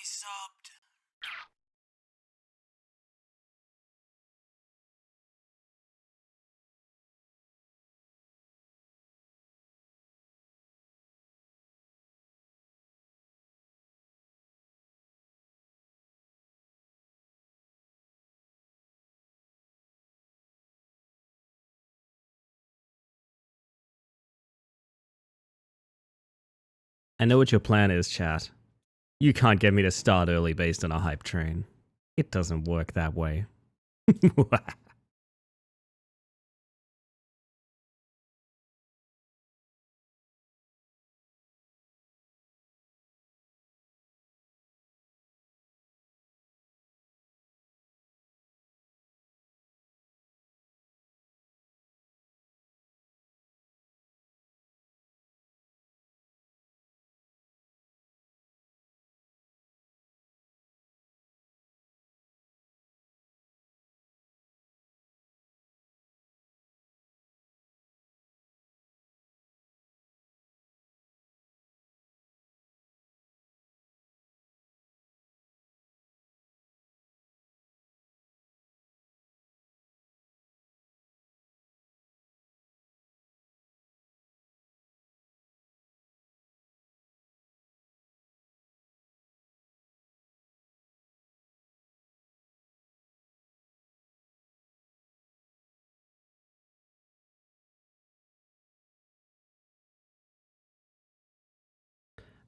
subbed. I know what your plan is, chat. You can't get me to start early based on a hype train. It doesn't work that way.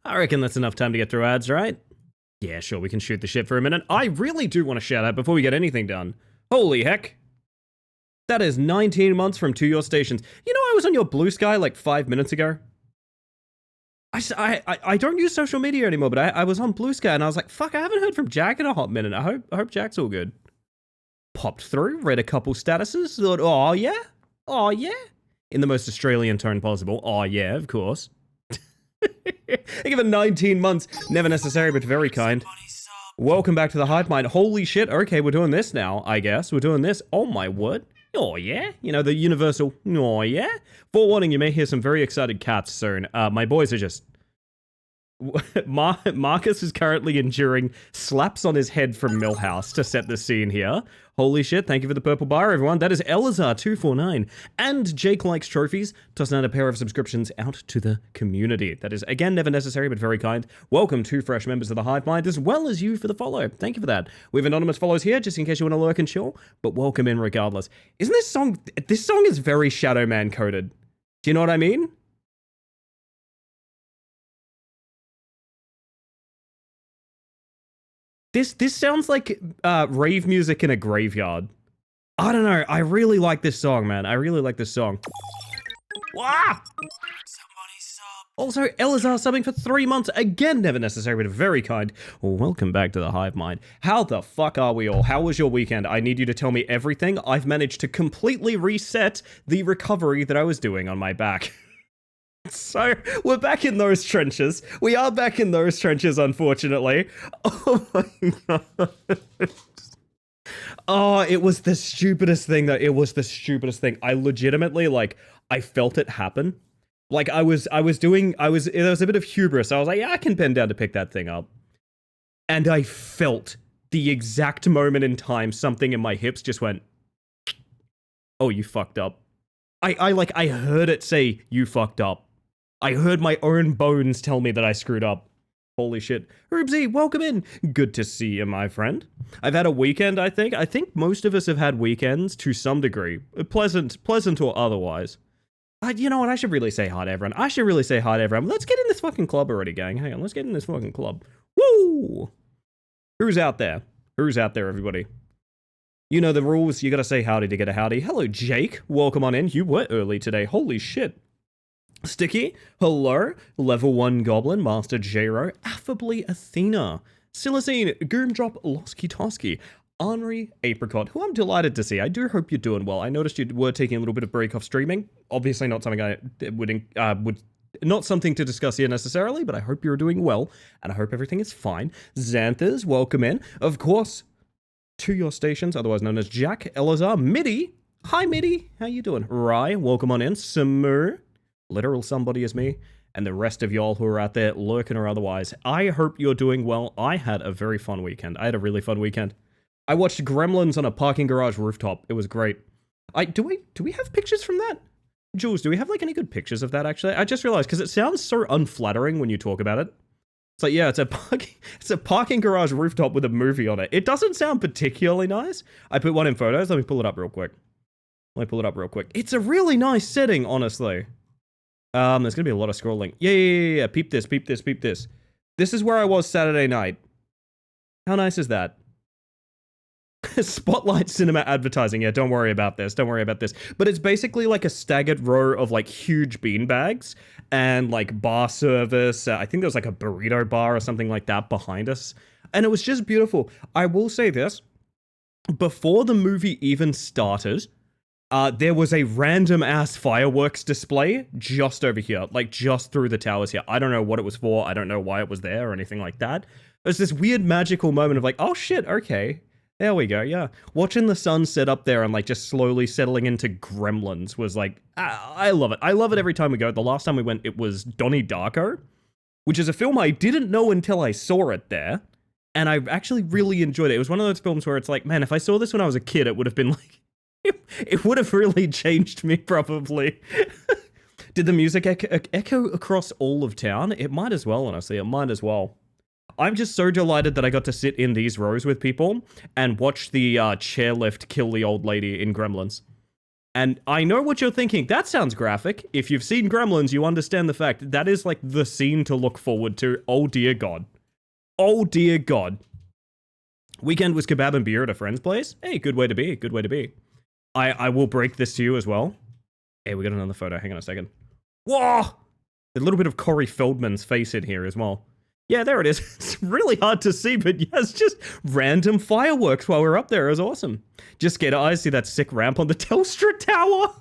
I reckon that's enough time to get through ads, right? Yeah, sure, we can shoot the shit for a minute. I really do want to shout out before we get anything done. Holy heck. That is 19 months from To Your Stations. You know, I was on your Blue Sky like 5 minutes ago. I don't use social media anymore, but I was on Blue Sky and I was like, fuck, I haven't heard from Jack in a hot minute. I hope Jack's all good. Popped through, read a couple statuses, thought, oh yeah? Oh yeah? In the most Australian tone possible. Oh yeah, of course. I give it 19 months. Never necessary, but very kind. Welcome back to the Hype Mind. Holy shit. Okay, we're doing this now, I guess. We're doing this. Oh my word. Oh yeah. You know, the universal, oh yeah. Forewarning, you may hear some very excited cats soon. My boys are just... Marcus is currently enduring slaps on his head from Millhouse to set the scene here. Holy shit, thank you for the purple bar, everyone. That is Elazar249. And Jake Likes Trophies, tossing out a pair of subscriptions out to the community. That is, again, never necessary, but very kind. Welcome to fresh members of the Hive Mind, as well as you for the follow. Thank you for that. We have anonymous follows here, just in case you want to lurk and chill, but welcome in regardless. Isn't this song is very Shadow Man coded. Do you know what I mean? This sounds like rave music in a graveyard. I don't know. I really like this song, man. I really like this song. Wah! Also, Elazar subbing for 3 months. Again, never necessary, but very kind. Welcome back to the Hive Mind. How the fuck are we all? How was your weekend? I need you to tell me everything. I've managed to completely reset the recovery that I was doing on my back. So, we're back in those trenches. We are back in those trenches, unfortunately. Oh my god. Oh, it was the stupidest thing though. It was the stupidest thing. I legitimately, like, I felt it happen. Like, there was a bit of hubris. I was like, yeah, I can bend down to pick that thing up. And I felt the exact moment in time something in my hips just went, oh, you fucked up. I heard it say, you fucked up. I heard my own bones tell me that I screwed up. Holy shit. Rubesy, welcome in. Good to see you, my friend. I've had a weekend, I think. I think most of us have had weekends to some degree. Pleasant or otherwise. You know what? I should really say hi to everyone. Let's get in this fucking club already, gang. Hang on, let's get in this fucking club. Woo! Who's out there? Who's out there, everybody? You know the rules. You gotta say howdy to get a howdy. Hello, Jake. Welcome on in. You were early today. Holy shit. Sticky, hello, level 1 Goblin, Master Jero, Affably Athena, Silicene, Goomdrop, Losky Tosky, Henri Apricot, who I'm delighted to see. I do hope you're doing well. I noticed you were taking a little bit of break off streaming. Obviously not something I would not something to discuss here necessarily, but I hope you're doing well, and I hope everything is fine. Xanthers, welcome in. Of course, To Your Stations, otherwise known as Jack, Elazar, Midi. Hi, Midi. How you doing? Rye, welcome on in. Samur. Literal somebody is me. and the rest of y'all who are out there lurking or otherwise. I hope you're doing well. I had a very fun weekend. I had a really fun weekend. I watched Gremlins on a parking garage rooftop. It was great. Do we have pictures from that? Jules, do we have like any good pictures of that actually? I just realized because it sounds so unflattering when you talk about it. It's like, yeah, it's a parking garage rooftop with a movie on it. It doesn't sound particularly nice. I put one in photos. Let me pull it up real quick. It's a really nice setting, honestly. There's gonna be a lot of scrolling. Yeah. Peep this. This is where I was Saturday night. How nice is that? Spotlight Cinema advertising. Yeah, don't worry about this. But it's basically like a staggered row of like huge bean bags and like bar service. I think there was like a burrito bar or something like that behind us. And it was just beautiful. I will say this. Before the movie even started, there was a random ass fireworks display just over here, like just through the towers here. I don't know what it was for. I don't know why it was there or anything like that. There's this weird magical moment of like, oh shit, okay. There we go, yeah. Watching the sun set up there and like just slowly settling into Gremlins was like, I love it. I love it every time we go. The last time we went, it was Donnie Darko, which is a film I didn't know until I saw it there. And I actually really enjoyed it. It was one of those films where it's like, man, if I saw this when I was a kid, it would have been like, it would have really changed me probably. Did the music echo across all of town? It might as well, honestly. It might as well. I'm just so delighted that I got to sit in these rows with people and watch the chairlift kill the old lady in Gremlins. And I know what you're thinking. That sounds graphic. If you've seen Gremlins, you understand the fact that is like the scene to look forward to. Oh dear God. Oh dear God. Weekend was kebab and beer at a friend's place. Hey, good way to be. I will break this to you as well. Hey, we got another photo. Hang on a second. Whoa! A little bit of Corey Feldman's face in here as well. Yeah, there it is. It's really hard to see, but yeah, it's just random fireworks while we're up there. It was awesome. Just scared eyes. See that sick ramp on the Telstra Tower?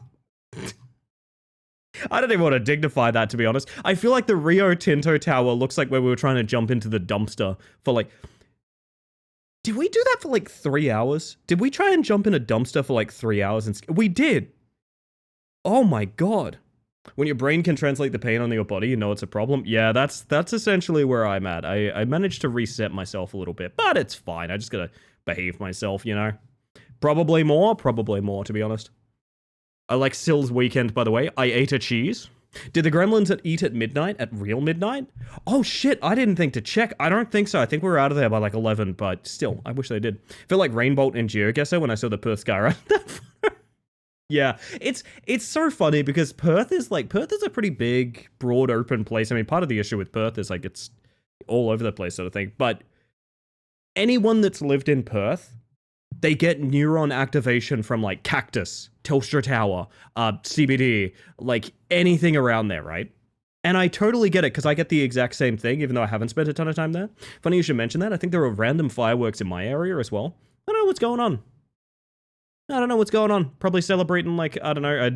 I don't even want to dignify that, to be honest. I feel like the Rio Tinto Tower looks like where we were trying to jump into the dumpster for like... Did we do that for like 3 hours? Did we try and jump in a dumpster for like 3 hours? We did. Oh my God. When your brain can translate the pain on your body, you know it's a problem. Yeah, that's essentially where I'm at. I managed to reset myself a little bit, but it's fine. I just gotta behave myself, you know? Probably more, to be honest. I like Sill's weekend, by the way. I ate a cheese. Did the Gremlins eat at midnight? At real midnight? Oh shit, I didn't think to check. I don't think so. I think we were out of there by like 11, but still, I wish they did. I feel like Rainbolt and GeoGuessr when I saw the Perth sky around that. Yeah, it's so funny because Perth is a pretty big, broad, open place. I mean, part of the issue with Perth is like it's all over the place sort of thing. But anyone that's lived in Perth, they get neuron activation from like Cactus, Telstra Tower, CBD, like anything around there, right? And I totally get it because I get the exact same thing, even though I haven't spent a ton of time there. Funny you should mention that. I think there are random fireworks in my area as well. I don't know what's going on. Probably celebrating, like, I don't know.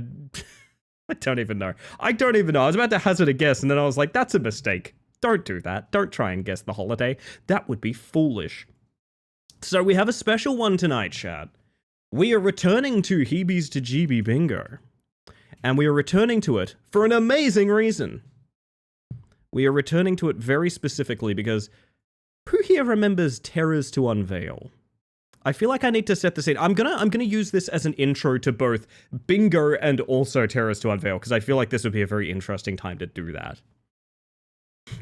I don't even know. I was about to hazard a guess, and then I was like, that's a mistake. Don't do that. Don't try and guess the holiday. That would be foolish. So we have a special one tonight, chat. We are returning to Heebies to GB Bingo. And we are returning to it for an amazing reason. We are returning to it very specifically because who here remembers Terrors to Unveil? I feel like I need to set the scene. I'm gonna use this as an intro to both Bingo and also Terrors to Unveil, because I feel like this would be a very interesting time to do that.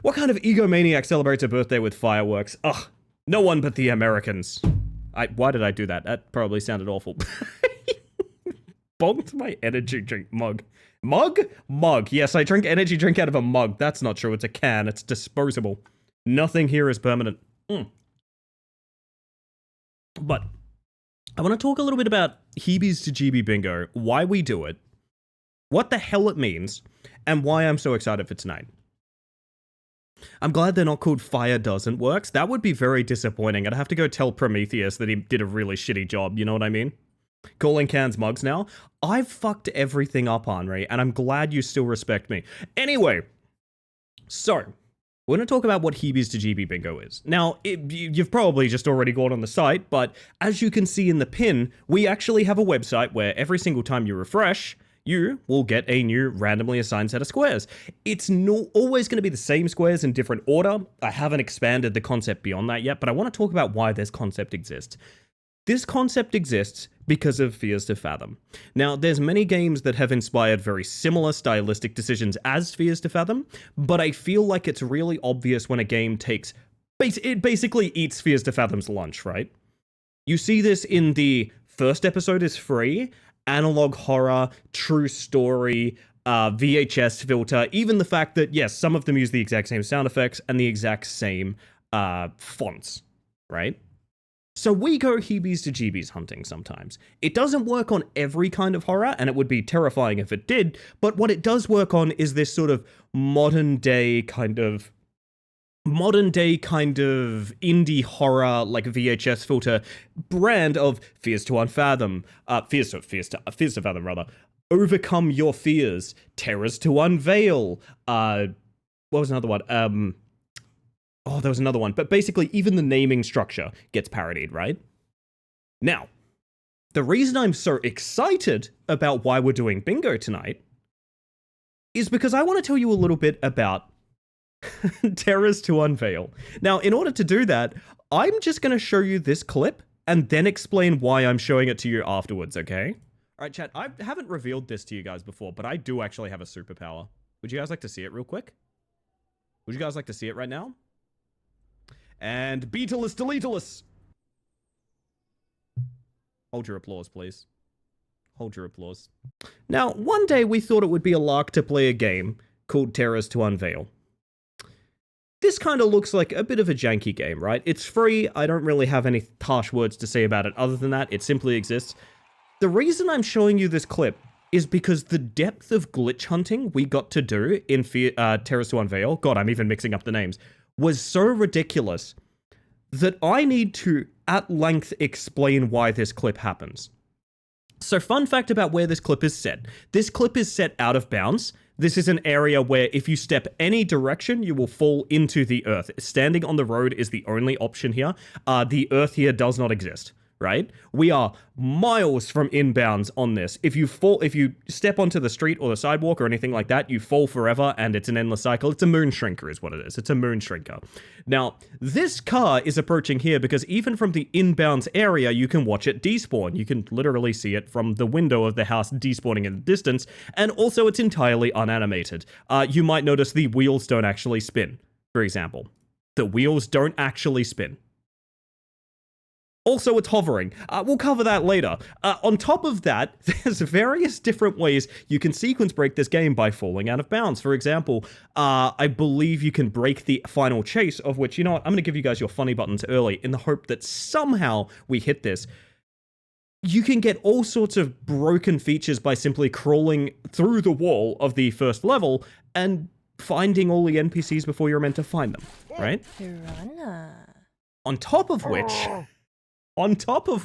What kind of egomaniac celebrates a birthday with fireworks? Ugh, no one but the Americans. Why did I do that? That probably sounded awful. Bonked my energy drink mug. Mug. Yes, I drink energy drink out of a mug. That's not true. It's a can. It's disposable. Nothing here is permanent. But I want to talk a little bit about Heebies to GB Bingo, why we do it, what the hell it means, and why I'm so excited for tonight. I'm glad they're not called Fire Doesn't Works. That would be very disappointing. I'd have to go tell Prometheus that he did a really shitty job, you know what I mean? Calling cans mugs now. I've fucked everything up, Henri, and I'm glad you still respect me. Anyway, so we're going to talk about what Heebies to GB Bingo is. Now, you've probably just already gone on the site, but as you can see in the pin, we actually have a website where every single time you refresh, you will get a new randomly assigned set of squares. It's always going to be the same squares in different order. I haven't expanded the concept beyond that yet, but I want to talk about why this concept exists. This concept exists because of Fears to Fathom. Now, there's many games that have inspired very similar stylistic decisions as Fears to Fathom, but I feel like it's really obvious when a game takes... It basically eats Fears to Fathom's lunch, right? You see this in the first episode is free, analog horror, true story, VHS filter, even the fact that, yes, some of them use the exact same sound effects and the exact same fonts, right? So we go heebies to jeebies hunting sometimes. It doesn't work on every kind of horror, and it would be terrifying if it did, but what it does work on is this sort of modern day kind of indie horror, like VHS filter brand of Fears to Unfathom, Fears to Fathom rather, Overcome Your Fears, Terrors to Unveil, what was another one? There was another one, but basically even the naming structure gets parodied, right? Now, the reason I'm so excited about why we're doing bingo tonight is because I want to tell you a little bit about Terrors to Unveil. Now, in order to do that, I'm just going to show you this clip and then explain why I'm showing it to you afterwards, okay? Alright, chat, I haven't revealed this to you guys before, but I do actually have a superpower. Would you guys like to see it real quick? Would you guys like to see it right now? And Beetleless Deleteless! Hold your applause, please. Hold your applause. Now, one day we thought it would be a lark to play a game called Terrors to Unveil. This kind of looks like a bit of a janky game, right? It's free, I don't really have any harsh words to say about it other than that, it simply exists. The reason I'm showing you this clip is because the depth of glitch hunting we got to do in Terrors to Unveil, god, I'm even mixing up the names, was so ridiculous that I need to, at length, explain why this clip happens. So fun fact about where this clip is set. This clip is set out of bounds. This is an area where if you step any direction, you will fall into the earth. Standing on the road is the only option here. The earth here does not exist, right? We are miles from inbounds on this. If you step onto the street or the sidewalk or anything like that, you fall forever and it's an endless cycle. It's a moon shrinker is what it is. It's a moon shrinker. Now, this car is approaching here because even from the inbounds area, you can watch it despawn. You can literally see it from the window of the house despawning in the distance, and also it's entirely unanimated. You might notice the wheels don't actually spin, for example. The wheels don't actually spin. Also, it's hovering. We'll cover that later. On top of that, there's various different ways you can sequence break this game by falling out of bounds. For example, I believe you can break the final chase, of which, you know what, I'm going to give you guys your funny buttons early in the hope that somehow we hit this. You can get all sorts of broken features by simply crawling through the wall of the first level and finding all the NPCs before you're meant to find them, right? On top of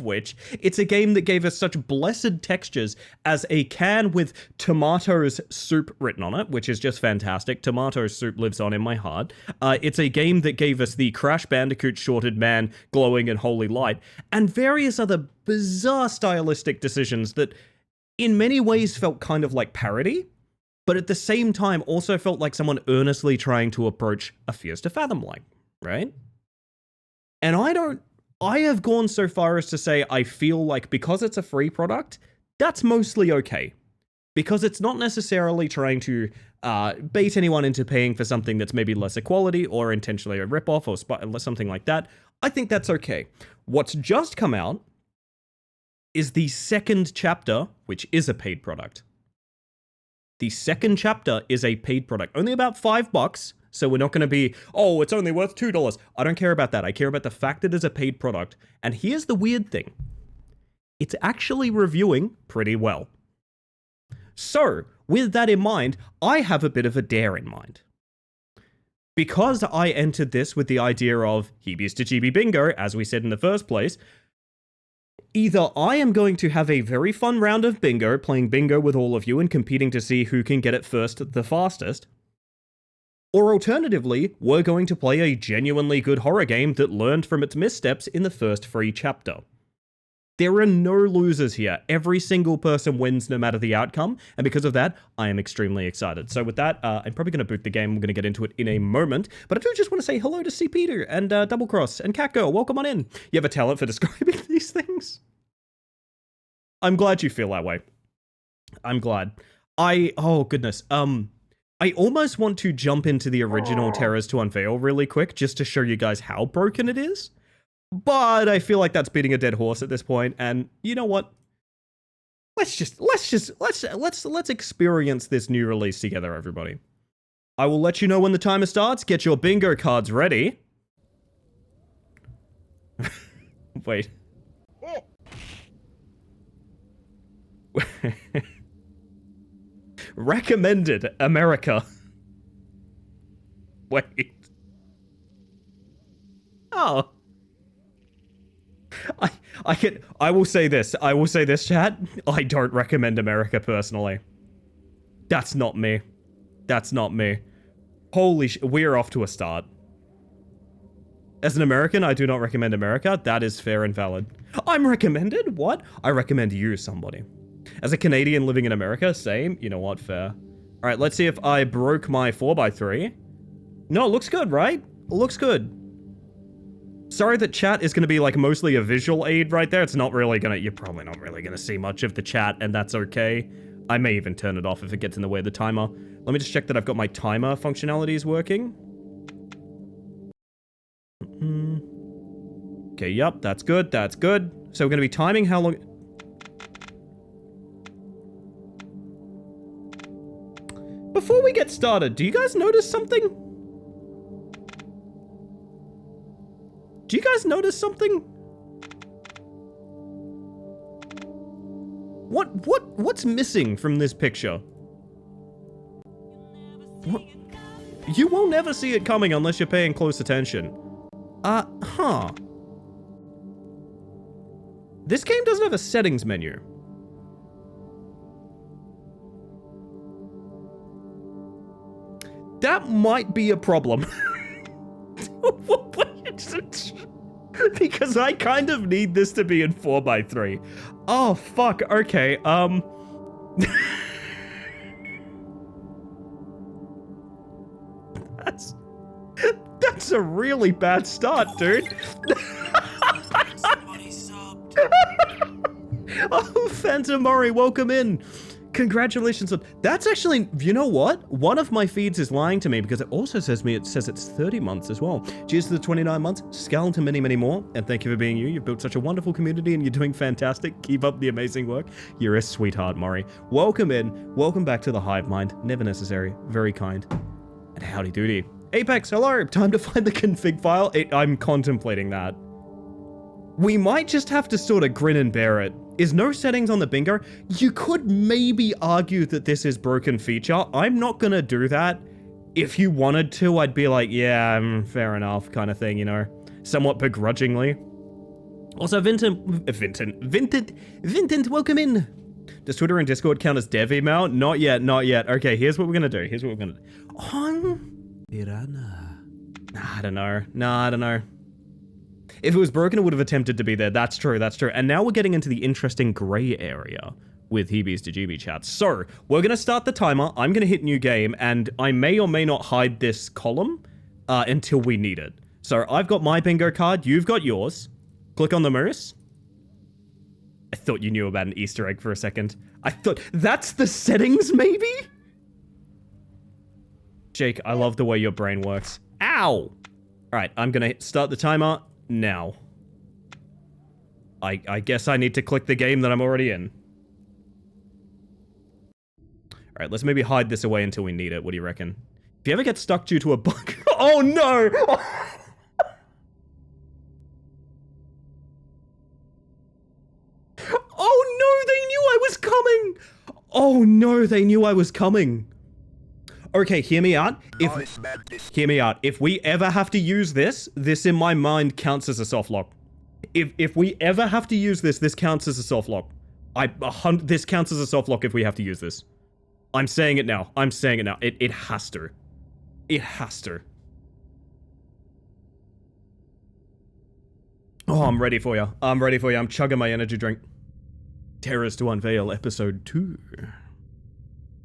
which, it's a game that gave us such blessed textures as a can with tomatoes soup written on it, which is just fantastic. Tomato soup lives on in my heart. It's a game that gave us the Crash Bandicoot shorted man glowing in holy light, and various other bizarre stylistic decisions that in many ways felt kind of like parody, but at the same time also felt like someone earnestly trying to approach a Fears to Fathom like, right? And I have gone so far as to say I feel like because it's a free product, that's mostly okay. Because it's not necessarily trying to bait anyone into paying for something that's maybe lesser quality or intentionally a ripoff or something like that. I think that's okay. What's just come out is the second chapter, which is a paid product. The second chapter is a paid product. Only about $5. So we're not going to be, oh, it's only worth $2. I don't care about that. I care about the fact that it's a paid product. And here's the weird thing. It's actually reviewing pretty well. So, with that in mind, I have a bit of a dare in mind. Because I entered this with the idea of Heebies to GB Bingo, as we said in the first place, either I am going to have a very fun round of bingo, playing bingo with all of you and competing to see who can get it first the fastest, or alternatively, we're going to play a genuinely good horror game that learned from its missteps in the first free chapter. There are no losers here. Every single person wins no matter the outcome. And because of that, I am extremely excited. So with that, I'm probably going to boot the game. I'm going to get into it in a moment. But I do just want to say hello to C. Peter and Double Cross and Catgirl. Welcome on in. You have a talent for describing these things? I'm glad you feel that way. I'm glad. Oh goodness. I almost want to jump into the original Terrors to Unveil really quick just to show you guys how broken it is. But I feel like that's beating a dead horse at this point, and you know what? Let's experience this new release together, everybody. I will let you know when the timer starts. Get your bingo cards ready. Wait. Recommended America. Wait. Oh. I will say this, chat. I don't recommend America personally. That's not me. That's not me. Holy we're off to a start. As an American, I do not recommend America. That is fair and valid. I'm recommended? What? I recommend you somebody. As a Canadian living in America, same. You know what? Fair. Alright, let's see if I broke my 4x3. No, it looks good, right? It looks good. Sorry that chat is going to be like mostly a visual aid right there. It's not really going to, you're probably not really going to see much of the chat, and that's okay. I may even turn it off if it gets in the way of the timer. Let me just check that I've got my timer functionalities working. Okay, yep, that's good, that's good. So we're going to be timing how long... Before we get started, do you guys notice something? Do you guys notice something? What's missing from this picture? What? You will never see it coming unless you're paying close attention. Huh. This game doesn't have a settings menu. That might be a problem. Because I kind of need this to be in 4x3. Oh, fuck. Okay, That's a really bad start, dude. Oh, Phantom Murray, welcome in. Congratulations. That's actually, you know what? One of my feeds is lying to me because it also says it's 30 months as well. Cheers to the 29 months. Scale to many, many more. And thank you for being you. You've built such a wonderful community and you're doing fantastic. Keep up the amazing work. You're a sweetheart, Maury. Welcome in. Welcome back to the Hive Mind. Never necessary. Very kind. And howdy doody. Apex, hello. Time to find the config file. I'm contemplating that. We might just have to sort of grin and bear it. Is no settings on the bingo? You could maybe argue that this is broken feature. I'm not gonna do that. If you wanted to, I'd be like, yeah, fair enough, kind of thing, you know? Somewhat begrudgingly. Also, Vintant, welcome in. Does Twitter and Discord count as dev email? Not yet, not yet. Okay, here's what we're gonna do. Piranha. I don't know. If it was broken, it would have attempted to be there. That's true, that's true. And now we're getting into the interesting gray area with Heebies to GB chat. So, we're going to start the timer. I'm going to hit new game, and I may or may not hide this column until we need it. So, I've got my bingo card. You've got yours. Click on the moose. I thought you knew about an Easter egg for a second. I thought, that's the settings, maybe? Jake, I love the way your brain works. Ow! All right, I'm going to start the timer now. I guess I need to click the game that I'm already in. Alright, let's maybe hide this away until we need it. What do you reckon? If you ever get stuck due to a bug... Oh no! Oh no, they knew I was coming! Oh no, they knew I was coming. Okay, hear me out. Hear me out. If we ever have to use this in my mind counts as a soft lock. If we ever have to use this counts as a soft lock. This counts as a soft lock if we have to use this. I'm saying it now. I'm saying it now. It has to. It has to. Oh, I'm ready for you. I'm ready for you. I'm chugging my energy drink. Terrors to Unveil, episode 2.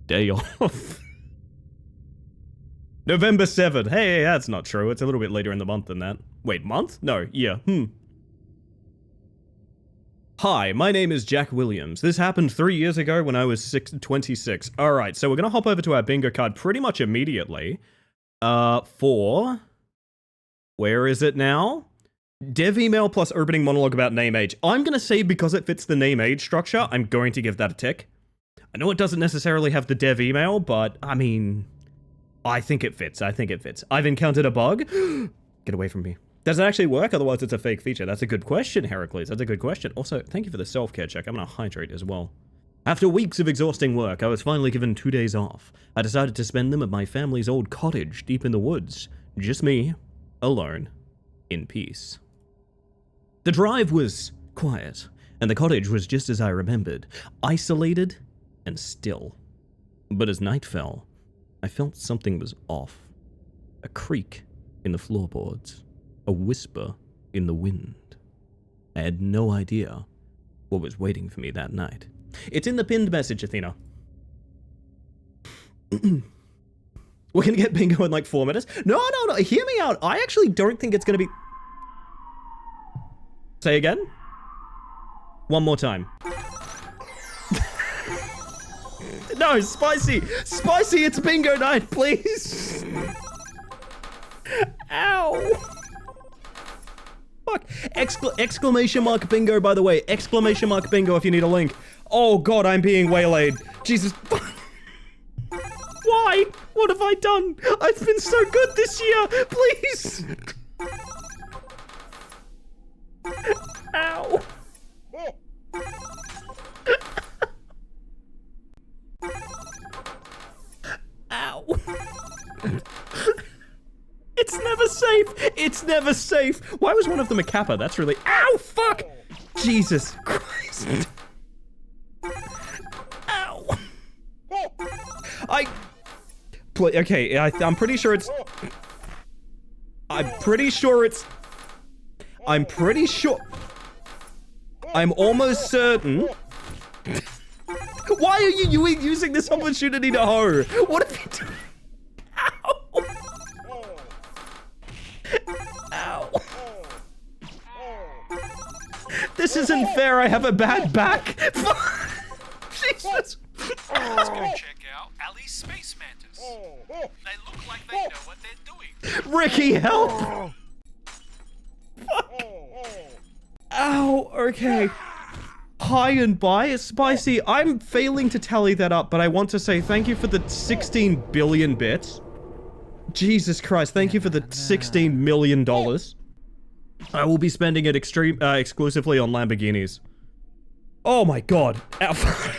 Day off. November 7. Hey, that's not true. It's a little bit later in the month than that. Wait, month? No, year. Hi, my name is Jack Williams. This happened 3 years ago when I was 26. Alright, so we're gonna hop over to our bingo card pretty much immediately. For... Where is it now? Dev email plus opening monologue about name age. I'm gonna say because it fits the name age structure, I'm going to give that a tick. I know it doesn't necessarily have the dev email, but I mean... I think it fits. I think it fits. I've encountered a bug. Get away from me. Does it actually work? Otherwise, it's a fake feature. That's a good question, Heracles. That's a good question. Also, thank you for the self-care check. I'm going to hydrate as well. After weeks of exhausting work, I was finally given 2 days off. I decided to spend them at my family's old cottage deep in the woods. Just me, alone, in peace. The drive was quiet, and the cottage was just as I remembered, isolated and still. But as night fell, I felt something was off. A creak in the floorboards. A whisper in the wind. I had no idea what was waiting for me that night. It's in the pinned message, Athena. We're gonna get bingo in like 4 minutes? No, hear me out. I actually don't think it's gonna be... Say again? One more time. No, Spicy! Spicy, it's bingo night, please! Ow! Fuck. Exclamation mark bingo, by the way. Exclamation mark bingo if you need a link. Oh god, I'm being waylaid. Jesus. Why? What have I done? I've been so good this year. Please. Ow. Ow. It's never safe. It's never safe. Why was one of them a kappa? That's really... Ow, fuck. Jesus Christ. Ow. Okay, I'm pretty sure it's... I'm pretty sure... I'm almost certain... Why are you using this opportunity to hoe? What have you done? Ow. Ow. This isn't fair. I have a bad back. Jesus. Let's go check out Ali's space mantis. They look like they know what they're doing. Ricky, help! Fuck. Ow, okay. Hi and bye, Spicy. I'm failing to tally that up, but I want to say thank you for the 16 billion bits. Jesus Christ, thank you for the $16 million. I will be spending it exclusively on Lamborghinis. Oh my god. Ow.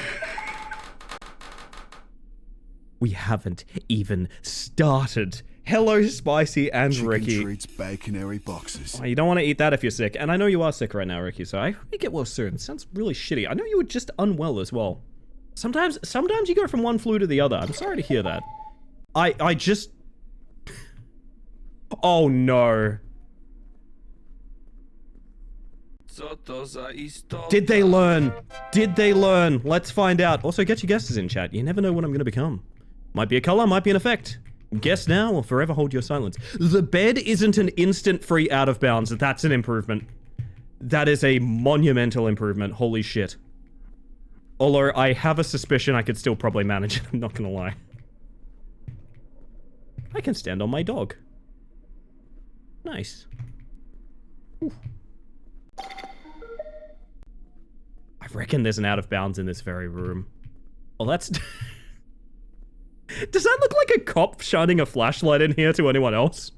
We haven't even started. Hello, Spicy and Ricky. Chicken treats, baconary boxes. Oh, you don't want to eat that if you're sick. And I know you are sick right now, Ricky, so I hope you get well soon. It sounds really shitty. I know you were just unwell as well. Sometimes you go from one flu to the other. I'm sorry to hear that. I just... Oh no. Did they learn? Did they learn? Let's find out. Also, get your guesses in chat. You never know what I'm gonna become. Might be a color, might be an effect. Guess now or forever hold your silence. The bed isn't an instant free out of bounds. That's an improvement. That is a monumental improvement. Holy shit. Although I have a suspicion I could still probably manage it. I'm not gonna lie. I can stand on my dog. Nice. Ooh. I reckon there's an out of bounds in this very room. Well, that's... Does that look like a cop shining a flashlight in here to anyone else?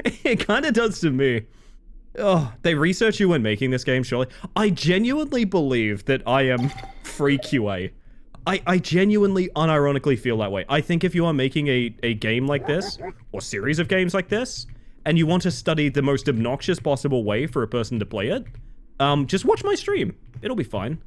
It kind of does to me. Oh, they research you when making this game, surely. I genuinely believe that I am free QA. I genuinely, unironically feel that way. I think if you are making a game like this, or series of games like this, and you want to study the most obnoxious possible way for a person to play it, just watch my stream. It'll be fine.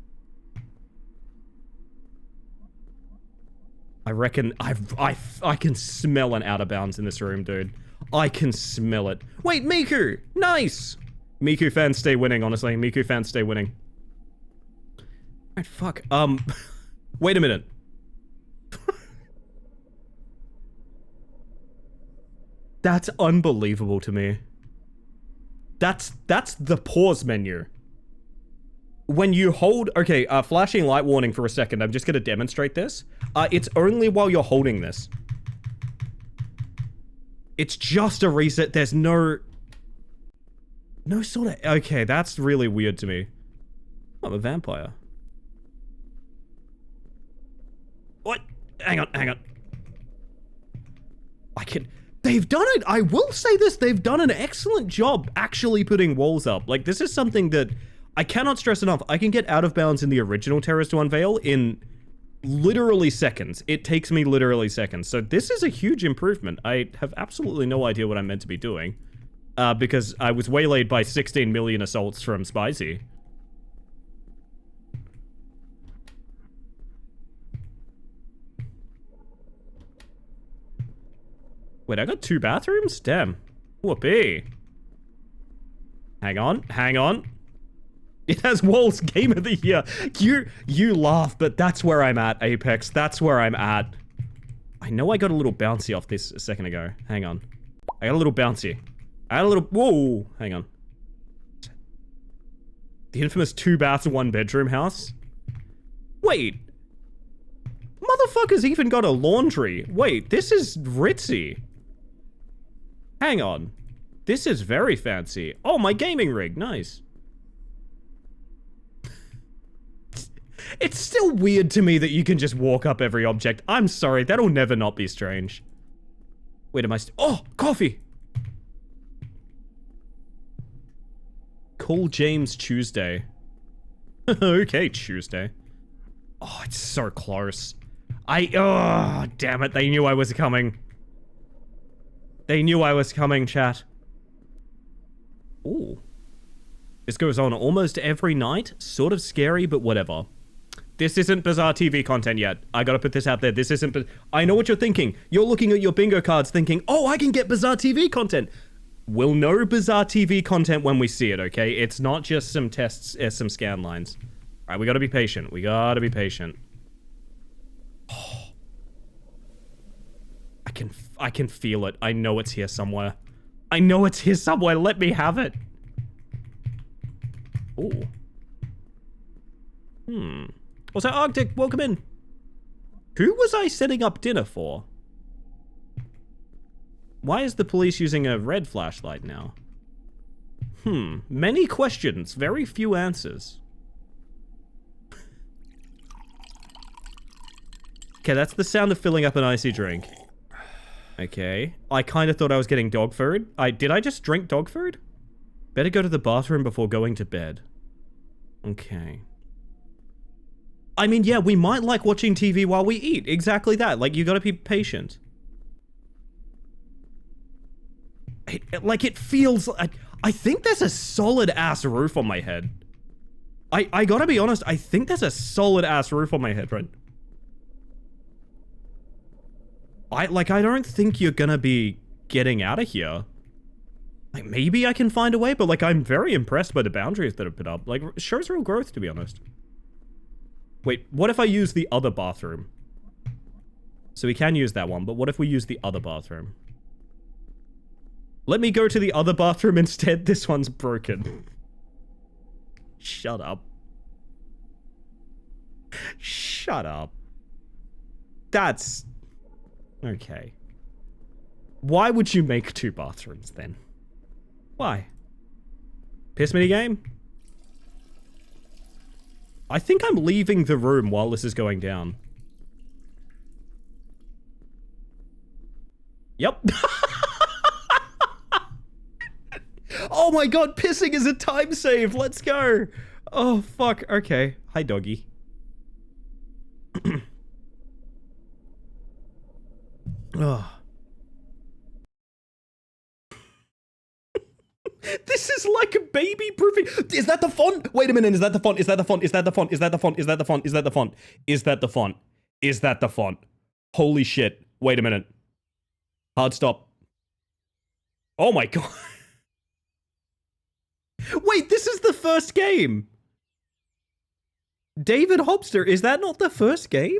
I reckon I can smell an out of bounds in this room, dude. I can smell it. Wait, Miku! Nice! Miku fans stay winning, honestly. Miku fans stay winning. Alright, fuck. Wait a minute. That's unbelievable to me. That's the pause menu. When you hold... Okay, flashing light warning for a second. I'm just gonna demonstrate this. It's only while you're holding this. It's just a reset. There's no sort of... Okay, that's really weird to me. I'm a vampire. What? Hang on. They've done it. I will say this. They've done an excellent job actually putting walls up. Like, this is something that I cannot stress enough. I can get out of bounds in the original Terrors to Unveil in literally seconds. It takes me literally seconds. So this is a huge improvement. I have absolutely no idea what I'm meant to be doing. Because I was waylaid by 16 million assaults from Spicy. Wait, I got 2 bathrooms? Damn. Whoopee. Hang on. It has walls, game of the year. You laugh, but that's where I'm at, Apex. That's where I'm at. I know I got a little bouncy off this a second ago. Hang on. I got a little bouncy. Whoa. Hang on. The infamous 2 baths, 1 bedroom house? Wait. Motherfucker's even got a laundry. Wait, this is ritzy. Hang on. This is very fancy. Oh, my gaming rig. Nice. It's still weird to me that you can just walk up every object. I'm sorry, that'll never not be strange. Wait, am I oh, coffee! Call James Tuesday. Okay, Tuesday. Oh, it's so close. Oh, damn it, they knew I was coming. They knew I was coming, chat. Ooh. This goes on almost every night. Sort of scary, but whatever. This isn't Bizarre TV content yet. I gotta put this out there. This isn't... I know what you're thinking. You're looking at your bingo cards thinking, oh, I can get Bizarre TV content. We'll know Bizarre TV content when we see it, okay? It's not just some tests, some scan lines. Alright, we gotta be patient. We gotta be patient. Oh. I can feel it. I know it's here somewhere. I know it's here somewhere. Let me have it. Ooh. Also, Arctic, welcome in. Who was I setting up dinner for? Why is the police using a red flashlight now? Many questions, very few answers. Okay, that's the sound of filling up an icy drink. Okay. I kind of thought I was getting dog food. Did I just drink dog food? Better go to the bathroom before going to bed. Okay. I mean, yeah, we might like watching TV while we eat. Exactly that. Like, you gotta be patient. It feels... I think there's a solid-ass roof on my head. I gotta be honest, I think there's a solid-ass roof on my head, right? I don't think you're gonna be getting out of here. Like, maybe I can find a way, but, like, I'm very impressed by the boundaries that have put up. Like, it shows real growth, to be honest. Wait, what if I use the other bathroom? So we can use that one, but what if we use the other bathroom? Let me go to the other bathroom instead. This one's broken. Shut up. Shut up. That's... okay. Why would you make 2 bathrooms, then? Why? Piss mini game? I think I'm leaving the room while this is going down. Yep. Oh my god, pissing is a time save. Let's go. Oh, fuck. Okay. Hi, doggy. Oh. This is like a baby proofing. Is that the font? Wait a minute. Is that the font? Is that the font? Is that the font? Is that the font? Is that the font? Is that the font? Is that the font? Is that the font? Holy shit. Wait a minute. Hard stop. Oh my god. Wait, this is the first game. David Hopster, is that not the first game?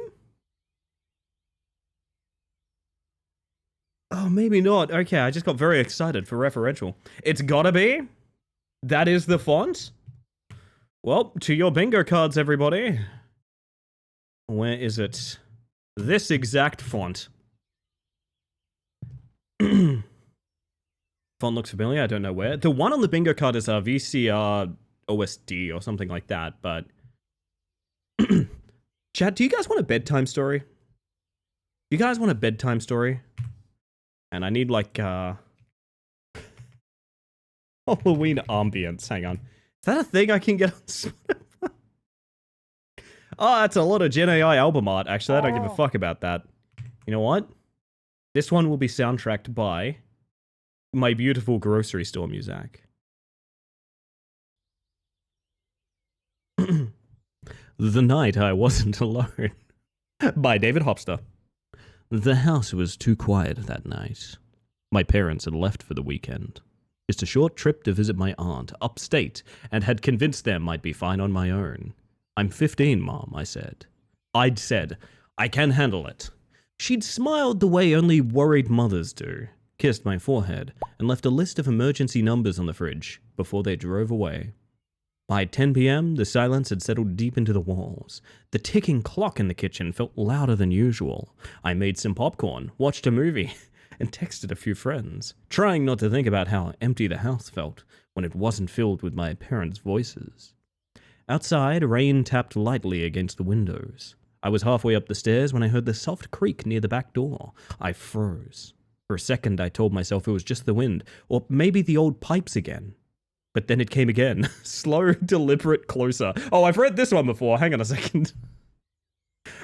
Oh, maybe not. Okay, I just got very excited for referential. It's gotta be. That is the font. Well, to your bingo cards, everybody. Where is it? This exact font. Font looks familiar, I don't know where. The one on the bingo card is VCR OSD or something like that, but... Chat, do you guys want a bedtime story? You guys want a bedtime story? And I need, like, Halloween ambience. Hang on. Is that a thing I can get on Spotify? Oh, that's a lot of Gen AI album art, actually. I don't give a fuck about that. You know what? This one will be soundtracked by my beautiful grocery store music. The Night I Wasn't Alone by David Hopster. The house was too quiet that night. My parents had left for the weekend. Just a short trip to visit my aunt upstate and had convinced them I'd be fine on my own. I'm 15, Mom, I said. I'd said, I can handle it. She'd smiled the way only worried mothers do, kissed my forehead, and left a list of emergency numbers on the fridge before they drove away. By 10 p.m., the silence had settled deep into the walls. The ticking clock in the kitchen felt louder than usual. I made some popcorn, watched a movie, and texted a few friends, trying not to think about how empty the house felt when it wasn't filled with my parents' voices. Outside, rain tapped lightly against the windows. I was halfway up the stairs when I heard the soft creak near the back door. I froze. For a second, I told myself it was just the wind, or maybe the old pipes again. But then it came again. Slow, deliberate, closer. Oh, I've read this one before. Hang on a second.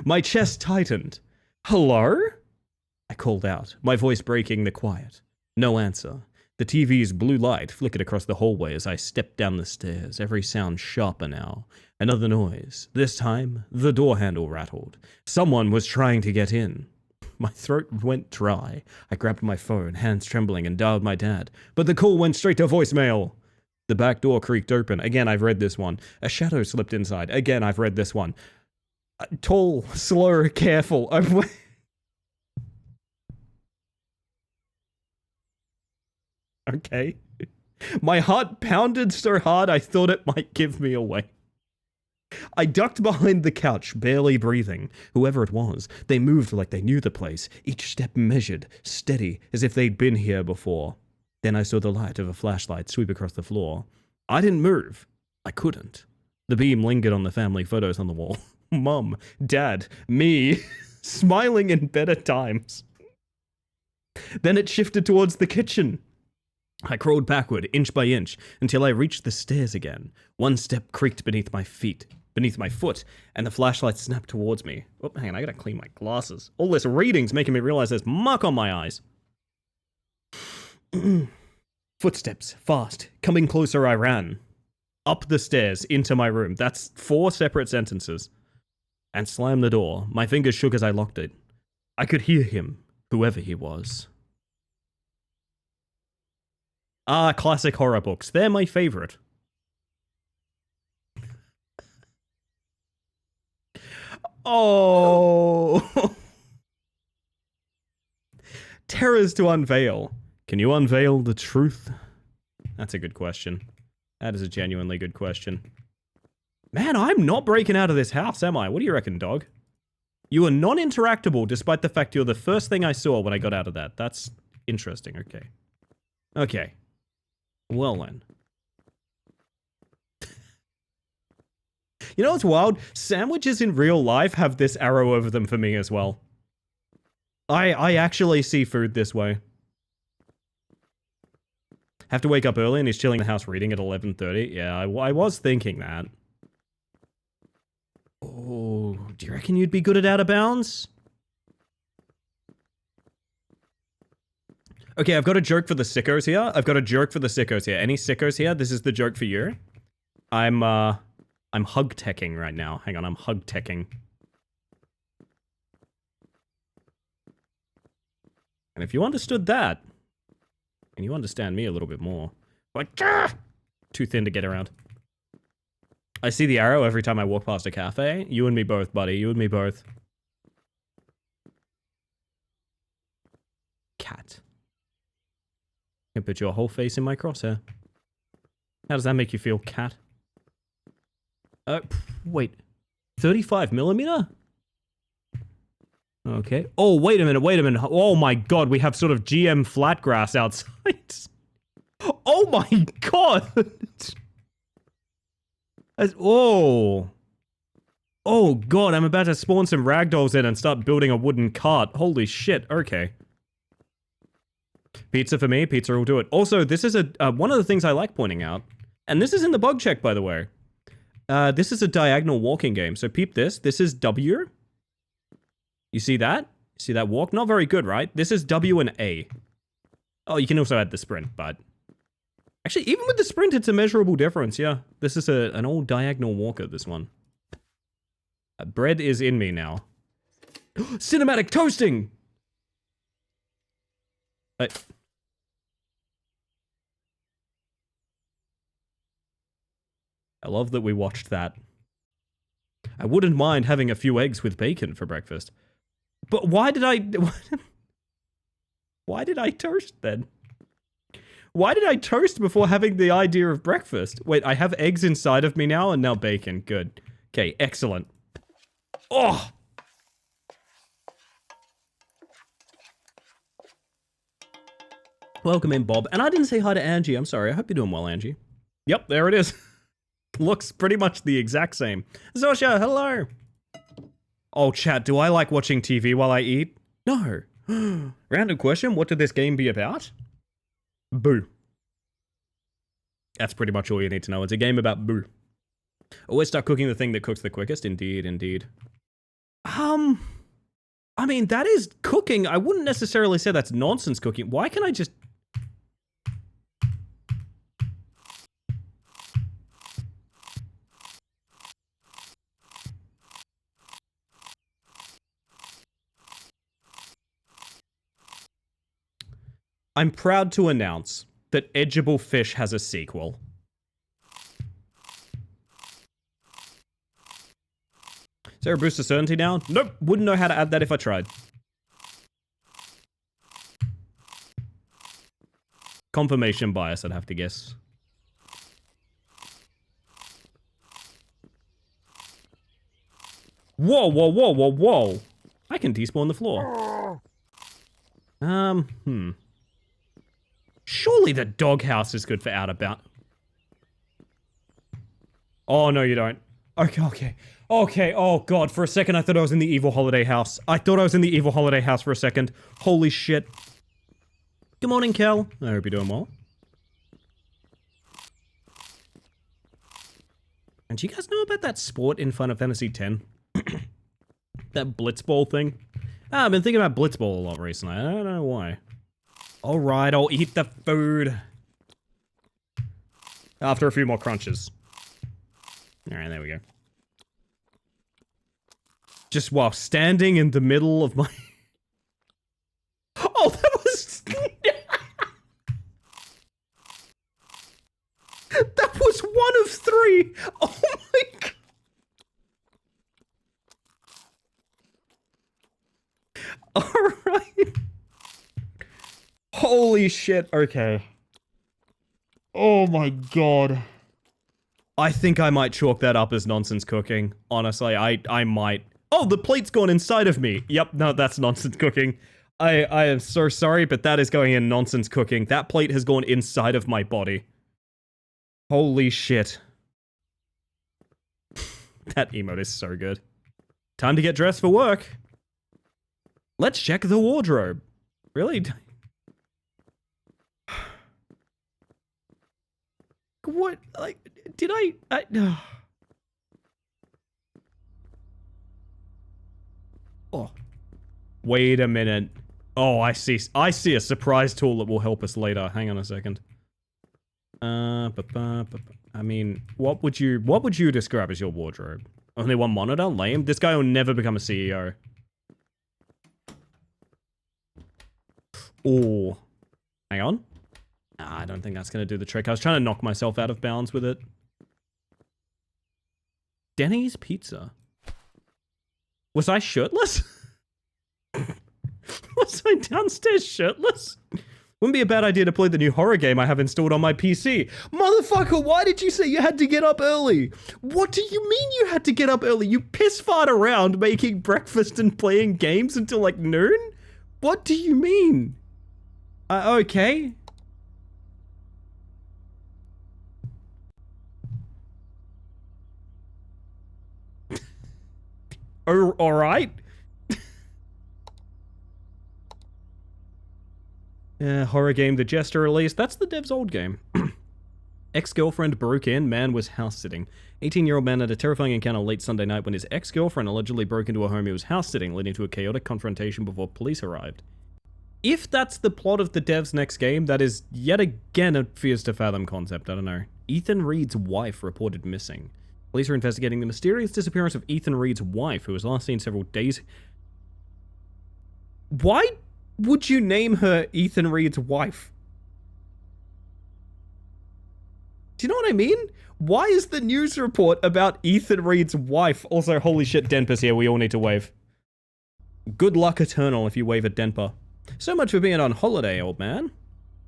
My chest tightened. Hello? I called out, my voice breaking the quiet. No answer. The TV's blue light flickered across the hallway as I stepped down the stairs, every sound sharper now. Another noise. This time, the door handle rattled. Someone was trying to get in. My throat went dry. I grabbed my phone, hands trembling, and dialed my dad. But the call went straight to voicemail. The back door creaked open. Again, I've read this one. A shadow slipped inside. Again, I've read this one. Tall, slow, careful. Okay. My heart pounded so hard I thought it might give me away. I ducked behind the couch, barely breathing. Whoever it was, they moved like they knew the place, each step measured, steady, as if they'd been here before. Then I saw the light of a flashlight sweep across the floor. I didn't move. I couldn't. The beam lingered on the family photos on the wall. Mum, Dad, me, smiling in better times. Then it shifted towards the kitchen. I crawled backward, inch by inch, until I reached the stairs again. One step creaked beneath my foot, and the flashlight snapped towards me. Oh, hang on, I gotta clean my glasses. All this reading's making me realize there's muck on my eyes. Footsteps, fast. Coming closer, I ran. Up the stairs, into my room. That's 4 separate sentences. And slammed the door. My fingers shook as I locked it. I could hear him, whoever he was. Ah, classic horror books. They're my favorite. Oh! Terrors to unveil. Can you unveil the truth? That's a good question. That is a genuinely good question. Man, I'm not breaking out of this house, am I? What do you reckon, dog? You are non-interactable despite the fact you're the first thing I saw when I got out of that. That's interesting, okay. Okay. Well then. You know what's wild? Sandwiches in real life have this arrow over them for me as well. I actually see food this way. Have to wake up early and he's chilling in the house reading at 11:30. Yeah, I was thinking that. Oh, do you reckon you'd be good at Out of Bounds? Okay, I've got a joke for the sickos here. Any sickos here? This is the joke for you. I'm hug-teching right now. Hang on, I'm hug-teching. And if you understood that, and you understand me a little bit more, like, too thin to get around. I see the arrow every time I walk past a cafe. You and me both, buddy. You and me both. Cat. I can put your whole face in my crosshair. How does that make you feel, cat? Wait. 35mm? Okay. Oh, wait a minute. Oh my god, we have sort of GM flatgrass outside. Oh my god! Oh. Oh god, I'm about to spawn some ragdolls in and start building a wooden cart. Holy shit, okay. Pizza for me, pizza will do it. Also, this is one of the things I like pointing out, and this is in the bug check, by the way. This is a diagonal walking game, so peep this. This is W. You see that? See that walk? Not very good, right? This is W and A. Oh, you can also add the sprint, but... Actually, even with the sprint, it's a measurable difference, yeah. This is an old diagonal walker, this one. Bread is in me now. Cinematic toasting! I love that we watched that. I wouldn't mind having a few eggs with bacon for breakfast. But why did I... Why did I toast then? Why did I toast before having the idea of breakfast? Wait, I have eggs inside of me now and now bacon. Good. Okay, excellent. Oh! Welcome in, Bob. And I didn't say hi to Angie. I'm sorry. I hope you're doing well, Angie. Yep, there it is. Looks pretty much the exact same. Zosha, hello! Oh, chat, do I like watching TV while I eat? No. Random question, what did this game be about? Boo. That's pretty much all you need to know. It's a game about boo. Always start cooking the thing that cooks the quickest. Indeed, indeed. I mean, that is cooking. I wouldn't necessarily say that's nonsense cooking. Why can't I just... I'm proud to announce that Edgeable Fish has a sequel. Is there a boost of certainty now? Nope, wouldn't know how to add that if I tried. Confirmation bias, I'd have to guess. Whoa, whoa, whoa, whoa, whoa. I can despawn the floor. Surely the doghouse is good for out of bound. Oh, no, you don't. Okay. Oh, God. For a second, I thought I was in the evil holiday house. For a second. Holy shit. Good morning, Kel. I hope you're doing well. And do you guys know about that sport in Final Fantasy X? That Blitzball thing? I've been thinking about Blitzball a lot recently. I don't know why. Alright, I'll eat the food. After a few more crunches. Alright, there we go. Just while standing in the middle of my... Oh, that was... That was one of three! Oh my god! Alright. Holy shit, okay. Oh my god. I think I might chalk that up as nonsense cooking. Honestly, I might. Oh, the plate's gone inside of me. Yep, no, that's nonsense cooking. I am so sorry, but that is going in nonsense cooking. That plate has gone inside of my body. Holy shit. That emote is so good. Time to get dressed for work. Let's check the wardrobe. Really? What? Like, did I Oh. Wait a minute. Oh, I see a surprise tool that will help us later. Hang on a second. I mean, what would you describe as your wardrobe? Only one monitor? Lame. This guy will never become a CEO. Oh. Hang on. Nah, I don't think that's going to do the trick. I was trying to knock myself out of bounds with it. Denny's Pizza. Was I shirtless? Was I downstairs shirtless? Wouldn't be a bad idea to play the new horror game I have installed on my PC. Motherfucker, why did you say you had to get up early? What do you mean you had to get up early? You piss fart around making breakfast and playing games until like noon? What do you mean? Okay. Oh, alright. Horror game The Jester released. That's the dev's old game. Ex-girlfriend broke in, man was house-sitting. 18-year-old man had a terrifying encounter late Sunday night when his ex-girlfriend allegedly broke into a home he was house-sitting, leading to a chaotic confrontation before police arrived. If that's the plot of the dev's next game, that is yet again a Fears to Fathom concept, I don't know. Ethan Reed's wife reported missing. Police are investigating the mysterious disappearance of Ethan Reed's wife, who was last seen several days... Why would you name her Ethan Reed's wife? Do you know what I mean? Why is the news report about Ethan Reed's wife? Also, holy shit, Denpa's here. We all need to wave. Good luck eternal if you wave at Denpa. So much for being on holiday, old man.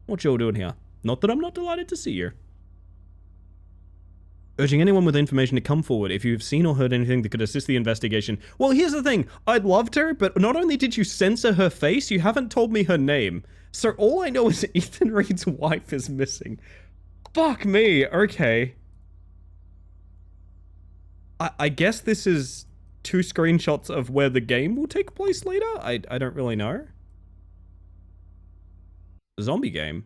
What y'all doing here? Not that I'm not delighted to see you. Urging anyone with information to come forward if you've seen or heard anything that could assist the investigation. Well, here's the thing. I'd love to, but not only did you censor her face, you haven't told me her name. So all I know is Ethan Reed's wife is missing. Fuck me. Okay. I guess this is 2 screenshots of where the game will take place later? I don't really know. Zombie game.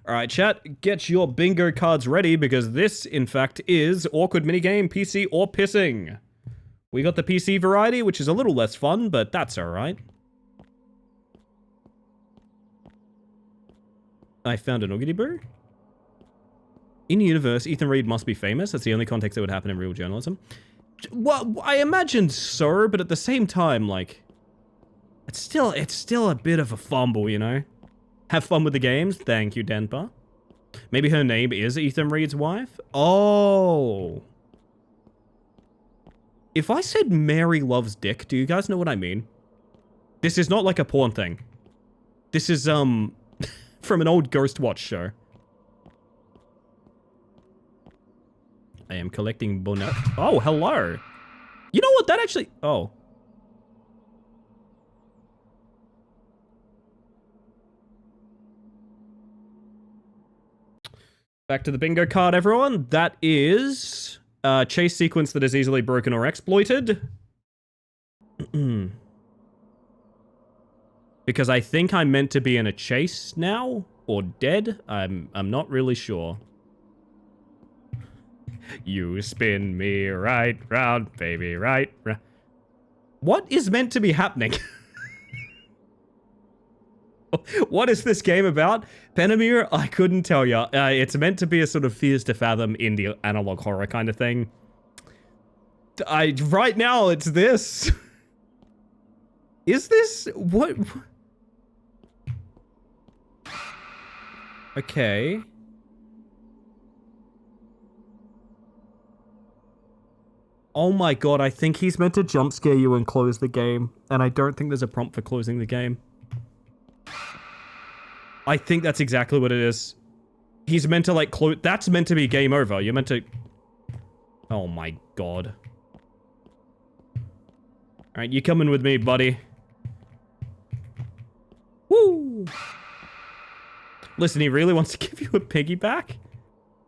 Alright, chat, get your bingo cards ready because this, in fact, is Awkward Minigame PC or Pissing. We got the PC variety, which is a little less fun, but that's alright. I found an Oogity Boo. In universe, Ethan Reed must be famous. That's the only context that would happen in real journalism. Well, I imagine so, but at the same time, like... It's still a bit of a fumble, you know? Have fun with the games. Thank you, Denpa. Maybe her name is Ethan Reed's wife? Oh. If I said Mary loves dick, do you guys know what I mean? This is not like a porn thing. This is, from an old Ghostwatch show. I am collecting bonnet. Oh, hello. You know what? That actually... Oh. Back to the bingo card, everyone. That is a chase sequence that is easily broken or exploited. Because I think I'm meant to be in a chase now, or dead. I'm not really sure. You spin me right round, baby, right round. What is meant to be happening? What is this game about? Penamir, I couldn't tell ya. It's meant to be a sort of Fears to Fathom indie analog horror kind of thing. Right now, it's this. Is this? What? Okay. Oh my god, I think he's meant to jump scare you and close the game. And I don't think there's a prompt for closing the game. I think that's exactly what it is. He's meant to, like, close... That's meant to be game over. You're meant to... Oh my god. Alright, you coming with me, buddy. Woo! Listen, he really wants to give you a piggyback?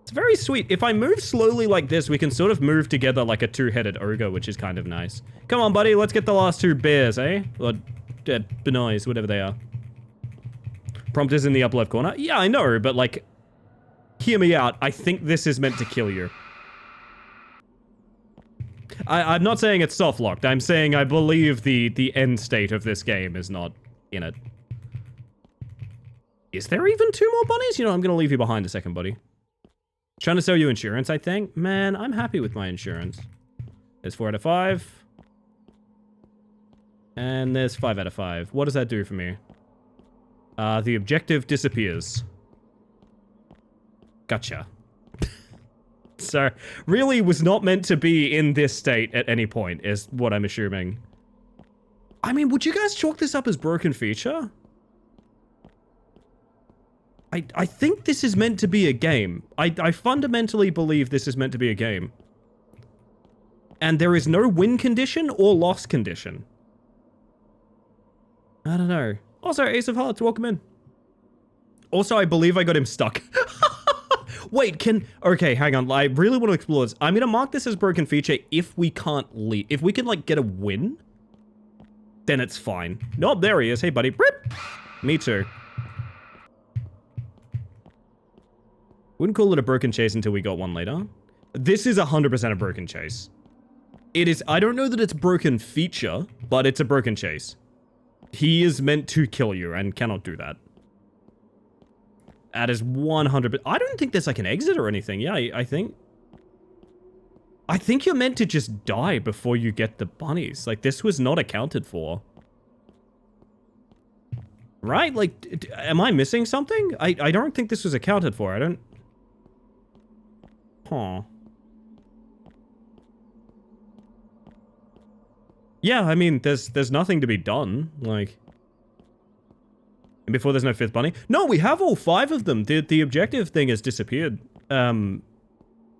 It's very sweet. If I move slowly like this, we can sort of move together like a two-headed ogre, which is kind of nice. Come on, buddy, let's get the last 2 bears, eh? Or benoys, whatever they are. Prompt is in the upper left corner. Yeah, I know, but like, hear me out. I think this is meant to kill you. I'm not saying it's soft-locked. I'm saying I believe the end state of this game is not in it. Is there even 2 more bunnies? You know, I'm gonna leave you behind a second, buddy. Trying to sell you insurance, I think. Man, I'm happy with my insurance. There's 4 out of 5. And there's 5 out of 5. What does that do for me? The objective disappears. Gotcha. So, really was not meant to be in this state at any point, is what I'm assuming. I mean, would you guys chalk this up as broken feature? I think this is meant to be a game. I fundamentally believe this is meant to be a game. And there is no win condition or loss condition. I don't know. Also, Ace of Hearts, welcome in. Also, I believe I got him stuck. Wait, okay, hang on. I really want to explore this. I'm gonna mark this as broken feature if we can't leave. If we can, like, get a win, then it's fine. Nope, there he is. Hey, buddy. Rip. Me too. Wouldn't call it a broken chase until we got one later. This is 100% a broken chase. It is, I don't know that it's broken feature, but it's a broken chase. He is meant to kill you and cannot do that. That is 100%. I don't think there's like an exit or anything. Yeah, I think you're meant to just die before you get the bunnies. Like, this was not accounted for. Right? Like, am I missing something? I don't think this was accounted for. I don't... Huh. Yeah, I mean, there's nothing to be done. Like... And before there's no fifth bunny? No, we have all 5 of them. The objective thing has disappeared.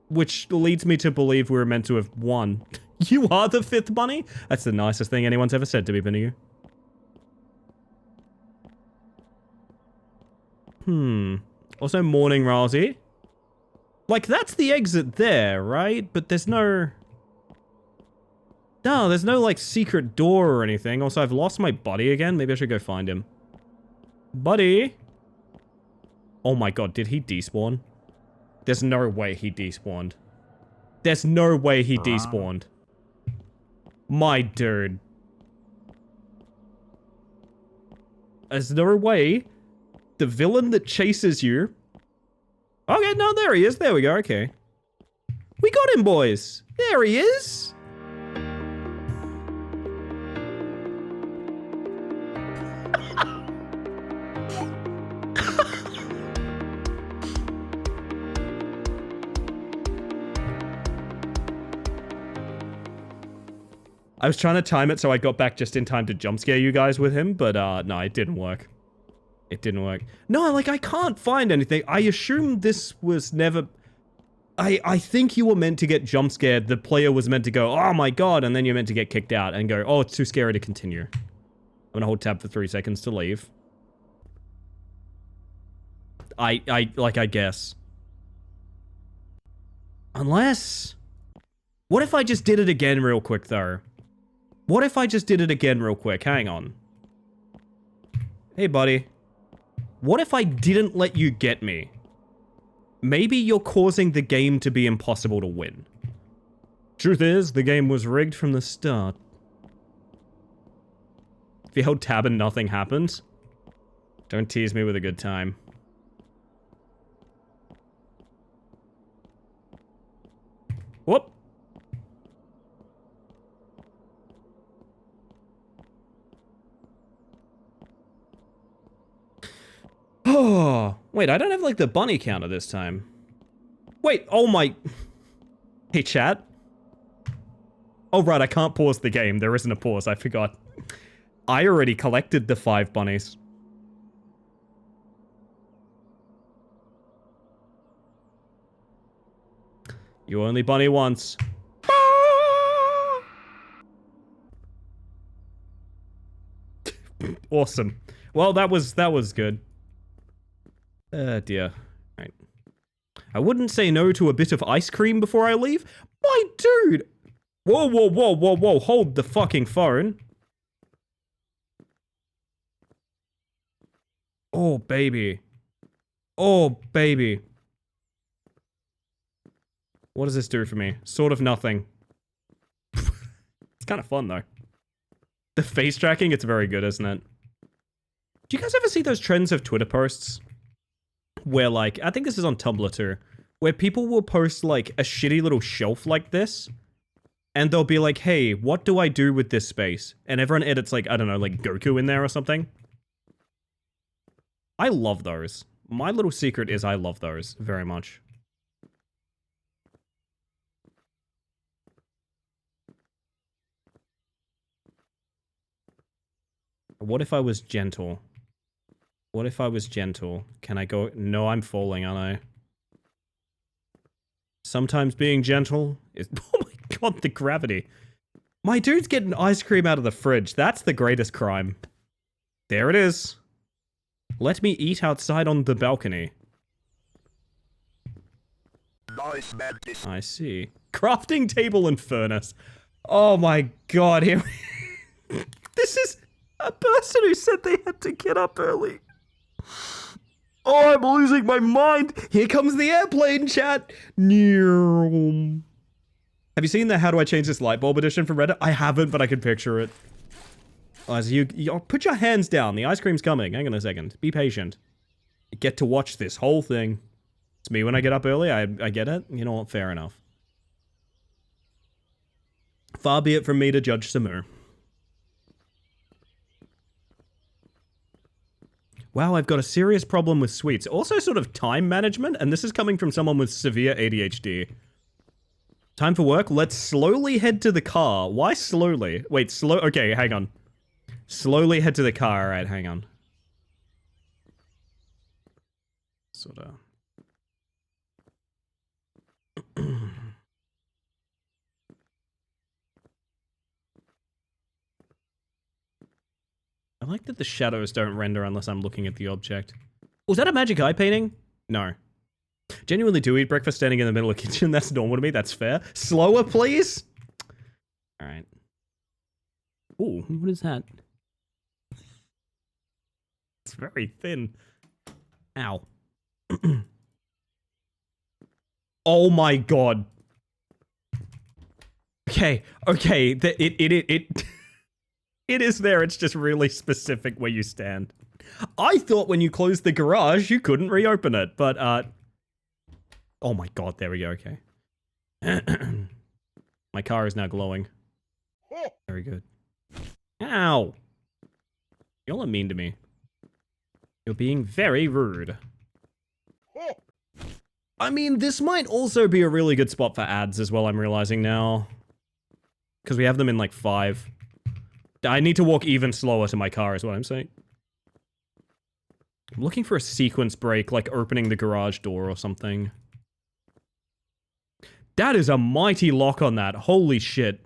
Which leads me to believe we were meant to have won. You are the 5th bunny? That's the nicest thing anyone's ever said to me, Benny. Also, morning, Rousey. Like, that's the exit there, right? But there's no... No, there's no, like, secret door or anything. Also, I've lost my buddy again. Maybe I should go find him. Buddy? Oh my god, did he despawn? There's no way he despawned. There's no way he despawned. My dude. There's no way the villain that chases you... Okay, no, there he is. There we go, okay. We got him, boys. There he is. I was trying to time it so I got back just in time to jump scare you guys with him, but no, it didn't work. It didn't work. No, like, I can't find anything. I assume this was never... I think you were meant to get jump scared. The player was meant to go, oh my god, and then you're meant to get kicked out and go, oh, it's too scary to continue. I'm gonna hold tab for 3 seconds to leave. I guess. Unless... What if I just did it again real quick, though? What if I just did it again real quick? Hang on. Hey, buddy. What if I didn't let you get me? Maybe you're causing the game to be impossible to win. Truth is, the game was rigged from the start. If you held tab and nothing happened, don't tease me with a good time. Whoop. Oh, wait, I don't have, like, the bunny counter this time. Wait, oh my... Hey, chat. Oh, right, I can't pause the game. There isn't a pause, I forgot. I already collected the 5 bunnies. You only bunny once. Awesome. Well, that was good. Dear. Right. I wouldn't say no to a bit of ice cream before I leave. My dude! Whoa, whoa, whoa, whoa, whoa. Hold the fucking phone. Oh, baby. Oh, baby. What does this do for me? Sort of nothing. It's kind of fun, though. The face tracking, it's very good, isn't it? Do you guys ever see those trends of Twitter posts? Where, like, I think this is on Tumblr too, where people will post, like, a shitty little shelf like this, and they'll be like, hey, what do I do with this space? And everyone edits, like, I don't know, like Goku in there or something. I love those. My little secret is I love those very much. What if I was gentle? What if I was gentle? Can I go? No, I'm falling, aren't I? Sometimes being gentle is... Oh my god, the gravity. My dude's getting ice cream out of the fridge. That's the greatest crime. There it is. Let me eat outside on the balcony. Nice mantis. I see. Crafting table and furnace. Oh my god, here This is a person who said they had to get up early. Oh, I'm losing my mind. Here comes the airplane chat. Have you seen the How Do I Change This Light Bulb edition from Reddit? I haven't, but I can picture it. As you put your hands down. The ice cream's coming. Hang on a second. Be patient. You get to watch this whole thing. It's me when I get up early. I get it. You know what? Fair enough. Far be it from me to judge Samu. Wow, I've got a serious problem with sweets. Also sort of time management, and this is coming from someone with severe ADHD. Time for work. Let's slowly head to the car. Why slowly? Wait, slow. Okay, hang on. Slowly head to the car. All right, hang on. Sort of. I like that the shadows don't render unless I'm looking at the object. Was that a magic eye painting? No. Genuinely do eat breakfast standing in the middle of the kitchen. That's normal to me. That's fair. Slower, please. All right. Ooh, what is that? It's very thin. Ow. Oh my god. Okay, it it is there. It's just really specific where you stand. I thought when you closed the garage, you couldn't reopen it, but oh my god, there we go. Okay. My car is now glowing. Very good. Ow. Y'all are mean to me. You're being very rude. I mean, this might also be a really good spot for ads as well, I'm realizing now. Because we have them in like 5. I need to walk even slower to my car is what I'm saying. I'm looking for a sequence break, like opening the garage door or something. That is a mighty lock on that. Holy shit.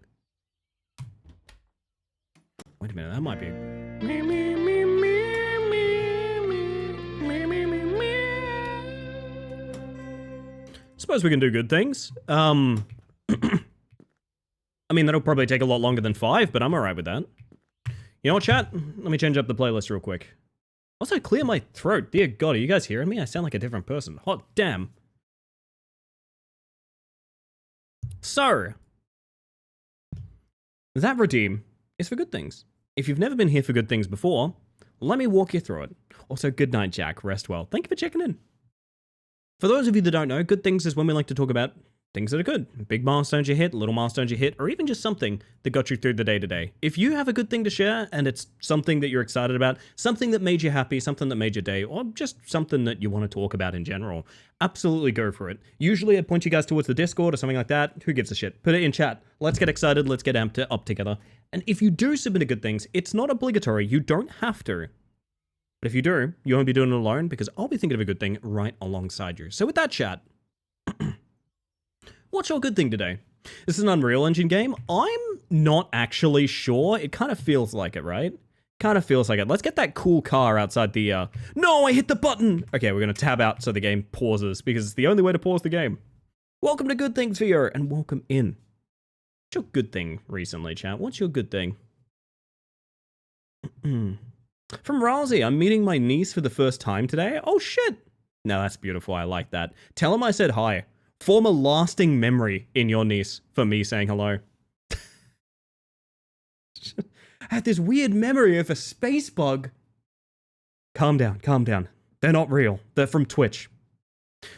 Wait a minute, that might be... Suppose we can do good things. I mean, that'll probably take a lot longer than 5, but I'm alright with that. You know what, chat? Let me change up the playlist real quick. Also, clear my throat. Dear God, are you guys hearing me? I sound like a different person. Hot damn. So, that redeem is for good things. If you've never been here for good things before, let me walk you through it. Also, good night, Jack. Rest well. Thank you for checking in. For those of you that don't know, good things is when we like to talk about things that are good. Big milestones you hit, little milestones you hit, or even just something that got you through the day-to-day. If you have a good thing to share, and it's something that you're excited about, something that made you happy, something that made your day, or just something that you want to talk about in general, absolutely go for it. Usually I point you guys towards the Discord or something like that. Who gives a shit? Put it in chat. Let's get excited. Let's get amped up together. And if you do submit a good things, it's not obligatory. You don't have to. But if you do, you won't be doing it alone because I'll be thinking of a good thing right alongside you. So with that, chat, what's your good thing today? This is an Unreal Engine game. I'm not actually sure. It kind of feels like it, right? Kind of feels like it. Let's get that cool car outside the, No, I hit the button! Okay, we're going to tab out so the game pauses because it's the only way to pause the game. Welcome to Good Things Video and welcome in. What's your good thing recently, chat? What's your good thing? From Ralsei, I'm meeting my niece for the first time today. Oh shit! No, that's beautiful. I like that. Tell him I said hi. Form a lasting memory in your niece for me saying hello. I had this weird memory of a space bug. Calm down, calm down. They're not real. They're from Twitch.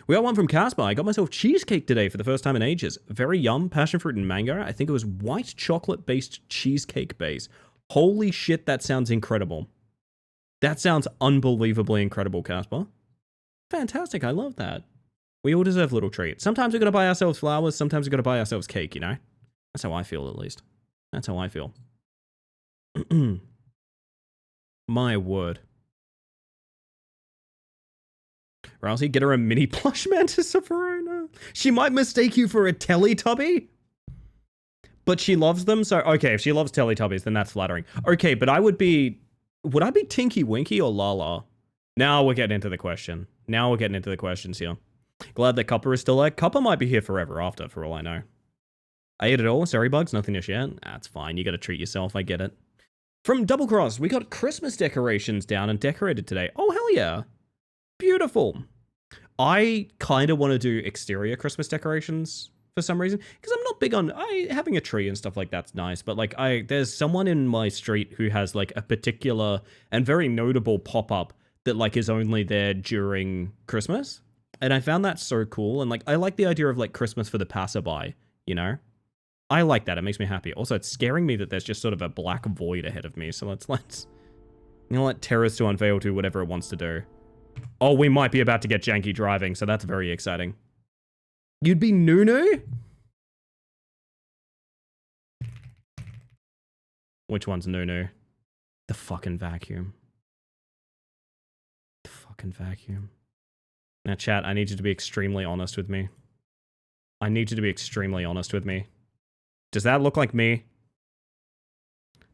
We got one from Casper. I got myself cheesecake today for the first time in ages. Very yum, passion fruit and mango. I think it was white chocolate-based cheesecake base. Holy shit, that sounds incredible. That sounds unbelievably incredible, Casper. Fantastic. I love that. We all deserve little treats. Sometimes we gotta buy ourselves flowers. Sometimes we gotta buy ourselves cake, you know? That's how I feel, at least. That's how I feel. My word. Rousey, get her a mini plush mantis of her own. She might mistake you for a Teletubby. But she loves them, so okay, if she loves Teletubbies, then that's flattering. Okay, but would I be Tinky Winky or Lala? Now we're getting into the question. Now we're getting into the questions here. Glad that Copper is still there. Copper might be here forever after, for all I know. I ate it all. Sorry, Bugs. Nothing to share. That's fine. You gotta treat yourself. I get it. From Double Cross, we got Christmas decorations down and decorated today. Oh, hell yeah. Beautiful. I kind of want to do exterior Christmas decorations for some reason, because I'm not big on having a tree and stuff like that's nice, but like there's someone in my street who has like a particular and very notable pop-up that like is only there during Christmas, and I found that so cool, and like I like the idea of like Christmas for the passerby, you know? I like that. It makes me happy. Also, it's scaring me that there's just sort of a black void ahead of me, so let's let Terrace to unveil to whatever it wants to do. Oh, we might be about to get janky driving, so that's very exciting. You'd be Nunu? Which one's Nunu? The fucking vacuum. The fucking vacuum. Now, chat, I need you to be extremely honest with me. I need you to be extremely honest with me. Does that look like me?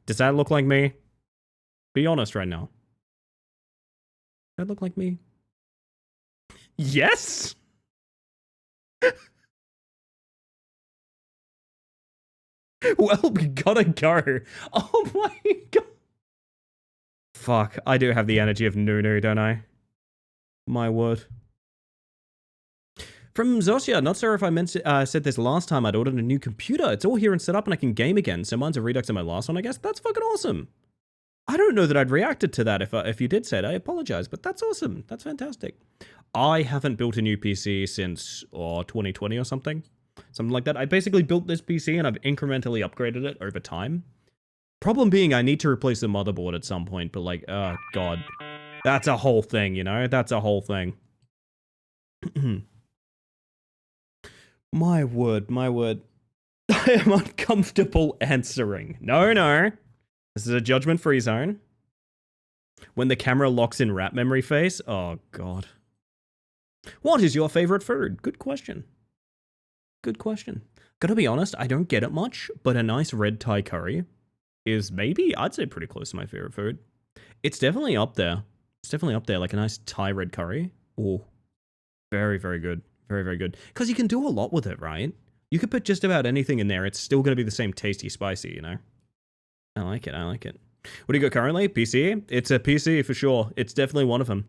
Does that look like me? Be honest right now. Does that look like me? Yes? Well, we gotta go. Oh my god. Fuck, I do have the energy of Nunu, don't I? My word. From Zosia, not sure if I said this last time, I'd ordered a new computer. It's all here and set up and I can game again. So mine's a redux of my last one, I guess. That's fucking awesome. I don't know that I'd reacted to that if you did say it. I apologize, but that's awesome. That's fantastic. I haven't built a new PC since 2020 or something. Something like that. I basically built this PC and I've incrementally upgraded it over time. Problem being, I need to replace the motherboard at some point, but like, oh god. That's a whole thing, you know? That's a whole thing. My word, my word. I am uncomfortable answering. No, no. This is a judgment-free zone. When the camera locks in rat memory face. Oh, God. What is your favorite food? Good question. Good question. Gotta be honest, I don't get it much, but a nice red Thai curry is maybe, I'd say pretty close to my favorite food. It's definitely up there. It's definitely up there, like a nice Thai red curry. Oh, very, very good. Very, very good. Because you can do a lot with it, right? You could put just about anything in there. It's still going to be the same tasty spicy, you know? I like it. I like it. What do you got currently? PC? It's a PC for sure. It's definitely one of them.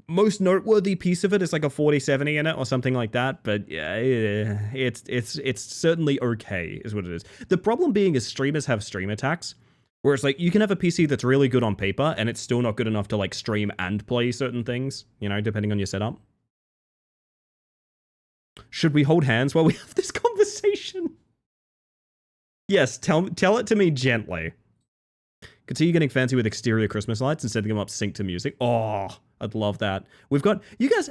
Most noteworthy piece of it is like a 4070 in it or something like that. But yeah, it's certainly okay is what it is. The problem being is streamers have stream attacks. Where it's like, you can have a PC that's really good on paper and it's still not good enough to like stream and play certain things, you know, depending on your setup. Should we hold hands while we have this conversation? Yes, tell it to me gently. Could see you getting fancy with exterior Christmas lights and setting them up synced to music. Oh, I'd love that. We've got,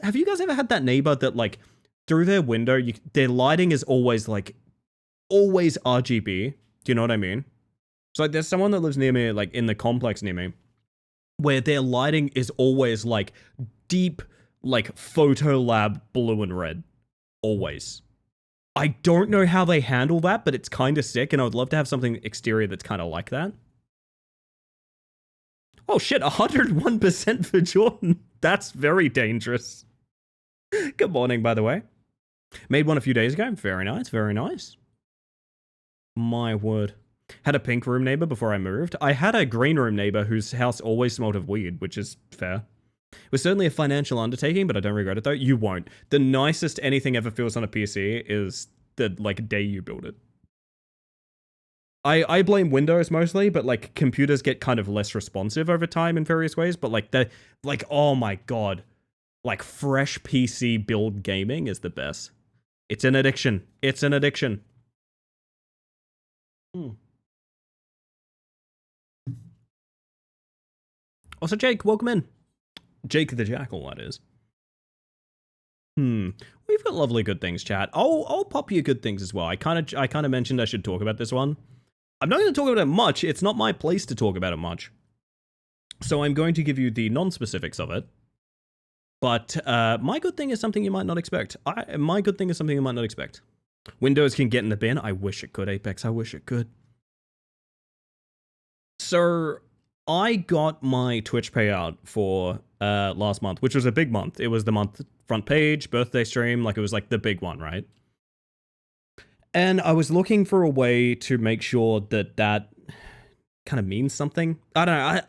have you guys ever had that neighbor that like, through their window, their lighting is always RGB? Do you know what I mean? So like, there's someone that lives near me, like in the complex near me, where their lighting is always like deep, like photo lab blue and red. Always. I don't know how they handle that, but it's kind of sick, and I would love to have something exterior that's kind of like that. Oh shit, 101% for Jordan. That's very dangerous. Good morning, by the way. Made one a few days ago. Very nice, very nice. My word. Had a pink room neighbor before I moved. I had a green room neighbor whose house always smelled of weed, which is fair. It was certainly a financial undertaking, but I don't regret it though. You won't. The nicest anything ever feels on a PC is the like day you build it. I blame Windows mostly, but like computers get kind of less responsive over time in various ways. But like oh my god, like fresh PC build gaming is the best. It's an addiction. It's an addiction. Also, Jake, welcome in. Jake the Jackal, that is. We've got lovely good things, chat. I'll pop you good things as well. I kind of mentioned I should talk about this one. I'm not going to talk about it much. It's not my place to talk about it much. So I'm going to give you the non-specifics of it. But my good thing is something you might not expect. My good thing is something you might not expect. Windows can get in the bin. I wish it could, Apex. I wish it could. So I got my Twitch payout for last month, which was a big month. It was the month front page, birthday stream, like it was like the big one, right? And I was looking for a way to make sure that that kind of means something. I don't know.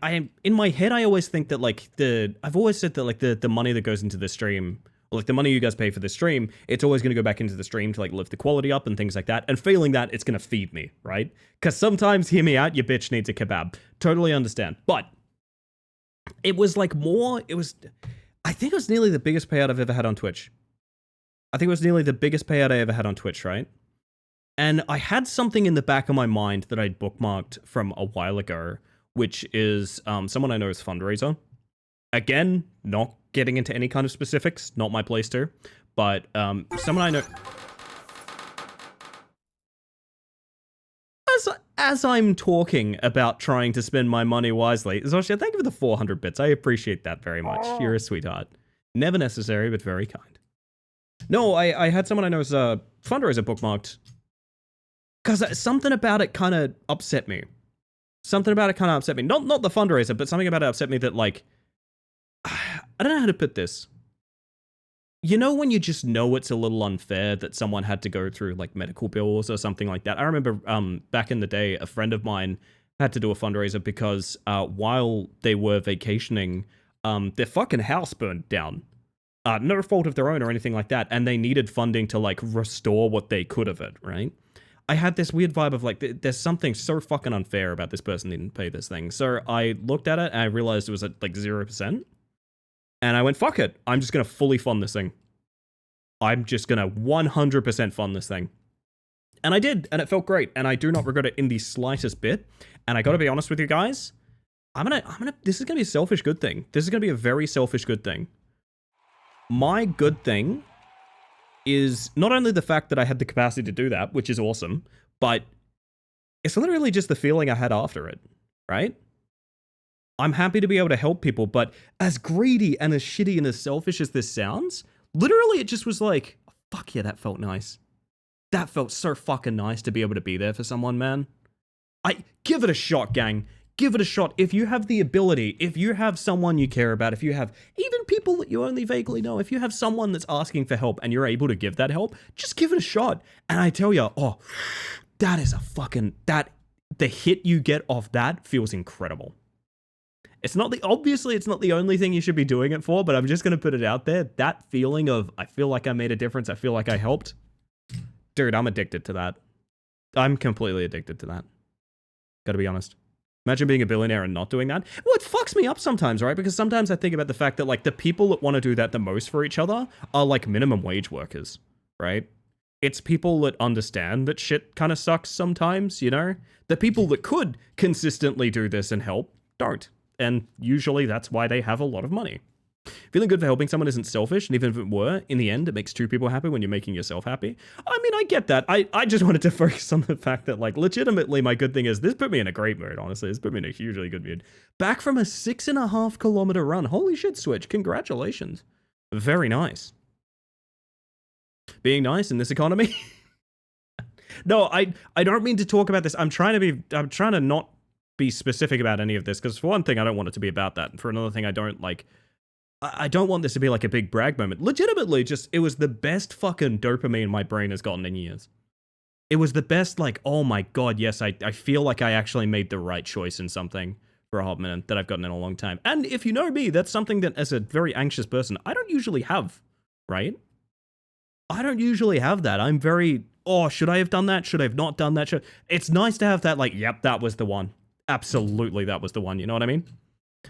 I in my head, I always think that like I've always said that like the money that goes into the stream, or like the money you guys pay for the stream, it's always going to go back into the stream to like lift the quality up and things like that. And failing that, it's going to feed me, right? Because sometimes, hear me out, your bitch needs a kebab. Totally understand. But it was like I think it was nearly the biggest payout I've ever had on Twitch. I think it was nearly the biggest payout I ever had on Twitch, right? And I had something in the back of my mind that I'd bookmarked from a while ago, which is someone I know is Fundraiser. Again, not getting into any kind of specifics, not my place to, but someone I know... As I'm talking about trying to spend my money wisely, Zoshia, thank you for the 400 bits. I appreciate that very much. You're a sweetheart. Never necessary, but very kind. No, I had someone I know as a Fundraiser bookmarked, because something about it kind of upset me. Something about it kind of upset me. Not the Fundraiser, but something about it upset me that, like, I don't know how to put this. You know when you just know it's a little unfair that someone had to go through, like, medical bills or something like that? I remember back in the day, a friend of mine had to do a fundraiser because while they were vacationing, their fucking house burned down. No fault of their own or anything like that, and they needed funding to, like, restore what they could of it, right? I had this weird vibe of, like, there's something so fucking unfair about this person didn't pay this thing. So I looked at it, and I realized it was at, like, 0%. And I went, fuck it. I'm just going to fully fund this thing. I'm just going to 100% fund this thing. And I did, and it felt great, and I do not regret it in the slightest bit. And I got to be honest with you guys, this is going to be a selfish good thing. This is going to be a very selfish good thing. My good thing is not only the fact that I had the capacity to do that, which is awesome, but it's literally just the feeling I had after it, right? I'm happy to be able to help people, but as greedy and as shitty and as selfish as this sounds, literally it just was like, fuck yeah, that felt nice. That felt so fucking nice to be able to be there for someone, man. Give it a shot, gang. Give it a shot. If you have the ability, if you have someone you care about, if you have even people that you only vaguely know, if you have someone that's asking for help and you're able to give that help, just give it a shot. And I tell you, oh, that is a fucking, the hit you get off that feels incredible. Obviously it's not the only thing you should be doing it for, but I'm just going to put it out there. That feeling of, I feel like I made a difference. I feel like I helped. Dude, I'm addicted to that. I'm completely addicted to that. Gotta be honest. Imagine being a billionaire and not doing that. Well, it fucks me up sometimes, right? Because sometimes I think about the fact that, like, the people that want to do that the most for each other are, like, minimum wage workers, right? It's people that understand that shit kind of sucks sometimes, you know? The people that could consistently do this and help don't. And usually that's why they have a lot of money. Feeling good for helping someone isn't selfish, and even if it were, in the end, it makes two people happy when you're making yourself happy. I mean, I get that. I just wanted to focus on the fact that, like, legitimately, my good thing is this put me in a great mood, honestly. This put me in a hugely good mood. Back from a 6.5 kilometer run. Holy shit, Switch. Congratulations. Very nice. Being nice in this economy? No, I don't mean to talk about this. I'm trying to not be specific about any of this, because for one thing, I don't want it to be about that. And for another thing, I don't want this to be like a big brag moment. Legitimately, just, it was the best fucking dopamine my brain has gotten in years. It was the best, like, oh my god, yes, I feel like I actually made the right choice in something for a hot minute that I've gotten in a long time. And if you know me, that's something that, as a very anxious person, I don't usually have, right? I don't usually have that. I'm very, oh, should I have done that? Should I have not done that? It's nice to have that, like, yep, that was the one. Absolutely, that was the one, you know what I mean?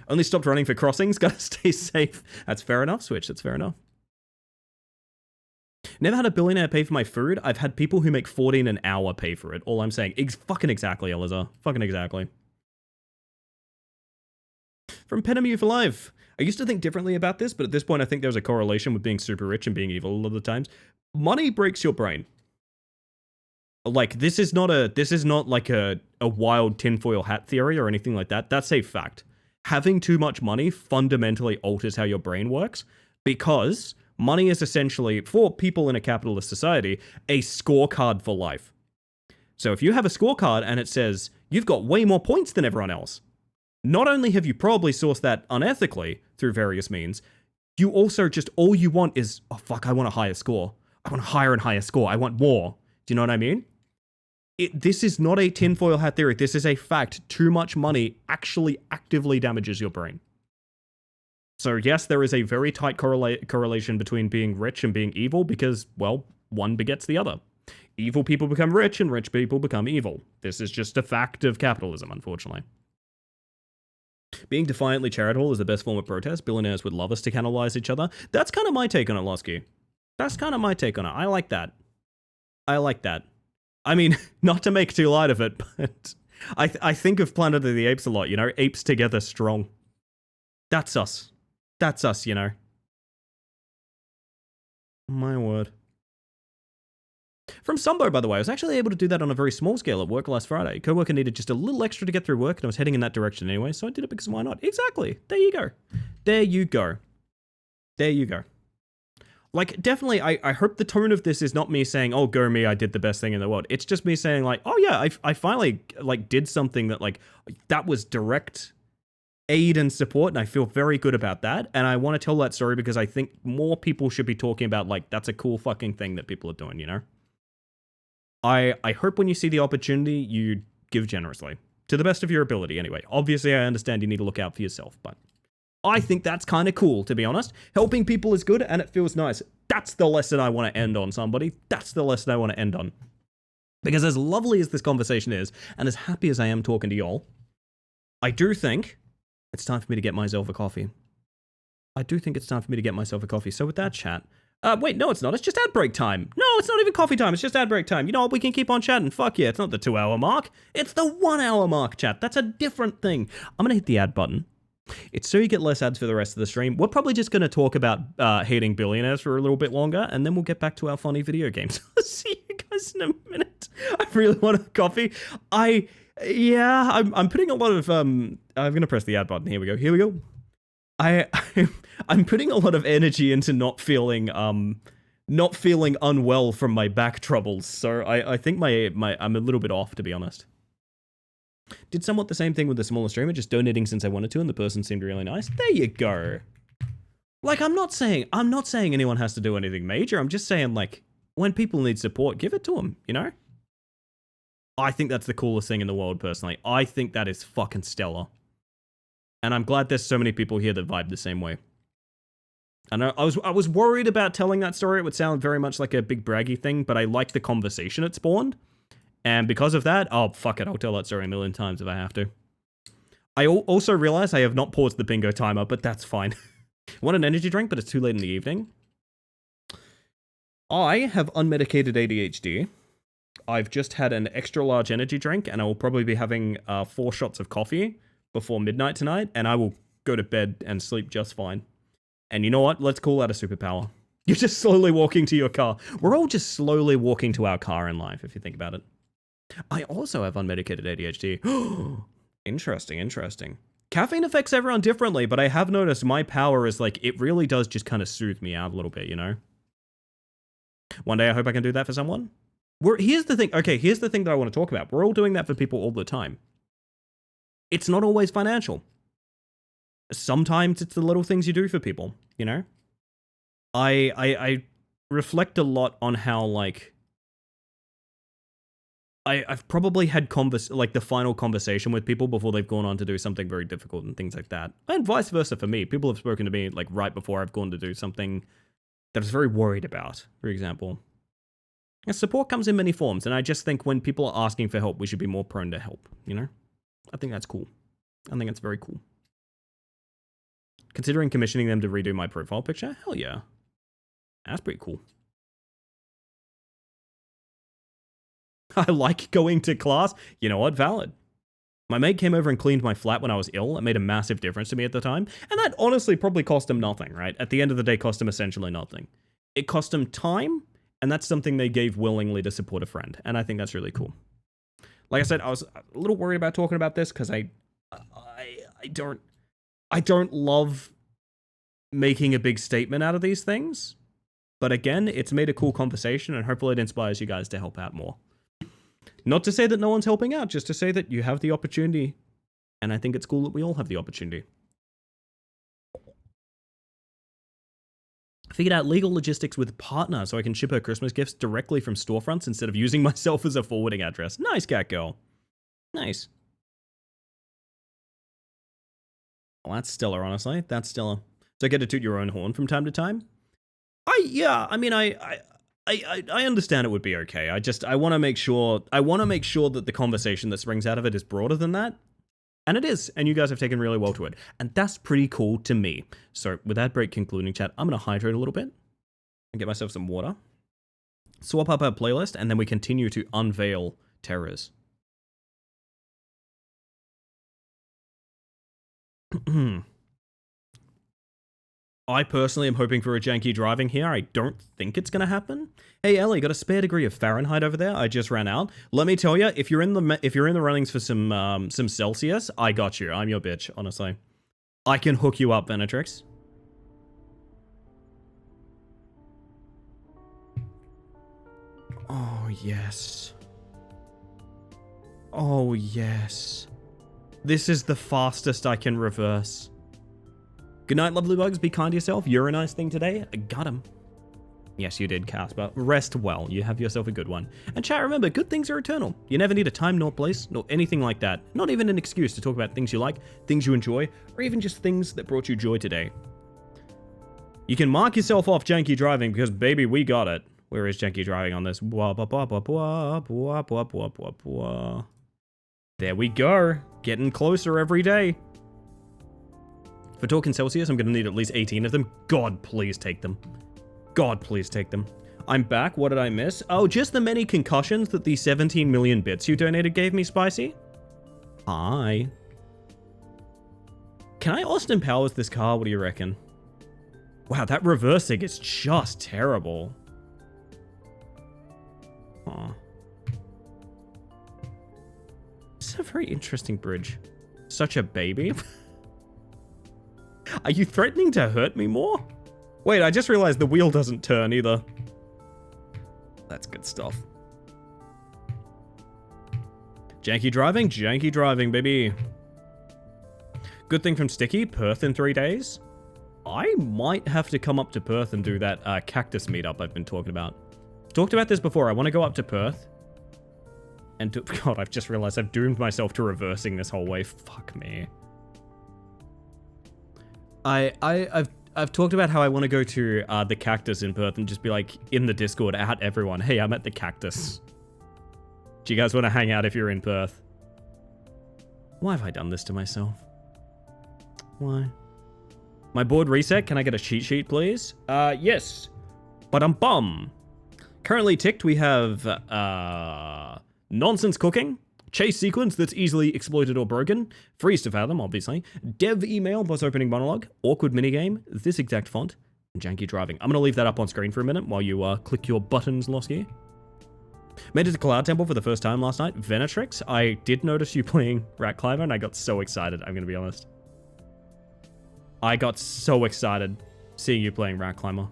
Only stopped running for crossings, gotta stay safe. That's fair enough, Switch, that's fair enough. Never had a billionaire pay for my food. I've had people who make 14 an hour pay for it. All I'm saying. Fucking exactly, Eliza. Fucking exactly. From Penamu for Life. I used to think differently about this, but at this point I think there's a correlation with being super rich and being evil a lot of the times. Money breaks your brain. Like, this is not like a wild tinfoil hat theory or anything like that. That's a fact. Having too much money fundamentally alters how your brain works, because money is essentially, for people in a capitalist society, a scorecard for life. So if you have a scorecard and it says, you've got way more points than everyone else, not only have you probably sourced that unethically through various means, you also just, all you want is, oh fuck, I want a higher score. I want a higher and higher score. I want more. Do you know what I mean? This is not a tinfoil hat theory. This is a fact. Too much money actually actively damages your brain. So yes, there is a very tight correlation between being rich and being evil because, well, one begets the other. Evil people become rich and rich people become evil. This is just a fact of capitalism, unfortunately. Being defiantly charitable is the best form of protest. Billionaires would love us to canalize each other. That's kind of my take on it, Losky. That's kind of my take on it. I like that. I like that. I mean, not to make too light of it, but I think of Planet of the Apes a lot, you know? Apes together strong. That's us. That's us, you know? My word. From Sumbo, by the way, I was actually able to do that on a very small scale at work last Friday. Coworker needed just a little extra to get through work, and I was heading in that direction anyway, so I did it because why not? Exactly. There you go. There you go. There you go. Like, definitely, I hope the tone of this is not me saying, oh, go me, I did the best thing in the world. It's just me saying, like, oh yeah, I finally, like, did something that, like, that was direct aid and support, and I feel very good about that. And I want to tell that story because I think more people should be talking about, like, that's a cool fucking thing that people are doing, you know? I hope when you see the opportunity, you give generously. To the best of your ability, anyway. Obviously, I understand you need to look out for yourself, but I think that's kind of cool, to be honest. Helping people is good, and it feels nice. That's the lesson I want to end on, somebody. That's the lesson I want to end on. Because as lovely as this conversation is, and as happy as I am talking to y'all, I do think it's time for me to get myself a coffee. I do think it's time for me to get myself a coffee. So with that chat... wait, no, it's not. It's just ad break time. No, it's not even coffee time. It's just ad break time. You know what? We can keep on chatting. Fuck yeah. It's not the 2-hour mark. It's the 1-hour mark, chat. That's a different thing. I'm going to hit the ad button. It's so you get less ads for the rest of the stream. We're probably just going to talk about hating billionaires for a little bit longer, and then we'll get back to our funny video games. See you guys in a minute. I really want a coffee. I'm putting a lot of... I'm going to press the ad button. Here we go. Here we go. I'm putting a lot of energy into not feeling unwell from my back troubles. So I think I'm a little bit off, to be honest. Did somewhat the same thing with the smaller streamer, just donating since I wanted to, and the person seemed really nice. There you go. Like, I'm not saying anyone has to do anything major. I'm just saying, like, when people need support, give it to them, you know? I think that's the coolest thing in the world, personally. I think that is fucking stellar. And I'm glad there's so many people here that vibe the same way. And I was worried about telling that story. It would sound very much like a big braggy thing, but I liked the conversation it spawned. And because of that, oh, fuck it, I'll tell that story a million times if I have to. I also realize I have not paused the bingo timer, but that's fine. Want an energy drink, but it's too late in the evening? I have unmedicated ADHD. I've just had an extra large energy drink, and I will probably be having 4 shots of coffee before midnight tonight, and I will go to bed and sleep just fine. And you know what? Let's call that a superpower. You're just slowly walking to your car. We're all just slowly walking to our car in life, if you think about it. I also have unmedicated ADHD. Interesting. Caffeine affects everyone differently, but I have noticed my power is like, it really does just kind of soothe me out a little bit, you know? One day I hope I can do that for someone. Here's the thing. Okay, here's the thing that I want to talk about. We're all doing that for people all the time. It's not always financial. Sometimes it's the little things you do for people, you know? I reflect a lot on how, like, I've probably had the final conversation with people before they've gone on to do something very difficult and things like that. And vice versa for me. People have spoken to me, like, right before I've gone to do something that I was very worried about, for example. And support comes in many forms, and I just think when people are asking for help, we should be more prone to help, you know? I think that's cool. I think that's very cool. Considering commissioning them to redo my profile picture? Hell yeah. That's pretty cool. I like going to class. You know what? Valid. My mate came over and cleaned my flat when I was ill. It made a massive difference to me at the time. And that honestly probably cost him nothing, right? At the end of the day, cost him essentially nothing. It cost him time, and that's something they gave willingly to support a friend. And I think that's really cool. Like I said, I was a little worried about talking about this because I don't love making a big statement out of these things. But again, it's made a cool conversation, and hopefully it inspires you guys to help out more. Not to say that no one's helping out, just to say that you have the opportunity. And I think it's cool that we all have the opportunity. Figured out legal logistics with partner so I can ship her Christmas gifts directly from storefronts instead of using myself as a forwarding address. Nice, cat girl. Nice. Well, that's stellar, honestly. That's stellar. So get to toot your own horn from time to time? I understand it would be okay. I want to make sure that the conversation that springs out of it is broader than that. And it is, and you guys have taken really well to it. And that's pretty cool to me. So with that break concluding, chat, I'm going to hydrate a little bit and get myself some water. Swap up our playlist, and then we continue to unveil terrors. I personally am hoping for a janky driving here. I don't think it's going to happen. Hey Ellie, got a spare degree of Fahrenheit over there? I just ran out. Let me tell you, if you're in the runnings for some Celsius, I got you. I'm your bitch, honestly. I can hook you up, Venetrix. Oh yes. Oh yes. This is the fastest I can reverse. Good night, lovely bugs. Be kind to yourself. You're a nice thing today. I got him. Yes, you did, Casper. Rest well. You have yourself a good one. And chat, remember, good things are eternal. You never need a time nor place, nor anything like that. Not even an excuse to talk about things you like, things you enjoy, or even just things that brought you joy today. You can mark yourself off janky driving because, baby, we got it. Where is janky driving on this? There we go. Getting closer every day. For talking Celsius, I'm going to need at least 18 of them. God, please take them. God, please take them. I'm back. What did I miss? Oh, just the many concussions that the 17 million bits you donated gave me, Spicy. Hi. Can I Austin Powers this car? What do you reckon? Wow, that reversing is just terrible. Aw. This is a very interesting bridge. Such a baby. Are you threatening to hurt me more? Wait, I just realized the wheel doesn't turn either. That's good stuff. Janky driving, baby. Good thing from Sticky, Perth in 3 days. I might have to come up to Perth and do that cactus meetup I've been talking about. Talked about this before. I want to go up to Perth. And God, I've just realized I've doomed myself to reversing this whole way. Fuck me. I've talked about how I want to go to the Cactus in Perth and just be like in the Discord at everyone. Hey, I'm at the Cactus. Do you guys want to hang out if you're in Perth? Why have I done this to myself? Why? My board reset. Can I get a cheat sheet, please? Yes. But I'm bum. Currently ticked, we have nonsense cooking. Chase sequence that's easily exploited or broken. Freeze to fathom, obviously. Dev email, boss opening monologue. Awkward minigame. This exact font. And janky driving. I'm going to leave that up on screen for a minute while you click your buttons, Losky. Made it to Cloud Temple for the first time last night. Venetrix, I did notice you playing Rat Climber and I got so excited, I'm going to be honest. I got so excited seeing you playing Rat Climber.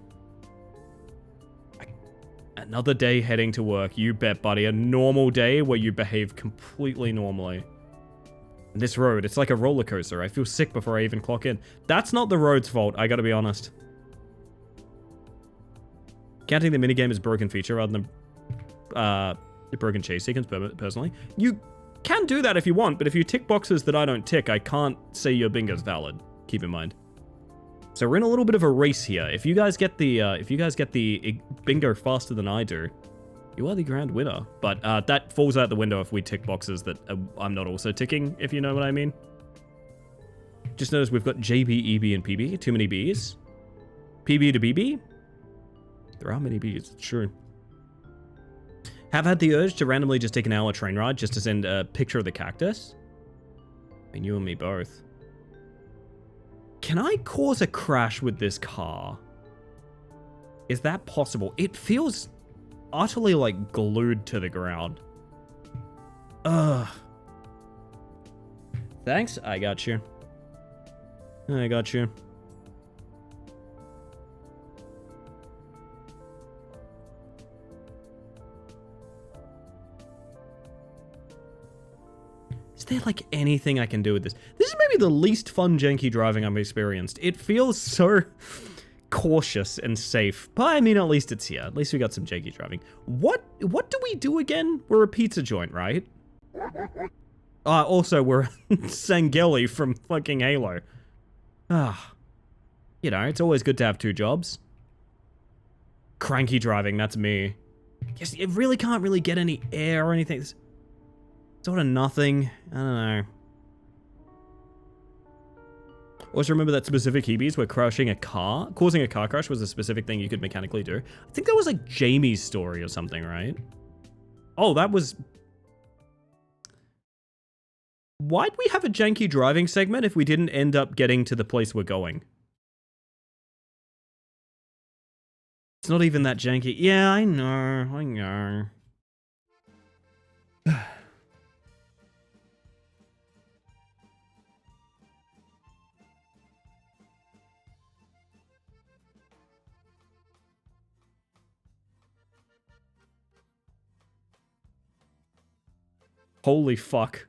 Another day heading to work, you bet, buddy. A normal day where you behave completely normally. And this road, it's like a roller coaster. I feel sick before I even clock in. That's not the road's fault, I gotta be honest. Counting the minigame as broken feature rather than the broken chase sequence, personally. You can do that if you want, but if you tick boxes that I don't tick, I can't say your bingo's valid. Keep in mind. So we're in a little bit of a race here. If you guys get the bingo faster than I do, you are the grand winner. But that falls out the window if we tick boxes that I'm not also ticking, if you know what I mean. Just notice we've got JB, EB, and PB. Too many Bs. PB to BB. There are many Bs, it's true. Have had the urge to randomly just take an hour train ride just to send a picture of the cactus. mean, you and me both. Can I cause a crash with this car? Is that possible? It feels utterly, like, glued to the ground. Ugh. Thanks, I got you. I got you. Is there, like, anything I can do with this? This is maybe the least fun janky driving I've experienced. It feels so cautious and safe. But, I mean, at least it's here. At least we got some janky driving. What do we do again? We're a pizza joint, right? Also, we're Sangeli from fucking Halo. You know, it's always good to have two jobs. Cranky driving, that's me. Guess it really can't really get any air or anything. It's sort of nothing. I don't know. Also remember that specific Hebes where causing a car crash was a specific thing you could mechanically do. I think that was like Jamie's story or something, right? Oh, that was... Why'd we have a janky driving segment if we didn't end up getting to the place we're going? It's not even that janky. Yeah, I know. Holy fuck.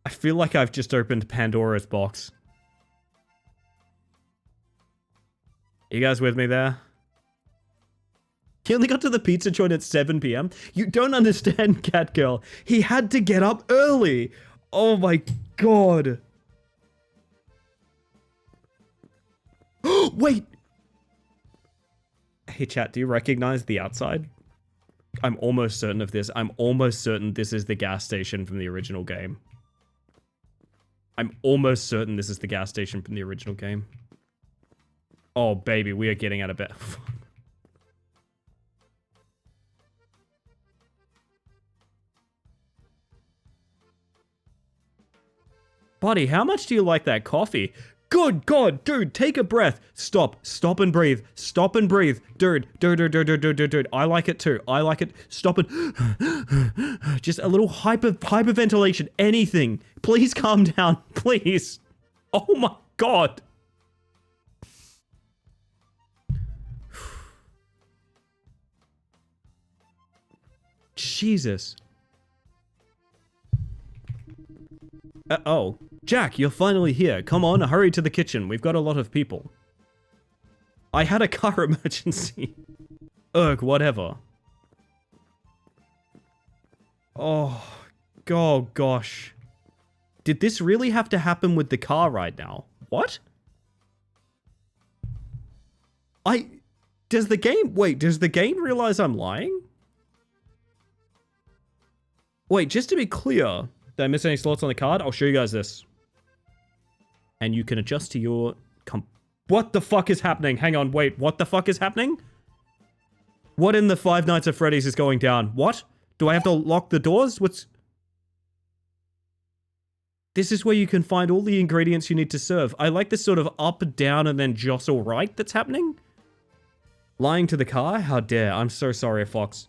I feel like I've just opened Pandora's box. You guys with me there? He only got to the pizza joint at 7 p.m. You don't understand, Catgirl. He had to get up early. Oh my god. Wait. Hey chat, do you recognize the outside? I'm almost certain of this. I'm almost certain this is the gas station from the original game. I'm almost certain this is the gas station from the original game. Oh, baby, we are getting out of bed. Buddy, how much do you like that coffee? Good God, dude, take a breath. Stop and breathe. Stop and breathe. Dude. I like it too. I like it. Stop and... Just a little hyperventilation. Anything. Please calm down. Please. Oh my God. Jesus. Oh. Jack, you're finally here. Come on, hurry to the kitchen. We've got a lot of people. I had a car emergency. Ugh, whatever. Oh, gosh. Did this really have to happen with the car right now? What? Does the game realize I'm lying? Wait, just to be clear, did I miss any slots on the card? I'll show you guys this. And you can adjust to your... What the fuck is happening? Hang on, wait. What the fuck is happening? What in the Five Nights at Freddy's is going down? What? Do I have to lock the doors? What's... This is where you can find all the ingredients you need to serve. I like this sort of up, down, and then jostle right that's happening. Lying to the car? How dare. I'm so sorry, Fox.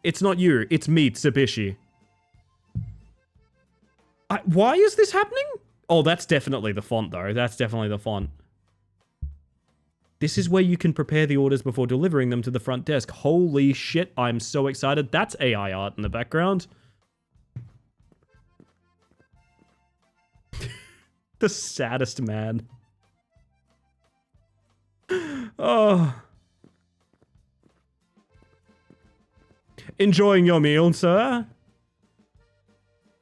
It's not you. It's me, Tsubishi. Why is this happening? Oh, that's definitely the font, though. That's definitely the font. This is where you can prepare the orders before delivering them to the front desk. Holy shit, I'm so excited. That's AI art in the background. The saddest man. Oh. Enjoying your meal, sir?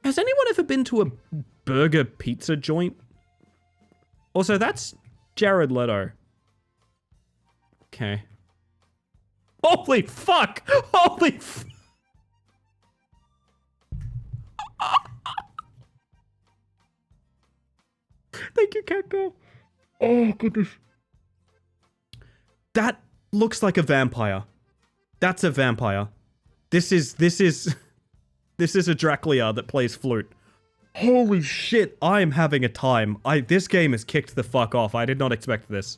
Has anyone ever been to a burger pizza joint? Also, that's Jared Leto. Okay. Holy fuck! Holy f... Thank you, Catgirl. Oh, goodness. That looks like a vampire. That's a vampire. This is... This is a Draclia that plays flute. Holy shit, I am having a time. This game has kicked the fuck off. I did not expect this.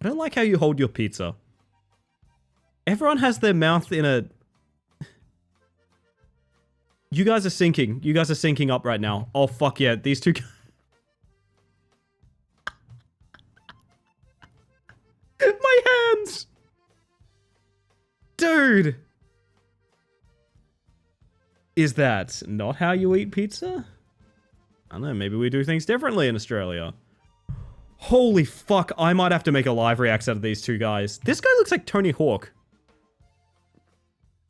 I don't like how you hold your pizza. Everyone has their mouth in a... You guys are sinking. You guys are sinking up right now. Oh, fuck yeah. These two... My hands! Dude! Is that not how you eat pizza? I don't know, maybe we do things differently in Australia. Holy fuck, I might have to make a live react out of these two guys. This guy looks like Tony Hawk.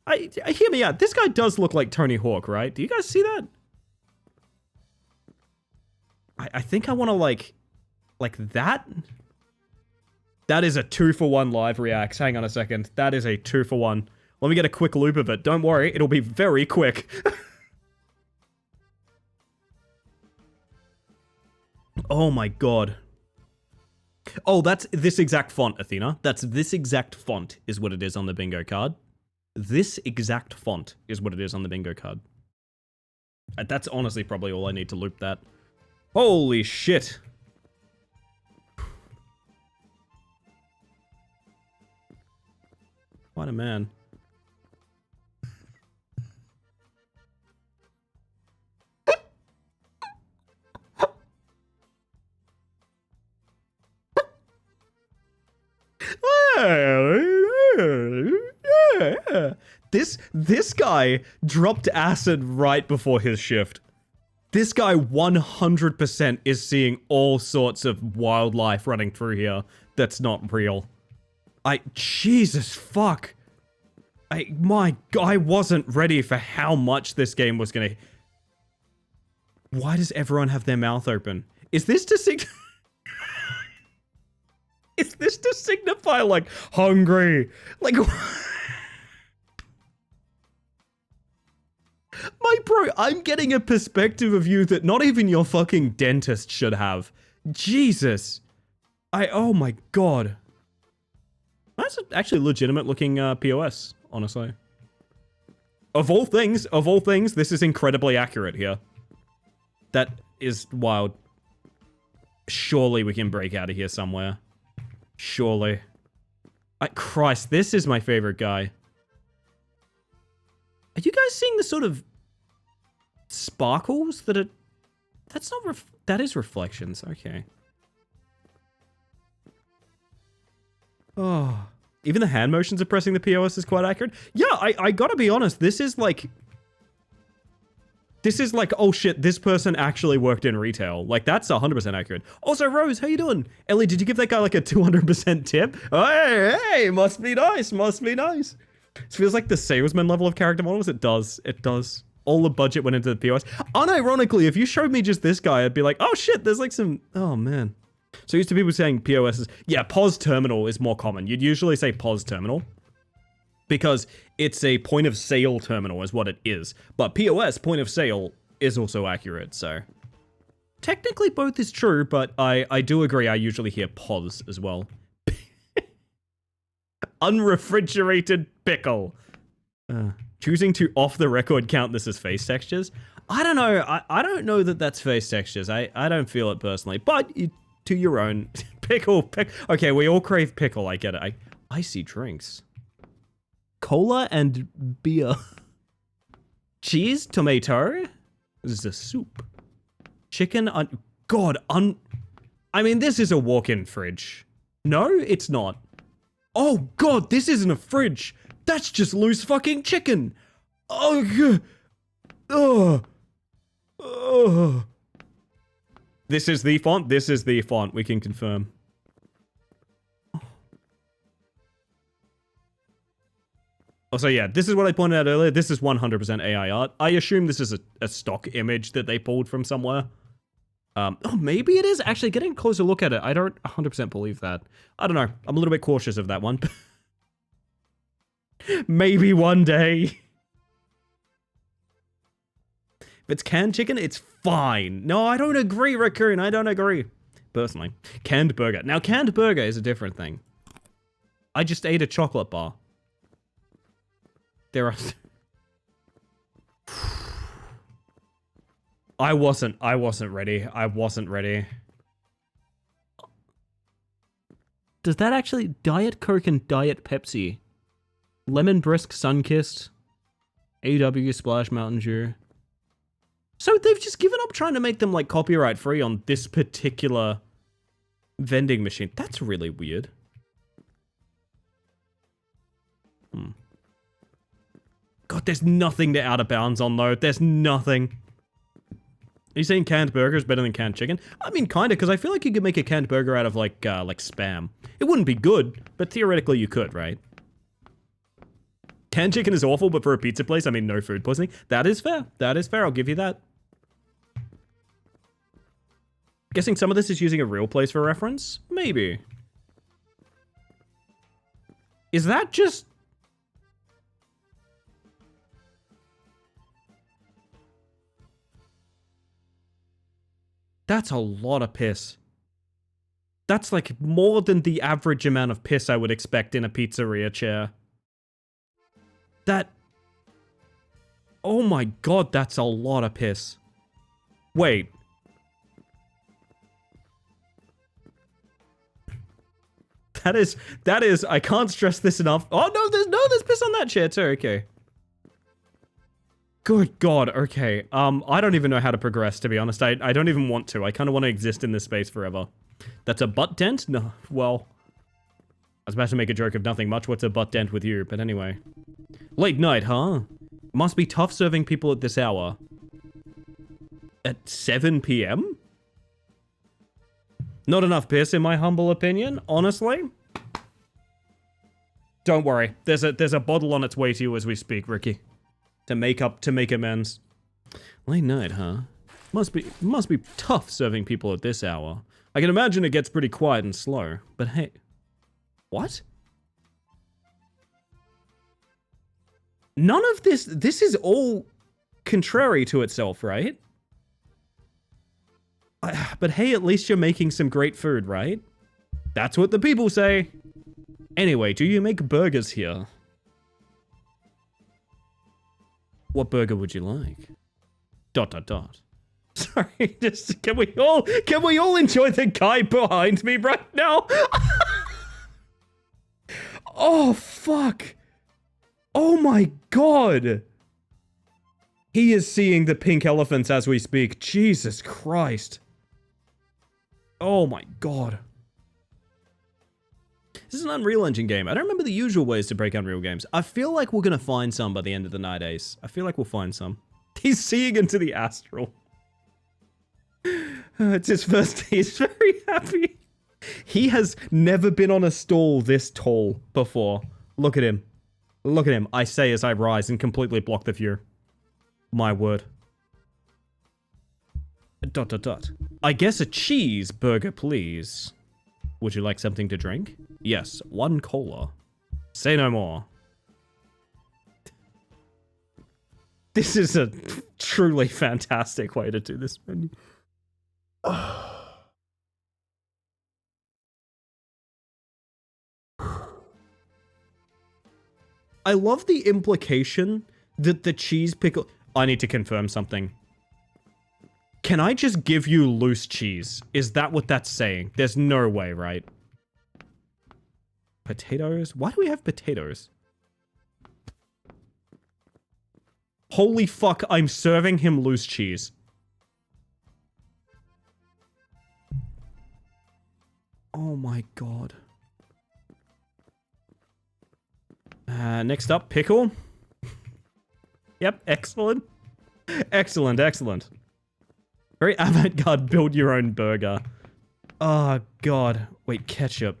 Hear me out. This guy does look like Tony Hawk, right? Do you guys see that? I think I want to like that. That is a 2-for-1 live react. Hang on a second. That is a 2-for-1. Let me get a quick loop of it. Don't worry, it'll be very quick. Oh my god. Oh, that's this exact font, Athena. That's this exact font is what it is on the bingo card. This exact font is what it is on the bingo card. That's honestly probably all I need to loop that. Holy shit. What a man. This guy dropped acid right before his shift. This guy 100% is seeing all sorts of wildlife running through here that's not real. Jesus fuck. My God, I wasn't ready for how much this game was gonna... Why does everyone have their mouth open? Is this to Is this to signify, like, hungry? Like... My bro, I'm getting a perspective of you that not even your fucking dentist should have. Jesus. Oh my god. That's actually legitimate looking POS, honestly. Of all things, this is incredibly accurate here. That is wild. Surely we can break out of here somewhere. Surely. Christ, this is my favorite guy. Are you guys seeing the sort of sparkles that are... That's not that is reflections, okay. Oh, even the hand motions of pressing the POS is quite accurate. Yeah, I gotta be honest, this is like, oh shit, this person actually worked in retail. Like, that's 100% accurate. Also, Rose, how you doing? Ellie, did you give that guy like a 200% tip? Oh, hey, must be nice, must be nice. This feels like the salesman level of character models. It does. It does. All the budget went into the POS. Unironically, if you showed me just this guy, I'd be like, oh shit, there's like some... Oh, man. So used to people saying POS is... Yeah, POS terminal is more common. You'd usually say POS terminal. Because it's a point of sale terminal is what it is. But POS, point of sale, is also accurate, so... Technically both is true, but I do agree I usually hear POS as well. Unrefrigerated pickle. Choosing to off the record count this as face textures. I don't know. I don't know that that's face textures. I don't feel it personally, but to your own. Pickle. Okay, we all crave pickle. I get it. Icy drinks. Cola and beer. Cheese, tomato. This is a soup. Chicken. I mean, this is a walk-in fridge. No, it's not. Oh god, this isn't a fridge. That's just loose fucking chicken. Oh god. Oh. This is the font. This is the font. We can confirm. Also, yeah, this is what I pointed out earlier. This is 100% AI art. I assume this is a stock image that they pulled from somewhere. Oh, maybe it is. Actually, getting a closer look at it, I don't 100% believe that. I don't know. I'm a little bit cautious of that one. Maybe one day. If it's canned chicken, it's fine. No, I don't agree, Raccoon. I don't agree. Personally. Canned burger. Now, canned burger is a different thing. I just ate a chocolate bar. There are... I wasn't ready. I wasn't ready. Does that actually... Diet Coke and Diet Pepsi. Lemon Brisk Sunkissed. AW Splash Mountain Dew. So they've just given up trying to make them, like, copyright free on this particular vending machine. That's really weird. God, there's nothing to out of bounds on, though. There's nothing. Are you saying canned burger is better than canned chicken? I mean, kinda, because I feel like you could make a canned burger out of, like Spam. It wouldn't be good, but theoretically you could, right? Canned chicken is awful, but for a pizza place, I mean, no food poisoning. That is fair. That is fair. I'll give you that. Guessing some of this is using a real place for reference? Maybe. Is that just... That's a lot of piss. That's like more than the average amount of piss I would expect in a pizzeria chair. That... Oh my god, that's a lot of piss. Wait. That is, I can't stress this enough. Oh no, there's piss on that chair too, okay. Good god, okay. I don't even know how to progress, to be honest. I don't even want to. I kind of want to exist in this space forever. That's a butt dent? No, well... I was about to make a joke of nothing much. What's a butt dent with you? But anyway. Late night, huh? Must be tough serving people at this hour. At 7 p.m.? Not enough piss, in my humble opinion, honestly. Don't worry. There's a bottle on its way to you as we speak, Ricky. To make amends. Late night, huh? Must be tough serving people at this hour. I can imagine it gets pretty quiet and slow. But hey... What? None of this is all contrary to itself, right? But hey, at least you're making some great food, right? That's what the people say. Anyway, do you make burgers here? What burger would you like? ... Sorry, just can we all enjoy the guy behind me right now? Oh fuck. Oh my god. He is seeing the pink elephants as we speak. Jesus Christ. Oh my god. This is an Unreal Engine game. I don't remember the usual ways to break Unreal games. I feel like we're gonna find some by the end of the night, Ace. I feel like we'll find some. He's seeing into the astral. It's his first day. He's very happy. He has never been on a stool this tall before. Look at him. Look at him. I say as I rise and completely block the view. My word. ... I guess a cheeseburger, please. Would you like something to drink? Yes, 1 cola. Say no more. This is a truly fantastic way to do this menu. I love the implication that the cheese pickle... I need to confirm something. Can I just give you loose cheese? Is that what that's saying? There's no way, right? Potatoes? Why do we have potatoes? Holy fuck, I'm serving him loose cheese. Oh my god. Next up, pickle. Yep, excellent. Excellent, excellent. Very avant-garde, build your own burger. Oh god. Wait, ketchup.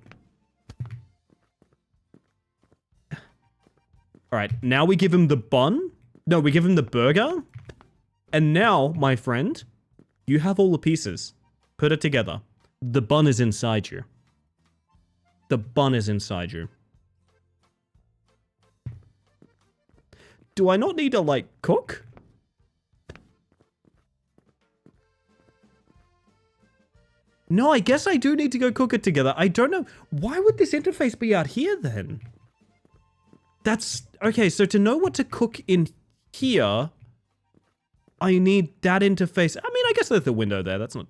Alright, now we give him the bun. No, we give him the burger. And now, my friend, you have all the pieces. Put it together. The bun is inside you. The bun is inside you. Do I not need to, like, cook? No, I guess I do need to go cook it together. I don't know. Why would this interface be out here, then? That's... Okay, so to know what to cook in here, I need that interface. I mean, I guess there's the window there. That's not...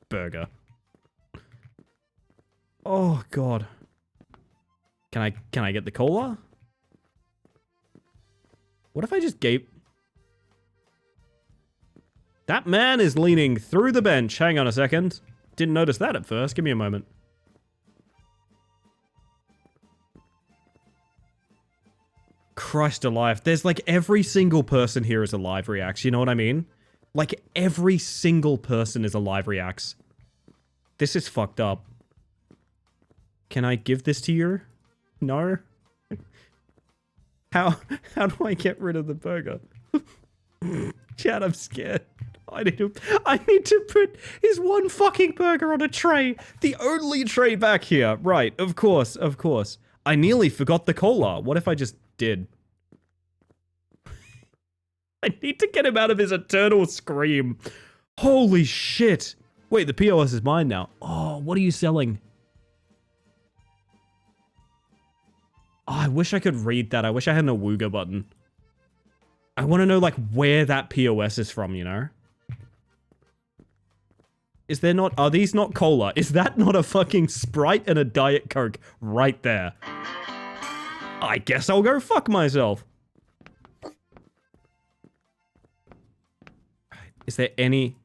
Burger. Oh, God. Can I get the cola? What if I just gave... That man is leaning through the bench. Hang on a second. Didn't notice that at first. Give me a moment. Christ alive. There's like every single person here is a live reacts. You know what I mean? Like every single person is a live reacts. This is fucked up. Can I give this to you? No? How do I get rid of the burger? Chat, I'm scared. I need to put his one fucking burger on a tray. The only tray back here. Right, of course, of course. I nearly forgot the cola. What if I just did? I need to get him out of his eternal scream. Holy shit. Wait, the POS is mine now. Oh, what are you selling? Oh, I wish I could read that. I wish I had an Awooga button. I want to know, like, where that POS is from, you know? Is there not... Are these not cola? Is that not a fucking Sprite and a Diet Coke right there? I guess I'll go fuck myself. Is there any...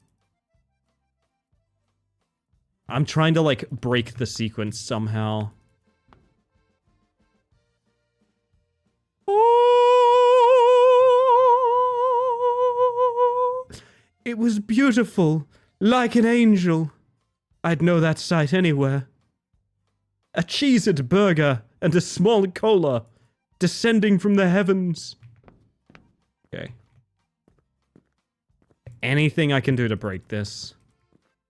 I'm trying to, like, break the sequence somehow. It was beautiful, like an angel. I'd know that sight anywhere. A cheesed burger and a small cola descending from the heavens. Okay. Anything I can do to break this?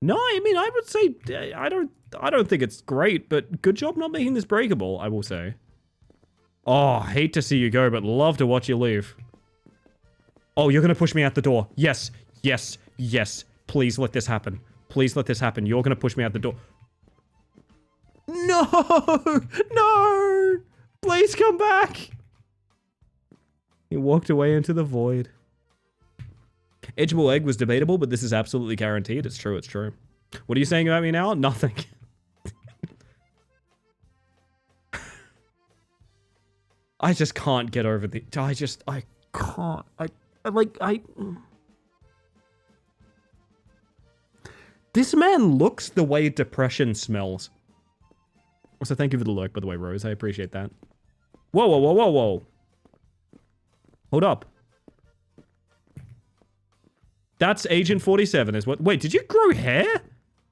No, I mean, I would say I don't think it's great, but good job not making this breakable, I will say. Oh, hate to see you go, but love to watch you leave. Oh, you're gonna push me out the door. Yes, yes, yes. Please let this happen. Please let this happen. You're gonna push me out the door. No! No! Please come back! He walked away into the void. Edgeable egg was debatable, but this is absolutely guaranteed. It's true, it's true. What are you saying about me now? Nothing. I just can't get over the... I can't. This man looks the way depression smells. Also, thank you for the lurk, by the way, Rose. I appreciate that. Whoa, whoa, whoa, whoa, whoa. Hold up. That's Agent 47 is what... Wait, did you grow hair?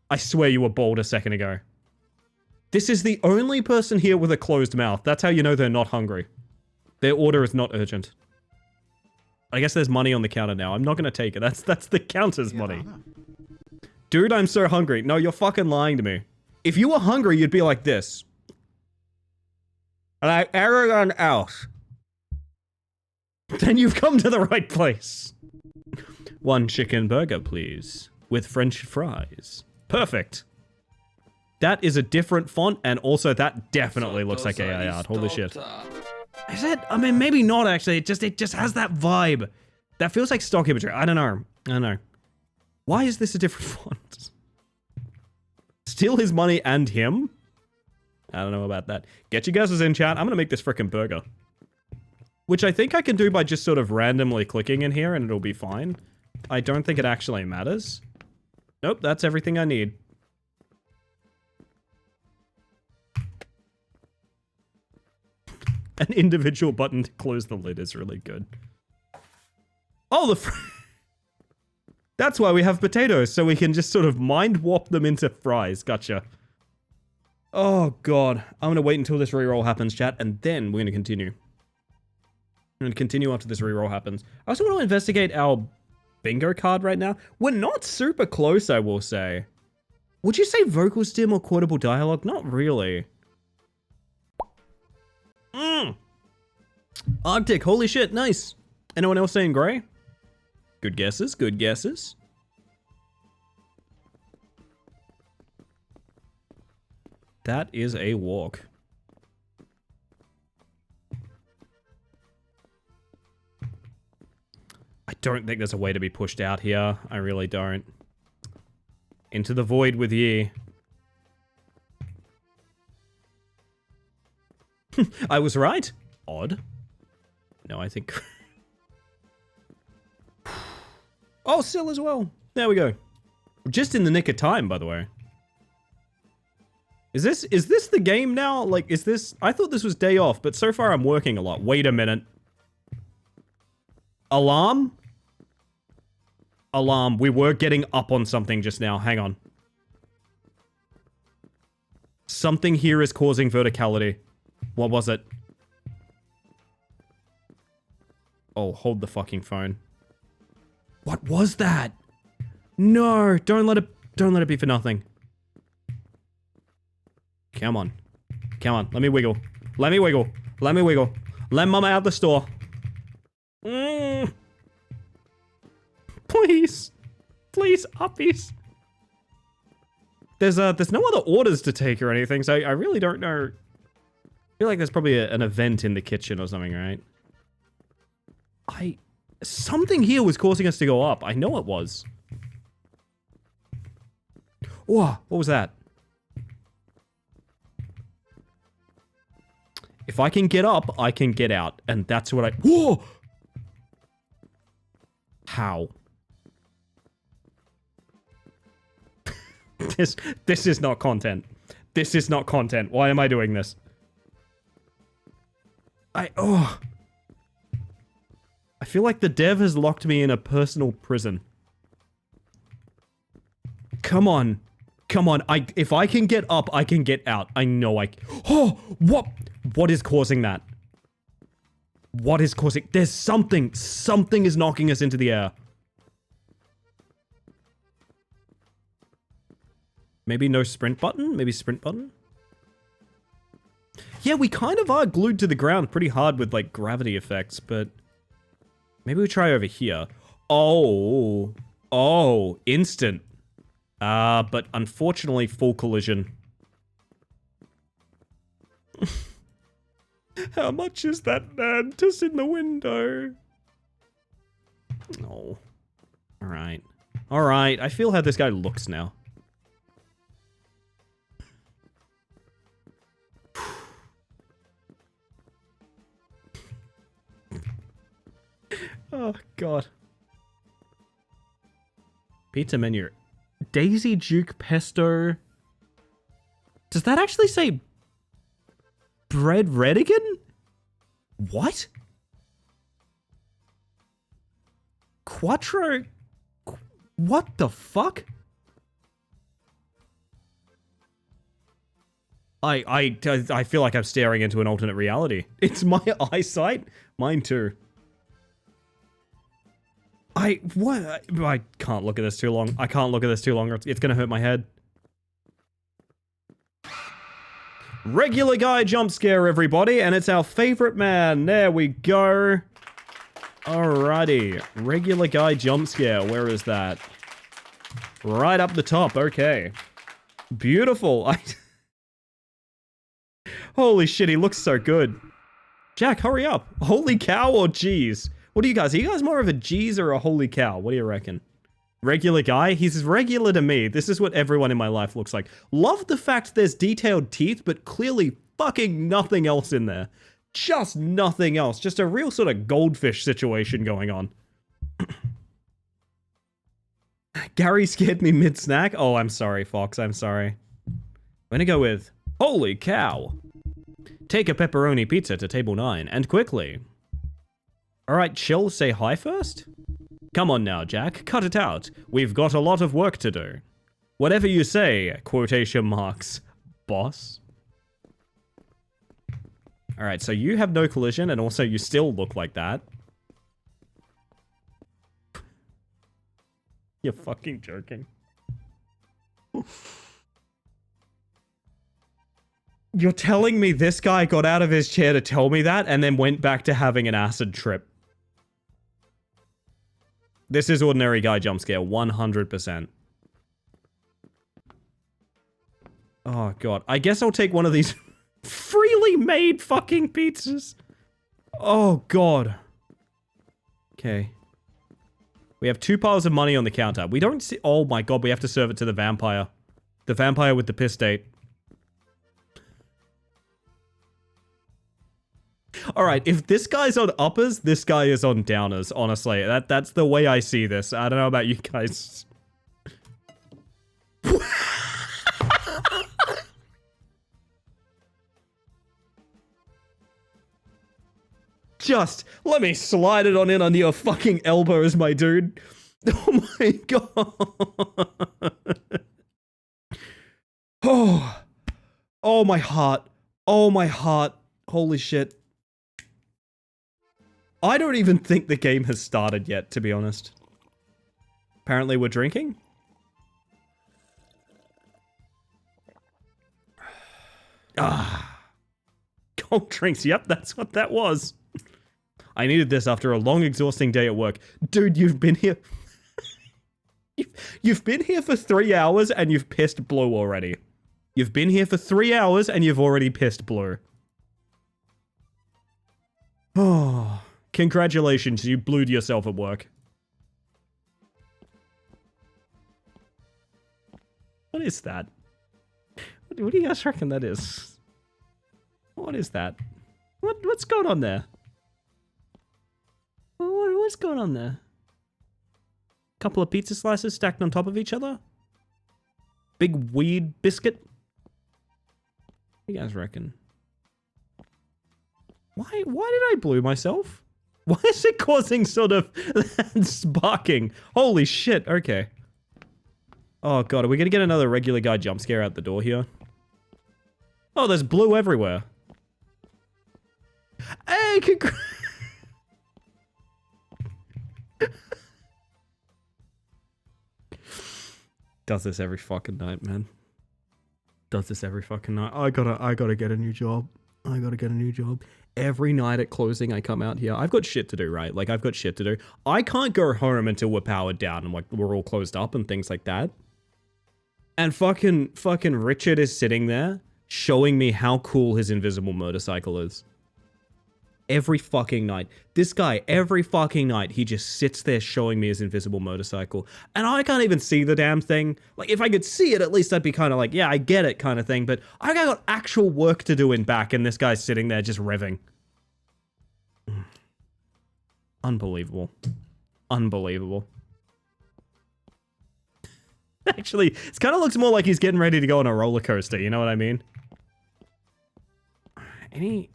I swear you were bald a second ago. This is the only person here with a closed mouth. That's how you know they're not hungry. Their order is not urgent. I guess there's money on the counter now. I'm not gonna take it. That's the counter's money. Dude, I'm so hungry. No, you're fucking lying to me. If you were hungry, you'd be like this. Like everyone else. Then you've come to the right place. One chicken burger, please. With French fries. Perfect. That is a different font, and also that definitely looks like AI art. Holy shit. Is it? I mean, maybe not actually. It just has that vibe. That feels like stock imagery. I don't know. Why is this a different font? Steal his money and him? I don't know about that. Get your guesses in, chat. I'm gonna make this frickin' burger. Which I think I can do by just sort of randomly clicking in here and it'll be fine. I don't think it actually matters. Nope, that's everything I need. An individual button to close the lid is really good. Oh, that's why we have potatoes, so we can just sort of mind warp them into fries. Gotcha. Oh, God. I'm gonna wait until this reroll happens, chat, and then we're gonna continue. I'm gonna continue after this reroll happens. I also want to investigate our bingo card right now. We're not super close, I will say. Would you say vocal stim or quotable dialogue? Not really. Arctic, holy shit, nice. Anyone else saying gray? Good guesses, good guesses. That is a walk. don't think there's a way to be pushed out here. I really don't. Into the void with ye. I was right. Odd. No, I think... Oh, still as well. There we go. Just in the nick of time, by the way. Is this the game now? Like, is this... I thought this was day off, but so far I'm working a lot. Wait a minute. Alarm? Alarm. We were getting up on something just now. Hang on. Something here is causing verticality. What was it? Oh, hold the fucking phone. What was that? No, don't let it be for nothing. Come on. Come on, let me wiggle. Let me wiggle. Let me wiggle. Let mama out the store. Please. Please, uppies. There's no other orders to take or anything, so I really don't know. I feel like there's probably an event in the kitchen or something, right? Something here was causing us to go up. I know it was. Whoa, what was that? If I can get up, I can get out. And that's what I... Whoa! How? This is not content. This is not content. Why am I doing this? I feel like the dev has locked me in a personal prison. Come on. Come on. If I can get up, I can get out. I know I... Oh! What is causing that? What is causing... There's something. Something is knocking us into the air. Maybe no sprint button? Maybe sprint button? Yeah, we kind of are glued to the ground pretty hard with, like, gravity effects, but... Maybe we try over here. Oh. Oh, instant. But unfortunately, full collision. How much is that mantis in the window? Oh. Alright. Alright, I feel how this guy looks now. Oh, God. Pizza menu. Daisy Duke Pesto. Does that actually say bread redigan? What? Quattro? What the fuck? I feel like I'm staring into an alternate reality. It's my eyesight? Mine too. What? I can't look at this too long. I can't look at this too long. It's gonna hurt my head. Regular guy jump scare, everybody, and it's our favorite man. There we go. Alrighty. Regular guy jump scare. Where is that? Right up the top. Okay. Beautiful. Holy shit, he looks so good. Jack, hurry up. Holy cow or jeez? What are you guys? Are you guys more of a G's or a holy cow? What do you reckon? Regular guy? He's regular to me. This is what everyone in my life looks like. Love the fact there's detailed teeth, but clearly fucking nothing else in there. Just nothing else. Just a real sort of goldfish situation going on. Gary scared me mid-snack? Oh, I'm sorry, Fox. I'm sorry. I'm gonna go with holy cow. Take a pepperoni pizza to table 9, and quickly. Alright, chill, say hi first? Come on now, Jack, cut it out. We've got a lot of work to do. Whatever you say, quotation marks, boss. Alright, so you have no collision, and also you still look like that. You're fucking joking. You're telling me this guy got out of his chair to tell me that, and then went back to having an acid trip? This is ordinary guy jump scare, 100%. Oh, God. I guess I'll take one of these freely made fucking pizzas. Oh, God. Okay. We have 2 piles of money on the counter. We don't see... Oh my god, we have to serve it to the vampire. The vampire with the piss date. Alright, if this guy's on uppers, this guy is on downers, honestly. That's the way I see this. I don't know about you guys. Just let me slide it on in under your fucking elbows, my dude. Oh my god. Oh my heart. Oh my heart. Holy shit. I don't even think the game has started yet, to be honest. Apparently we're drinking. Cold drinks. Yep, that's what that was. I needed this after a long, exhausting day at work. Dude, you've been here... You've been here for 3 hours and you've pissed blue already. You've been here for 3 hours and you've already pissed blue. Oh, congratulations, you blued yourself at work. What is that? What do you guys reckon that is? What is that? What's going on there? What's going on there? Couple of pizza slices stacked on top of each other? Big weird biscuit? What do you guys reckon? Why did I blue myself? Why is it causing sort of sparking? Holy shit, okay. Oh god, are we gonna get another regular guy jump scare out the door here? Oh, there's blue everywhere. Hey, Does this every fucking night, man. Does this every fucking night. I gotta get a new job. I gotta get a new job. Every night at closing, I come out here. I've got shit to do, right? Like, I've got shit to do. I can't go home until we're powered down and, like, we're all closed up and things like that. And fucking Richard is sitting there showing me how cool his invisible motorcycle is. Every fucking night. This guy, every fucking night, he just sits there showing me his invisible motorcycle. And I can't even see the damn thing. Like, if I could see it, at least I'd be kind of like, yeah, I get it kind of thing. But I got actual work to do in back, and this guy's sitting there just revving. Unbelievable. Unbelievable. Actually, it kind of looks more like he's getting ready to go on a roller coaster, you know what I mean? Any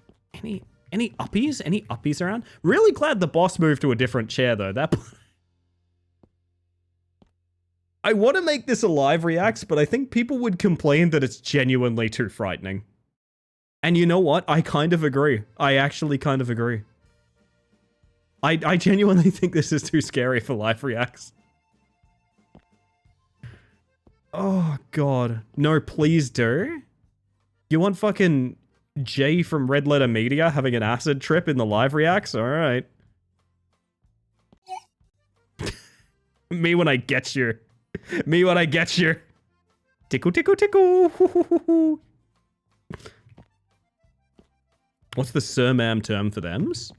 uppies? Any uppies around? Really glad the boss moved to a different chair, though. That... I want to make this a live reacts, but I think people would complain that it's genuinely too frightening. And you know what? I kind of agree. I actually kind of agree. I genuinely think this is too scary for live reacts. Oh, God. No, please do. You want fucking Jay from Red Letter Media having an acid trip in the live reacts? Alright. Me when I get you. Me when I get you. Tickle, tickle, tickle. What's the Sir Ma'am term for thems?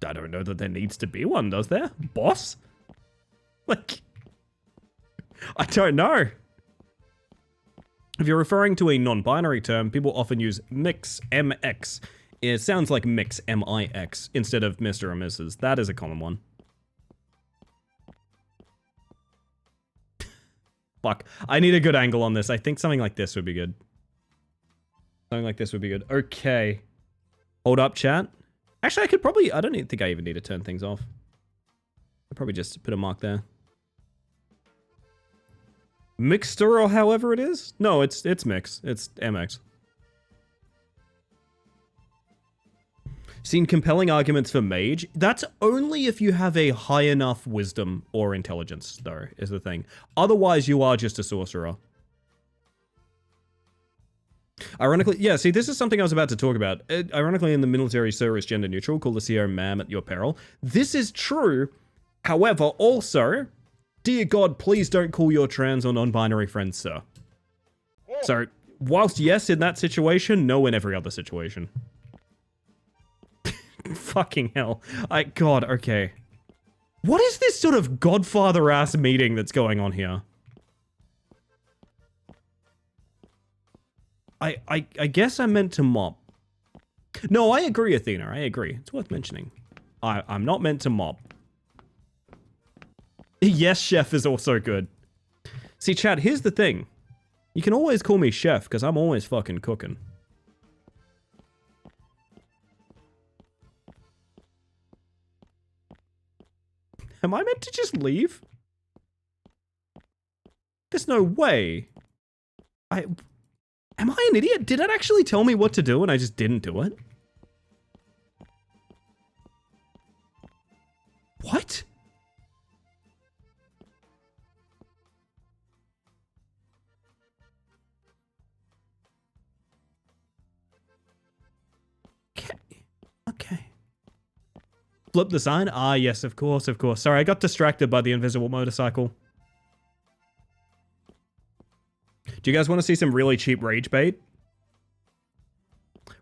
I don't know that there needs to be one, does there? Boss? Like... I don't know. If you're referring to a non-binary term, people often use mix, MX. It sounds like mix, M-I-X, instead of Mr. or Mrs. That is a common one. Fuck. I need a good angle on this. I think something like this would be good. Something like this would be good. Okay. Hold up, chat. Actually, I could probably... I don't think I even need to turn things off. I'll probably just put a mark there. Mixter, or however it is? No, it's mix. It's MX. Seen compelling arguments for mage. That's only if you have a high enough wisdom or intelligence, though, is the thing. Otherwise, you are just a sorcerer. Ironically, yeah, see, this is something I was about to talk about. Ironically, in the military, sir is gender neutral. Call the CO ma'am at your peril. This is true. However, also... Dear God, please don't call your trans or non-binary friends, sir. So, whilst yes in that situation, no in every other situation. Fucking hell. God, okay. What is this sort of Godfather-ass meeting that's going on here? I guess I meant to mop. No, I agree, Athena. I agree. It's worth mentioning. I'm not meant to mop. Yes, chef is also good. See, Chad, here's the thing. You can always call me chef, because I'm always fucking cooking. Am I meant to just leave? There's no way. Am I an idiot? Did it actually tell me what to do and I just didn't do it? What? Okay. Flip the sign? Ah, yes, of course, of course. Sorry, I got distracted by the invisible motorcycle. Do you guys want to see some really cheap rage bait?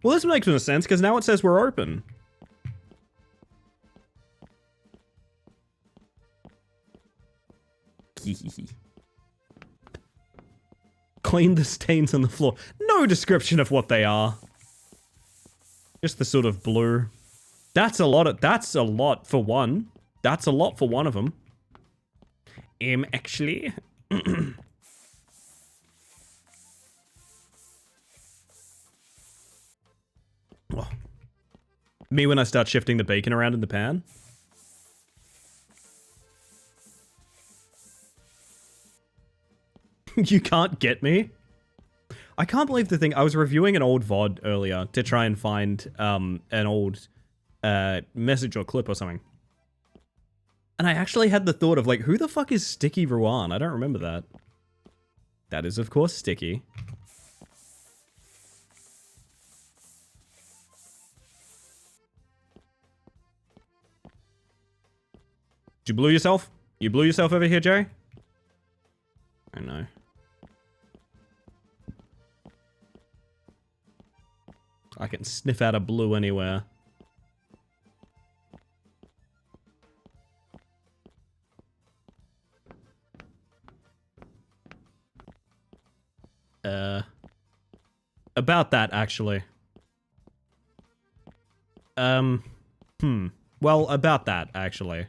Well, this makes no sense, because now it says we're open. Clean the stains on the floor. No description of what they are. Just the sort of blue. That's a lot for one. That's a lot for one of them. Actually. Oh. Me when I start shifting the bacon around in the pan. You can't get me? I can't believe the thing. I was reviewing an old VOD earlier to try and find an old message or clip or something. And I actually had the thought of, like, who the fuck is Sticky Ruan? I don't remember that. That is, of course, Sticky. Did you blew yourself? You blew yourself over here, Jerry? I know. I can sniff out a blue anywhere. About that, actually. Well, about that, actually.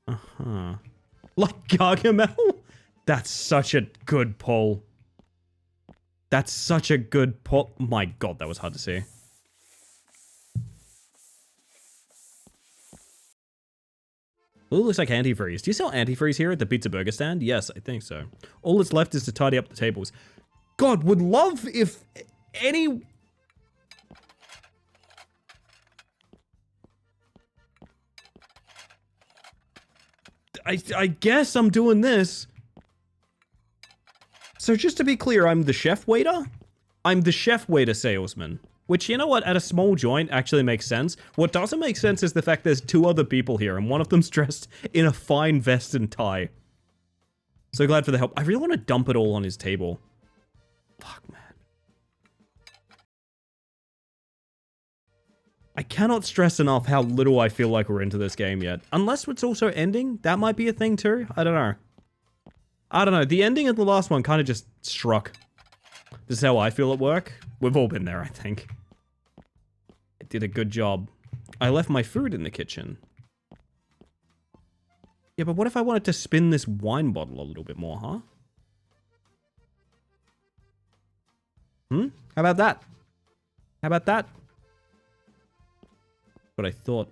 Uh-huh. Like Gargamel? That's such a good poll. That's such a good poll. My god, that was hard to see. Ooh, looks like antifreeze. Do you sell antifreeze here at the Pizza Burger stand? Yes, I think so. All that's left is to tidy up the tables. God, would love if any... I guess I'm doing this. So just to be clear, I'm the chef waiter? I'm the chef waiter salesman. Which, you know what, at a small joint actually makes sense. What doesn't make sense is the fact there's two other people here, and one of them's dressed in a fine vest and tie. So glad for the help. I really want to dump it all on his table. Fuck, man. I cannot stress enough how little I feel like we're into this game yet. Unless it's also ending, that might be a thing too. I don't know. I don't know. The ending of the last one kind of just struck. This is how I feel at work. We've all been there, I think. It did a good job. I left my food in the kitchen. Yeah, but what if I wanted to spin this wine bottle a little bit more, huh? How about that? How about that? What I thought.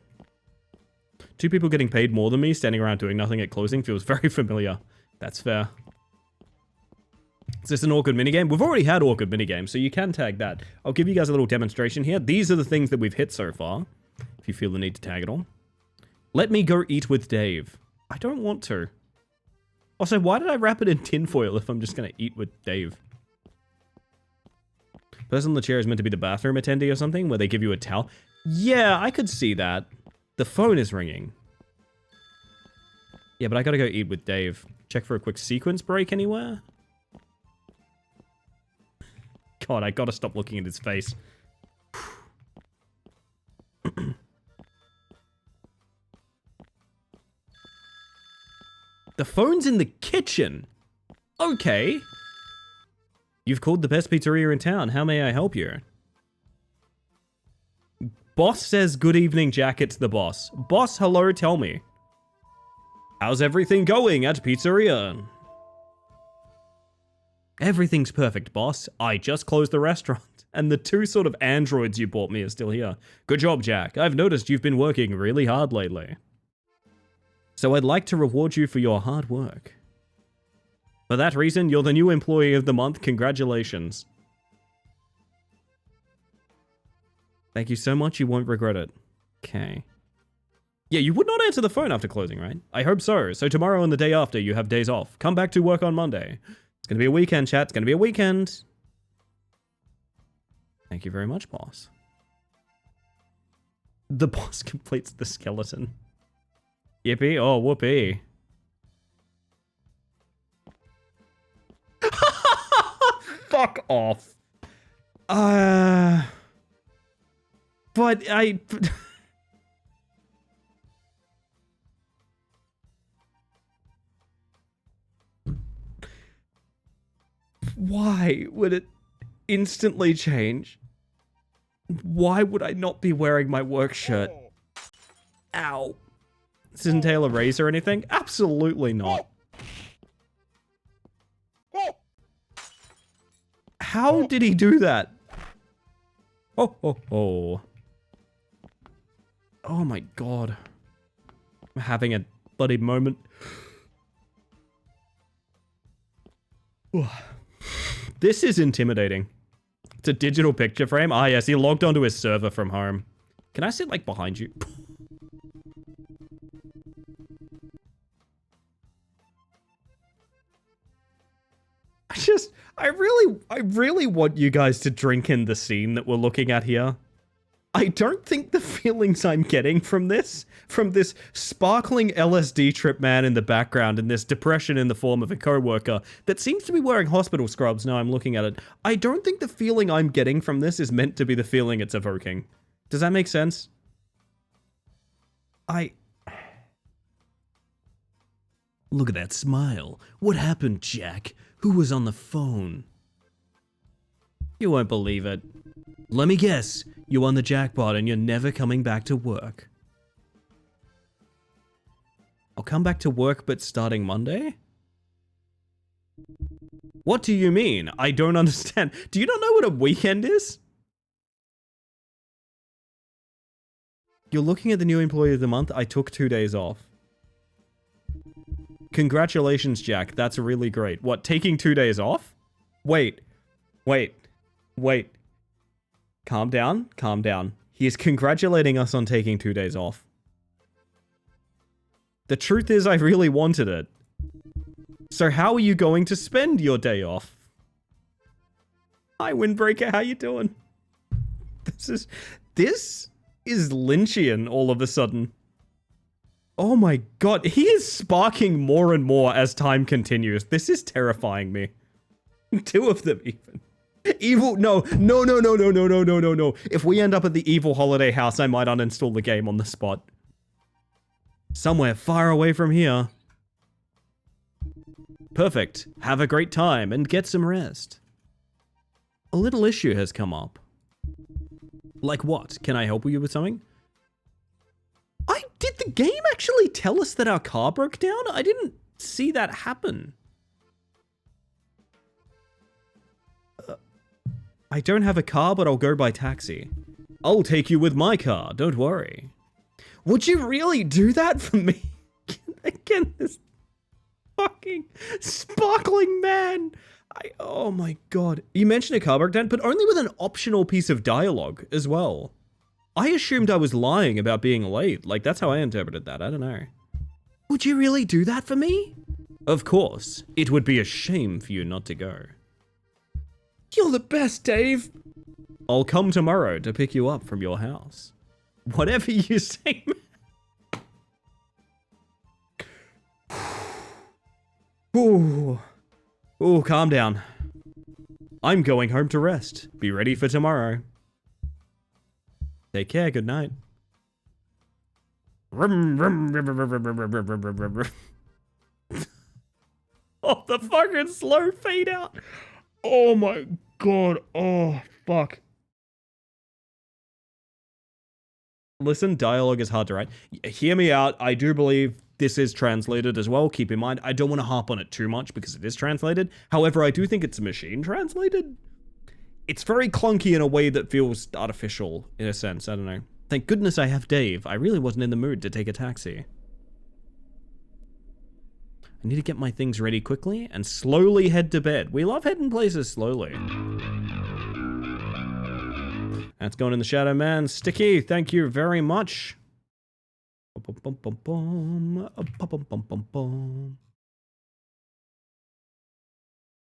Two people getting paid more than me, standing around doing nothing at closing feels very familiar. That's fair. Is this an awkward minigame? We've already had awkward minigames, so you can tag that. I'll give you guys a little demonstration here. These are the things that we've hit so far, if you feel the need to tag it all. Let me go eat with Dave. I don't want to. Also, why did I wrap it in tinfoil if I'm just going to eat with Dave? Person in the chair is meant to be the bathroom attendee or something, where they give you a towel. Yeah, I could see that. The phone is ringing. Yeah, but I gotta go eat with Dave. Check for a quick sequence break anywhere? God, I gotta stop looking at his face. The phone's in the kitchen. Okay. You've called the best pizzeria in town. How may I help you? Boss says, good evening, Jack. It's the boss. Boss, hello, tell me. How's everything going at pizzeria? Everything's perfect, boss. I just closed the restaurant, and the 2 sort of androids you bought me are still here. Good job, Jack. I've noticed you've been working really hard lately. So I'd like to reward you for your hard work. For that reason, you're the new employee of the month. Congratulations. Thank you so much, you won't regret it. Okay. Yeah, you would not answer the phone after closing, right? I hope so. So tomorrow and the day after, you have days off. Come back to work on Monday. It's gonna be a weekend, chat. It's gonna be a weekend. Thank you very much, boss. The boss completes the skeleton. Yippee, oh, whoopee. Fuck off. But I... Why would it instantly change? Why would I not be wearing my work shirt? Ow. This isn't Taylor Race or anything? Absolutely not. How did he do that? Oh, oh, oh. Oh my god. I'm having a bloody moment. This is intimidating. It's a digital picture frame. Ah, yes, he logged onto his server from home. Can I sit, like, behind you? I really want you guys to drink in the scene that we're looking at here. I don't think the feelings I'm getting from this sparkling LSD trip man in the background and this depression in the form of a coworker that seems to be wearing hospital scrubs now I'm looking at it, I don't think the feeling I'm getting from this is meant to be the feeling it's evoking. Does that make sense? Look at that smile. What happened, Jack? Who was on the phone? You won't believe it. Let me guess. You won the jackpot and you're never coming back to work. I'll come back to work, but starting Monday? What do you mean? I don't understand. Do you not know what a weekend is? You're looking at the new employee of the month. I took 2 days off. Congratulations, Jack. That's really great. What, taking 2 days off? Wait. Calm down, calm down. He is congratulating us on taking 2 days off. The truth is, I really wanted it. So how are you going to spend your day off? Hi, Windbreaker, how you doing? This is Lynchian all of a sudden. Oh my god, he is sparking more and more as time continues. This is terrifying me. 2 of them even. Evil, no. If we end up at the evil holiday house, I might uninstall the game on the spot. Somewhere far away from here. Perfect. Have a great time and get some rest. A little issue has come up. Like what? Can I help you with something? Did the game actually tell us that our car broke down? I didn't see that happen. I don't have a car, but I'll go by taxi. I'll take you with my car, don't worry. Would you really do that for me? Again, this fucking sparkling man. Oh my god. You mentioned a car broke down, but only with an optional piece of dialogue as well. I assumed I was lying about being late. Like, that's how I interpreted that. I don't know. Would you really do that for me? Of course. It would be a shame for you not to go. You're the best, Dave. I'll come tomorrow to pick you up from your house. Whatever you say, man. Ooh, calm down. I'm going home to rest. Be ready for tomorrow. Take care, good night. Oh, the fucking slow fade out. Oh my god. Oh, fuck. Listen, dialogue is hard to write. Hear me out. I do believe this is translated as well. Keep in mind, I don't want to harp on it too much because it is translated. However, I do think it's machine translated. It's very clunky in a way that feels artificial in a sense. I don't know. Thank goodness I have Dave. I really wasn't in the mood to take a taxi. I need to get my things ready quickly and slowly head to bed. We love heading places slowly. That's going in the shadow, man. Sticky, thank you very much.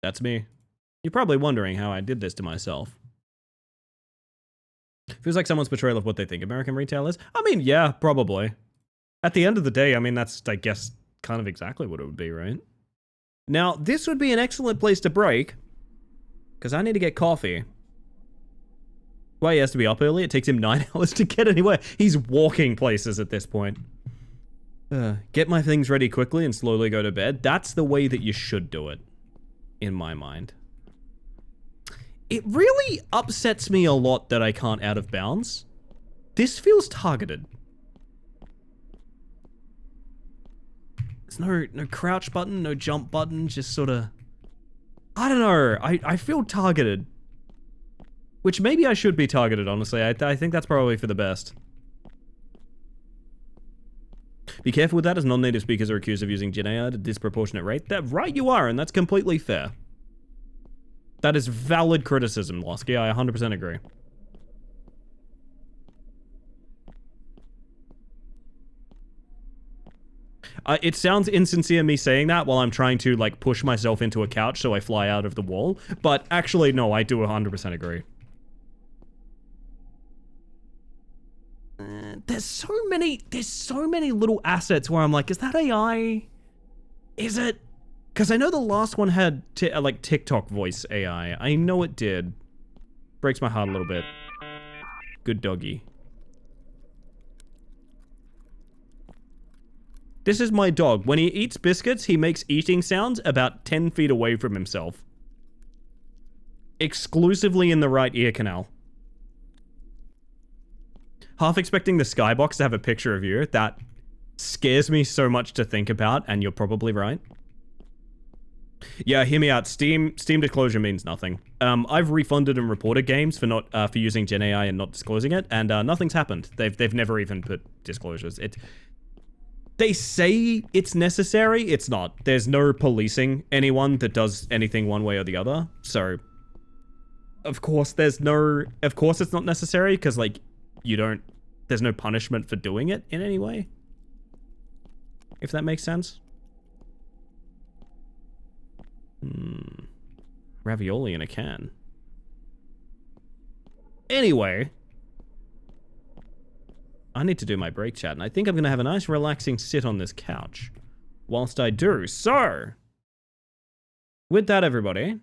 That's me. You're probably wondering how I did this to myself. Feels like someone's portrayal of what they think American retail is. I mean, yeah, probably. At the end of the day, I mean, that's, I guess, kind of exactly what it would be, right? Now, this would be an excellent place to break, because I need to get coffee. Well, he has to be up early. It takes him 9 hours to get anywhere. He's walking places at this point. Get my things ready quickly and slowly go to bed. That's the way that you should do it, in my mind. It really upsets me a lot that I can't out of bounds. This feels targeted. There's no crouch button, no jump button, just sort of... I don't know, I feel targeted. Which maybe I should be targeted, honestly. I think that's probably for the best. Be careful with that, as non-native speakers are accused of using Gen AI at a disproportionate rate. That right you are, and that's completely fair. That is valid criticism, Losky. I 100% agree. It sounds insincere me saying that while I'm trying to, like, push myself into a couch so I fly out of the wall. But actually, no, I do 100% agree. There's so many little assets where I'm like, is that AI? Is it? Because I know the last one had, like, TikTok voice AI. I know it did. Breaks my heart a little bit. Good doggy. This is my dog. When he eats biscuits, he makes eating sounds about 10 feet away from himself. Exclusively in the right ear canal. Half expecting the skybox to have a picture of you. That scares me so much to think about, and you're probably right. Yeah, hear me out. Steam disclosure means nothing. I've refunded and reported games for not for using Gen AI and not disclosing it, and nothing's happened. They've never even put disclosures. They say it's necessary. It's not. There's no policing anyone that does anything one way or the other. So, of course, it's not necessary because, like, there's no punishment for doing it in any way. If that makes sense. Ravioli in a can. Anyway. I need to do my break chat, and I think I'm going to have a nice relaxing sit on this couch whilst I do. So, with that, everybody,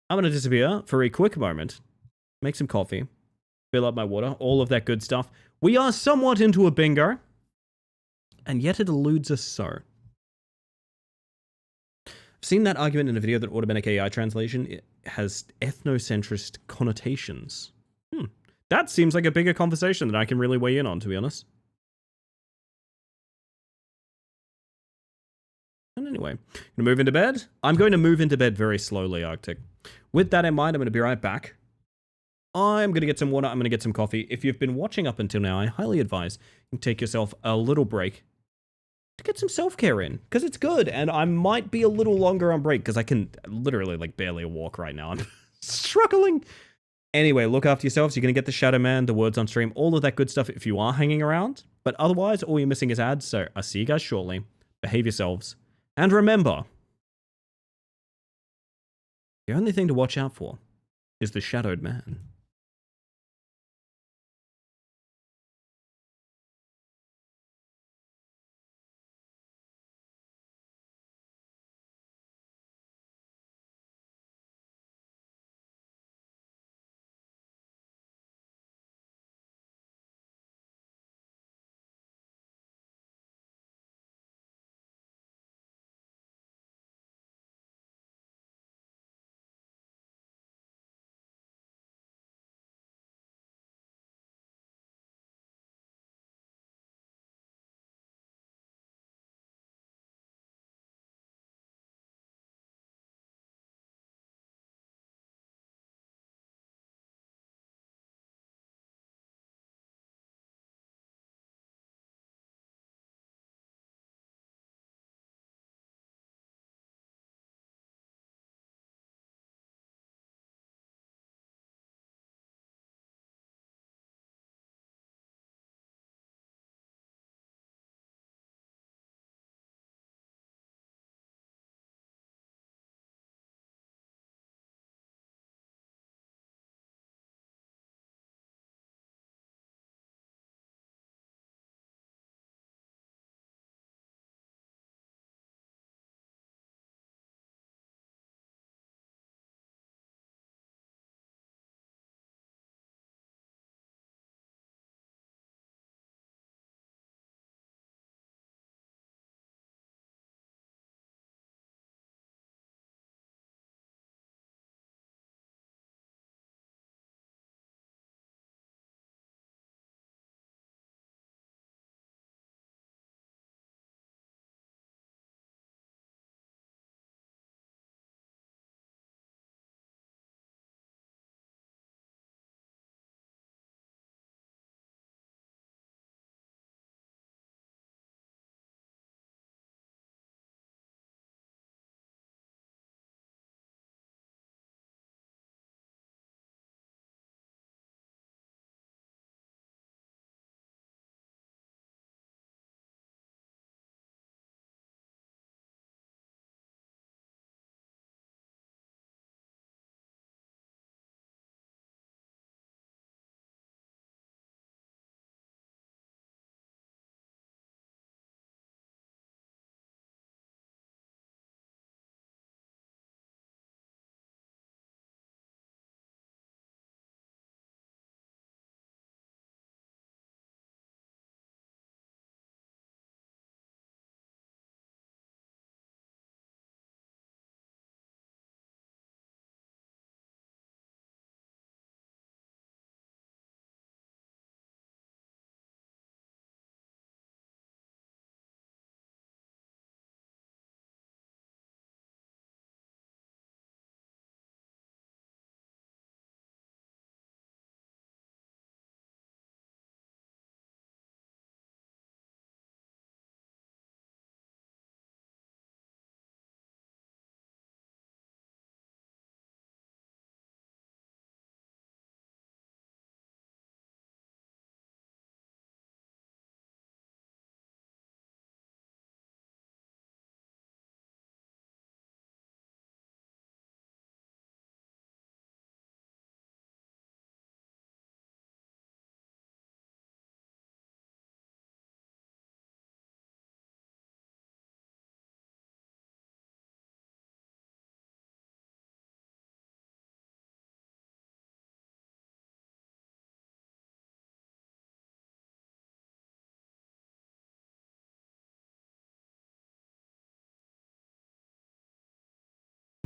I'm going to disappear for a quick moment, make some coffee, fill up my water, all of that good stuff. We are somewhat into a bingo, and yet it eludes us so. I've seen that argument in a video that automatic AI translation has ethnocentrist connotations. That seems like a bigger conversation that I can really weigh in on, to be honest. And anyway, gonna move into bed. I'm going to move into bed very slowly, Arctic. With that in mind, I'm going to be right back. I'm going to get some water. I'm going to get some coffee. If you've been watching up until now, I highly advise you take yourself a little break to get some self-care in, because it's good. And I might be a little longer on break because I can literally, like, barely walk right now. I'm struggling. Anyway, look after yourselves. You're going to get the Shadow Man, the words on stream, all of that good stuff if you are hanging around. But otherwise, all you're missing is ads. So I'll see you guys shortly. Behave yourselves. And remember, the only thing to watch out for is the Shadowed Man.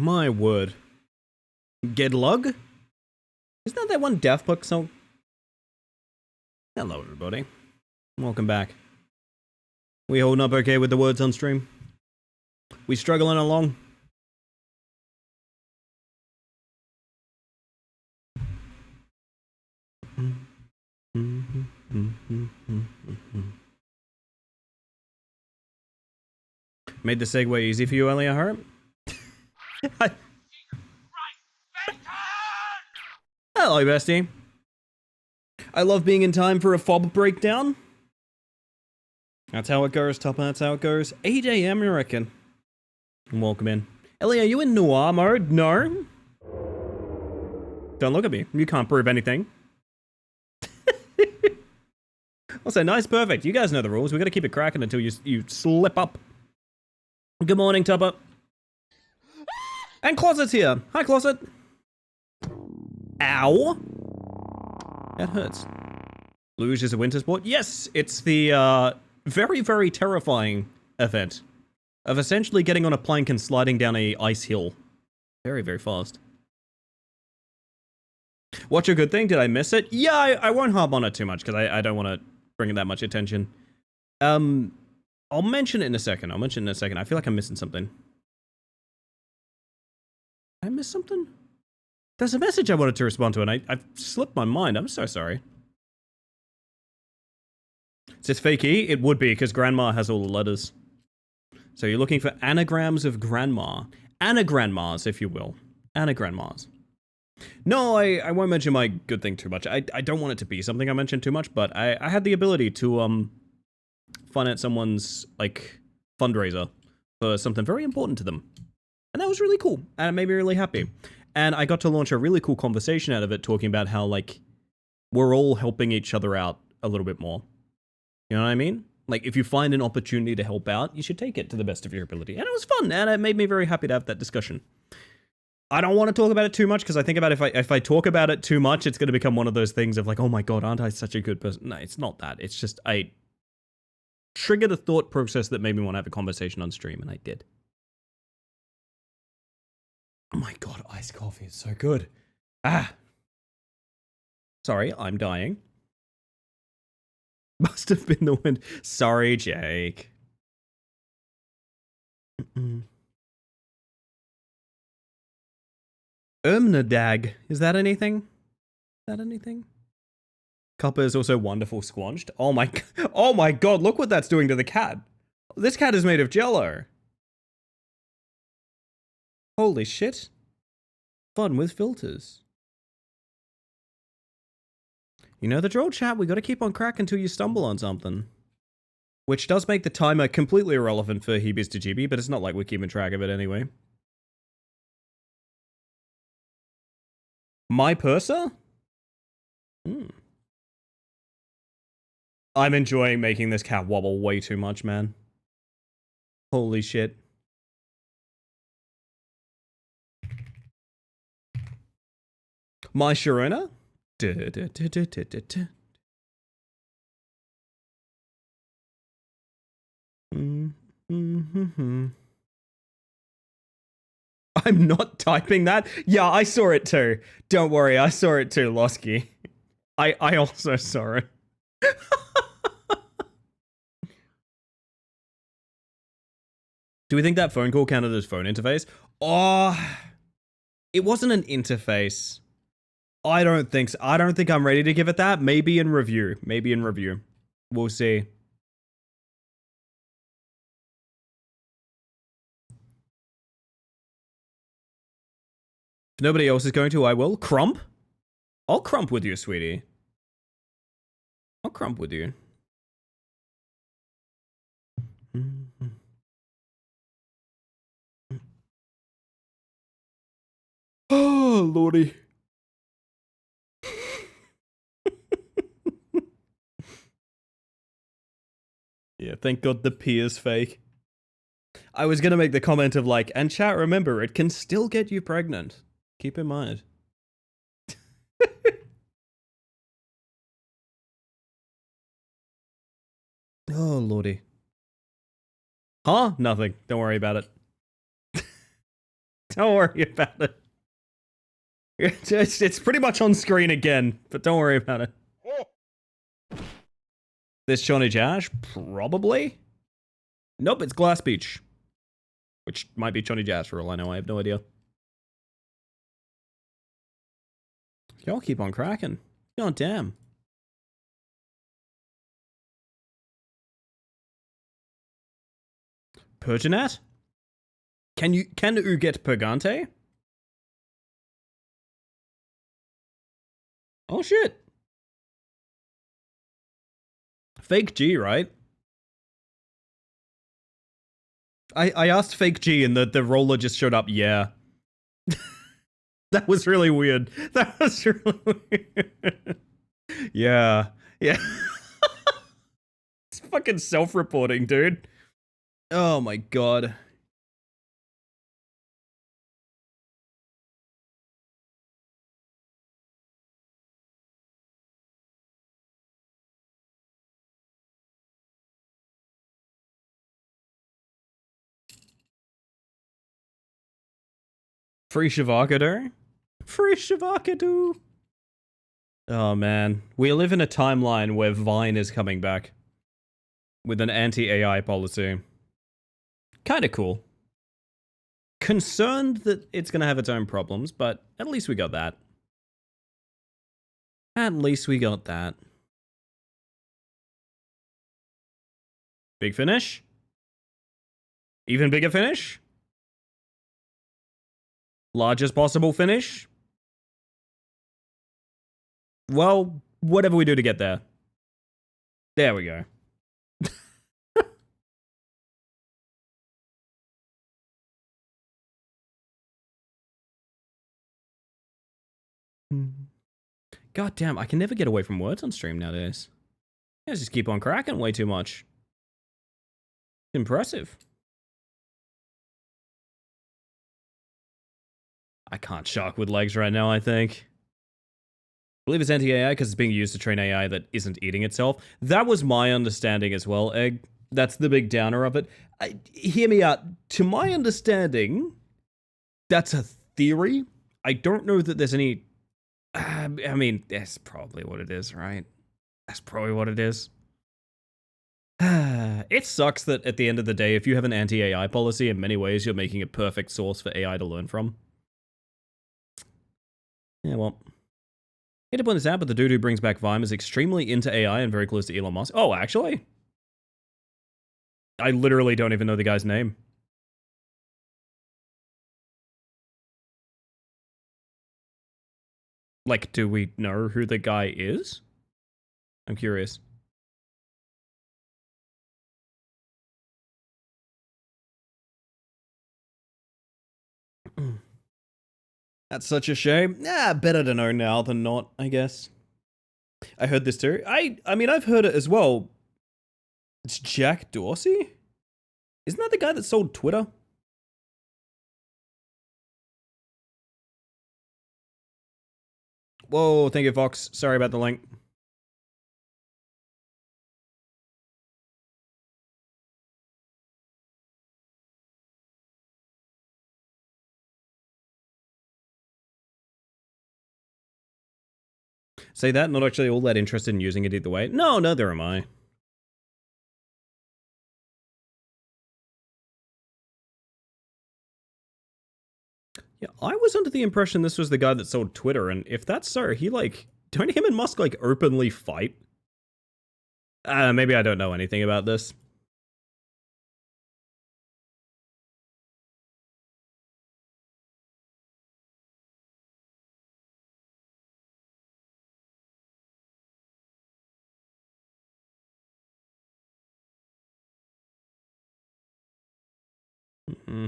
My word. Gedlug? Isn't that one Daft Punk song? Hello, everybody. Welcome back. We holding up okay with the words on stream? We struggling along? Made the segue easy for you, Elia Hart? Hello, bestie. I love being in time for a fob breakdown. That's how it goes, Topper. That's how it goes. 8 a.m., you reckon? Welcome in. Ellie, are you in noir mode? No. Don't look at me. You can't prove anything. Also, nice, perfect. You guys know the rules. We gotta keep it cracking until you slip up. Good morning, Topper. And Closet's here. Hi, Closet. Ow. That hurts. Luge is a winter sport? Yes, it's the, very, very terrifying event of essentially getting on a plank and sliding down a ice hill. Very, very fast. Watch a good thing? Did I miss it? Yeah, I won't harp on it too much because I don't want to bring it that much attention. I'll mention it in a second. I feel like I'm missing something. Did I miss something? There's a message I wanted to respond to and I've slipped my mind. I'm so sorry. Is this fake E? It would be because grandma has all the letters. So you're looking for anagrams of grandma. Anagrandmas, if you will. Anagrandmas. No, I won't mention my good thing too much. I don't want it to be something I mention too much, but I had the ability to finance someone's like fundraiser for something very important to them. And that was really cool. And it made me really happy. And I got to launch a really cool conversation out of it talking about how like we're all helping each other out a little bit more. You know what I mean? Like if you find an opportunity to help out, you should take it to the best of your ability. And it was fun and it made me very happy to have that discussion. I don't want to talk about it too much because I think about if I talk about it too much, it's going to become one of those things of like, oh my god, aren't I such a good person? No, it's not that. It's just I triggered a thought process that made me want to have a conversation on stream, and I did. Oh my god, iced coffee is so good. Ah. Sorry, I'm dying. Must have been the wind. Sorry, Jake. Ermnadag. Is that anything? Is that anything? Copper is also wonderful squanched. Oh my god, look what that's doing to the cat. This cat is made of jello. Holy shit. Fun with filters. You know the drill, chat. We gotta keep on crack until you stumble on something. Which does make the timer completely irrelevant for Hebes to GB, but it's not like we're keeping track of it anyway. My purser? I'm enjoying making this cat wobble way too much, man. Holy shit. My Sharona? I'm not typing that. Yeah, I saw it too. Don't worry, I saw it too, Losky. I also saw it. Do we think that phone call counted as phone interface? Oh, it wasn't an interface. I don't think so. I don't think I'm ready to give it that. Maybe in review. Maybe in review. We'll see. If nobody else is going to, I will. Crump? I'll crump with you, sweetie. I'll crump with you. Oh, lordy. Yeah, thank god the pee is fake. I was gonna make the comment of like, and chat, remember, it can still get you pregnant. Keep in mind. Oh, lordy. Huh? Nothing. Don't worry about it. Don't worry about it. It's pretty much on screen again, but don't worry about it. This Johnny Jash? Probably? Nope, it's Glass Beach. Which might be Johnny Jash for all I know, I have no idea. Y'all keep on cracking. God damn. Pertinat? Can you get Pergante? Oh shit. Fake G, right? I asked Fake G and the roller just showed up, yeah. That was really weird. That was really weird. Yeah. Yeah. It's fucking self-reporting, dude. Oh my god. Free Shavakadu? Free Shavakadu! Oh man. We live in a timeline where Vine is coming back. With an anti-AI policy. Kinda cool. Concerned that it's gonna have its own problems, but at least we got that. At least we got that. Big finish? Even bigger finish? Largest possible finish? Well, whatever we do to get there. There we go. God damn, I can never get away from words on stream nowadays. I just keep on cracking way too much. Impressive. I can't shark with legs right now, I think. I believe it's anti-AI because it's being used to train AI that isn't eating itself. That was my understanding as well, Egg. That's the big downer of it. Hear me out. To my understanding, that's a theory. I don't know that there's any... I mean, that's probably what it is, right? That's probably what it is. It sucks that at the end of the day, if you have an anti-AI policy, in many ways, you're making a perfect source for AI to learn from. Yeah, well. Hate to point this out, but the dude who brings back Vime is extremely into AI and very close to Elon Musk. Oh, actually? I literally don't even know the guy's name. Like, do we know who the guy is? I'm curious. That's such a shame. Yeah, better to know now than not, I guess. I heard this too. I mean, I've heard it as well. It's Jack Dorsey? Isn't that the guy that sold Twitter? Whoa, thank you, Fox. Sorry about the link. Say that, not actually all that interested in using it either way. No, neither am I. Yeah, I was under the impression this was the guy that sold Twitter, and if that's so, he don't him and Musk openly fight? Maybe I don't know anything about this. Mm-hmm.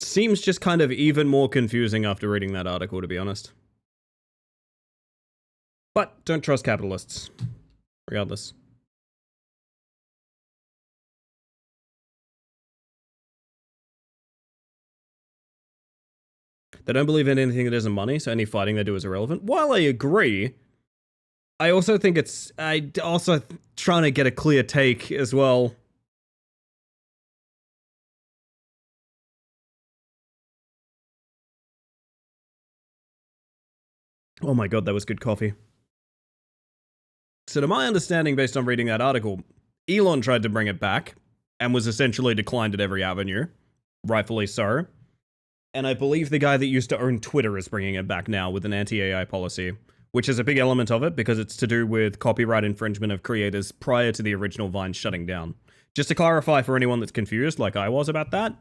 Seems just kind of even more confusing after reading that article, to be honest. But don't trust capitalists. regardless. They don't believe in anything that isn't money, so any fighting they do is irrelevant. While I agree, I also think I also trying to get a clear take as well. Oh my god, that was good coffee. So to my understanding, based on reading that article, Elon tried to bring it back and was essentially declined at every avenue. Rightfully so. And I believe the guy that used to own Twitter is bringing it back now with an anti-AI policy, which is a big element of it because it's to do with copyright infringement of creators prior to the original Vine shutting down. Just to clarify for anyone that's confused, like I was about that,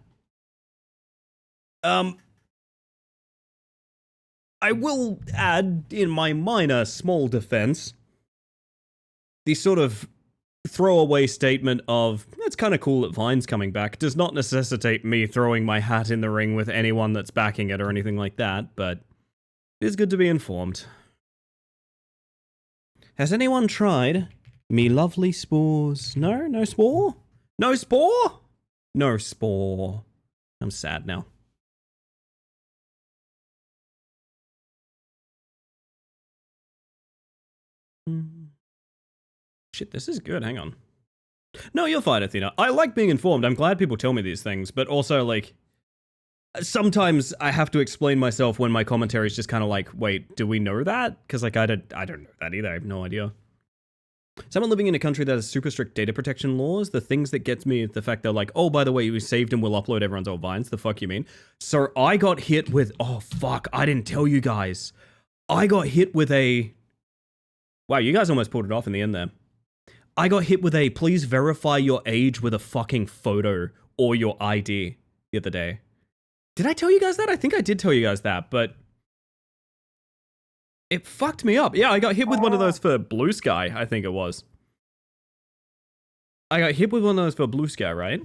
I will add, in my minor small defense, the sort of throwaway statement of, it's kind of cool that Vine's coming back, does not necessitate me throwing my hat in the ring with anyone that's backing it or anything like that, but it is good to be informed. Has anyone tried me lovely spores? No? No spore? No spore? No spore. I'm sad now. Shit, this is good. Hang on. No, you're fine, Athena. I like being informed. I'm glad people tell me these things, but also, like, sometimes I have to explain myself when my commentary is just kind of like, wait, do we know that? Because, like, I don't know that either. I have no idea. Someone living in a country that has super strict data protection laws, the things that gets me is the fact they're like, oh, by the way, we saved and we'll upload everyone's old Vines. The fuck you mean? So I got hit with, oh, fuck, I didn't tell you guys. I got hit with a... Wow, you guys almost pulled it off in the end there. I got hit with a please verify your age with a fucking photo or your ID the other day. Did I tell you guys that? I think I did tell you guys that, but it fucked me up. Yeah, I got hit with one of those for Blue Sky, I think it was. I got hit with one of those for Blue Sky, right?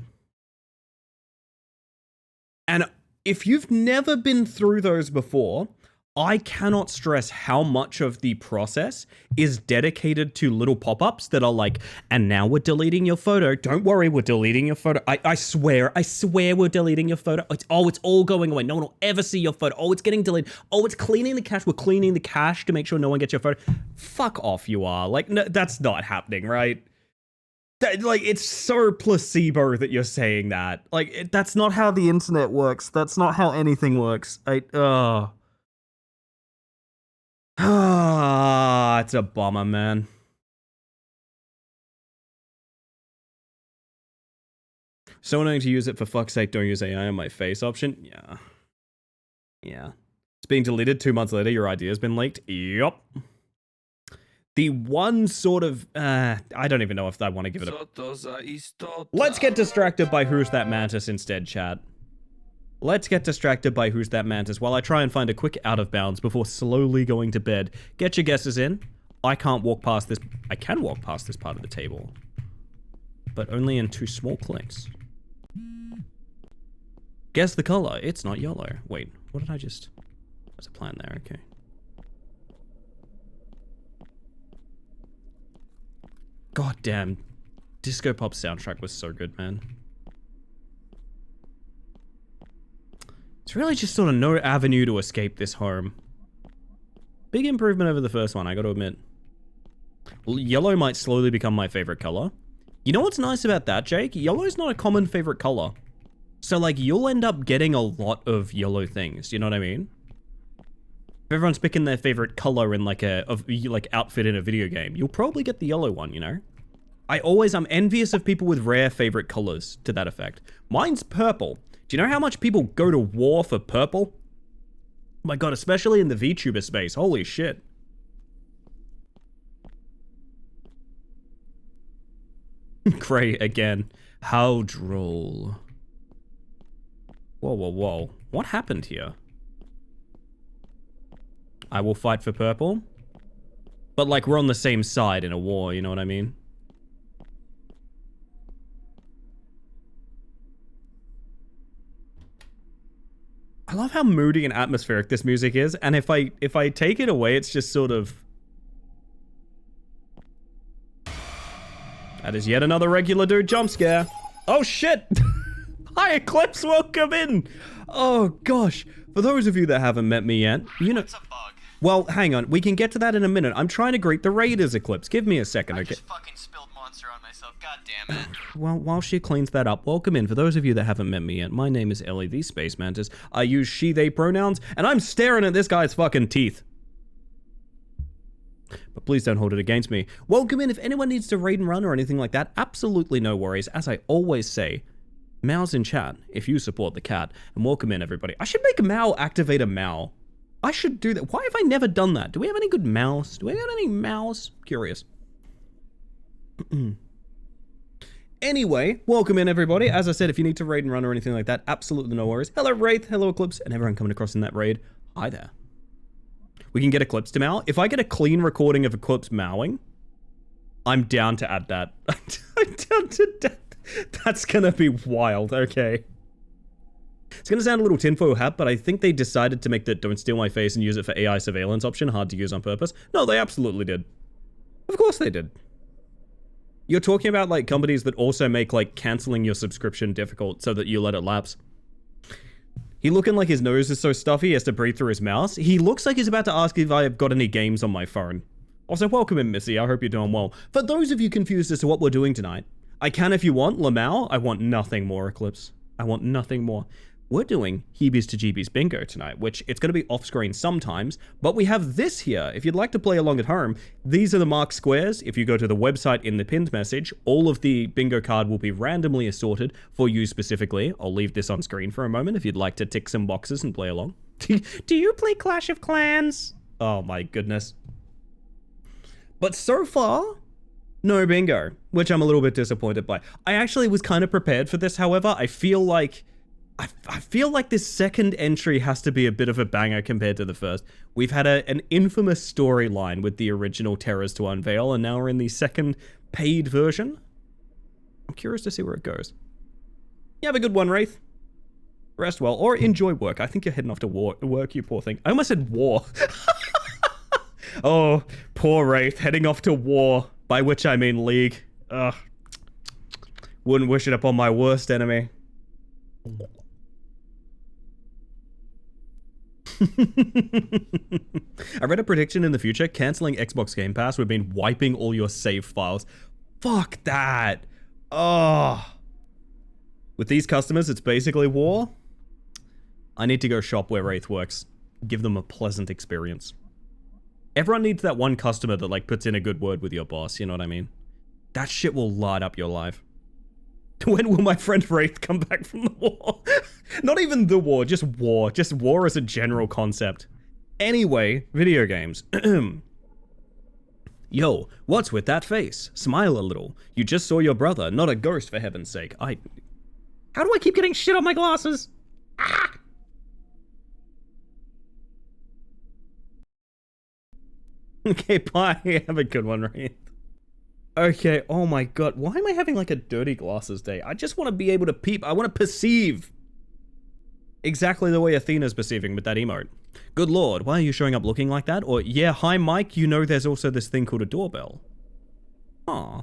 And if you've never been through those before, I cannot stress how much of the process is dedicated to little pop-ups that are like, and now we're deleting your photo. Don't worry, we're deleting your photo. I swear we're deleting your photo. It's all going away. No one will ever see your photo. Oh, it's getting deleted. Oh, it's cleaning the cache. We're cleaning the cache to make sure no one gets your photo. Fuck off, you are. Like, no, that's not happening, right? Like, it's so placebo that you're saying that. Like, that's not how the internet works. That's not how anything works. Ah, it's a bummer, man. So annoying to use it, for fuck's sake, don't use AI on my face option. Yeah. Yeah. It's being deleted 2 months later, your idea has been leaked. Yup. The one sort of, I don't even know if I want to give it a... Let's get distracted by Who's That Mantis instead, chat. Let's get distracted by Who's That Mantis while I try and find a quick out of bounds before slowly going to bed. Get your guesses in. I can't walk past this. I can walk past this part of the table, but only in 2 small clicks. Guess the color. It's not yellow. Wait, what did I just... There's a plan there, okay. God damn. Disco Pop soundtrack was so good, man. It's really just sort of no avenue to escape this home. Big improvement over the first one, I gotta admit. Yellow might slowly become my favorite color. You know what's nice about that, Jake? Yellow's not a common favorite color. So, like, you'll end up getting a lot of yellow things, you know what I mean? If everyone's picking their favorite color in, like, outfit in a video game, you'll probably get the yellow one, you know? I'm envious of people with rare favorite colors to that effect. Mine's purple. Do you know how much people go to war for purple? Oh my god, especially in the VTuber space. Holy shit. Cray again. How droll. Whoa, whoa, whoa. What happened here? I will fight for purple. But like, we're on the same side in a war, you know what I mean? I love how moody and atmospheric this music is, and if I take it away, it's just sort of... That is yet another regular dude jump scare. Oh shit! Hi Eclipse, welcome in! Oh gosh, for those of you that haven't met me yet, you know... It's a bug. Well, hang on, we can get to that in a minute. I'm trying to greet the raiders, Eclipse. Give me a second, I okay? just fucking spilled monster on myself. God damn it. Well, while she cleans that up, welcome in. For those of you that haven't met me yet, my name is Ellie, the Space Mantis. I use she, they pronouns, and I'm staring at this guy's fucking teeth. But please don't hold it against me. Welcome in. If anyone needs to raid and run or anything like that, absolutely no worries. As I always say, Mao's in chat if you support the cat. And welcome in, everybody. I should make Mao activate a Mao. I should do that. Why have I never done that? Do we have any good mouse? Do we have any mouse? Curious. Anyway, welcome in, everybody. As I said, if you need to raid and run or anything like that, absolutely no worries. Hello, Wraith. Hello, Eclipse. And everyone coming across in that raid. Hi there. We can get Eclipse to Mao. If I get a clean recording of Eclipse mowing, I'm down to add that. I'm down to that. That's gonna be wild. Okay. It's gonna sound a little tinfoil hat, but I think they decided to make the "don't steal my face" and use it for AI surveillance option hard to use on purpose. No, they absolutely did. Of course they did. You're talking about like companies that also make like canceling your subscription difficult so that you let it lapse. He looking like his nose is so stuffy he has to breathe through his mouth. He looks like he's about to ask if I have got any games on my phone. Also, welcome in, Missy. I hope you're doing well. For those of you confused as to what we're doing tonight, I can if you want, Lamau. I want nothing more, Eclipse. I want nothing more. We're doing Heebies to Jeebies Bingo tonight, which it's going to be off-screen sometimes, but we have this here. If you'd like to play along at home, these are the marked squares. If you go to the website in the pinned message, all of the bingo card will be randomly assorted for you specifically. I'll leave this on screen for a moment if you'd like to tick some boxes and play along. Do you play Clash of Clans? Oh my goodness. But so far, no bingo, which I'm a little bit disappointed by. I actually was kind of prepared for this, however. I feel like this second entry has to be a bit of a banger compared to the first. We've had an infamous storyline with the original Terrors to Unveil, and now we're in the second paid version. I'm curious to see where it goes. You have a good one, Wraith. Rest well, or enjoy work. I think you're heading off to work, you poor thing. I almost said war. Oh, poor Wraith, heading off to war, by which I mean League. Ugh. Wouldn't wish it upon my worst enemy. I read a prediction in the future, cancelling Xbox Game Pass would mean wiping all your save files. Fuck that. Oh. With these customers, it's basically war. I need to go shop where Wraith works. Give them a pleasant experience. Everyone needs that one customer that like puts in a good word with your boss, you know what I mean? That shit will light up your life. When will my friend Wraith come back from the war? Not even the war, just war. Just war as a general concept. Anyway, video games. Yo, what's with that face? Smile a little. You just saw your brother, not a ghost for heaven's sake. How do I keep getting shit on my glasses? Ah! Okay, bye. Have a good one, Wraith. Okay, oh my god. Why am I having like a dirty glasses day? I just want to be able to peep. I want to perceive. Exactly the way Athena's perceiving with that emote. Good lord, why are you showing up looking like that? Or, yeah, hi Mike, you know there's also this thing called a doorbell. Aw.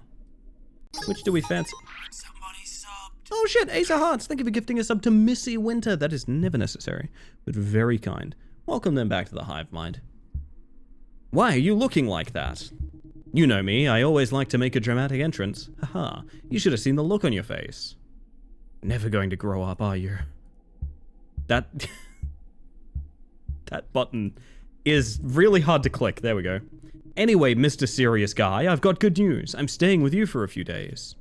Which do we fancy? Somebody subbed. Oh shit, Ace of Hearts, thank you for gifting a sub to Missy Winter. That is never necessary, but very kind. Welcome them back to the Hive Mind. Why are you looking like that? You know me, I always like to make a dramatic entrance. Haha, you should have seen the look on your face. Never going to grow up, are you? That... that button is really hard to click. There we go. Anyway, Mr. Serious Guy, I've got good news. I'm staying with you for a few days.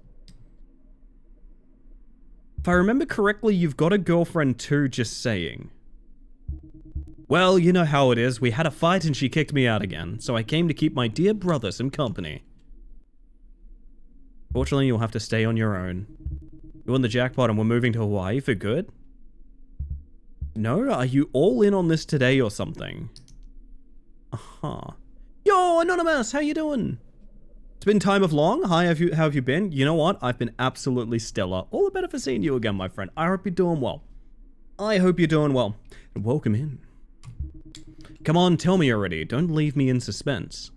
If I remember correctly, you've got a girlfriend too, just saying. Well, you know how it is. We had a fight and she kicked me out again, so I came to keep my dear brother some company. Fortunately, you'll have to stay on your own. You won the jackpot and we're moving to Hawaii for good? No? Are you all in on this today or something? Uh-huh. Yo, Anonymous, how you doing? It's been time of long. Hi, how have you been? You know what? I've been absolutely stellar. All the better for seeing you again, my friend. I hope you're doing well. I hope you're doing well. And welcome in. Come on, tell me already. Don't leave me in suspense.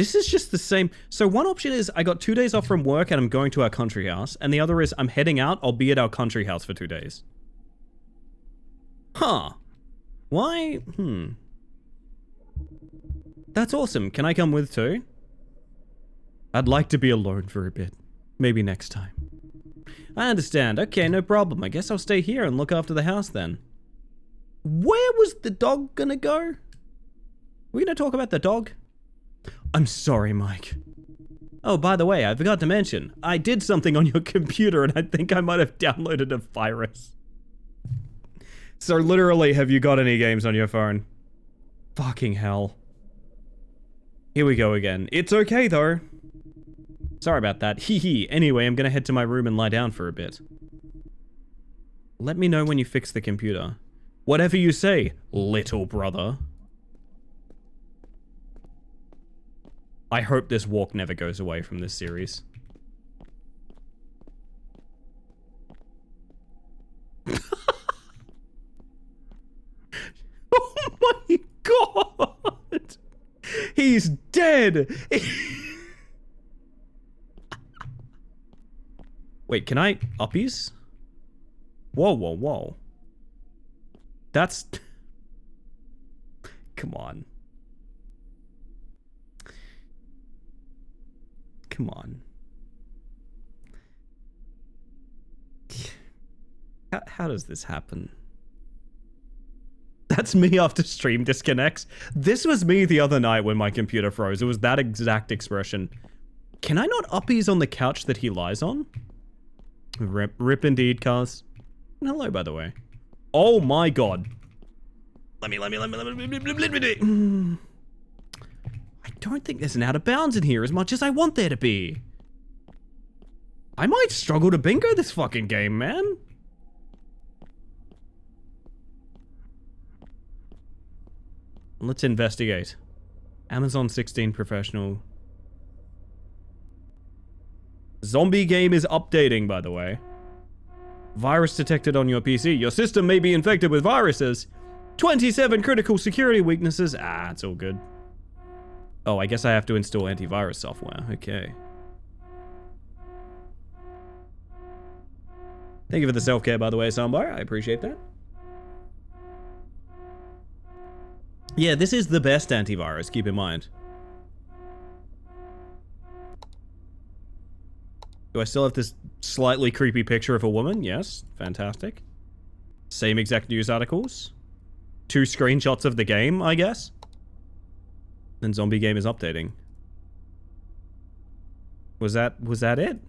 This is just the same. So one option is I got 2 days off from work and I'm going to our country house. And the other is I'm heading out. I'll be at our country house for 2 days. Huh. Why? That's awesome. Can I come with too? I'd like to be alone for a bit. Maybe next time. I understand. Okay, no problem. I guess I'll stay here and look after the house then. Where was the dog gonna go? We gonna talk about the dog? I'm sorry, Mike. Oh, by the way, I forgot to mention, I did something on your computer and I think I might have downloaded a virus. So literally, have you got any games on your phone? Fucking hell. Here we go again. It's okay though. Sorry about that. Hee hee. Anyway, I'm gonna head to my room and lie down for a bit. Let me know when you fix the computer. Whatever you say, little brother. I hope this walk never goes away from this series. Oh my god! He's dead! Wait, can I uppies? Whoa, whoa, whoa. That's... Come on. Come on. How does this happen? That's me after stream disconnects. This was me the other night when my computer froze. It was that exact expression. Can I not uppies on the couch that he lies on? Rip indeed, cuz. Hello, by the way. Oh my god. Let me. I don't think there's an out of bounds in here as much as I want there to be. I might struggle to bingo this fucking game, man. Let's investigate. Amazon 16 Professional. Zombie game is updating, by the way. Virus detected on your PC. Your system may be infected with viruses. 27 critical security weaknesses. Ah, it's all good. Oh, I guess I have to install antivirus software. Okay. Thank you for the self-care, by the way, Sambar. I appreciate that. Yeah, this is the best antivirus, keep in mind. Do I still have this slightly creepy picture of a woman? Yes, fantastic. Same exact news articles. 2 screenshots of the game, I guess. Then zombie game is updating. Was that it?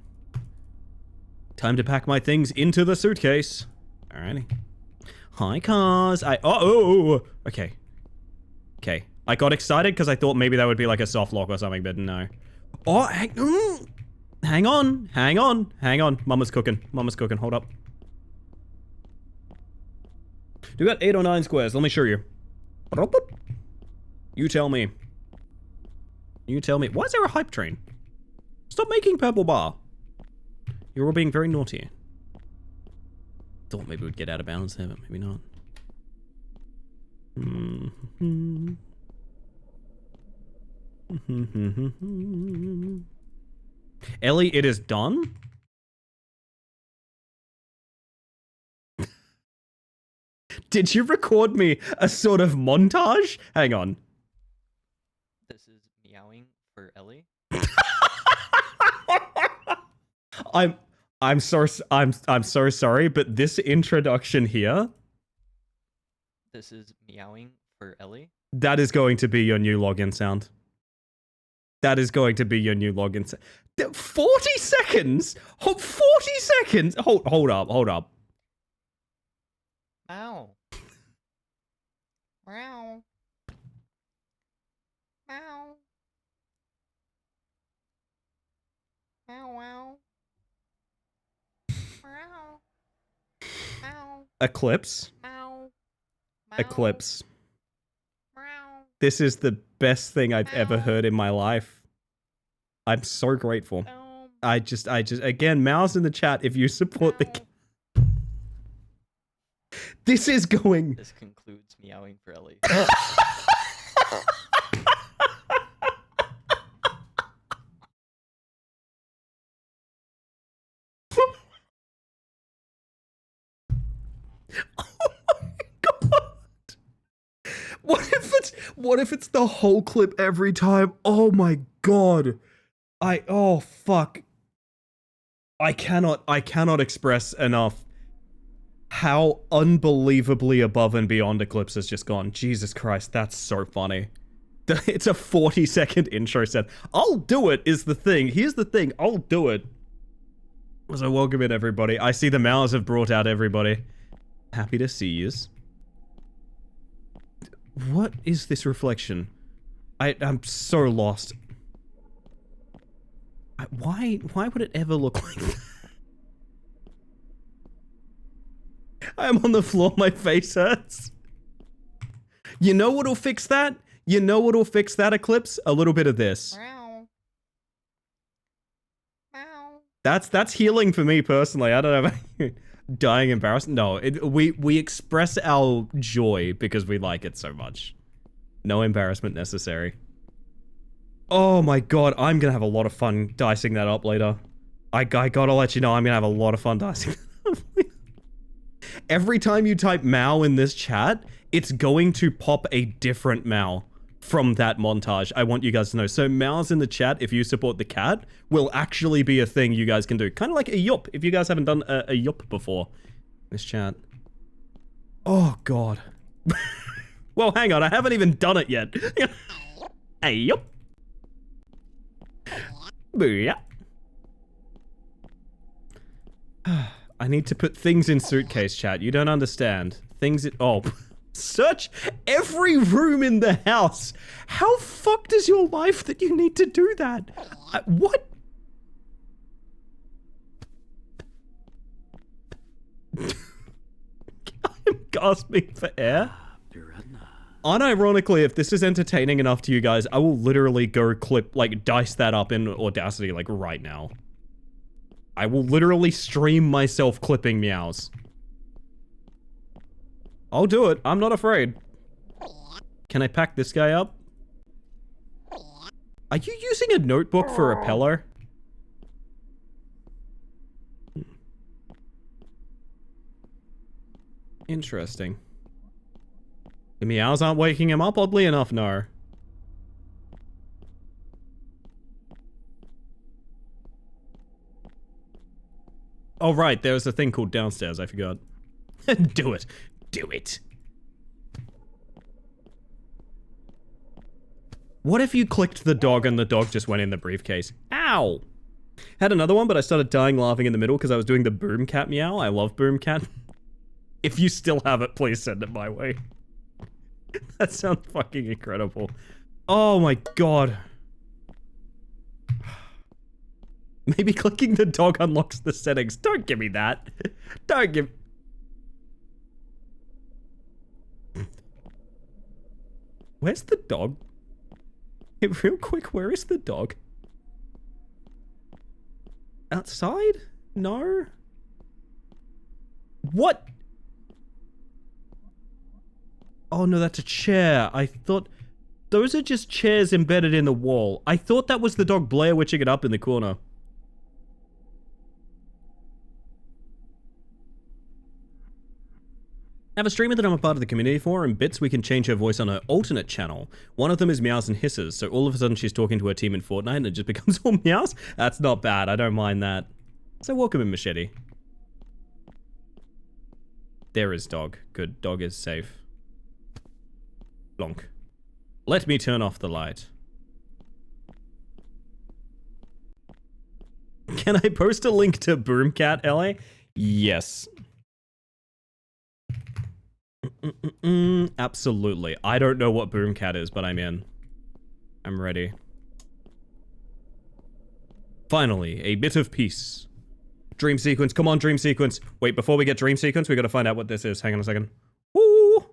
Time to pack my things into the suitcase. Alrighty. Hi, cars. Okay. Okay. I got excited because I thought maybe that would be like a soft lock or something, but no. Oh, hang on. Mama's cooking. Hold up. You got 8 or 9 squares. Let me show you. You tell me. Why is there a hype train? Stop making purple bar. You're all being very naughty. Thought maybe we'd get out of bounds there, but maybe not. Ellie, it is done? Did you record me a sort of montage? Hang on. This is meowing for Ellie. I'm so sorry, but this introduction here. This is meowing for Ellie. That is going to be your new login sound. That is going to be your new login sound. 40 seconds? 40 seconds? Hold up. Ow. Meow. Meow. Meow, wow. Meow. Meow. Eclipse. Meow. Eclipse. Meow. This is the best thing I've ever heard in my life. I'm so grateful. I just, again, mouse in the chat if you support the... This is going... This concludes meowing for Ellie. Oh my god! What if it's the whole clip every time? Oh my god! Oh fuck! I cannot express enough how unbelievably above and beyond Eclipse has just gone. Jesus Christ, that's so funny. It's a 40-second intro set. I'll do it is the thing. Here's the thing. I'll do it. So welcome in, everybody. I see the Mows have brought out everybody. Happy to see yous. What is this reflection? I'm so lost. Why would it ever look like that? I am on the floor, my face hurts. You know what'll fix that? You know what'll fix that, Eclipse? A little bit of this. That's healing for me personally. I don't know about dying embarrassed. No, we express our joy because we like it so much. No embarrassment necessary. Oh my god, I'm gonna have a lot of fun dicing that up later. I gotta let you know, I'm gonna have a lot of fun dicing that up later. Every time you type Mao in this chat, it's going to pop a different Mao from that montage. I want you guys to know. So Mao's in the chat, if you support the cat, will actually be a thing you guys can do. Kind of like a yup, if you guys haven't done a yup before. This chat. Oh god. Well, hang on, I haven't even done it yet. Hey, yup. Booyah. I need to put things in suitcase, chat. You don't understand. Things in... Oh. Search every room in the house. How fucked is your life that you need to do that? What? I'm gasping for air. Unironically, if this is entertaining enough to you guys, I will literally go dice that up in Audacity, like, right now. I will literally stream myself clipping meows. I'll do it. I'm not afraid. Can I pack this guy up? Are you using a notebook for a pillow? Interesting. The meows aren't waking him up, oddly enough, no. Oh, right, there's a thing called downstairs, I forgot. Do it. Do it. What if you clicked the dog and the dog just went in the briefcase? Ow! Had another one, but I started dying laughing in the middle because I was doing the Boom Cat meow. I love Boom Cat. If you still have it, please send it my way. That sounds fucking incredible. Oh my god. Maybe clicking the dog unlocks the settings. Don't give me that. Don't give... Where's the dog? Hey, real quick, where is the dog? Outside? No? What? Oh no, that's a chair. I thought... Those are just chairs embedded in the wall. I thought that was the dog Blair witching it up in the corner. I have a streamer that I'm a part of the community for, and bits we can change her voice on her alternate channel. One of them is meows and hisses, so all of a sudden she's talking to her team in Fortnite and it just becomes all meows? That's not bad, I don't mind that. So welcome in, Machete. There is dog. Good, dog is safe. Blonk. Let me turn off the light. Can I post a link to Boomcat, LA? Yes. Absolutely. I don't know what Boomcat is, but I'm in. I'm ready. Finally, a bit of peace. Dream sequence. Come on, dream sequence. Wait, before we get dream sequence, we gotta find out what this is. Hang on a second. Woo!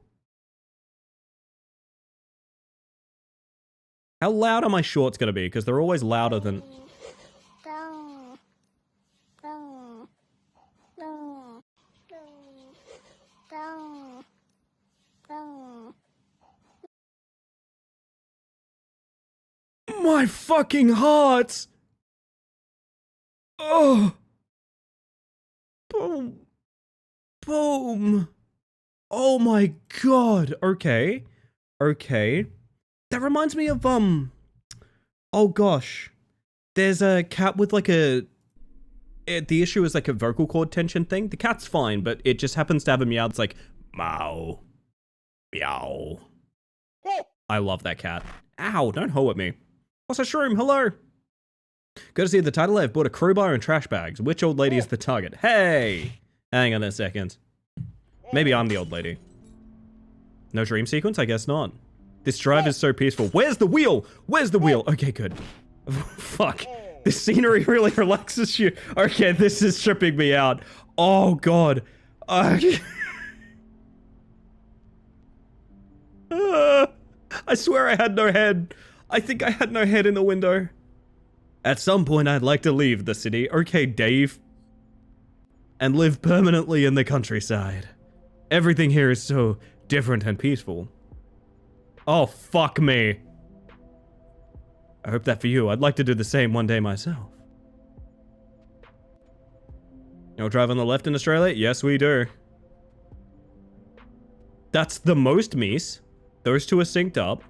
How loud are my shorts gonna be? Because they're always louder than... My fucking heart! Oh! Boom. Boom. Oh my god. Okay. Okay. That reminds me of, oh gosh. There's a cat with like the issue is like a vocal cord tension thing. The cat's fine, but it just happens to have a meow that's like, meow. Meow. I love that cat. Ow, don't hoe at me. What's a shroom? Hello. Go to see the title. I've bought a crowbar and trash bags. Which old lady is the target? Hey! Hang on a second. Maybe I'm the old lady. No dream sequence? I guess not. This drive is so peaceful. Where's the wheel? Where's the wheel? Okay, good. Fuck. This scenery really relaxes you. Okay, this is tripping me out. Oh, God. I swear I had no head. I think I had no head in the window. At some point, I'd like to leave the city. Okay, Dave. And live permanently in the countryside. Everything here is so different and peaceful. Oh, fuck me. I hope that for you. I'd like to do the same one day myself. No drive on the left in Australia? Yes, we do. That's the most Mies. Those two are synced up.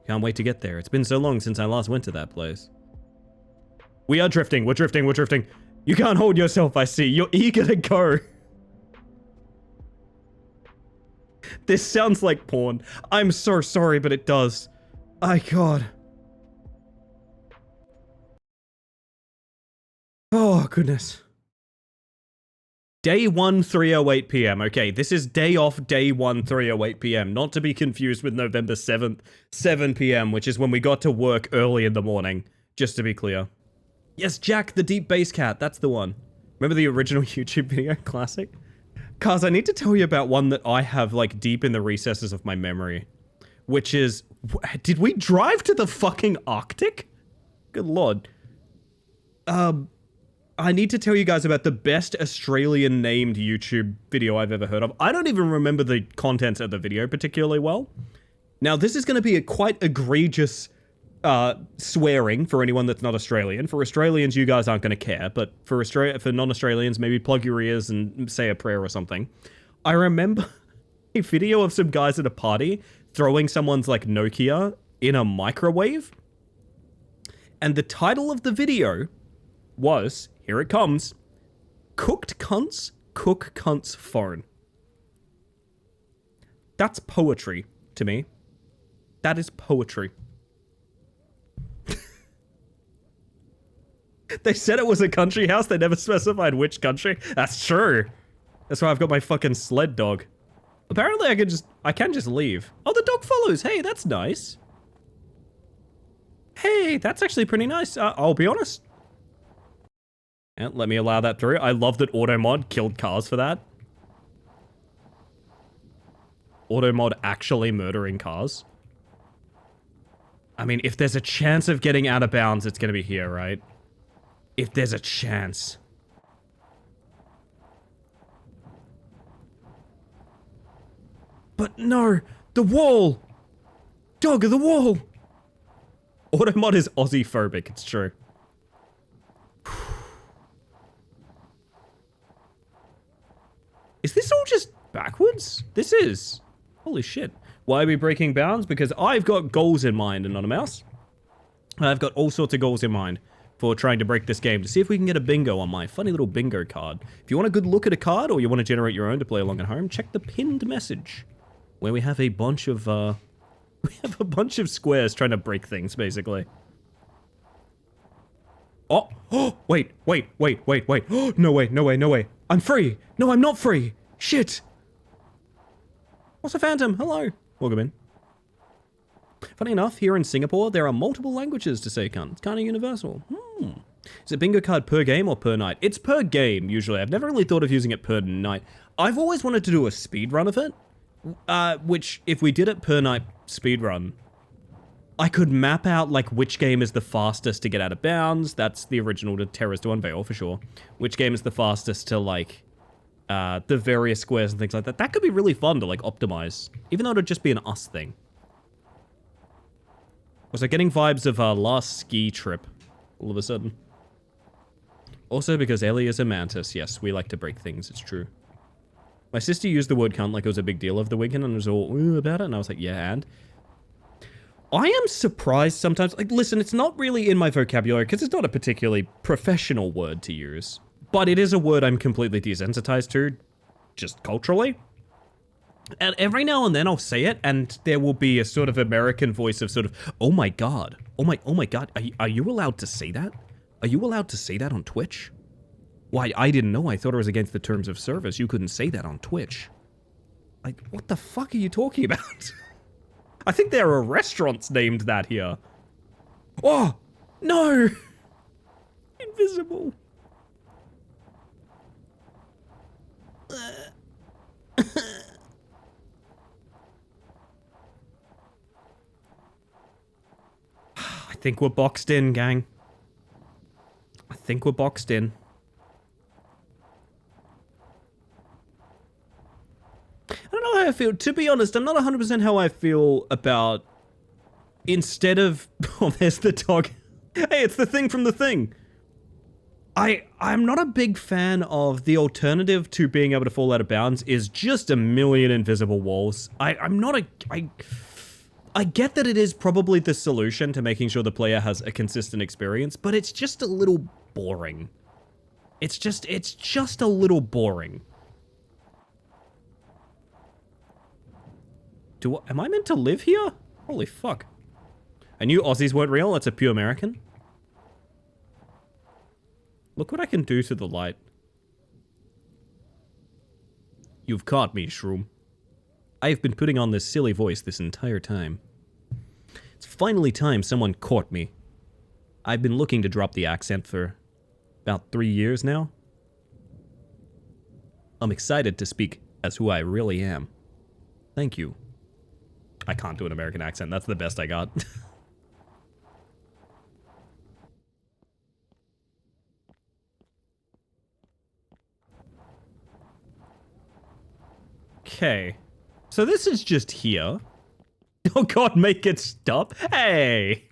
Can't wait to get there. It's been so long since I last went to that place. We are drifting. We're drifting. We're drifting. You can't hold yourself, I see. You're eager to go. This sounds like porn. I'm so sorry, but it does. My God. Oh, goodness. Day 1, 3:08 p.m. Okay, this is day off, day 1, 3:08 p.m. Not to be confused with November 7th, 7 p.m., which is when we got to work early in the morning. Just to be clear. Yes, Jack, the deep bass cat. That's the one. Remember the original YouTube video classic? Cars, I need to tell you about one that I have, like, deep in the recesses of my memory. Which is... Did we drive to the fucking Arctic? Good lord. I need to tell you guys about the best Australian named YouTube video I've ever heard of. I don't even remember the contents of the video particularly well. Now, this is going to be a quite egregious swearing for anyone that's not Australian. For Australians, you guys aren't going to care, but for non-Australians, maybe plug your ears and say a prayer or something. I remember a video of some guys at a party throwing someone's like Nokia in a microwave. And the title of the video was, here it comes, Cooked Cunts, Cook Cunts Phone. That's poetry to me. That is poetry. They said it was a country house, they never specified which country. That's true. That's why I've got my fucking sled dog. Apparently I can just leave. Oh, the dog follows. Hey, that's nice. Hey, that's actually pretty nice. I'll be honest. Yeah, let me allow that through. I love that Automod killed cars for that. Automod actually murdering cars. I mean, if there's a chance of getting out of bounds, it's gonna be here, right? If there's a chance. But no, the wall! Dog of the wall! Automod is Aussie-phobic, it's true. Is this all just backwards? This is. Holy shit. Why are we breaking bounds? Because I've got goals in mind, Anonymous. I've got all sorts of goals in mind for trying to break this game to see if we can get a bingo on my funny little bingo card. If you want a good look at a card or you want to generate your own to play along at home, check the pinned message where we have a bunch of squares trying to break things, basically. Oh, oh, wait. Oh, no way. I'm free. No, I'm not free. Shit. What's a phantom? Hello. Welcome in. Funny enough, here in Singapore, there are multiple languages to say cunt. It's kind of universal. Is it bingo card per game or per night? It's per game, usually. I've never really thought of using it per night. I've always wanted to do a speed run of it. Which, if we did it per night speed run, I could map out, like, which game is the fastest to get out of bounds. That's the original to Terrors to Unveil, for sure. Which game is the fastest to, like, the various squares and things like that. That could be really fun to, like, optimize. Even though it would just be an us thing. Was I getting vibes of our last ski trip, all of a sudden? Also because Ellie is a mantis. Yes, we like to break things, it's true. My sister used the word cunt like it was a big deal over the weekend and was all ooh about it, and I was like, yeah, and? I am surprised sometimes. Like, listen, it's not really in my vocabulary because it's not a particularly professional word to use. But it is a word I'm completely desensitized to, just culturally. And every now and then I'll say it, and there will be a sort of American voice of sort of, oh my god, oh my god, are you allowed to say that? Are you allowed to say that on Twitch? Why, I didn't know. I thought it was against the terms of service. You couldn't say that on Twitch. Like, what the fuck are you talking about? I think there are restaurants named that here. Oh, no! Invisible. I think we're boxed in, gang. I think we're boxed in. I don't know how I feel. To be honest, I'm not 100% how I feel about... Instead of... Oh, there's the dog. Hey, it's the thing from the thing. I'm not a big fan of the alternative to being able to fall out of bounds is just a million invisible walls. I'm not a... I get that it is probably the solution to making sure the player has a consistent experience, but it's just a little boring. It's just a little boring. Am I meant to live here? Holy fuck. I knew Aussies weren't real, that's a pure American. Look what I can do to the light. You've caught me, Shroom. I have been putting on this silly voice this entire time. It's finally time someone caught me. I've been looking to drop the accent for about 3 years now. I'm excited to speak as who I really am. Thank you. I can't do an American accent, that's the best I got. Okay. So this is just here. Oh god, make it stop. Hey!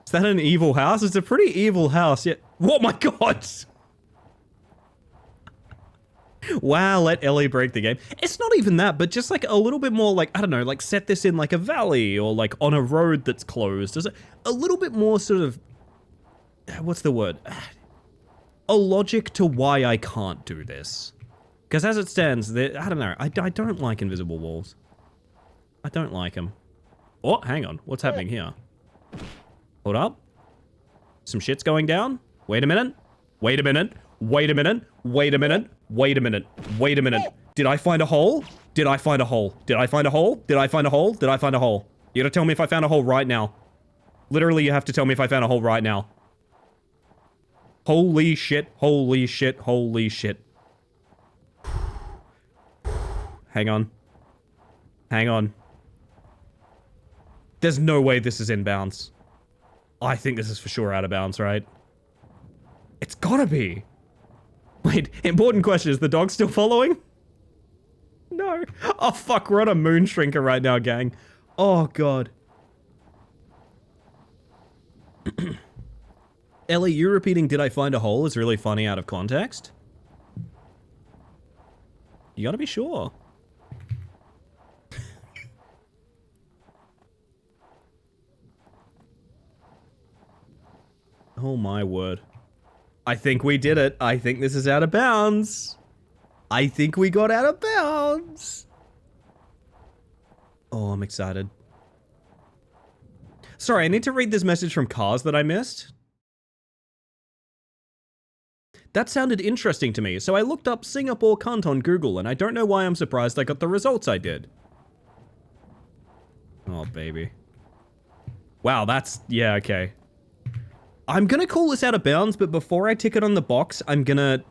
Is that an evil house? It's a pretty evil house, yeah. Oh my god! Wow, let Ellie break the game. It's not even that, but just like a little bit more like, I don't know, like set this in like a valley or like on a road that's closed. Is it a little bit more sort of, what's the word? A logic to why I can't do this. Because as it stands, I don't know, I don't like invisible walls. I don't like them. Oh, hang on, what's happening here? Hold up. Some shit's going down. Wait a minute. Wait a minute. Wait a minute. Wait a minute. Wait a minute. Wait a minute. Did I find a hole? Did I find a hole? Did I find a hole? Did I find a hole? Did I find a hole? You gotta tell me if I found a hole right now. Literally, you have to tell me if I found a hole right now. Holy shit. Holy shit. Holy shit. Hang on. Hang on. There's no way this is in bounds. I think this is for sure out of bounds, right? It's gotta be. Wait, important question. Is the dog still following? No. Oh, fuck. We're on a moon shrinker right now, gang. Oh, God. Ellie, you repeating, did I find a hole is really funny out of context. You gotta be sure. Oh, my word. I think we did it. I think this is out of bounds. I think we got out of bounds. Oh, I'm excited. Sorry, I need to read this message from Cars that I missed. That sounded interesting to me, so I looked up Singapore cunt on Google, and I don't know why I'm surprised I got the results I did. Oh, baby. Wow, that's... yeah, okay. I'm gonna call this out of bounds, but before I tick it on the box, I'm gonna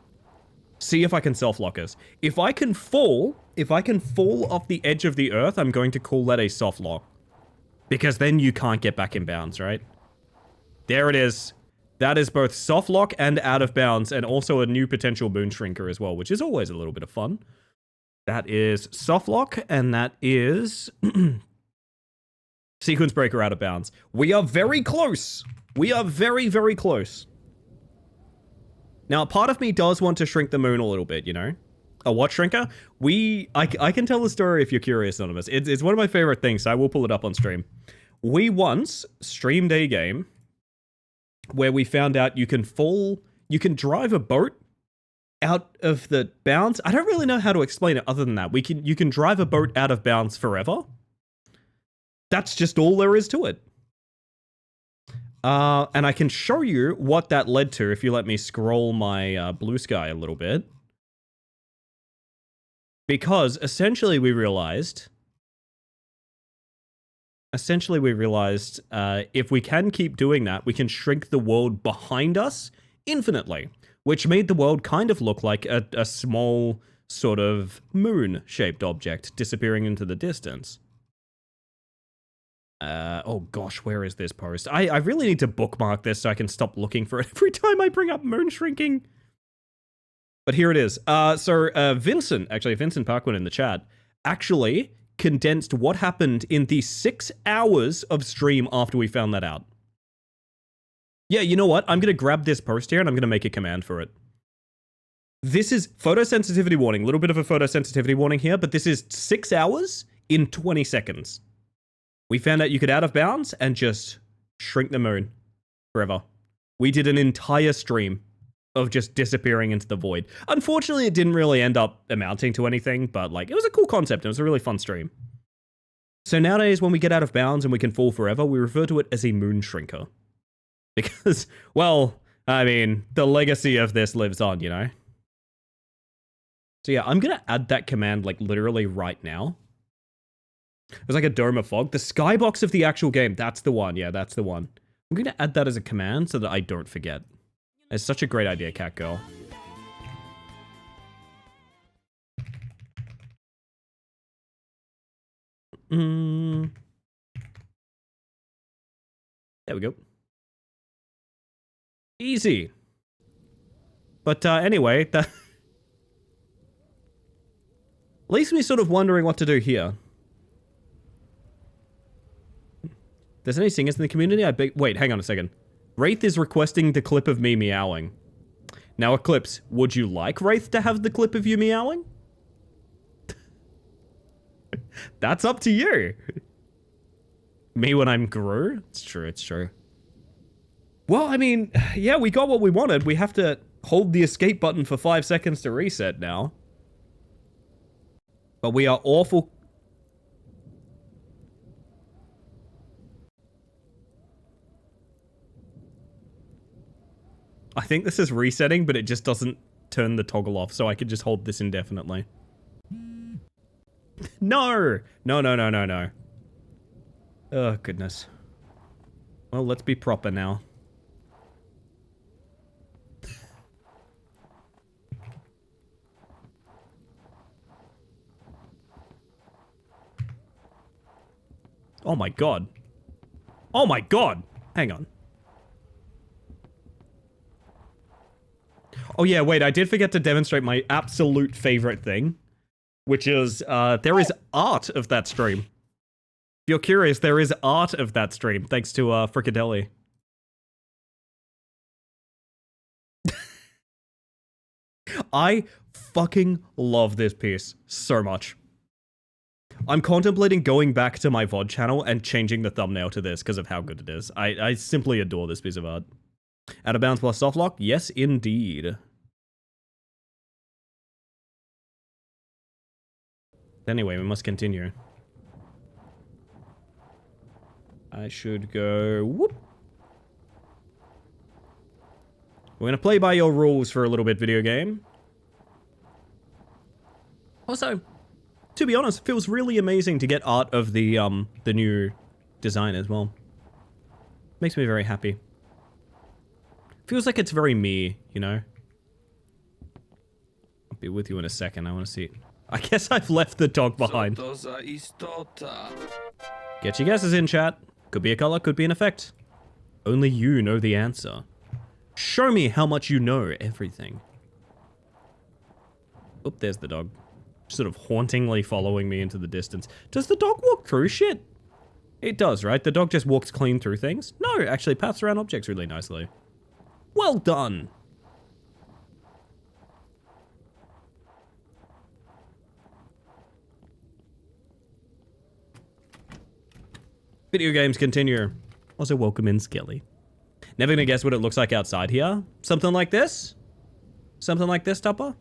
see if I can self-lock us. If I can fall off the edge of the earth, I'm going to call that a soft lock. Because then you can't get back in bounds, right? There it is. That is both soft lock and out of bounds, and also a new potential moon shrinker as well, which is always a little bit of fun. That is soft lock, and that is sequence breaker out of bounds. We are very close. We are very, very close. Now, part of me does want to shrink the moon a little bit, you know? A what shrinker? I can tell the story if you're curious, Anonymous. It's one of my favorite things, so I will pull it up on stream. We once streamed a game where we found out you can drive a boat out of the bounds. I don't really know how to explain it other than that. You can drive a boat out of bounds forever. That's just all there is to it. And I can show you what that led to if you let me scroll my blue sky a little bit. Because essentially we realized if we can keep doing that, we can shrink the world behind us infinitely, which made the world kind of look like a small sort of moon-shaped object disappearing into the distance. Oh gosh, where is this post? I really need to bookmark this so I can stop looking for it every time I bring up moon shrinking. But here it is. Vincent Parkwin in the chat, actually condensed what happened in the 6 hours of stream after we found that out. Yeah, you know what? I'm going to grab this post here and I'm going to make a command for it. This is photosensitivity warning. A little bit of a photosensitivity warning here, but this is 6 hours in 20 seconds. We found out you could out of bounds and just shrink the moon forever. We did an entire stream of just disappearing into the void. Unfortunately, it didn't really end up amounting to anything, but like, it was a cool concept. It was a really fun stream. So nowadays, when we get out of bounds and we can fall forever, we refer to it as a moon shrinker. Because, well, I mean, the legacy of this lives on, you know? So yeah, I'm gonna add that command, like, literally right now. There's like a dome of fog. The skybox of the actual game, that's the one. Yeah, that's the one. I'm gonna add that as a command so that I don't forget. It's such a great idea, cat girl. There we go. Easy. But anyway, that leaves me sort of wondering what to do here. There's any singers in the community? Wait, hang on a second. Wraith is requesting the clip of me meowing. Now, Eclipse, would you like Wraith to have the clip of you meowing? That's up to you. Me when I'm Gru? It's true, it's true. Well, I mean, yeah, we got what we wanted. We have to hold the escape button for 5 seconds to reset now. But we are awful... I think this is resetting, but it just doesn't turn the toggle off, so I could just hold this indefinitely. No! No. Oh, goodness. Well, let's be proper now. Oh my god. Oh my god! Hang on. Oh yeah, wait, I did forget to demonstrate my absolute favorite thing, which is, there is art of that stream. If you're curious, there is art of that stream, thanks to, Frikadelli. I fucking love this piece so much. I'm contemplating going back to my VOD channel and changing the thumbnail to this because of how good it is. I simply adore this piece of art. Out of bounds plus softlock? Yes, indeed. Anyway, we must continue. I should go... Whoop. We're gonna play by your rules for a little bit, video game. Also, to be honest, it feels really amazing to get art of the new design as well. Makes me very happy. Feels like it's very me, you know? I'll be with you in a second, I want to see it. I guess I've left the dog behind. Get your guesses in, chat. Could be a color, could be an effect. Only you know the answer. Show me how much you know everything. Oh, there's the dog. Sort of hauntingly following me into the distance. Does the dog walk through shit? It does, right? The dog just walks clean through things? No, actually paths around objects really nicely. Well done. Video games continue. Also, welcome in, Skelly. Never gonna guess what it looks like outside here. Something like this? Something like this, Tupper?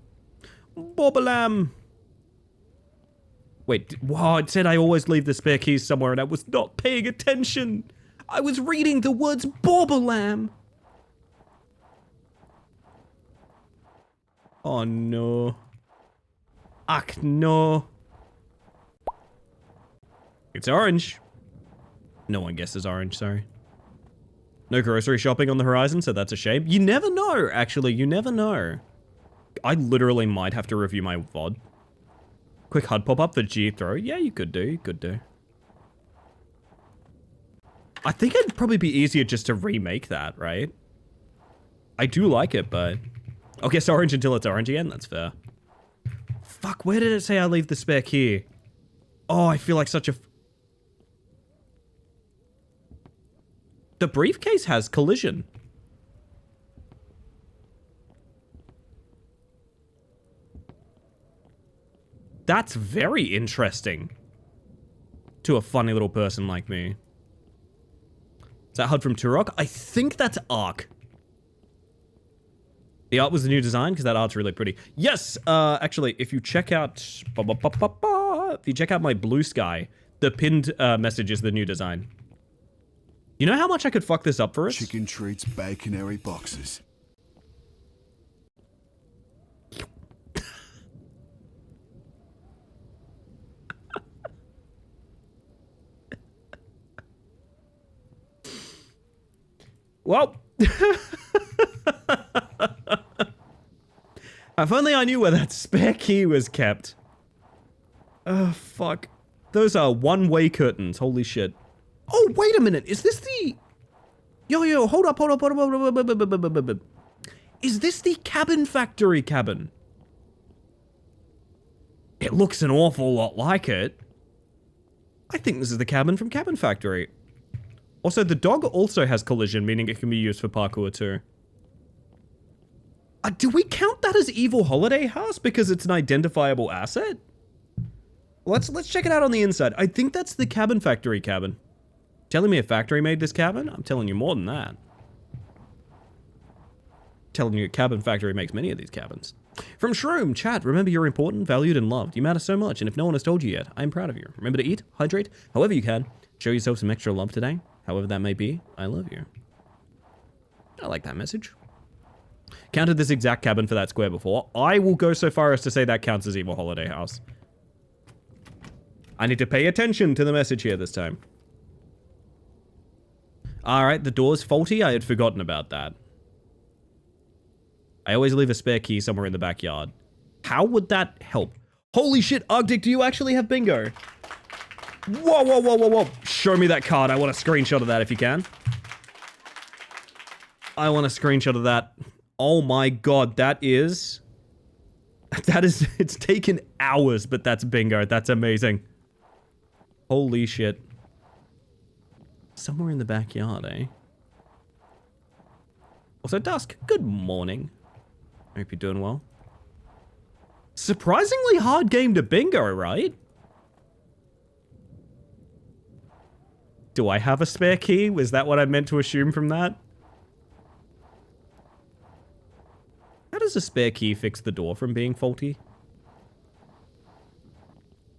Bobalam. Wait, wow, it said I always leave the spare keys somewhere and I was not paying attention. I was reading the words Bobalam. Oh no. Ach no. It's orange. No one guesses orange, sorry. No grocery shopping on the horizon, so that's a shame. You never know, actually, you never know. I literally might have to review my VOD. Quick HUD pop-up for G throw. Yeah, you could do, you could do. I think it'd probably be easier just to remake that, right? I do like it, but... I'll guess orange until it's orange again, that's fair. Fuck, where did it say I leave the spare key? Oh, I feel like such a... The briefcase has collision. That's very interesting. To a funny little person like me. Is that HUD from Turok? I think that's Ark. The art was the new design, because that art's really pretty. Yes! Actually, if you check out... If you check out my Blue Sky, the pinned message is the new design. You know how much I could fuck this up for us? Chicken treats, baconary boxes. Well... If only I knew where that spare key was kept. Oh, fuck. Those are one-way curtains. Holy shit. Oh, wait a minute. Is this the... Yo, hold up. Is this the Cabin Factory cabin? It looks an awful lot like it. I think this is the cabin from Cabin Factory. Also, the dog also has collision, meaning it can be used for parkour too. Do we count that as Evil Holiday House because it's an identifiable asset? Let's check it out on the inside. I think that's the Cabin Factory cabin. Telling me a factory made this cabin? I'm telling you more than that. Telling you a Cabin Factory makes many of these cabins. From Shroom, chat, remember you're important, valued, and loved. You matter so much, and if no one has told you yet, I'm proud of you. Remember to eat, hydrate, however you can. Show yourself some extra love today. However that may be, I love you. I like that message. Counted this exact cabin for that square before. I will go so far as to say that counts as Evil Holiday House. I need to pay attention to the message here this time. Alright, the door's faulty. I had forgotten about that. I always leave a spare key somewhere in the backyard. How would that help? Holy shit, Arctic, do you actually have bingo? Whoa. Show me that card. I want a screenshot of that if you can. I want a screenshot of that. Oh my god, that is... It's taken hours, but that's bingo. That's amazing. Holy shit. Somewhere in the backyard, eh? Also, Dusk, good morning. I hope you're doing well. Surprisingly hard game to bingo, right? Do I have a spare key? Was that what I meant to assume from that? How does a spare key fix the door from being faulty?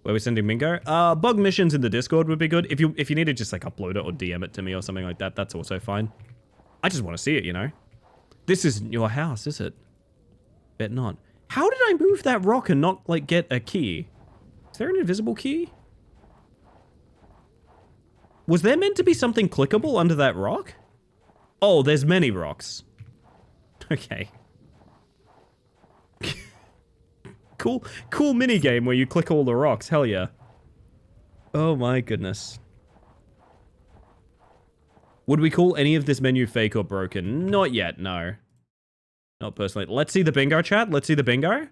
Where are we sending bingo? Bug missions in the Discord would be good. If you need to just like upload it or DM it to me or something like that, that's also fine. I just want to see it, you know? This isn't your house, is it? Bet not. How did I move that rock and not, like, get a key? Is there an invisible key? Was there meant to be something clickable under that rock? Oh, there's many rocks. Okay. Cool minigame where you click all the rocks, hell yeah. Oh my goodness. Would we call any of this menu fake or broken? Not yet, no. Not personally. Let's see the bingo, chat. Let's see the bingo.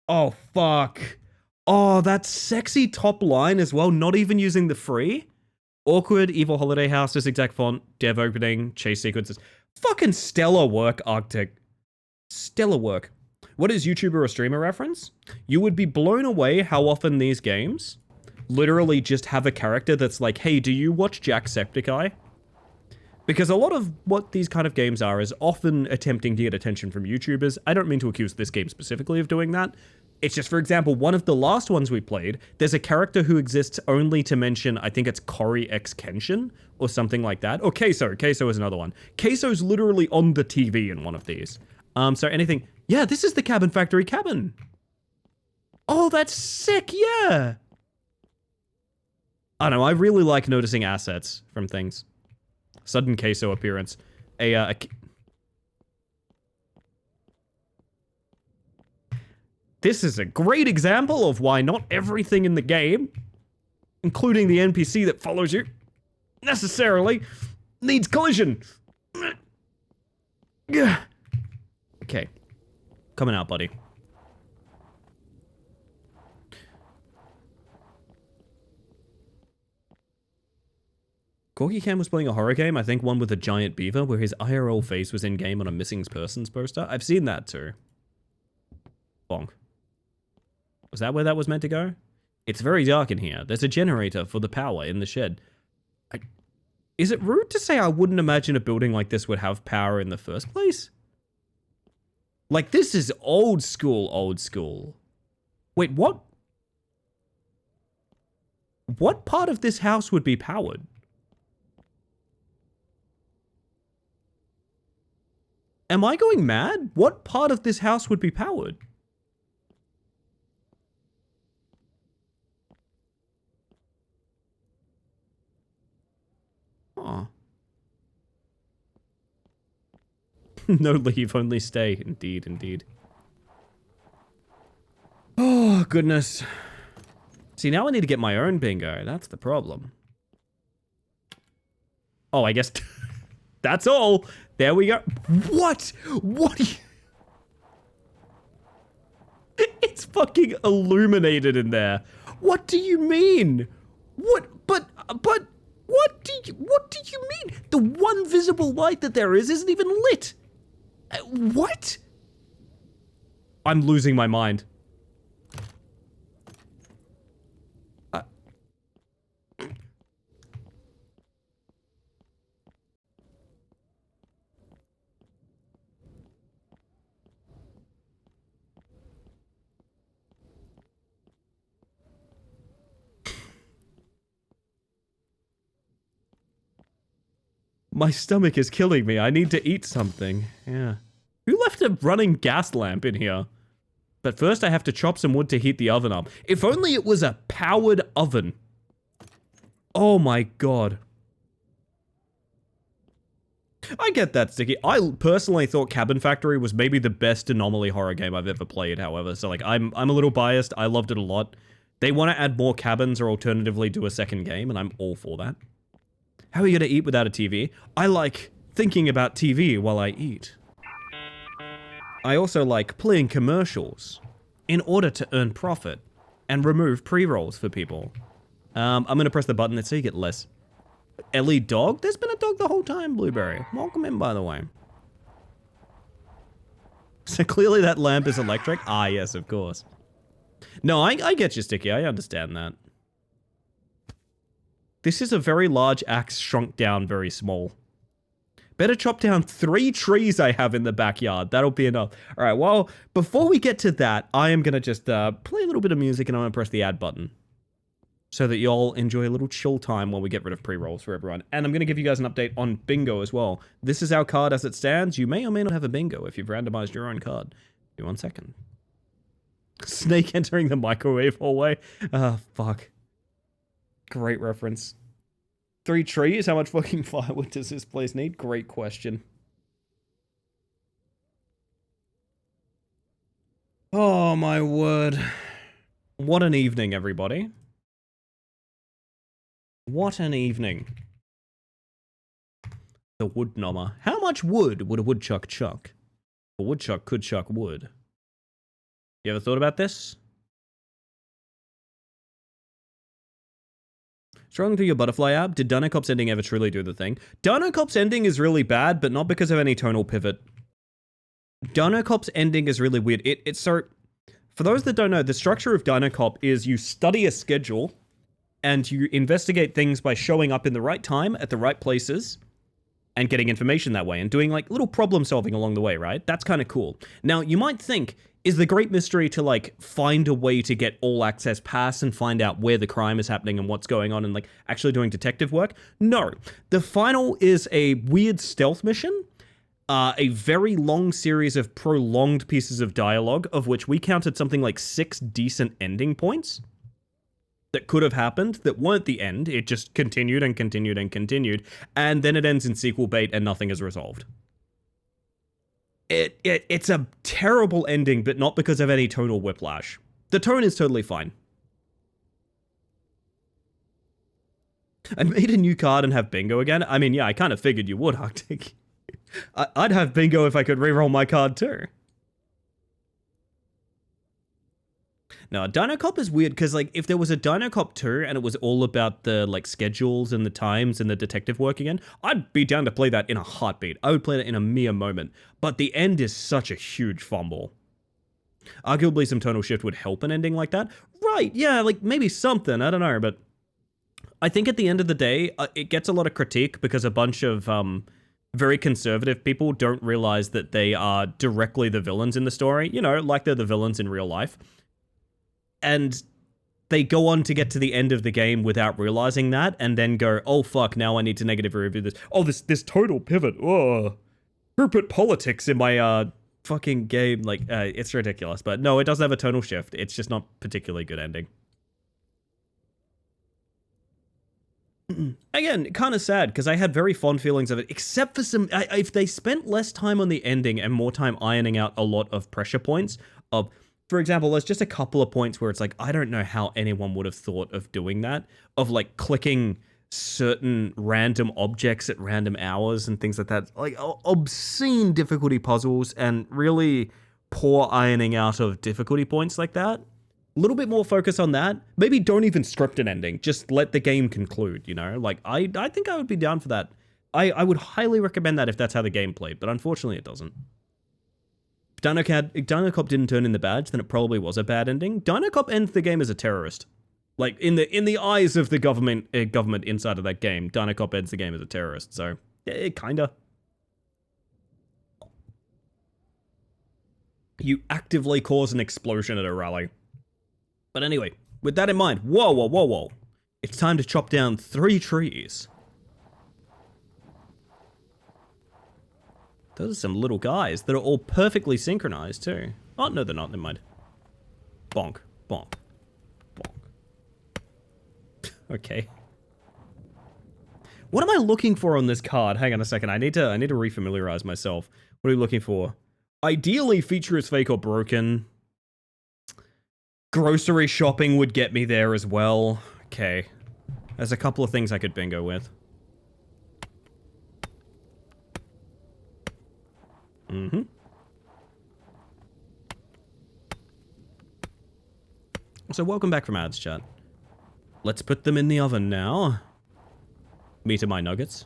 Oh, fuck. Oh, that sexy top line as well, not even using the free. Awkward, Evil Holiday House, this exact font, dev opening, chase sequences. Fucking stellar work, Arctic. Stellar work. What is YouTuber or streamer reference? You would be blown away how often these games literally just have a character that's like, hey, do you watch Jacksepticeye? Because a lot of what these kind of games are is often attempting to get attention from YouTubers. I don't mean to accuse this game specifically of doing that. It's just, for example, one of the last ones we played, there's a character who exists only to mention, I think it's Cory X Kenshin, or something like that. Or Queso. Queso is another one. Queso's literally on the TV in one of these. So anything... Yeah, this is the Cabin Factory cabin. Oh, that's sick, yeah! I don't know, I really like noticing assets from things. Sudden Queso appearance. This is a great example of why not everything in the game, including the NPC that follows you, necessarily needs collision. Okay. Coming out, buddy. Corky Cam was playing a horror game, I think one with a giant beaver, where his IRL face was in-game on a missing persons poster. I've seen that too. Bonk. Was that where that was meant to go? It's very dark in here. There's a generator for the power in the shed. Is it rude to say I wouldn't imagine a building like this would have power in the first place? Like, this is old school, old school. Wait, what? What part of this house would be powered? Am I going mad? What part of this house would be powered? Aw. No leave, only stay. Indeed, indeed. Oh, goodness. See, now I need to get my own bingo. That's the problem. Oh, I guess... That's all. There we go. What? What? It's fucking illuminated in there. What do you mean? What? But, what do you mean? The one visible light that there is isn't even lit. What? I'm losing my mind. My stomach is killing me. I need to eat something. Yeah. Who left a running gas lamp in here? But first I have to chop some wood to heat the oven up. If only it was a powered oven. Oh my god. I get that, Sticky. I personally thought Cabin Factory was maybe the best Anomaly horror game I've ever played, however. So, like, I'm a little biased. I loved it a lot. They want to add more cabins or alternatively do a second game, and I'm all for that. How are you going to eat without a TV? I like thinking about TV while I eat. I also like playing commercials in order to earn profit and remove pre-rolls for people. I'm going to press the button so you get less. Ellie dog? There's been a dog the whole time, Blueberry. Welcome in, by the way. So clearly that lamp is electric? Ah, yes, of course. No, I get you, Sticky. I understand that. This is a very large axe shrunk down very small. Better chop down 3 trees I have in the backyard. That'll be enough. All right, well, before we get to that, I am going to just play a little bit of music and I'm going to press the add button. So that y'all enjoy a little chill time while we get rid of pre-rolls for everyone. And I'm going to give you guys an update on bingo as well. This is our card as it stands. You may or may not have a bingo if you've randomized your own card. Give me 1 second. Snake entering the microwave hallway. Ah, fuck. Great reference. 3 trees? How much fucking firewood does this place need? Great question. Oh my word. What an evening, everybody. What an evening. The wood nommer. How much wood would a woodchuck chuck? A woodchuck could chuck wood. You ever thought about this? Scrolling through your butterfly app, did Dynacop's ending ever truly do the thing? Dynacop's ending is really bad, but not because of any tonal pivot. Dynacop's ending is really weird. It's so... For those that don't know, the structure of Dynacop is you study a schedule, and you investigate things by showing up in the right time at the right places and getting information that way and doing like little problem solving along the way, right? That's kind of cool. Now, you might think, is the great mystery to like find a way to get all access pass and find out where the crime is happening and what's going on and like actually doing detective work? No. The final is a weird stealth mission, a very long series of prolonged pieces of dialogue, of which we counted something like 6 decent ending points that could have happened that weren't the end. It just continued and continued and continued, and then it ends in sequel bait and nothing is resolved. It's a terrible ending, but not because of any tonal whiplash. The tone is totally fine. I made a new card and have bingo again. I mean, yeah, I kind of figured you would, Arctic. I'd have bingo if I could reroll my card too. No, Dino Cop is weird because, like, if there was a Dino Cop 2 and it was all about the, like, schedules and the times and the detective work again, I'd be down to play that in a heartbeat. I would play that in a mere moment. But the end is such a huge fumble. Arguably, some tonal shift would help an ending like that. Right, yeah, like, maybe something, I don't know, but I think at the end of the day, it gets a lot of critique because a bunch of, very conservative people don't realize that they are directly the villains in the story, you know, like they're the villains in real life. And they go on to get to the end of the game without realizing that, and then go, oh fuck, now I need to negative review this. Oh, this total pivot. Oh, who put politics in my fucking game? Like, it's ridiculous. But no, it doesn't have a tonal shift. It's just not particularly good ending. Again, kind of sad, because I had very fond feelings of it, except for some... if they spent less time on the ending and more time ironing out a lot of pressure points of... For example, there's just a couple of points where it's like, I don't know how anyone would have thought of doing that, of like clicking certain random objects at random hours and things like that. Like obscene difficulty puzzles and really poor ironing out of difficulty points like that. A little bit more focus on that. Maybe don't even script an ending. Just let the game conclude, you know? Like, I think I would be down for that. I would highly recommend that if that's how the game played, but unfortunately it doesn't. If Dino Cop didn't turn in the badge, then it probably was a bad ending. Dino Cop ends the game as a terrorist. Like, in the eyes of the government inside of that game, Dino Cop ends the game as a terrorist, so, it kinda. You actively cause an explosion at a rally. But anyway, with that in mind, whoa. It's time to chop down 3 trees. Those are some little guys that are all perfectly synchronized, too. Oh, no, they're not. Never mind. Bonk. Bonk. Bonk. Okay. What am I looking for on this card? Hang on a second. I need to refamiliarize myself. What are we looking for? Ideally, feature is fake or broken. Grocery shopping would get me there as well. Okay. There's a couple of things I could bingo with. Mm-hmm. So welcome back from ads, chat. Let's put them in the oven now. Me to my nuggets.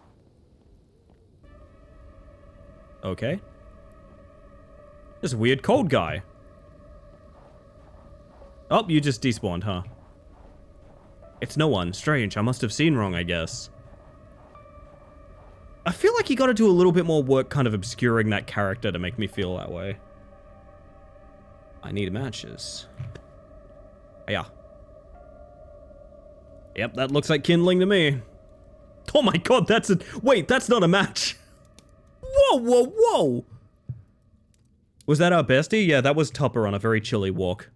Okay. This weird cold guy. Oh, you just despawned, huh? It's no one. Strange. I must have seen wrong, I guess. I feel like you gotta do a little bit more work kind of obscuring that character to make me feel that way. I need matches. Yeah. Yep, that looks like kindling to me. Oh my god, that's a... Wait, that's not a match. Whoa. Was that our bestie? Yeah, that was Tupper on a very chilly walk.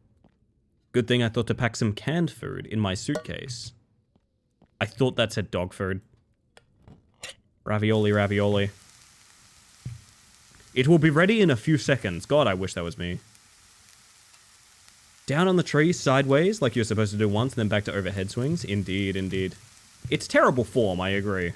Good thing I thought to pack some canned food in my suitcase. I thought that said dog food. Ravioli. It will be ready in a few seconds. God, I wish that was me. Down on the tree, sideways, like you're supposed to do once, then back to overhead swings. Indeed. It's terrible form, I agree.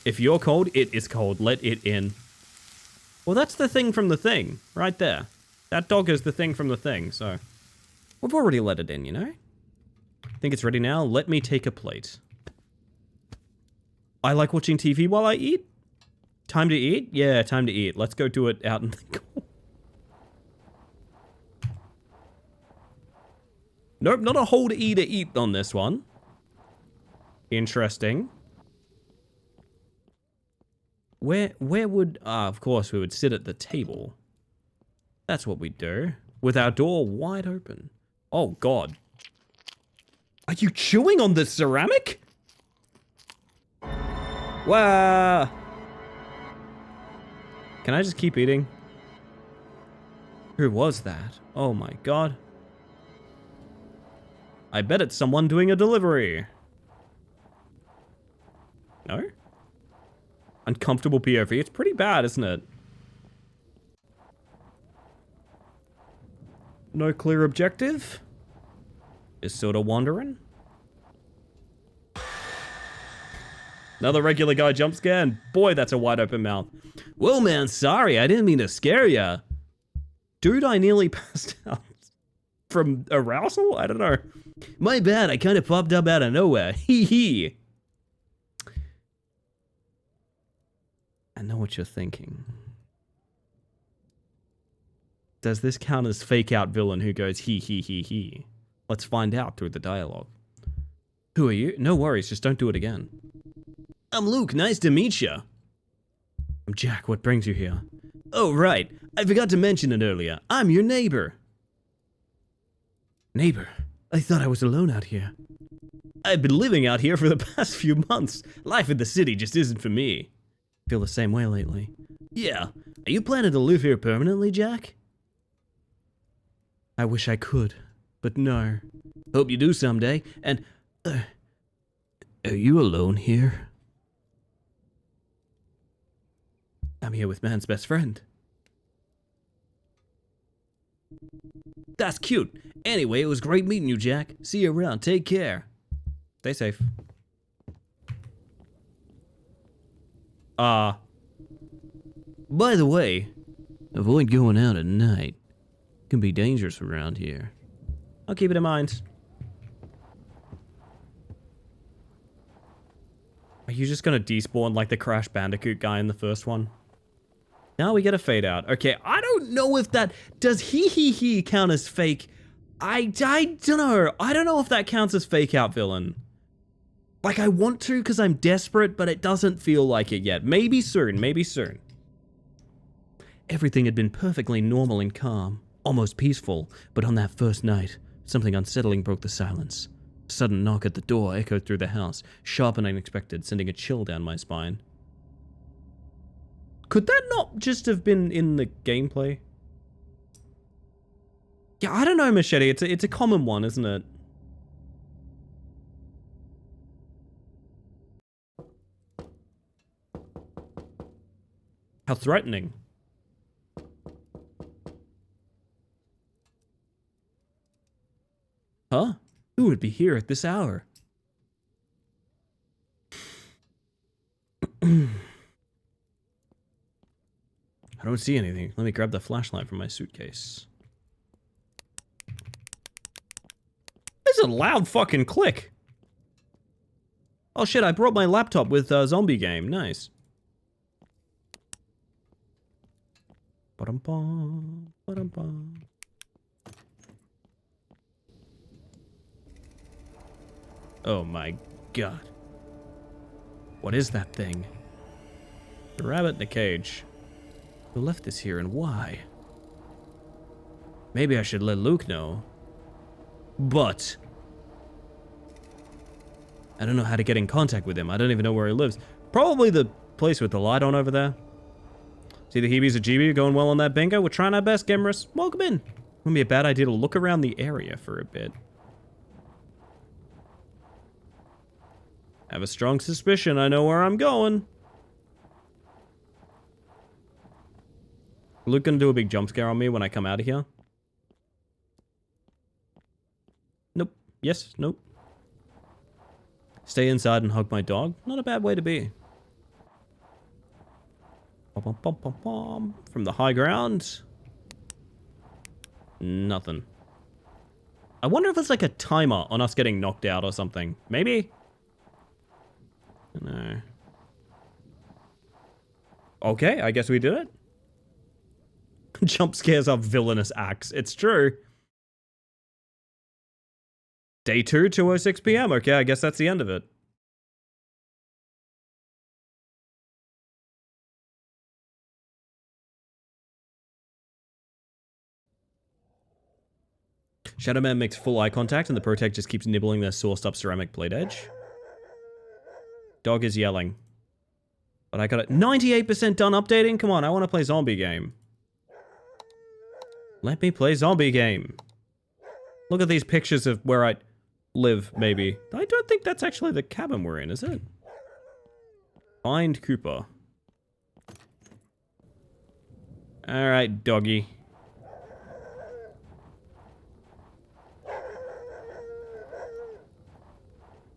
If you're cold, it is cold. Let it in. Well, that's the thing from the thing, right there. That dog is the thing from the thing, so... We've already let it in, you know? Think it's ready now? Let me take a plate. I like watching TV while I eat? Time to eat? Yeah, time to eat. Let's go do it out in the cold. Nope, not a whole to eat on this one. Interesting. Where would... of course, we would sit at the table. That's what we'd do. With our door wide open. Oh, God. Are you chewing on the ceramic? Wow. Can I just keep eating? Who was that? Oh my God. I bet it's someone doing a delivery. No? Uncomfortable POV. It's pretty bad, isn't it? No clear objective? Just sort of wandering. Another regular guy jump scare, and boy, that's a wide open mouth. Well, man, sorry, I didn't mean to scare ya. Dude, I nearly passed out from arousal? I don't know. My bad, I kind of popped up out of nowhere. Hee hee. I know what you're thinking. Does this count as fake out villain who goes hee hee hee hee? Let's find out through the dialogue. Who are you? No worries, just don't do it again. I'm Luke, nice to meet ya. I'm Jack, what brings you here? Oh, right, I forgot to mention it earlier. I'm your neighbor. Neighbor? I thought I was alone out here. I've been living out here for the past few months. Life in the city just isn't for me. Feel the same way lately. Yeah, are you planning to live here permanently, Jack? I wish I could, but no. Hope you do someday, and... are you alone here? I'm here with man's best friend. That's cute. Anyway, it was great meeting you, Jack. See you around. Take care. Stay safe. By the way, avoid going out at night. It can be dangerous around here. I'll keep it in mind. Are you just gonna despawn like the Crash Bandicoot guy in the first one? Now we get a fade out. Okay, I don't know if that... Does he count as fake? I don't know. I don't know if that counts as fake out villain. Like, I want to because I'm desperate, but it doesn't feel like it yet. Maybe soon, maybe soon. Everything had been perfectly normal and calm, almost peaceful, but on that first night, something unsettling broke the silence. A sudden knock at the door echoed through the house, sharp and unexpected, sending a chill down my spine. Could that not just have been in the gameplay? Yeah, I don't know, Machete. It's a common one, isn't it? How threatening. Huh? Who would be here at this hour? I don't see anything. Let me grab the flashlight from my suitcase. This is a loud fucking click. Oh shit, I brought my laptop with zombie game. Nice. Ba-dum-bum, ba-dum-bum. Oh my god. What is that thing? The rabbit in a cage. Who left this here and why? Maybe I should let Luke know. But I don't know how to get in contact with him. I don't even know where he lives. Probably the place with the light on over there. See the heebies of GB going well on that bingo? We're trying our best, Gemrus. Welcome in. Wouldn't be a bad idea to look around the area for a bit. I have a strong suspicion I know where I'm going. Luke gonna do a big jump scare on me when I come out of here? Nope. Yes, nope. Stay inside and hug my dog? Not a bad way to be. Bum, bum, bum, bum. From the high ground? Nothing. I wonder if it's like a timer on us getting knocked out or something. Maybe? No. Okay, I guess we did it. Jump scares are villainous acts. It's true. Day 2, 2:06 p.m. Okay, I guess that's the end of it. Shadow Man makes full eye contact and the Protect just keeps nibbling their sauced up ceramic blade edge. Dog is yelling. But I got it 98% done updating? Come on, I want to play zombie game. Let me play zombie game. Look at these pictures of where I live, maybe. I don't think that's actually the cabin we're in, is it? Find Cooper. Alright, doggy.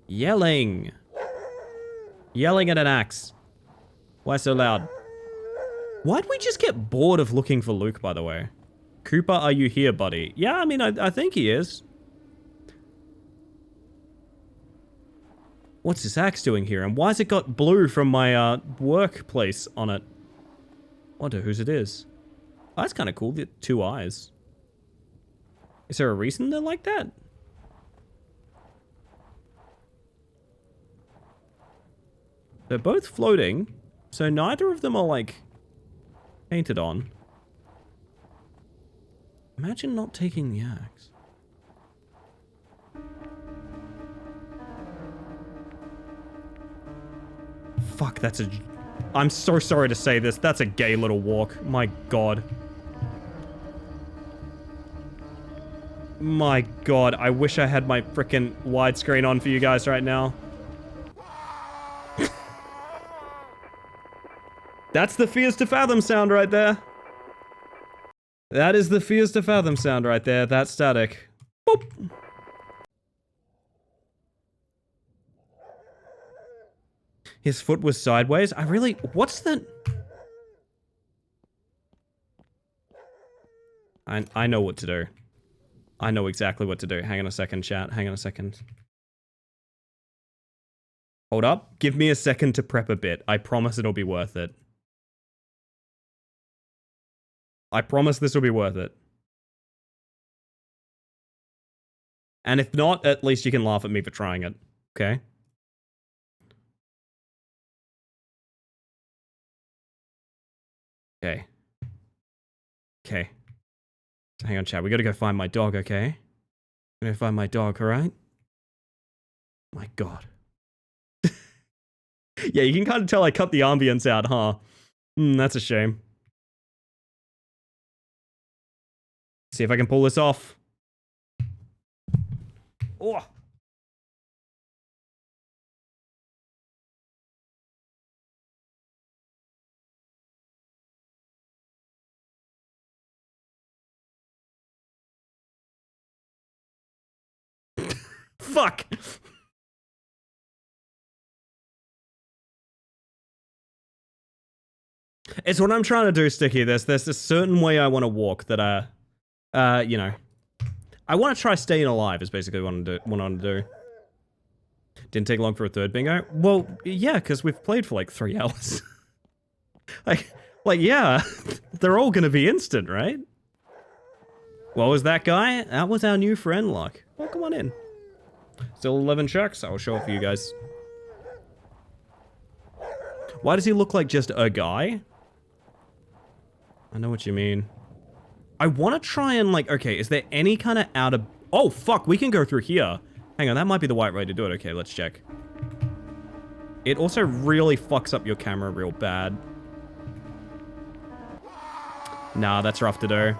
Yelling. Yelling at an axe. Why so loud? Why'd we just get bored of looking for Luke, by the way? Cooper, are you here, buddy? Yeah, I mean, I think he is. What's this axe doing here? And why's it got blue from my workplace on it? Wonder whose it is. Oh, that's kind of cool. The 2 eyes. Is there a reason they're like that? They're both floating, so neither of them are, like, painted on. Imagine not taking the axe. Fuck, that's a... I'm so sorry to say this. That's a gay little walk. My god. My god, I wish I had my frickin' widescreen on for you guys right now. That's the Fears to Fathom sound right there. That is the Fears to Fathom sound right there. That static. Boop. His foot was sideways. I really... What's that? I know what to do. I know exactly what to do. Hang on a second, chat. Hang on a second. Hold up. Give me a second to prep a bit. I promise it'll be worth it. I promise this will be worth it. And if not, at least you can laugh at me for trying it. Okay? Okay. Okay. So hang on, chat. We gotta go find my dog, okay? I'm gonna find my dog, alright? My god. Yeah, you can kind of tell I cut the ambience out, huh? That's a shame. See if I can pull this off. Oh. Fuck. It's what I'm trying to do, Sticky. There's a certain way I want to walk that you know, I want to try staying alive is basically what I want to do. Didn't take long for a third bingo. Well, yeah, because we've played for like 3 hours. like, yeah, they're all gonna be instant, right? What was that guy? That was our new friend, Luck. Oh, come on in. Still 11 sharks. I'll show it for you guys. Why does he look like just a guy? I know what you mean. I want to try and, like, okay, is there any kind of out of... Oh, fuck, we can go through here. Hang on, that might be the right way to do it. Okay, let's check. It also really fucks up your camera real bad. Nah, that's rough to do.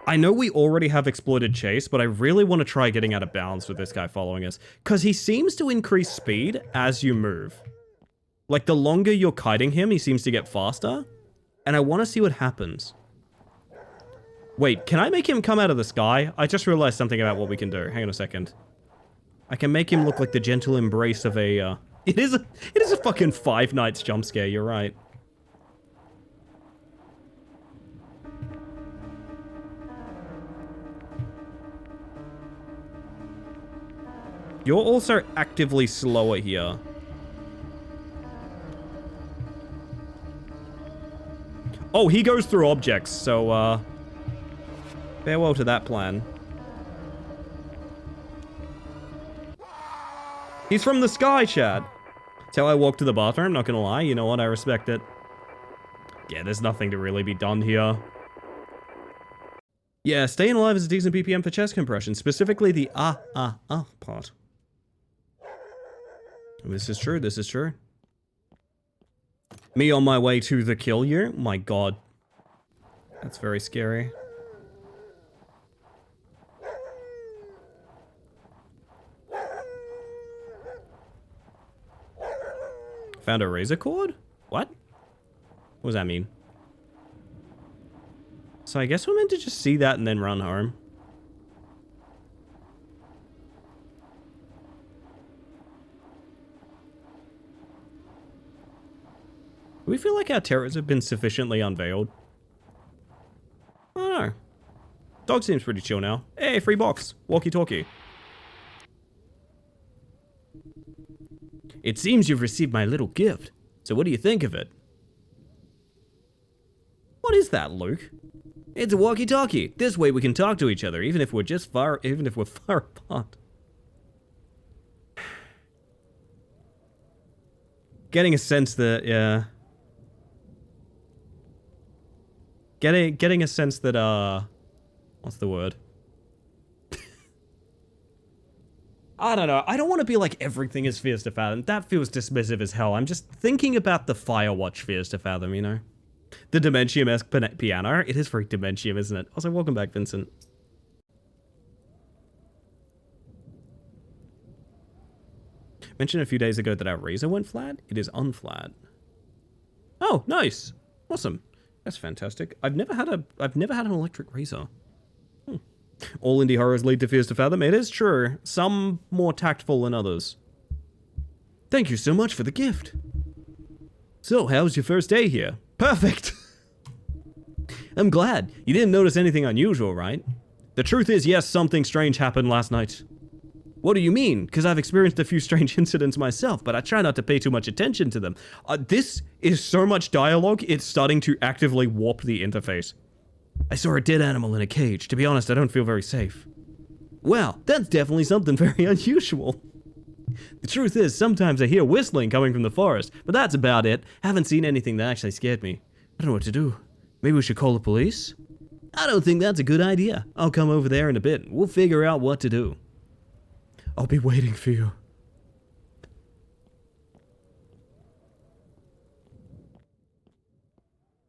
I know we already have exploited chase, but I really want to try getting out of bounds with this guy following us. Because he seems to increase speed as you move. Like, the longer you're kiting him, he seems to get faster. And I want to see what happens. Wait, can I make him come out of the sky? I just realized something about what we can do. Hang on a second. I can make him look like the gentle embrace of a, It is a fucking Five Nights jump scare, you're right. You're also actively slower here. Oh, he goes through objects, so, farewell to that plan. He's from the sky, Chad. That's how I walk to the bathroom, not gonna lie. You know what? I respect it. Yeah, there's nothing to really be done here. Yeah, staying alive is a decent BPM for chest compression, specifically the part. This is true, this is true. Me on my way to the kill you? My god. That's very scary. Found a razor cord? What? What does that mean? So I guess we're meant to just see that and then run home. Do we feel like our terrors have been sufficiently unveiled? I don't know. Dog seems pretty chill now. Hey, free box. Walkie-talkie. It seems you've received my little gift. So what do you think of it? What is that, Luke? It's a walkie-talkie. This way we can talk to each other, even if we're far apart. Getting a sense that, yeah. Getting a sense that, what's the word? I don't know. I don't want to be like everything is Fears to Fathom. That feels dismissive as hell. I'm just thinking about the Firewatch Fears to Fathom, you know? The Dementium-esque piano. It is very Dementium, isn't it? Also, welcome back, Vincent. Mentioned a few days ago that our razor went flat. It is unflat. Oh, nice. Awesome. That's fantastic. I've never had an electric razor. All indie horrors lead to Fears to Fathom. It is true. Some more tactful than others. Thank you so much for the gift. So, how's your first day here? Perfect. I'm glad. You didn't notice anything unusual, right? The truth is, yes, something strange happened last night. What do you mean? Because I've experienced a few strange incidents myself, but I try not to pay too much attention to them. This is so much dialogue, it's starting to actively warp the interface. I saw a dead animal in a cage. To be honest, I don't feel very safe. Well, that's definitely something very unusual. The truth is, sometimes I hear whistling coming from the forest, but that's about it. Haven't seen anything that actually scared me. I don't know what to do. Maybe we should call the police? I don't think that's a good idea. I'll come over there in a bit. We'll figure out what to do. I'll be waiting for you.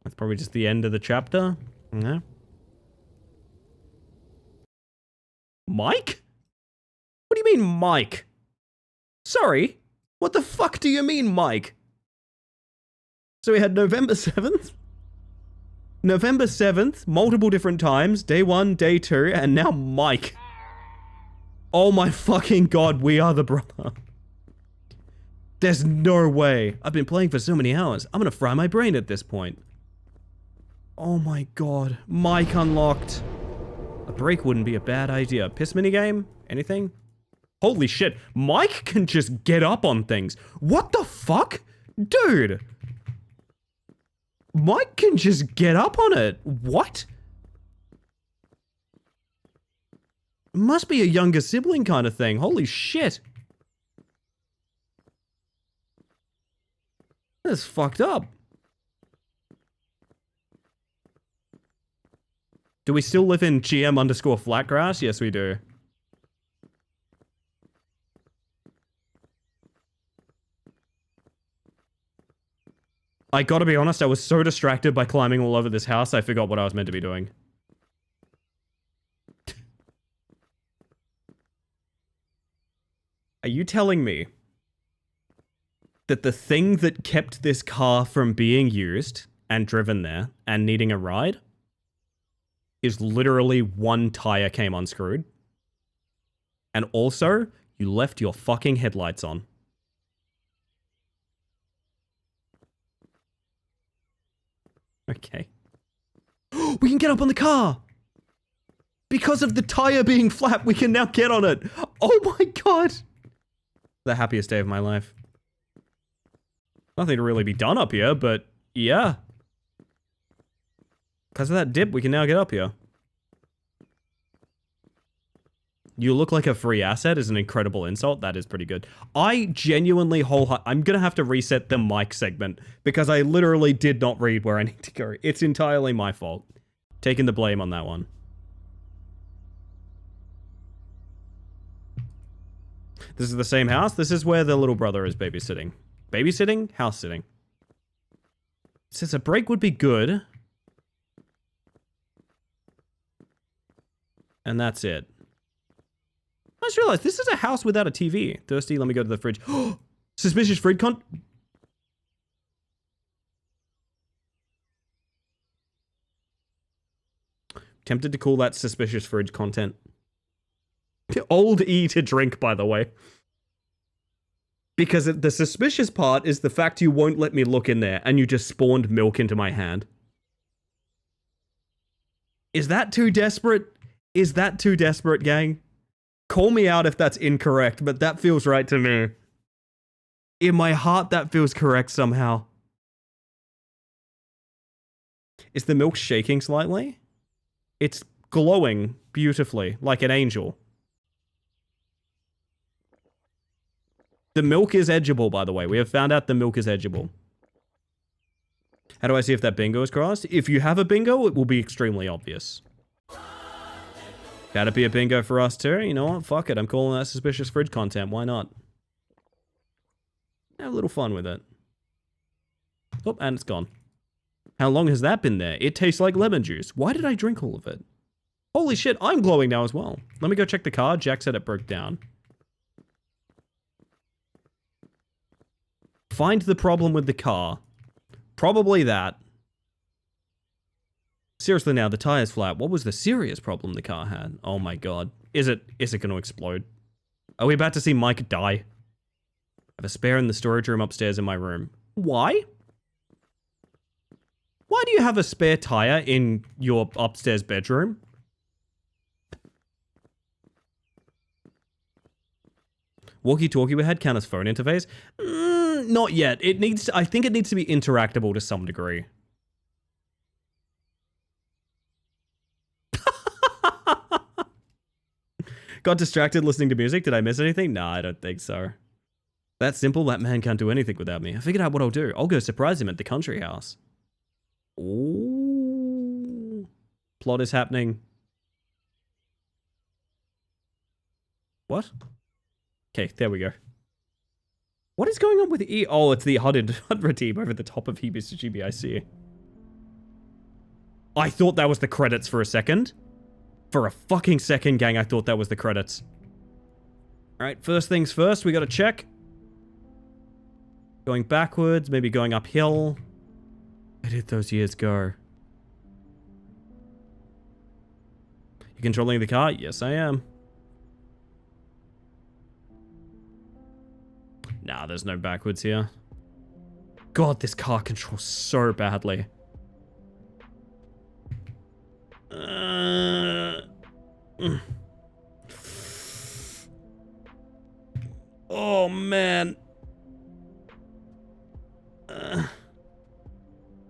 That's probably just the end of the chapter. Yeah. Mike? What do you mean, Mike? Sorry? What the fuck do you mean, Mike? So we had November 7th? November 7th, multiple different times, day 1, day 2, and now Mike. Oh my fucking god, we are the brother. There's no way. I've been playing for so many hours. I'm gonna fry my brain at this point. Oh my god. Mike unlocked. A break wouldn't be a bad idea. Piss minigame? Anything? Holy shit. Mike can just get up on things. What the fuck? Dude. Mike can just get up on it. What? Must be a younger sibling kind of thing. Holy shit. That's fucked up. Do we still live in GM_Flatgrass? Yes, we do. I gotta be honest, I was so distracted by climbing all over this house, I forgot what I was meant to be doing. Are you telling me that the thing that kept this car from being used and driven there and needing a ride is literally one tire came unscrewed? And also, you left your fucking headlights on. Okay. We can get up on the car! Because of the tire being flat, we can now get on it! Oh my god! The happiest day of my life. Nothing to really be done up here, but yeah. Because of that dip, we can now get up here. You look like a free asset is an incredible insult. That is pretty good. I genuinely I'm going to have to reset the mic segment because I literally did not read where I need to go. It's entirely my fault. Taking the blame on that one. This is the same house. This is where the little brother is babysitting. Babysitting? House sitting. It says a break would be good. And that's it. I just realized this is a house without a TV. Thirsty, let me go to the fridge. Suspicious fridge Tempted to call that suspicious fridge content. Old E to drink, by the way. Because the suspicious part is the fact you won't let me look in there and you just spawned milk into my hand. Is that too desperate? Is that too desperate, gang? Call me out if that's incorrect, but that feels right to me. In my heart, that feels correct somehow. Is the milk shaking slightly? It's glowing beautifully, like an angel. The milk is edgeable, by the way. We have found out the milk is edgeable. How do I see if that bingo is crossed? If you have a bingo, it will be extremely obvious. That'd be a bingo for us too. You know what? Fuck it. I'm calling that suspicious fridge content. Why not? Have a little fun with it. Oh, and it's gone. How long has that been there? It tastes like lemon juice. Why did I drink all of it? Holy shit, I'm glowing now as well. Let me go check the car. Jack said it broke down. Find the problem with the car. Probably that. Seriously now, the tire's flat. What was the serious problem the car had? Oh my god. Is it going to explode? Are we about to see Mike die? I have a spare in the storage room upstairs in my room. Why? Why do you have a spare tire in your upstairs bedroom? Walkie-talkie we had count as phone interface? Not yet. It needs to, I think it needs to be interactable to some degree. Got distracted listening to music? Did I miss anything? Nah, I don't think so. That simple, that man can't do anything without me. I figured out what I'll do. I'll go surprise him at the country house. Ooh. Plot is happening. What? Okay, there we go. What is going on with E? Oh, it's the HUD redeem over the top of Hibisuchibi, I see. I thought that was the credits for a second. For a fucking second, gang, I thought that was the credits. Alright, first things first, we gotta check. Going backwards, maybe going uphill. Where did those years go? You controlling the car? Yes, I am. Nah, there's no backwards here. God, this car controls so badly. Oh, man.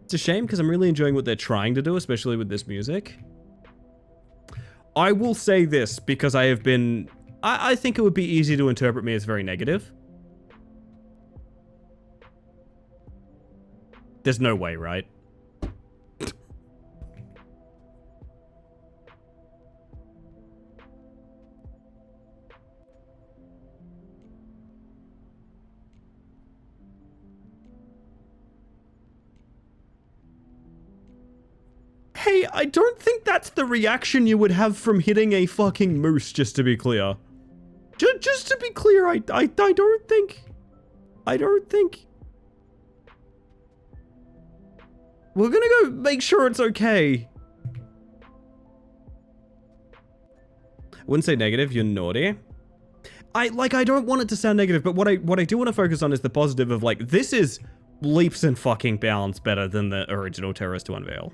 It's a shame because I'm really enjoying what they're trying to do, especially with this music. I will say this because I have been... I think it would be easy to interpret me as very negative. There's no way, right? Hey, I don't think that's the reaction you would have from hitting a fucking moose, just to be clear. Just to be clear, I don't think... We're gonna go make sure it's okay. I wouldn't say negative, you're naughty. I don't want it to sound negative, but what I do want to focus on is the positive of, like, this is leaps and fucking bounds better than the original Terrorist to Unveil.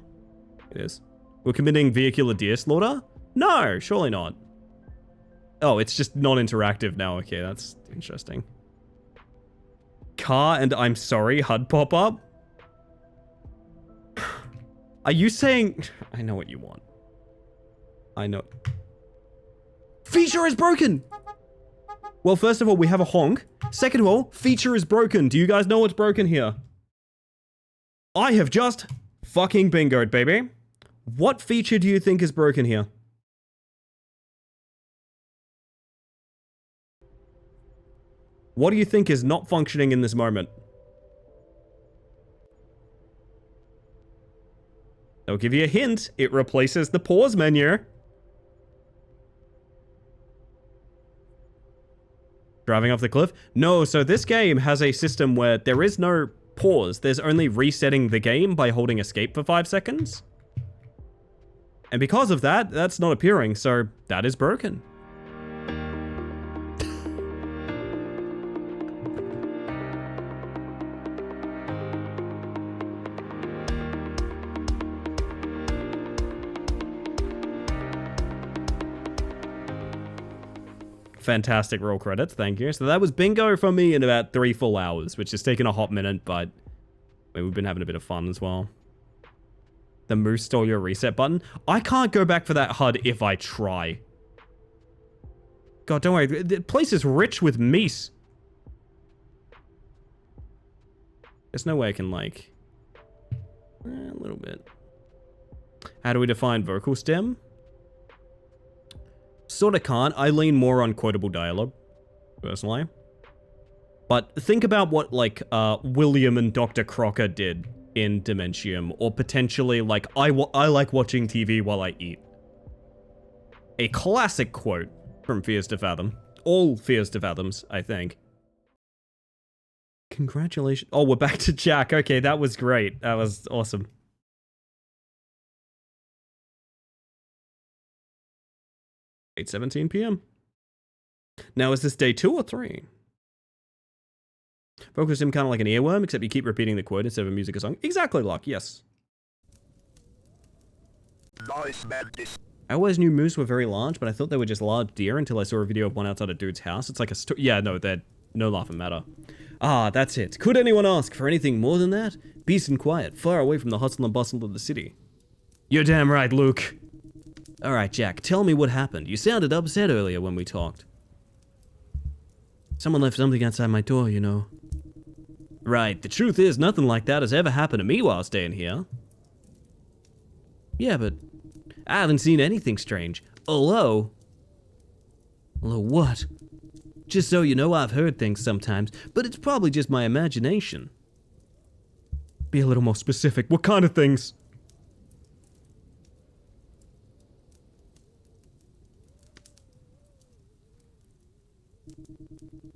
It is. We're committing vehicular deer slaughter? No, surely not. Oh, it's just non-interactive now. Okay, that's interesting. car and I'm sorry HUD pop up? Are you saying... I know what you want. I know. Feature is broken! Well, first of all, we have a honk. Second of all, feature is broken. Do you guys know what's broken here? I have just fucking bingoed, baby. What feature do you think is broken here? What do you think is not functioning in this moment? I'll give you a hint. It replaces the pause menu. Driving off the cliff? No, so this game has a system where there is no pause. There's only resetting the game by holding escape for 5 seconds. And because of that, that's not appearing, so that is broken. Fantastic roll credits, thank you. So that was bingo for me in about 3 full hours, which has taken a hot minute, but I mean, we've been having a bit of fun as well. The moose stole your reset button. I can't go back for that HUD if I try. God, don't worry. The place is rich with meat. There's no way I can, like... a little bit. How do we define vocal stem? Sorta can't. I lean more on quotable dialogue, personally. But think about what, like, William and Dr. Crocker did in Dementium, or potentially, like, I like watching TV while I eat. A classic quote from Fears to Fathom. All Fears to Fathoms, I think. Congratulations. Oh, we're back to Jack. Okay, that was great. That was awesome. (8:17 p.m.) Now, is this day 2 or 3? Focus him kind of like an earworm, except you keep repeating the quote instead of a music or song. Exactly, Locke, yes. Nice mantis. I always knew moose were very large, but I thought they were just large deer until I saw a video of one outside a dude's house. It's like a yeah, no, they're no laughing matter. Ah, that's it. Could anyone ask for anything more than that? Peace and quiet, far away from the hustle and bustle of the city. You're damn right, Luke. Alright, Jack, tell me what happened. You sounded upset earlier when we talked. Someone left something outside my door, you know. Right, the truth is, nothing like that has ever happened to me while staying here. Yeah, but I haven't seen anything strange. Although what? Just so you know, I've heard things sometimes, but it's probably just my imagination. Be a little more specific. What kind of things?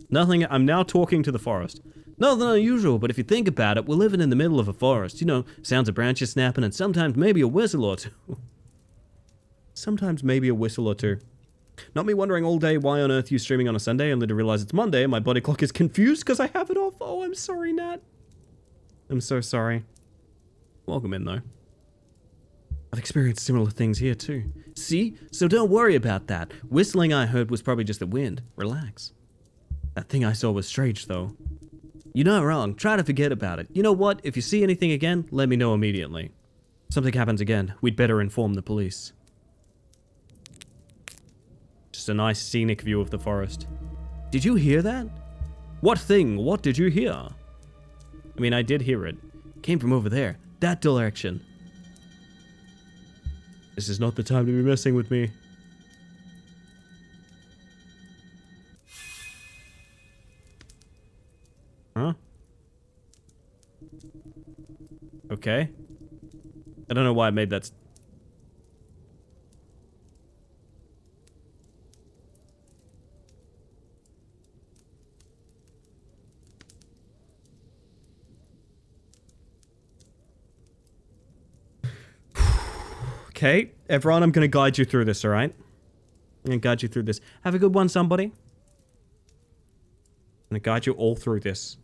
Nothing. I'm now talking to the forest. Nothing unusual, but if you think about it, we're living in the middle of a forest. You know, sounds of branches snapping and sometimes maybe a whistle or two. Sometimes maybe a whistle or two. Not me wondering all day why on earth you streaming on a Sunday only to realize it's Monday and my body clock is confused because I have it off. Oh, I'm sorry, Nat. I'm so sorry. Welcome in, though. I've experienced similar things here, too. See? So don't worry about that. Whistling I heard was probably just the wind. Relax. That thing I saw was strange, though. You're not wrong. Try to forget about it. You know what? If you see anything again, let me know immediately. Something happens again, we'd better inform the police. Just a nice scenic view of the forest. Did you hear that? What thing? What did you hear? I mean, I did hear it. Came from over there. That direction. This is not the time to be messing with me. Huh? Okay. I don't know why I made that. Okay, everyone, I'm gonna guide you through this, alright? I'm gonna guide you through this. Have a good one, somebody. I'm gonna guide you all through this.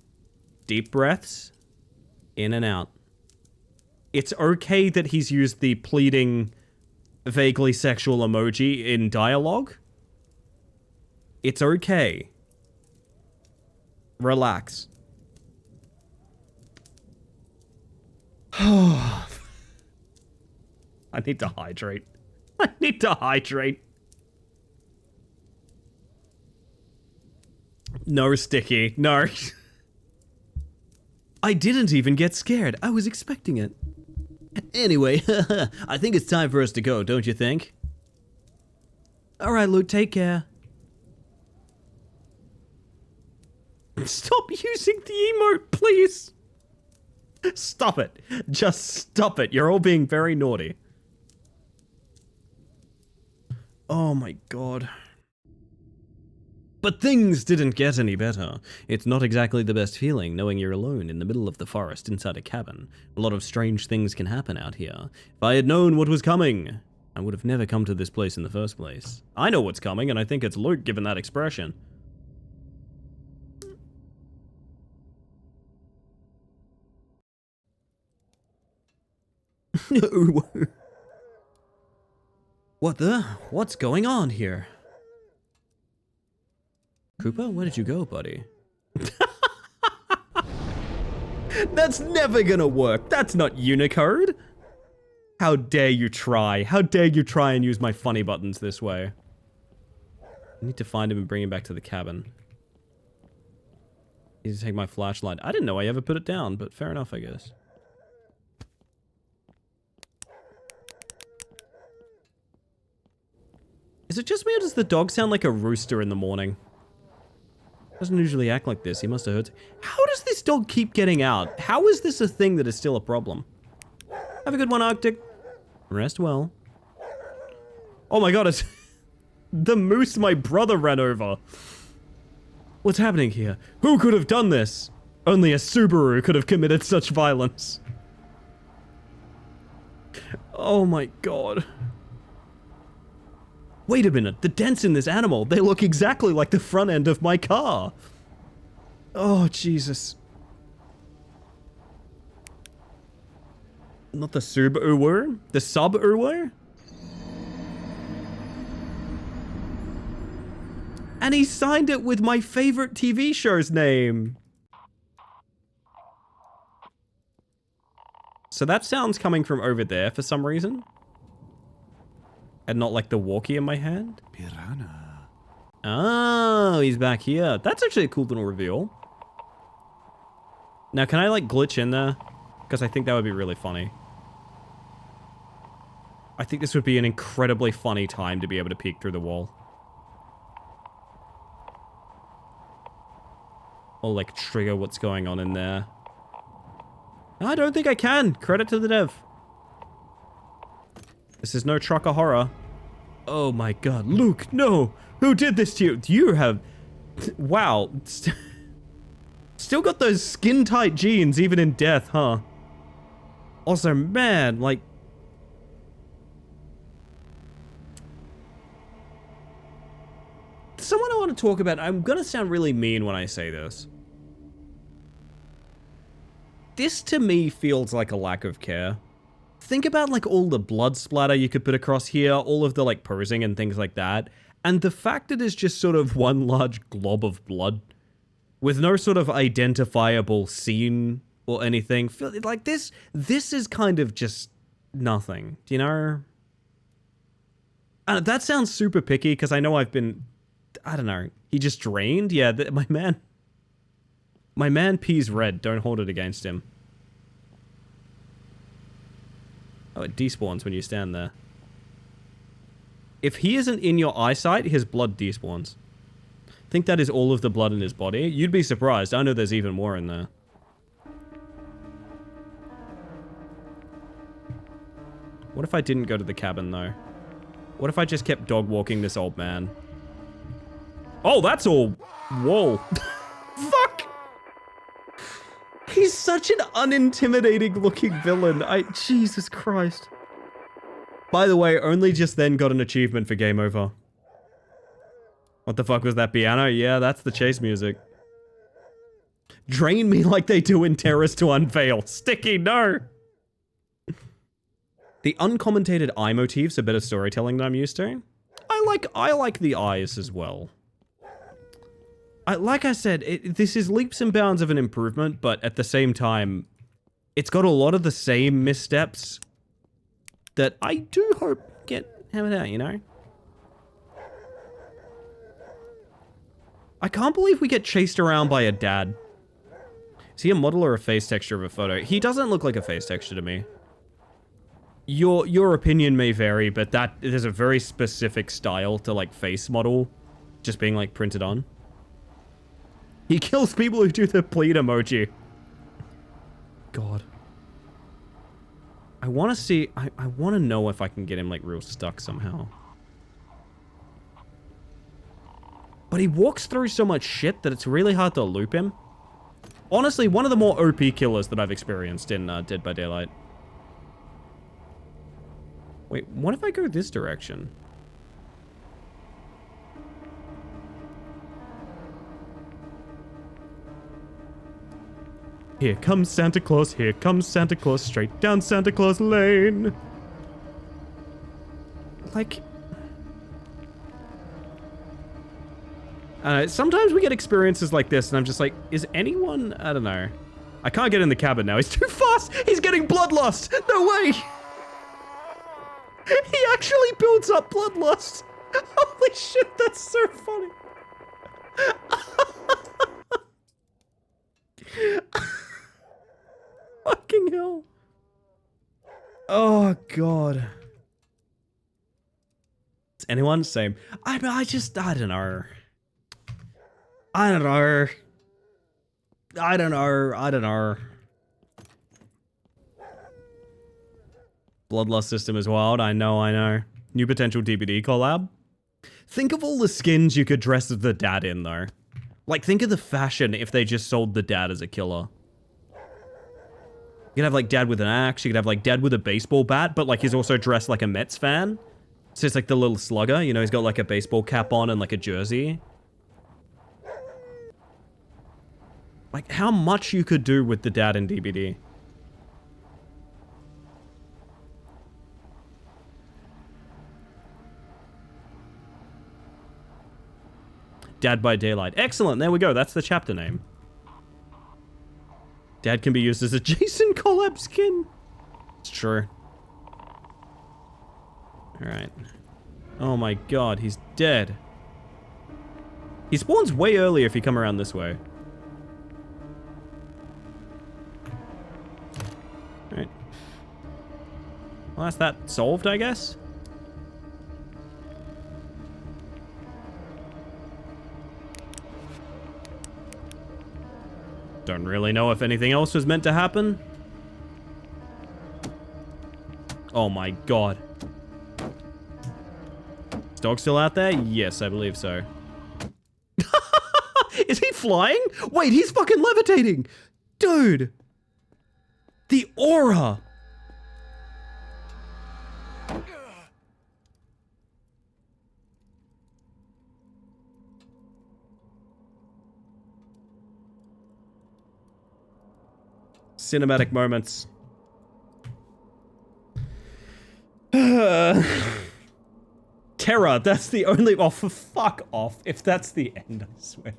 Deep breaths. In and out. It's okay that he's used the pleading, vaguely sexual emoji in dialogue. It's okay. Relax. I need to hydrate. I need to hydrate. No, Sticky. No. I didn't even get scared. I was expecting it. Anyway, I think it's time for us to go, don't you think? Alright, Luke, take care. Stop using the emote, please! Stop it. Just stop it. You're all being very naughty. Oh my god. But things didn't get any better. It's not exactly the best feeling knowing you're alone in the middle of the forest inside a cabin. A lot of strange things can happen out here. If I had known what was coming, I would have never come to this place in the first place. I know what's coming, and I think it's Luke given that expression. What's going on here? Cooper, where did you go, buddy? That's never gonna work. That's not Unicode. How dare you try? How dare you try and use my funny buttons this way? I need to find him and bring him back to the cabin. I need to take my flashlight. I didn't know I ever put it down, but fair enough, I guess. Is it just me or does the dog sound like a rooster in the morning? Doesn't usually act like this. He must have heard. How does this dog keep getting out? How is this a thing that is still a problem? Have a good one, Arctic. Rest well. Oh my god, it's the moose my brother ran over. What's happening here? Who could have done this? Only a Subaru could have committed such violence. Oh my god. Wait a minute, the dents in this animal, they look exactly like the front end of my car. Oh, Jesus. Not the Subaru? The Subaru? And he signed it with my favorite TV show's name. So that sound's coming from over there for some reason. And not like the walkie in my hand? Piranha. Oh, he's back here. That's actually a cool little reveal. Now, can I like glitch in there? Because I think that would be really funny. I think this would be an incredibly funny time to be able to peek through the wall. Or like trigger what's going on in there. I don't think I can. Credit to the dev. This is no trucker horror. Oh my god, Luke, no! Who did this to you? You have... Wow. Still got those skin-tight jeans even in death, huh? Also, man, like... Someone I want to talk about, I'm gonna sound really mean when I say this. This to me feels like a lack of care. Think about like all the blood splatter you could put across here, all of the like posing and things like that, and the fact that it's just sort of one large glob of blood with no sort of identifiable scene or anything. Feel like this is kind of just nothing, do you know? That sounds super picky because I know I've been, I don't know, he just drained? Yeah, my man pees red, don't hold it against him. Oh, it despawns when you stand there. If he isn't in your eyesight, his blood despawns. I think that is all of the blood in his body. You'd be surprised. I know there's even more in there. What if I didn't go to the cabin, though? What if I just kept dog walking this old man? Oh, that's all. Whoa. Fuck! He's such an unintimidating looking villain. Jesus Christ. By the way, only just then got an achievement for game over. What the fuck was that piano? Yeah, that's the chase music. Drain me like they do in Terrace to Unveil. Sticky, no! The uncommentated eye motifs are better storytelling than I'm used to. I like the eyes as well. Like I said, this is leaps and bounds of an improvement, but at the same time, it's got a lot of the same missteps that I do hope get hammered out, you know? I can't believe we get chased around by a dad. Is he a model or a face texture of a photo? He doesn't look like a face texture to me. Your opinion may vary, but there's a very specific style to like face model just being like printed on. He kills people who do the plead emoji. God. I want to see, I want to know if I can get him like real stuck somehow. But he walks through so much shit that it's really hard to loop him. Honestly, one of the more OP killers that I've experienced in Dead by Daylight. Wait, what if I go this direction? Here comes Santa Claus, here comes Santa Claus, straight down Santa Claus Lane. Like... sometimes we get experiences like this, and I'm just like, is anyone... I don't know. I can't get in the cabin now. He's too fast! He's getting bloodlust! No way! He actually builds up bloodlust! Holy shit, that's so funny! Fucking hell. Oh, God. Is anyone? Same. I don't know. I don't know. Bloodlust system is wild. I know. New potential DBD collab. Think of all the skins you could dress the dad in, though. Like, think of the fashion if they just sold the dad as a killer. You could have, like, dad with an axe. You could have, like, dad with a baseball bat, but, like, he's also dressed like a Mets fan. So it's like the little slugger, you know, he's got, like, a baseball cap on and, like, a jersey. Like, how much you could do with the dad in DBD. Dad by Daylight. Excellent, there we go. That's the chapter name. Dad can be used as a Jason collab skin. It's true. Alright. Oh my god, he's dead. He spawns way earlier if you come around this way. Alright. Well, that's that solved, I guess? Don't really know if anything else was meant to happen. Oh my god. Is dog still out there? Yes, I believe so. Is he flying? Wait, he's fucking levitating! Dude! The aura! Cinematic moments. Terror, that's the only- oh, for fuck off. If that's the end, I swear.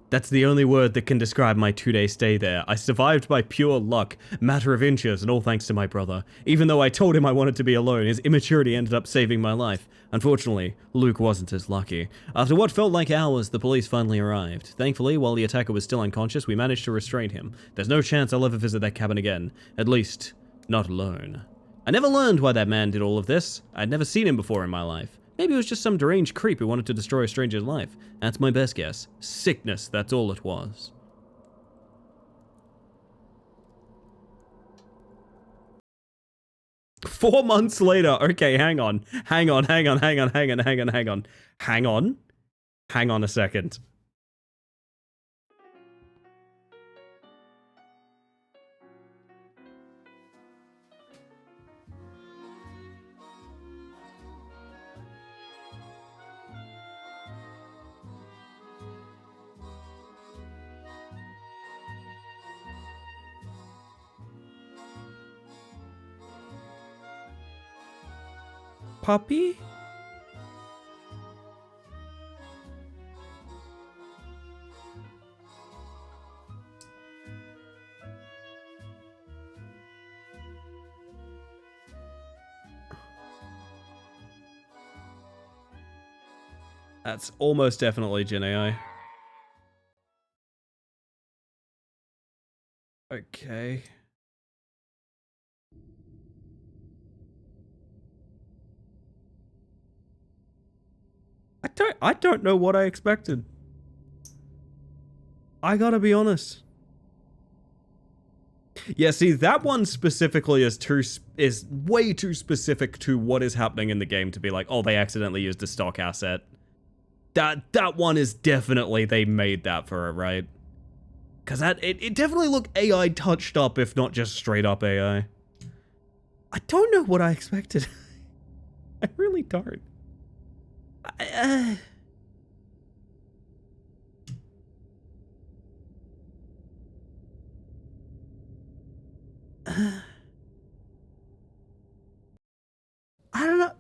That's the only word that can describe my 2-day stay there. I survived by pure luck, matter of inches, and all thanks to my brother. Even though I told him I wanted to be alone, his immaturity ended up saving my life. Unfortunately, Luke wasn't as lucky. After what felt like hours, the police finally arrived. Thankfully, while the attacker was still unconscious, we managed to restrain him. There's no chance I'll ever visit that cabin again. At least, not alone. I never learned why that man did all of this. I'd never seen him before in my life. Maybe it was just some deranged creep who wanted to destroy a stranger's life. That's my best guess. Sickness, that's all it was. Four months later. Okay, hang on. Hang on a second. Puppy? That's almost definitely Gen AI. Okay. I don't know what I expected. I gotta be honest. Yeah, see, that one specifically is way too specific to what is happening in the game to be like, oh, they accidentally used a stock asset. That one is definitely, they made that for it, right? Because it definitely looked AI touched up, if not just straight up AI. I don't know what I expected. I really don't. I don't know.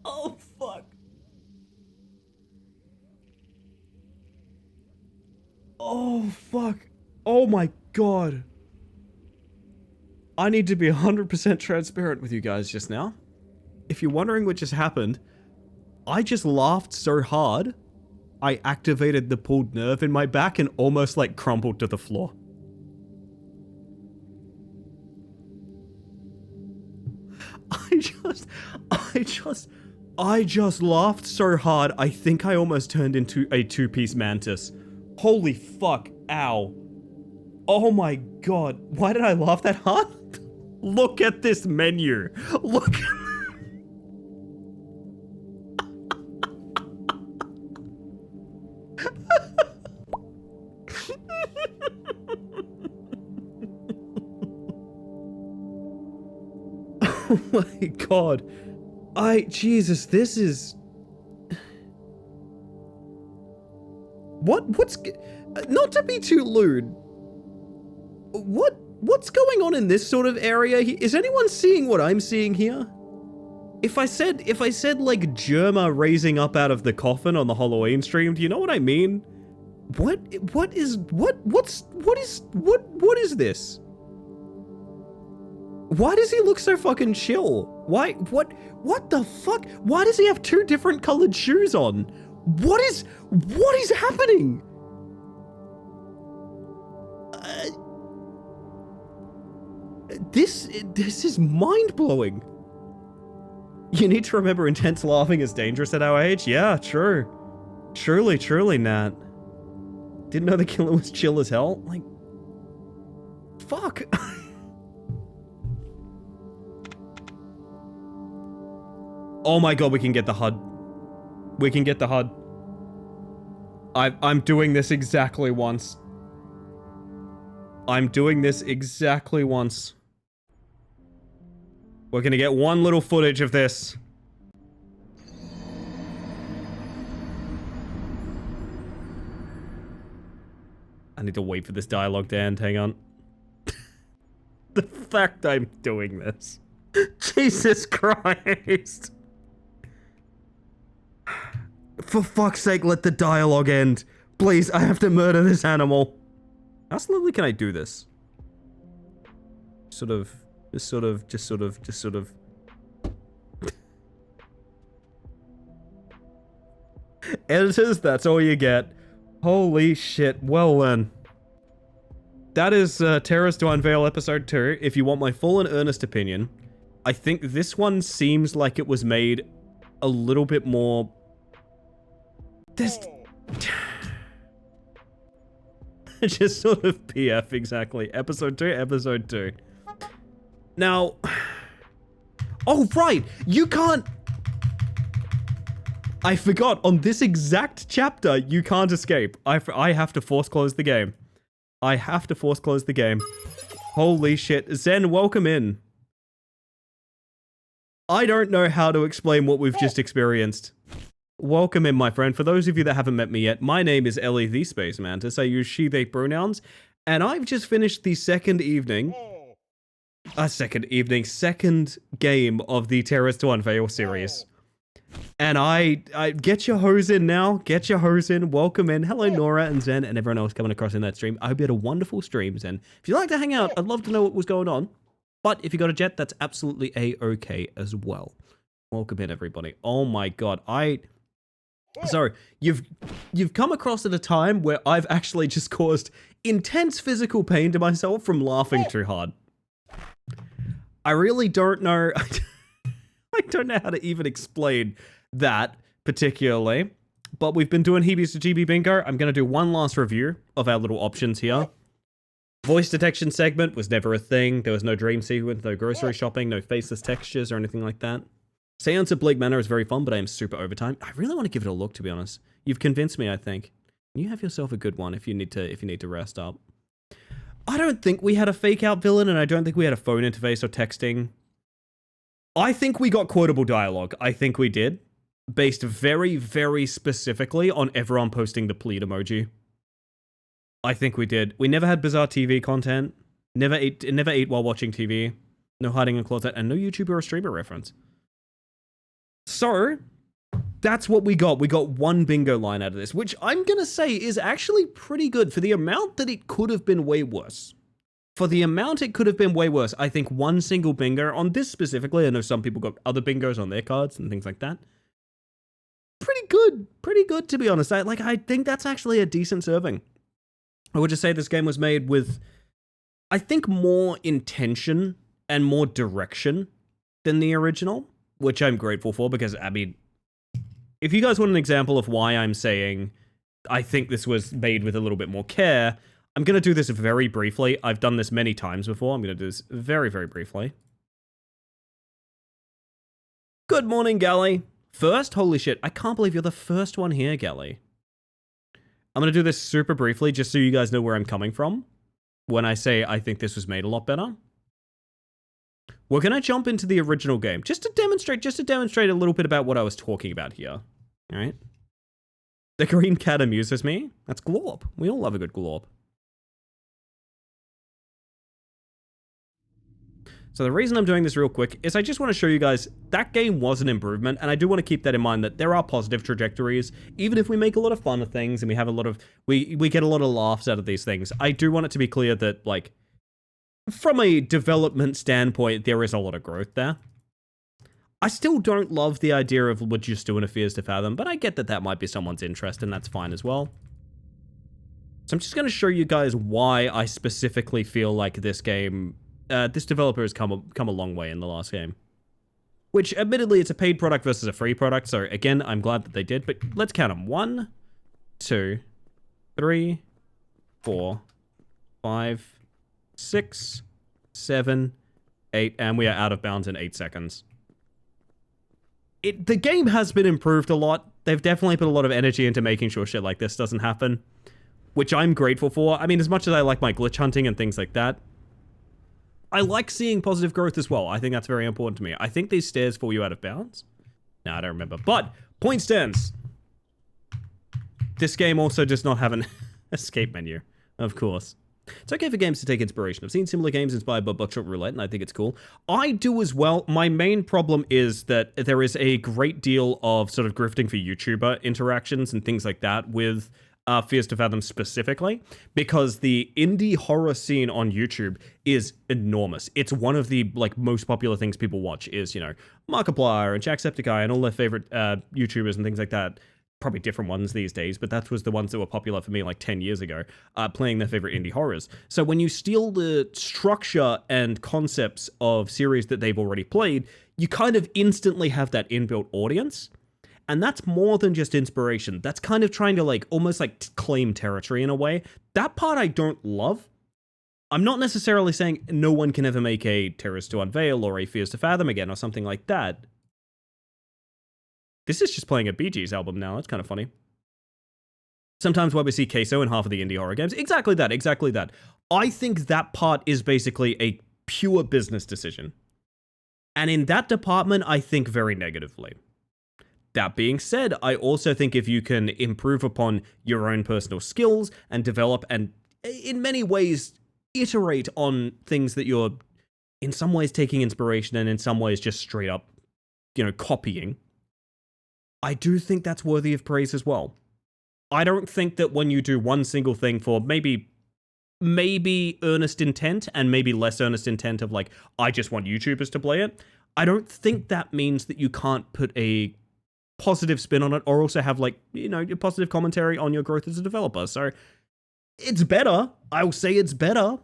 Oh, fuck. Oh, fuck. Oh my god. I need to be 100% transparent with you guys just now. If you're wondering what just happened, I just laughed so hard, I activated the pulled nerve in my back and almost like crumpled to the floor. I just laughed so hard, I think I almost turned into a two-piece mantis. Holy fuck, ow. Oh my god, why did I laugh that hard? Look at this menu. Look at oh my god. Jesus, this is... What's... Not to be too lewd. What's going on in this sort of area? Is anyone seeing what I'm seeing here? If I said like Germa raising up out of the coffin on the Halloween stream, do you know what I mean? What is this? Why does he look so fucking chill? What the fuck? Why does he have two different colored shoes on? What is happening? This is mind-blowing. You need to remember intense laughing is dangerous at our age? Yeah, true. Truly, Nat. Didn't know the killer was chill as hell? Like, fuck. Oh my god, we can get the HUD. We can get the HUD. I'm doing this exactly once. I'm doing this exactly once. We're gonna get one little footage of this. I need to wait for this dialogue to end, hang on. The fact I'm doing this. Jesus Christ. For fuck's sake, let the dialogue end. Please, I have to murder this animal. How slowly can I do this? Just sort of. Editors, that's all you get. Holy shit, well then. That is Terrors to Unveil episode 2. If you want my full and earnest opinion, I think this one seems like it was made a little bit more... This... Just sort of PF, exactly. Episode 2. Now... Oh, right! You can't... I forgot, on this exact chapter, you can't escape. I have to force close the game. I have to force close the game. Holy shit. Zen, welcome in. I don't know how to explain what we've just experienced. Welcome in, my friend. For those of you that haven't met me yet, my name is Ellie the Space Mantis. I use she, they pronouns. And I've just finished the second game of the Terrors to Unveil series. And I get your hose in now. Get your hose in. Welcome in. Hello, Nora and Zen and everyone else coming across in that stream. I hope you had a wonderful stream, Zen. If you'd like to hang out, I'd love to know what was going on. But if you got a jet, that's absolutely a-okay as well. Welcome in, everybody. Oh my god, So, you've come across at a time where I've actually just caused intense physical pain to myself from laughing too hard. I really don't know... I don't know how to even explain that particularly, but we've been doing Heebies to GB Bingo. I'm going to do one last review of our little options here. Voice detection segment was never a thing. There was no dream sequence, no grocery shopping, no faceless textures or anything like that. Seance of Bleak Manor is very fun, but I am super overtime. I really want to give it a look, to be honest. You've convinced me, I think. You have yourself a good one if you need to rest up. I don't think we had a fake out villain, and I don't think we had a phone interface or texting. I think we got quotable dialogue. I think we did. Based very, very specifically on everyone posting the plead emoji. I think we did. We never had bizarre TV content. Never ate while watching TV. No hiding in a closet. And no YouTuber or streamer reference. So, that's what we got. We got one bingo line out of this. Which I'm going to say is actually pretty good for the amount that it could have been way worse. For the amount it could have been way worse, I think one single bingo on this specifically, I know some people got other bingos on their cards and things like that. Pretty good to be honest. I think that's actually a decent serving. I would just say this game was made with, I think, more intention and more direction than the original, which I'm grateful for because, I mean, if you guys want an example of why I'm saying I think this was made with a little bit more care, I'm going to do this very briefly. I've done this many times before. I'm going to do this very, very briefly. Good morning, Gally. First, holy shit, I can't believe you're the first one here, Gally. I'm going to do this super briefly just so you guys know where I'm coming from when I say I think this was made a lot better. We're going to jump into the original game just to demonstrate a little bit about what I was talking about here. All right? The green cat amuses me. That's Glorp. We all love a good Glorp. So the reason I'm doing this real quick is I just want to show you guys that game was an improvement, and I do want to keep that in mind that there are positive trajectories, even if we make a lot of fun of things and we have a lot of, we get a lot of laughs out of these things. I do want it to be clear that, like, from a development standpoint, there is a lot of growth there. I still don't love the idea of what you're doing a Fears to Fathom, but I get that that might be someone's interest, and that's fine as well. So I'm just going to show you guys why I specifically feel like this game... this developer has come a long way in the last game. Which, admittedly, it's a paid product versus a free product, so again, I'm glad that they did, but let's count them. 1, 2, 3, 4, 5, 6, 7, 8, and we are out of bounds in 8 seconds. The game has been improved a lot. They've definitely put a lot of energy into making sure shit like this doesn't happen, which I'm grateful for. I mean, as much as I like my glitch hunting and things like that, I like seeing positive growth as well. I think that's very important to me. I think these stairs fall you out of bounds. No, I don't remember. But, point stands. This game also does not have an escape menu, of course. It's okay for games to take inspiration. I've seen similar games inspired by Buckshot Roulette, and I think it's cool. I do as well. My main problem is that there is a great deal of sort of grifting for YouTuber interactions and things like that with Fears to Fathom specifically, because the indie horror scene on YouTube is enormous. It's one of the most popular things people watch is, you know, Markiplier and Jacksepticeye and all their favorite YouTubers and things like that. Probably different ones these days, but that was the ones that were popular for me like 10 years ago, playing their favorite indie horrors. So when you steal the structure and concepts of series that they've already played, you kind of instantly have that inbuilt audience. And that's more than just inspiration. That's kind of trying to almost claim territory in a way. That part I don't love. I'm not necessarily saying no one can ever make a Terrors to Unveil or a Fears to Fathom again or something like that. This is just playing a Bee Gees album now. That's kind of funny. Sometimes why we see queso in half of the indie horror games. Exactly that, exactly that. I think that part is basically a pure business decision. And in that department, I think very negatively. That being said, I also think if you can improve upon your own personal skills and develop and, in many ways, iterate on things that you're, in some ways, taking inspiration and in some ways just straight up, you know, copying, I do think that's worthy of praise as well. I don't think that when you do one single thing for maybe earnest intent and maybe less earnest intent of like, I just want YouTubers to play it, I don't think that means that you can't put a positive spin on it or also have like, you know, your positive commentary on your growth as a developer. So it's better. I'll say it's better.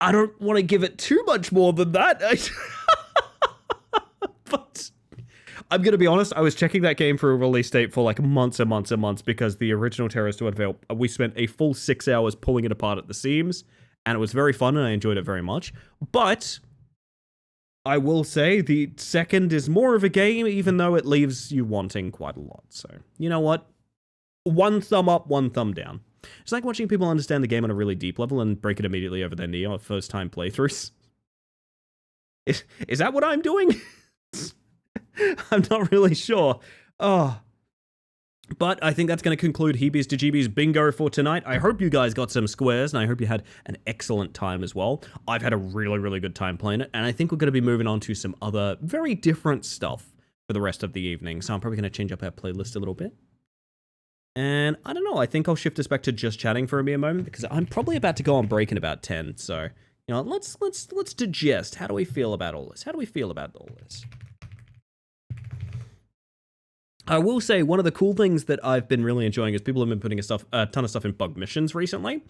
I don't want to give it too much more than that. But I'm going to be honest, I was checking that game for a release date for like months and months and months because the original Terrorist to Unveil, we spent a full 6 hours pulling it apart at the seams, and it was very fun and I enjoyed it very much. But I will say the second is more of a game, even though it leaves you wanting quite a lot. So, you know what? One thumb up, one thumb down. It's like watching people understand the game on a really deep level and break it immediately over their knee on first-time playthroughs. Is that what I'm doing? I'm not really sure. Oh. But I think that's going to conclude Heebies to Jeebies bingo for tonight. I hope you guys got some squares, and I hope you had an excellent time as well. I've had a really, really good time playing it, and I think we're going to be moving on to some other very different stuff for the rest of the evening. So I'm probably going to change up our playlist a little bit. And I don't know, I think I'll shift us back to just chatting for a mere moment because I'm probably about to go on break in about 10. So, you know, let's digest. How do we feel about all this? How do we feel about all this? I will say one of the cool things that I've been really enjoying is people have been putting a ton of stuff in bug missions recently,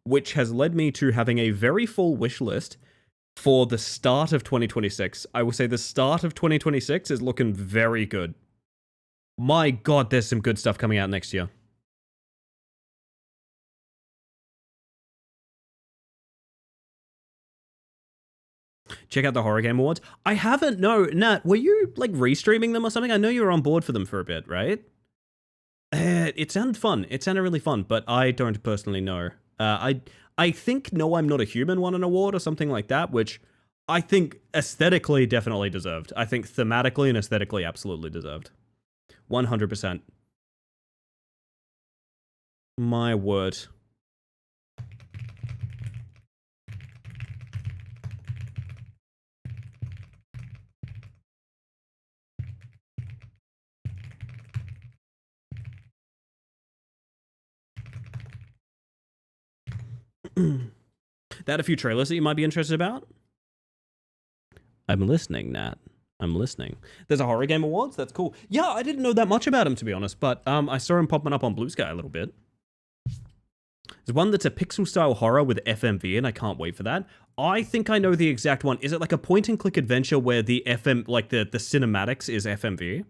which has led me to having a very full wish list for the start of 2026. I will say the start of 2026 is looking very good. My God, there's some good stuff coming out next year. Check out the Horror Game Awards. I haven't, no. Nat, were you, like, restreaming them or something? I know you were on board for them for a bit, right? It sounded fun. It sounded really fun, but I don't personally know. I think No I'm Not a Human won an award or something like that, which I think aesthetically definitely deserved. I think thematically and aesthetically absolutely deserved. 100%. My word. That a few trailers that you might be interested about? I'm listening, Nat. I'm listening. There's a Horror Game Awards? That's cool. Yeah, I didn't know that much about him, to be honest, but I saw him popping up on Blue Sky a little bit. There's one that's a pixel-style horror with FMV, and I can't wait for that. I think I know the exact one. Is it like a point-and-click adventure where the like the cinematics is FMV?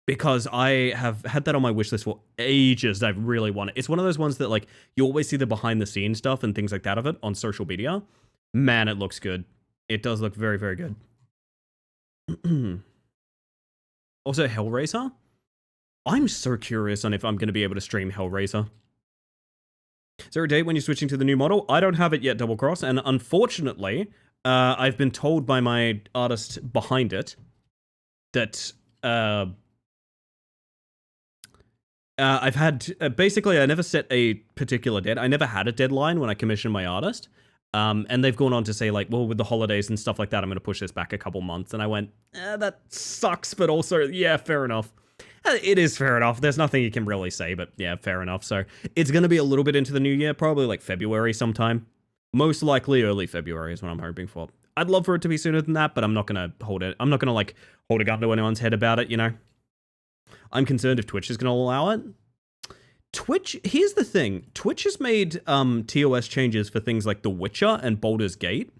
Because I have had that on my wishlist for ages. I really want it. It's one of those ones that, like, you always see the behind-the-scenes stuff and things like that of it on social media. Man, it looks good. It does look very, very good. Also, Hellraiser? I'm so curious on if I'm going to be able to stream Hellraiser. Is there a date when you're switching to the new model? I don't have it yet, Double Cross, and unfortunately, I've been told by my artist behind it that I've had, basically, I never set a particular deadline. I never had a deadline when I commissioned my artist. And they've gone on to say, like, well, with the holidays and stuff like that, I'm going to push this back a couple months. And I went, that sucks, but also, yeah, fair enough. It is fair enough. There's nothing you can really say, but yeah, fair enough. So it's going to be a little bit into the new year, probably like February sometime. Most likely early February is what I'm hoping for. I'd love for it to be sooner than that, but I'm not going to hold it. I'm not going to, like, hold a gun to anyone's head about it, you know? I'm concerned if Twitch is going to allow it. Twitch, here's the thing. Twitch has made TOS changes for things like The Witcher and Baldur's Gate.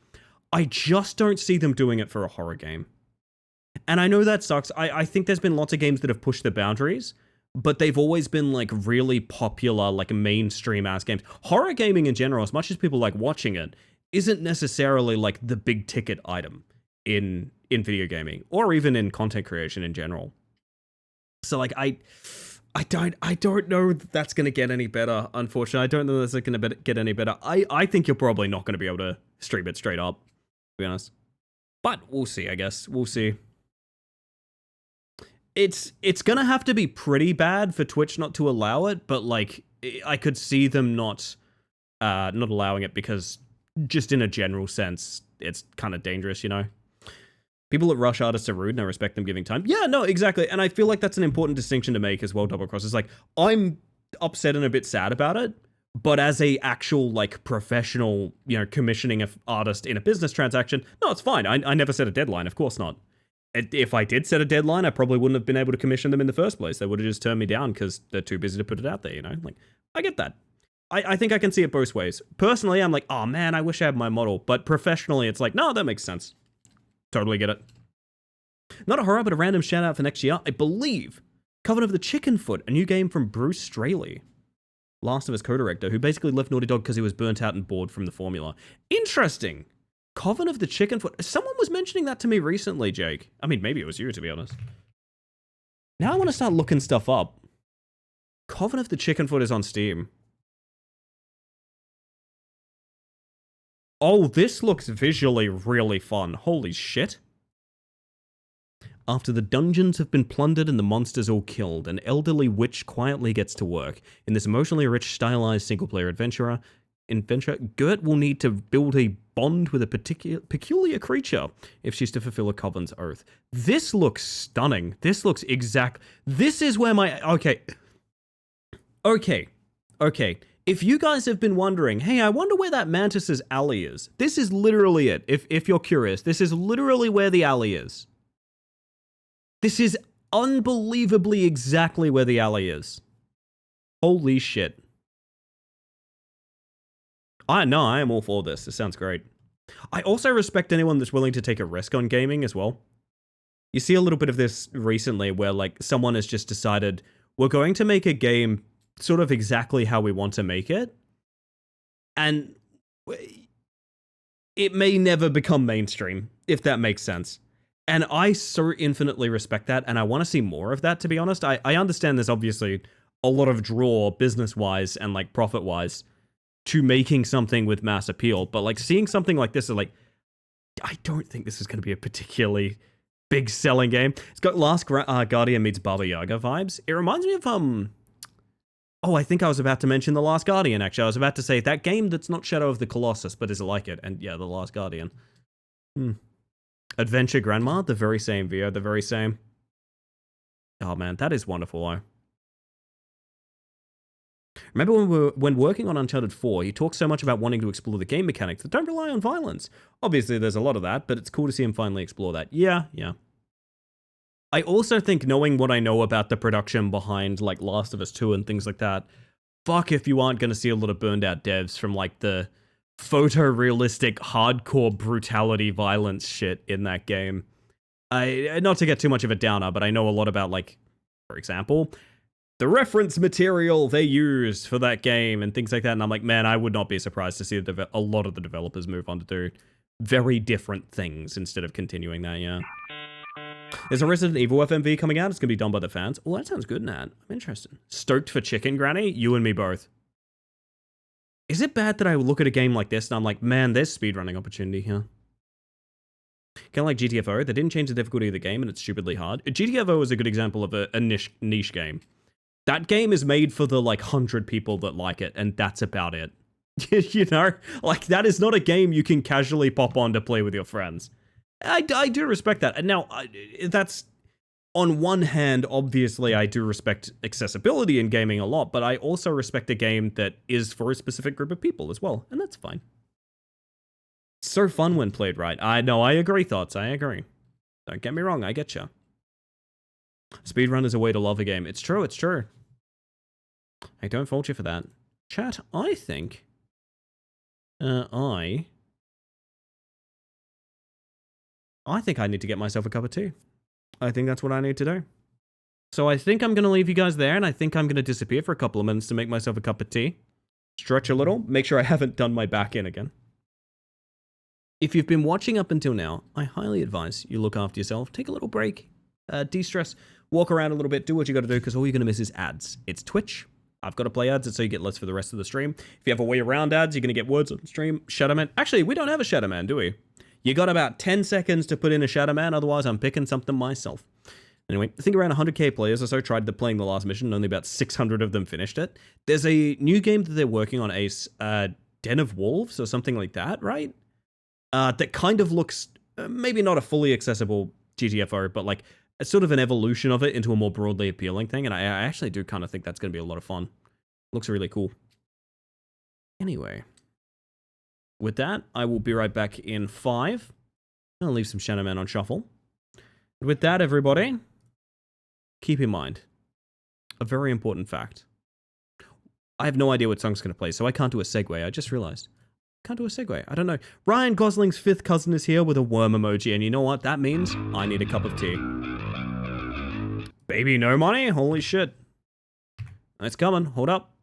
I just don't see them doing it for a horror game. And I know that sucks. I think there's been lots of games that have pushed the boundaries, but they've always been, like, really popular, like, mainstream-ass games. Horror gaming in general, as much as people like watching it, isn't necessarily, like, the big-ticket item in video gaming, or even in content creation in general. So, like, I don't know that that's going to get any better, unfortunately. I don't know that's going to get any better. I think you're probably not going to be able to stream it straight up, to be honest. But we'll see, I guess. We'll see. It's going to have to be pretty bad for Twitch not to allow it, but, like, I could see them not allowing it because just in a general sense, it's kind of dangerous, you know? People at Rush artists are rude and I respect them giving time. Yeah, no, exactly. And I feel like that's an important distinction to make as well, Double Cross. It's like, I'm upset and a bit sad about it, but as a actual, like, professional, commissioning an artist in a business transaction, no, it's fine. I never set a deadline, of course not. If I did set a deadline, I probably wouldn't have been able to commission them in the first place. They would have just turned me down because they're too busy to put it out there, Like, I get that. I think I can see it both ways. Personally, I'm like, oh man, I wish I had my model. But professionally, it's like, no, that makes sense. Totally get it. Not a horror, but a random shout out for next year. I believe Coven of the Chicken Foot, a new game from Bruce Straley, Last of Us co-director, who basically left Naughty Dog because he was burnt out and bored from the formula. Interesting. Coven of the Chicken Foot. Someone was mentioning that to me recently, Jake. I mean, maybe it was you, to be honest. Now I want to start looking stuff up. Coven of the Chicken Foot is on Steam. Oh, this looks visually really fun. Holy shit. After the dungeons have been plundered and the monsters all killed, an elderly witch quietly gets to work. In this emotionally rich, stylized single-player adventure, Gert will need to build a bond with a peculiar creature if she's to fulfill a coven's oath. This looks stunning. This looks exact. This is where my... Okay. If you guys have been wondering, hey, I wonder where that Mantis's alley is. This is literally it. If you're curious, this is literally where the alley is. This is unbelievably exactly where the alley is. Holy shit. I am all for this. This sounds great. I also respect anyone that's willing to take a risk on gaming as well. You see a little bit of this recently where, like, someone has just decided, we're going to make a game sort of exactly how we want to make it. And it may never become mainstream, if that makes sense. And I so infinitely respect that, and I want to see more of that, to be honest. I understand there's obviously a lot of draw, business-wise and, like, profit-wise, to making something with mass appeal, but, like, seeing something like this is like, I don't think this is going to be a particularly big selling game. It's got Last Guardian meets Baba Yaga vibes. It reminds me of, oh, I think I was about to mention The Last Guardian, actually. I was about to say that game that's not Shadow of the Colossus, but is like it, and yeah, The Last Guardian. Adventure Grandma, the very same VO, the very same. Oh man, that is wonderful, though. Remember when working on Uncharted 4, he talked so much about wanting to explore the game mechanics that don't rely on violence. Obviously, there's a lot of that, but it's cool to see him finally explore that. Yeah. I also think, knowing what I know about the production behind, like, Last of Us 2 and things like that, fuck if you aren't going to see a lot of burned out devs from, like, the photorealistic, hardcore brutality violence shit in that game. Not to get too much of a downer, but I know a lot about, like, for example, the reference material they used for that game and things like that, and I'm like, man, I would not be surprised to see a lot of the developers move on to do very different things instead of continuing that, yeah. There's a Resident Evil FMV coming out. It's going to be done by the fans. Oh, that sounds good, Nat. I'm interested. Stoked for Chicken Granny? You and me both. Is it bad that I look at a game like this and I'm like, man, there's speedrunning opportunity here? Kind of like GTFO. They didn't change the difficulty of the game and it's stupidly hard. GTFO is a good example of a niche game. That game is made for the, like, 100 people that like it, and that's about it. You know? Like, that is not a game you can casually pop on to play with your friends. I do respect that. And now, that's... On one hand, obviously, I do respect accessibility in gaming a lot, but I also respect a game that is for a specific group of people as well, and that's fine. So fun when played right. I know, I agree, Thoughts, I agree. Don't get me wrong, I get you. Speedrun is a way to love a game. It's true, it's true. I don't fault you for that. Chat, I think... I think I need to get myself a cup of tea. I think that's what I need to do. So I think I'm going to leave you guys there, and I think I'm going to disappear for a couple of minutes to make myself a cup of tea. Stretch a little, make sure I haven't done my back in again. If you've been watching up until now, I highly advise you look after yourself, take a little break, de-stress, walk around a little bit, do what you got to do, because all you're going to miss is ads. It's Twitch. I've got to play ads, so you get less for the rest of the stream. If you have a way around ads, you're going to get words on the stream. Shadowman. Actually, we don't have a Shadowman, do we? You got about 10 seconds to put in a Shadowman, otherwise I'm picking something myself. Anyway, I think around 100k players or so tried playing the last mission, and only about 600 of them finished it. There's a new game that they're working on, Ace, Den of Wolves or something like that, right? That kind of looks maybe not a fully accessible GTFO, but like a sort of an evolution of it into a more broadly appealing thing. And I actually do kind of think that's going to be a lot of fun. Looks really cool. Anyway, with that, I will be right back in 5. I'll leave some Shadow Man on shuffle. With that, everybody, keep in mind a very important fact. I have no idea what song's going to play, so I can't do a segue. I just realized. Can't do a segue. I don't know. Ryan Gosling's 5th cousin is here with a worm emoji, and you know what? That means I need a cup of tea. Baby, no money? Holy shit. It's coming. Hold up.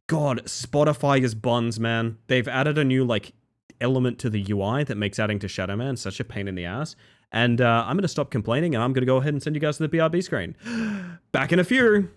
God, Spotify is buns, man. They've added a new, like, element to the UI that makes adding to Shadow Man such a pain in the ass. And I'm going to stop complaining, and I'm going to go ahead and send you guys to the BRB screen. Back in a few.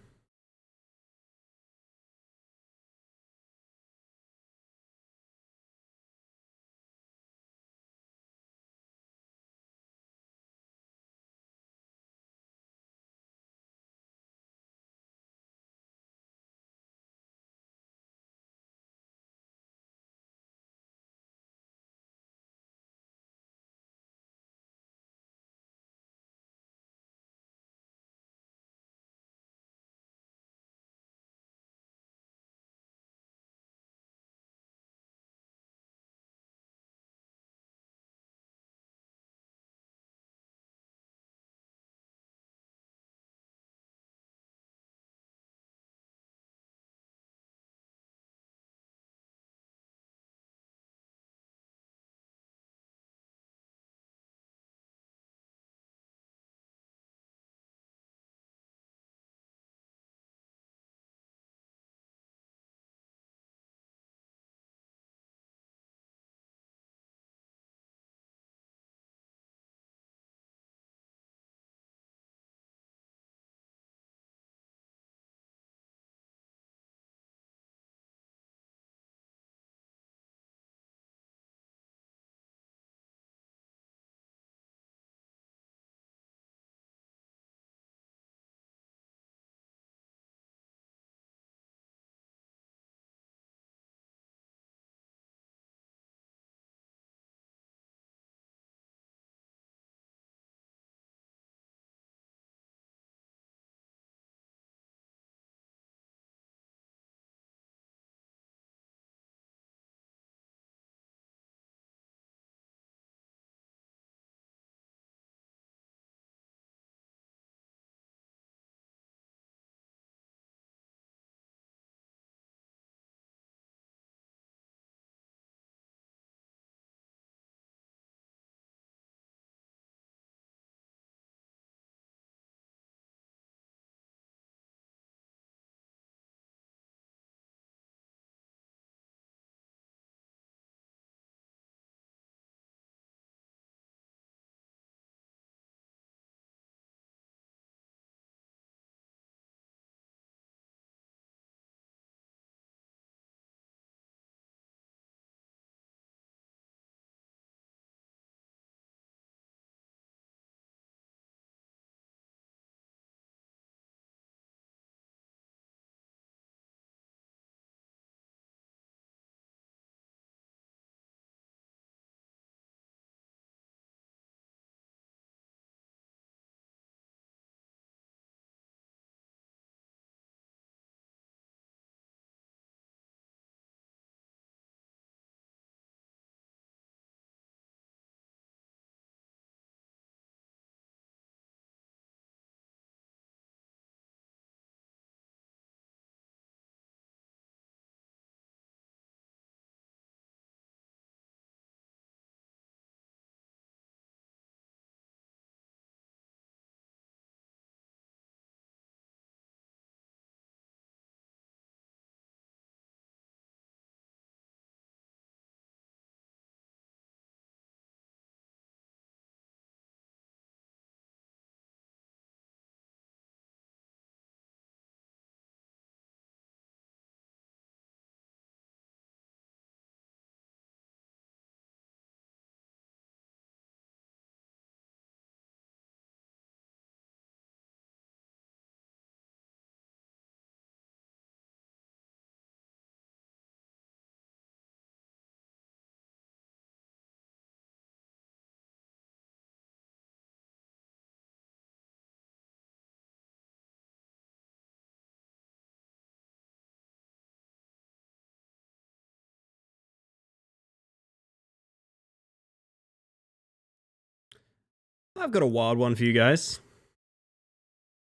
I've got a wild one for you guys.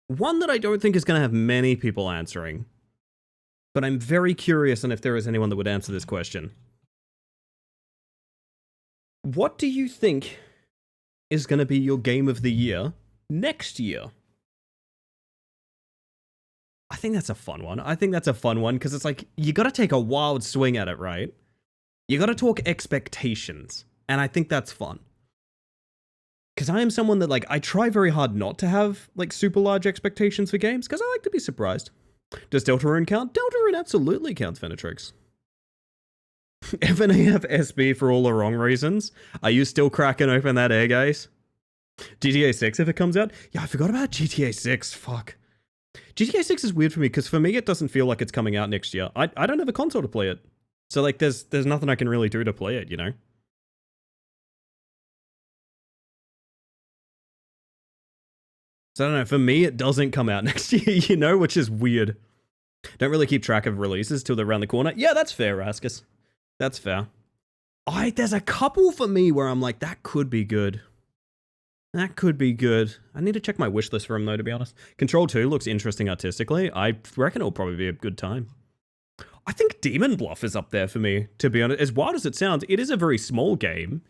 One that I don't think is going to have many people answering. But I'm very curious on if there is anyone that would answer this question. What do you think is going to be your game of the year next year? I think that's a fun one. Because it's like, you got to take a wild swing at it, right? You got to talk expectations. And I think that's fun. Because I am someone that, like, I try very hard not to have, like, super large expectations for games, because I like to be surprised. Does Deltarune count? Deltarune absolutely counts, Venetrix. FNAF SB for all the wrong reasons. Are you still cracking open that egg, guys? GTA 6 if it comes out? Yeah, I forgot about GTA 6. Fuck. GTA 6 is weird for me, because for me it doesn't feel like it's coming out next year. I don't have a console to play it. So, like, there's nothing I can really do to play it, you know? So I don't know, for me it doesn't come out next year, you know, which is weird. Don't really keep track of releases till they're around the corner. Yeah, that's fair, Raskus. That's fair. There's a couple for me where I'm like, that could be good. That could be good. I need to check my wish list for him though, to be honest. Control 2 looks interesting artistically. I reckon it'll probably be a good time. I think Demon Bluff is up there for me, to be honest. As wild as it sounds, it is a very small game.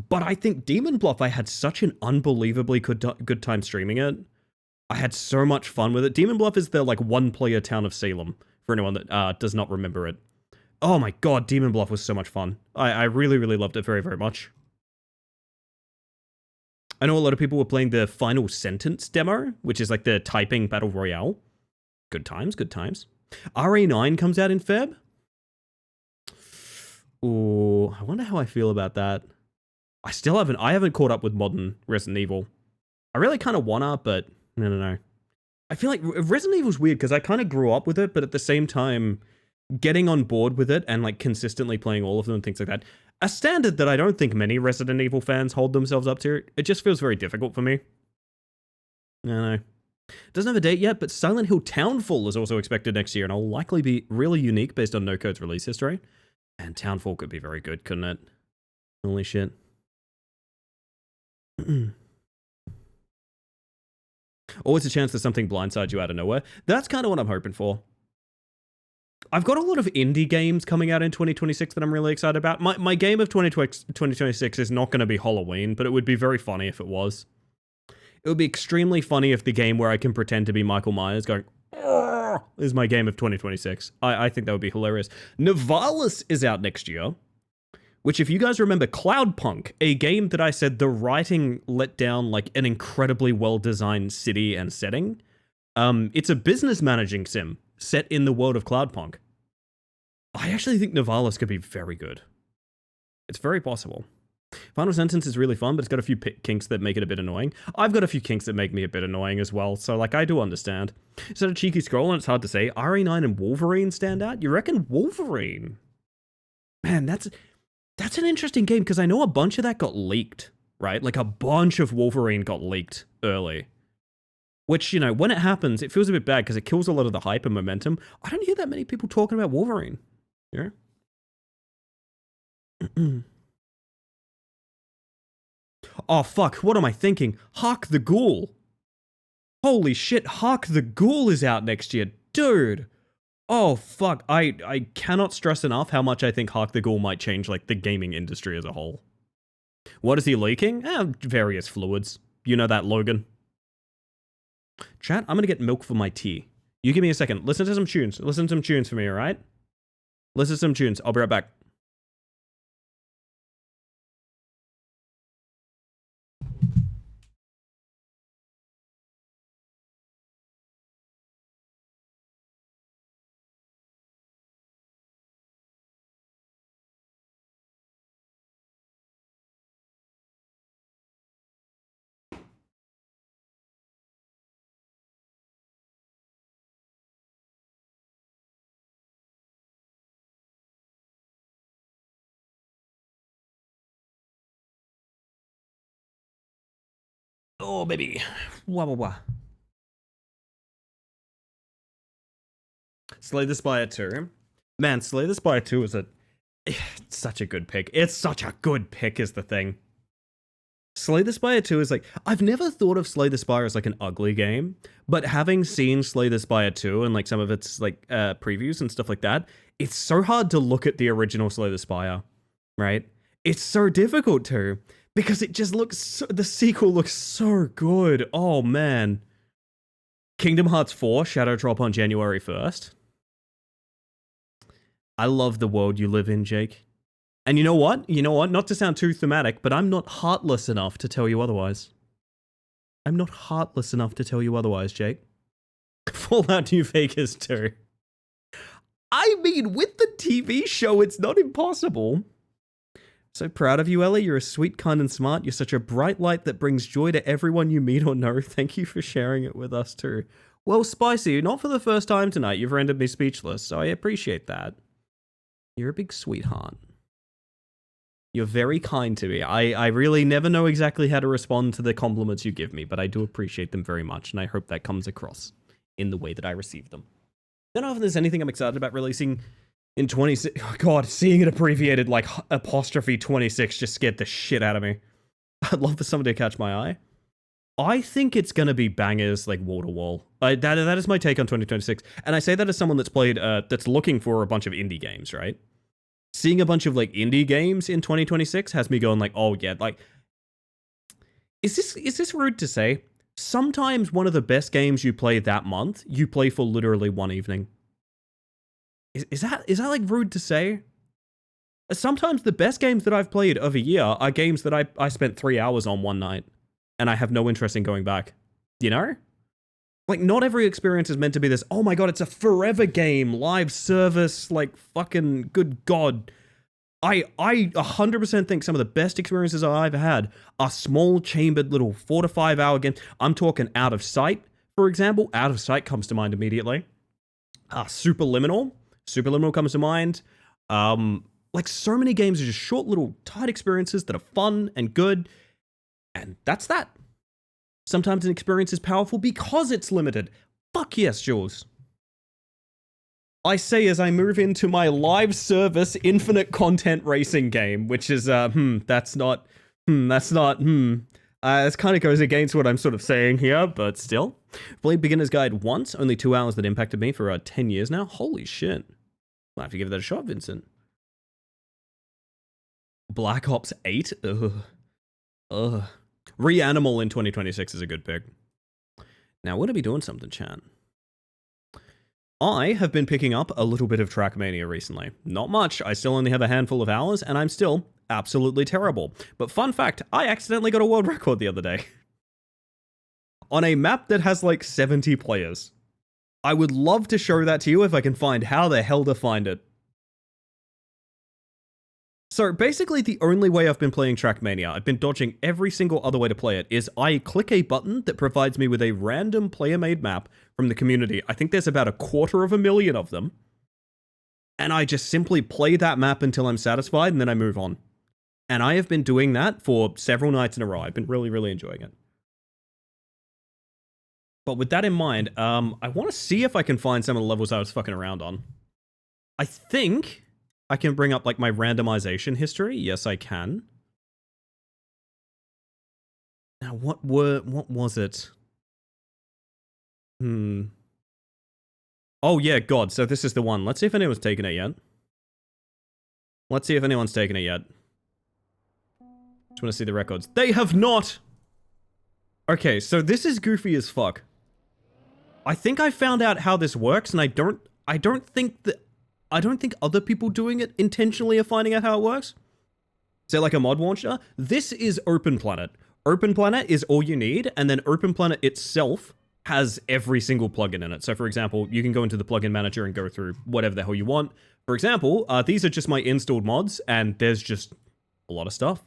But I think Demon Bluff, I had such an unbelievably good time streaming it. I had so much fun with it. Demon Bluff is the, like, one-player town of Salem, for anyone that does not remember it. Oh my god, Demon Bluff was so much fun. I really, really loved it very, very much. I know a lot of people were playing the Final Sentence demo, which is, like, the typing battle royale. Good times, good times. RE9 comes out in Feb. Ooh, I wonder how I feel about that. I haven't caught up with modern Resident Evil. I really kind of wanna, but no. I feel like Resident Evil's weird because I kind of grew up with it, but at the same time, getting on board with it and, like, consistently playing all of them and things like that, a standard that I don't think many Resident Evil fans hold themselves up to, it just feels very difficult for me. I don't know. Doesn't have a date yet, but Silent Hill Townfall is also expected next year and will likely be really unique based on No Code's release history. And Townfall could be very good, couldn't it? Holy shit. Always a chance that something blindsides you out of nowhere. That's kind of what I'm hoping for. I've got a lot of indie games coming out in 2026 that I'm really excited about. My game of 2026 is not going to be Halloween, but it would be very funny if it was. It would be extremely funny if the game where I can pretend to be Michael Myers going, "Argh," is my game of 2026. I think that would be hilarious. Nivalis is out next year. Which, if you guys remember Cloudpunk, a game that I said the writing let down, like, an incredibly well-designed city and setting, it's a business managing sim set in the world of Cloudpunk. I actually think Nivalis could be very good. It's very possible. Final Sentence is really fun, but it's got a few kinks that make it a bit annoying. I've got a few kinks that make me a bit annoying as well, so, like, I do understand. It's a cheeky scroll, and it's hard to say. RE9 and Wolverine stand out? You reckon Wolverine? Man, that's an interesting game, because I know a bunch of that got leaked, right? Like, a bunch of Wolverine got leaked early. Which, you know, when it happens, it feels a bit bad, because it kills a lot of the hype and momentum. I don't hear that many people talking about Wolverine. Yeah? Oh, fuck, what am I thinking? Hark the Ghoul. Holy shit, Hark the Ghoul is out next year. Dude. Oh, fuck. I cannot stress enough how much I think Hark the Ghoul might change, like, the gaming industry as a whole. What is he leaking? Various fluids. You know that, Logan. Chat, I'm gonna get milk for my tea. You give me a second. Listen to some tunes. Listen to some tunes for me, alright? Listen to some tunes. I'll be right back. Oh, baby. Wah, wah, wah. Slay the Spire 2. Man, Slay the Spire 2 is it's such a good pick. It's such a good pick is the thing. Slay the Spire 2 is like, I've never thought of Slay the Spire as like an ugly game, but having seen Slay the Spire 2 and like some of its like previews and stuff like that, it's so hard to look at the original Slay the Spire, right? It's so difficult to, because it just looks, the sequel looks so good. Oh man. Kingdom Hearts 4 Shadow Drop on January 1st. I love the world you live in, Jake. And you know what? You know what? Not to sound too thematic, but I'm not heartless enough to tell you otherwise. I'm not heartless enough to tell you otherwise, Jake. Fallout New Vegas 2. I mean, with the TV show, it's not impossible. So proud of you, Ellie. You're a sweet, kind, and smart. You're such a bright light that brings joy to everyone you meet or know. Thank you for sharing it with us, too. Well, Spicy, not for the first time tonight. You've rendered me speechless, so I appreciate that. You're a big sweetheart. You're very kind to me. I really never know exactly how to respond to the compliments you give me, but I do appreciate them very much, and I hope that comes across in the way that I receive them. I don't know if there's anything I'm excited about releasing in 26. Oh God, seeing it abbreviated like apostrophe 26 just scared the shit out of me. I'd love for somebody to catch my eye. I think it's gonna be bangers like wall to wall. That is my take on 2026, and I say that as someone that's played, that's looking for a bunch of indie games, right? Seeing a bunch of like indie games in 2026 has me going like, oh yeah, like, is this rude to say? Sometimes one of the best games you play that month, you play for literally one evening. Is that like rude to say? Sometimes the best games that I've played of a year are games that I spent 3 hours on one night, and I have no interest in going back. You know? Like, not every experience is meant to be this, oh my god, it's a forever game, live service, like, fucking, good god. I 100% think some of the best experiences I've had are small, chambered, little 4 to 5 hour games. I'm talking Out of Sight, for example. Out of Sight comes to mind immediately. Superliminal comes to mind. Like, so many games are just short, little, tight experiences that are fun and good, and that's that. Sometimes an experience is powerful because it's limited. Fuck yes, Jules. I say as I move into my live service infinite content racing game, which is, this kind of goes against what I'm sort of saying here, but still. Played Beginner's Guide once, only 2 hours that impacted me for 10 years now. Holy shit. I'll have to give that a shot, Vincent. Black Ops 8? Ugh. Reanimal in 2026 is a good pick. Now, we're going to be doing something, chat. I have been picking up a little bit of Trackmania recently. Not much, I still only have a handful of hours, and I'm still absolutely terrible. But fun fact, I accidentally got a world record the other day. On a map that has like 70 players. I would love to show that to you if I can find how the hell to find it. So basically the only way I've been playing Trackmania, I've been dodging every single other way to play it, is I click a button that provides me with a random player-made map from the community. I think there's about 250,000 of them. And I just simply play that map until I'm satisfied and then I move on. And I have been doing that for several nights in a row. I've been really, really enjoying it. But with that in mind, I want to see if I can find some of the levels I was fucking around on. I think I can bring up like my randomization history. Yes, I can. Now, what was it? Oh yeah, God. So this is the one. Let's see if anyone's taken it yet. Just want to see the records. They have not. Okay, so this is goofy as fuck. I think I found out how this works, and I don't think other people doing it intentionally are finding out how it works. Is there like a mod launcher? This is OpenPlanet. OpenPlanet is all you need, and then OpenPlanet itself has every single plugin in it. So for example, you can go into the plugin manager and go through whatever the hell you want. For example, these are just my installed mods, and there's just a lot of stuff.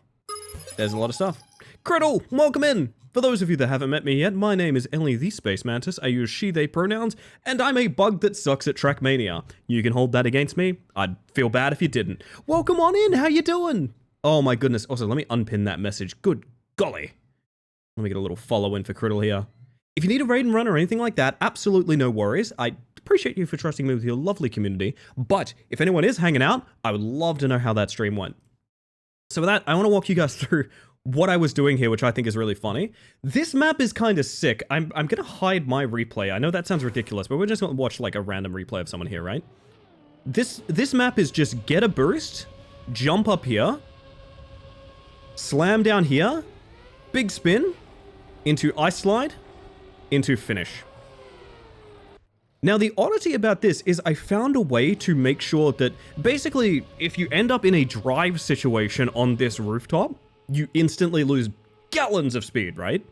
Criddle, welcome in! For those of you that haven't met me yet, my name is Ellie the Space Mantis, I use she, they pronouns, and I'm a bug that sucks at Trackmania. You can hold that against me, I'd feel bad if you didn't. Welcome on in, how you doing? Oh my goodness, also let me unpin that message, good golly. Let me get a little follow in for Criddle here. If you need a raid and run or anything like that, absolutely no worries. I appreciate you for trusting me with your lovely community, but if anyone is hanging out, I would love to know how that stream went. So with that, I want to walk you guys through what I was doing here, which I think is really funny. This map is kind of sick. I'm gonna hide my replay. I know that sounds ridiculous, but we're just gonna watch like a random replay of someone here, right? This map is just get a boost, jump up here, slam down here, big spin, into ice slide, into finish. Now, the oddity about this is I found a way to make sure that basically, if you end up in a drive situation on this rooftop, you instantly lose gallons of speed, right?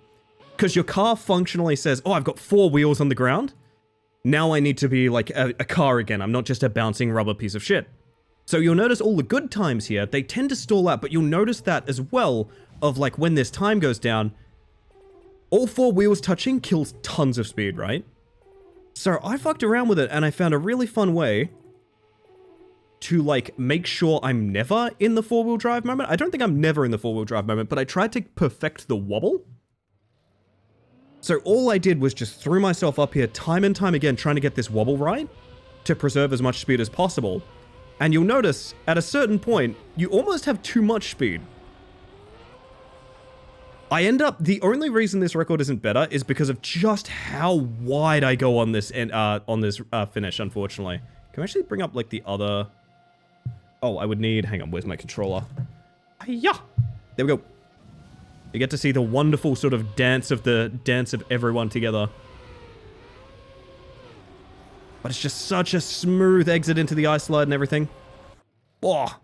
Because your car functionally says, oh, I've got 4 wheels on the ground. Now I need to be like a car again. I'm not just a bouncing rubber piece of shit. So you'll notice all the good times here, they tend to stall out, but you'll notice that as well of like when this time goes down, all 4 wheels touching kills tons of speed, right? So I fucked around with it and I found a really fun way to like make sure I'm never in the 4-wheel drive moment. I don't think I'm never in the 4-wheel drive moment, but I tried to perfect the wobble. So all I did was just threw myself up here time and time again trying to get this wobble right to preserve as much speed as possible. And you'll notice at a certain point, you almost have too much speed. I end up, the only reason this record isn't better is because of just how wide I go on this finish, unfortunately. Can I actually bring up like the other... Oh, I would need, hang on, where's my controller? Yeah, there we go. You get to see the wonderful sort of dance of everyone together. But it's just such a smooth exit into the ice slide and everything. Oh,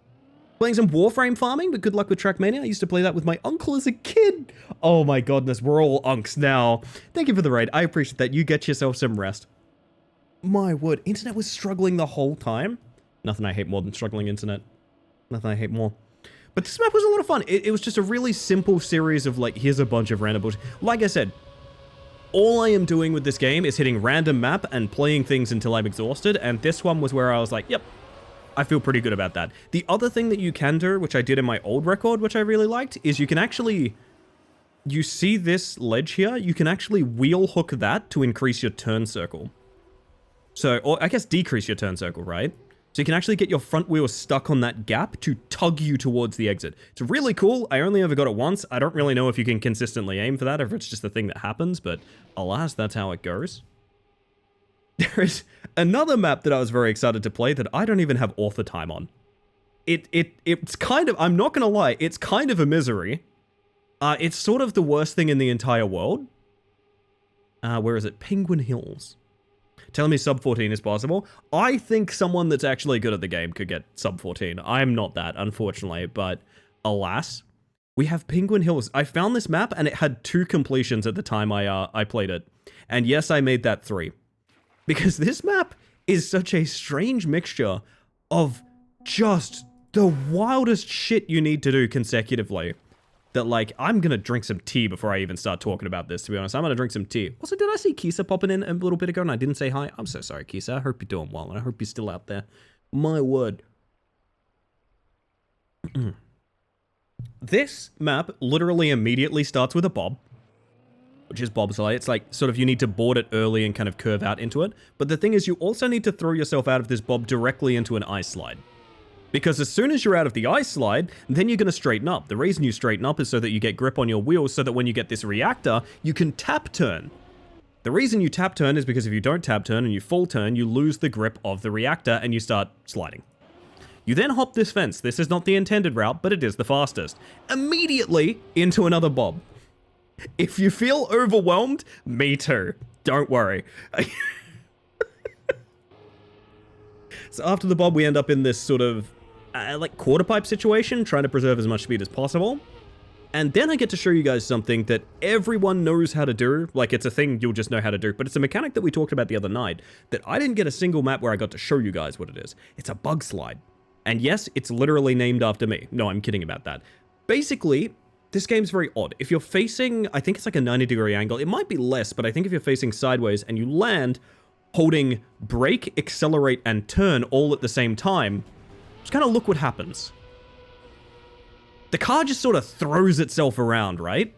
playing some Warframe farming, but good luck with Trackmania. I used to play that with my uncle as a kid. Oh my goodness, we're all unks now. Thank you for the raid. I appreciate that. You get yourself some rest. My word, internet was struggling the whole time. Nothing I hate more than struggling internet. Nothing I hate more. But this map was a lot of fun. It was just a really simple series of like, here's a bunch of random bullshit. Like I said, all I am doing with this game is hitting random map and playing things until I'm exhausted. And this one was where I was like, yep, I feel pretty good about that. The other thing that you can do, which I did in my old record, which I really liked, is you can actually, you see this ledge here, you can actually wheel hook that to increase your turn circle. So, or I guess decrease your turn circle, right? So you can actually get your front wheel stuck on that gap to tug you towards the exit. It's really cool. I only ever got it once. I don't really know if you can consistently aim for that, or if it's just a thing that happens, but alas, that's how it goes. There is another map that I was very excited to play that I don't even have author time on. It's kind of, I'm not gonna lie, it's kind of a misery. It's sort of the worst thing in the entire world. Where is it? Penguin Hills. Telling me sub 14 is possible. I think someone that's actually good at the game could get sub 14. I'm not that, unfortunately, but alas, we have Penguin Hills. I found this map and it had 2 completions at the time I played it. And yes, I made that 3. Because this map is such a strange mixture of just the wildest shit you need to do consecutively. That, like, I'm gonna drink some tea before I even start talking about this, to be honest. I'm gonna drink some tea. Also, did I see Kisa popping in a little bit ago and I didn't say hi? I'm so sorry, Kisa. I hope you're doing well, and I hope you're still out there. My word. This map literally immediately starts with a bob, which is bobsleigh. It's like, sort of, you need to board it early and kind of curve out into it. But the thing is, you also need to throw yourself out of this bob directly into an ice slide. Because as soon as you're out of the ice slide, then you're going to straighten up. The reason you straighten up is so that you get grip on your wheels, so that when you get this reactor, you can tap turn. The reason you tap turn is because if you don't tap turn and you full turn, you lose the grip of the reactor and you start sliding. You then hop this fence. This is not the intended route, but it is the fastest. Immediately into another bob. If you feel overwhelmed, me too. Don't worry. So after the bob, we end up in this sort of like quarter pipe situation, trying to preserve as much speed as possible. And then I get to show you guys something that everyone knows how to do. Like, it's a thing you'll just know how to do, but it's a mechanic that we talked about the other night that I didn't get a single map where I got to show you guys what it is. It's a bug slide. And yes, it's literally named after me. No, I'm kidding about that. Basically, this game's very odd. If you're facing, I think it's like a 90-degree angle. It might be less, but I think if you're facing sideways and you land holding brake, accelerate, and turn all at the same time, just kind of look what happens. The car just sort of throws itself around, right?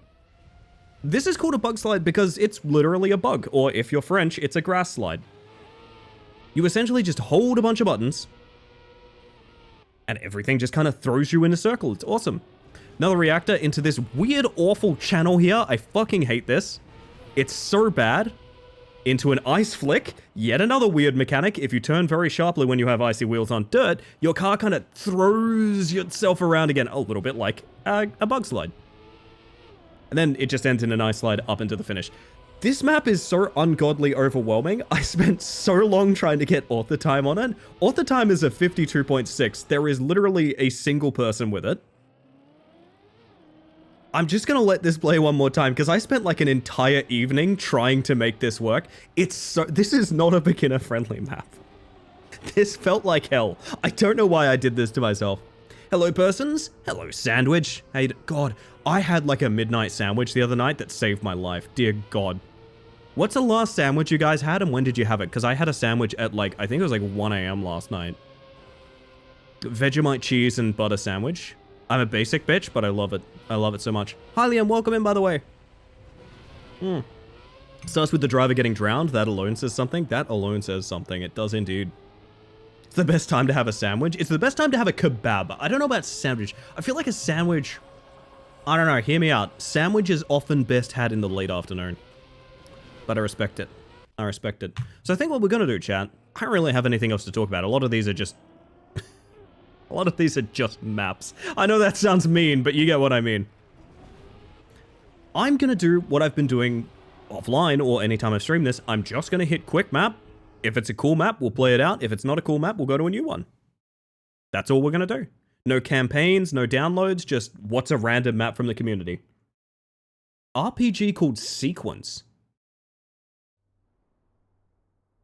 This is called a bug slide because it's literally a bug, or if you're French, it's a grass slide. You essentially just hold a bunch of buttons, and everything just kind of throws you in a circle. It's awesome. Another reactor into this weird, awful channel here. I fucking hate this. It's so bad. Into an ice flick. Yet another weird mechanic. If you turn very sharply when you have icy wheels on dirt, your car kind of throws itself around again. A little bit like a bug slide. And then it just ends in an ice slide up into the finish. This map is so ungodly overwhelming. I spent so long trying to get author time on it. Author time is a 52.6. There is literally a single person with it. I'm just gonna let this play one more time because I spent like an entire evening trying to make this work. This is not a beginner friendly map. This felt like hell. I don't know why I did this to myself. Hello persons. Hello sandwich. Hey, God, I had like a midnight sandwich the other night that saved my life. Dear God. What's the last sandwich you guys had and when did you have it? Because I had a sandwich at like, I think it was like 1 a.m. last night. Vegemite cheese and butter sandwich. I'm a basic bitch, but I love it. I love it so much. Hi, Liam. Welcome in, by the way. Starts with the driver getting drowned. That alone says something. That alone says something. It does indeed. It's the best time to have a sandwich. It's the best time to have a kebab. I don't know about sandwich. I feel like a sandwich... I don't know. Hear me out. Sandwich is often best had in the late afternoon. But I respect it. I respect it. So I think what we're going to do, chat... I don't really have anything else to talk about. A lot of these are just... A lot of these are just maps. I know that sounds mean, but you get what I mean. I'm gonna do what I've been doing offline or anytime I've streamed this. I'm just gonna hit quick map. If it's a cool map, we'll play it out. If it's not a cool map, we'll go to a new one. That's all we're gonna do. No campaigns, no downloads, just what's a random map from the community. RPG called Sequence.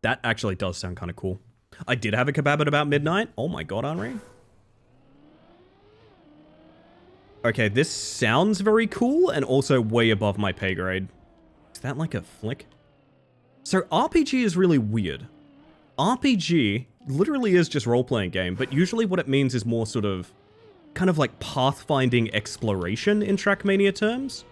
That actually does sound kind of cool. I did have a kebab at about midnight. Oh my god, Henri. Okay, this sounds very cool and also way above my pay grade. Is that like a flick? So RPG is really weird. RPG literally is just role-playing game, but usually what it means is more sort of kind of like pathfinding exploration in Trackmania terms.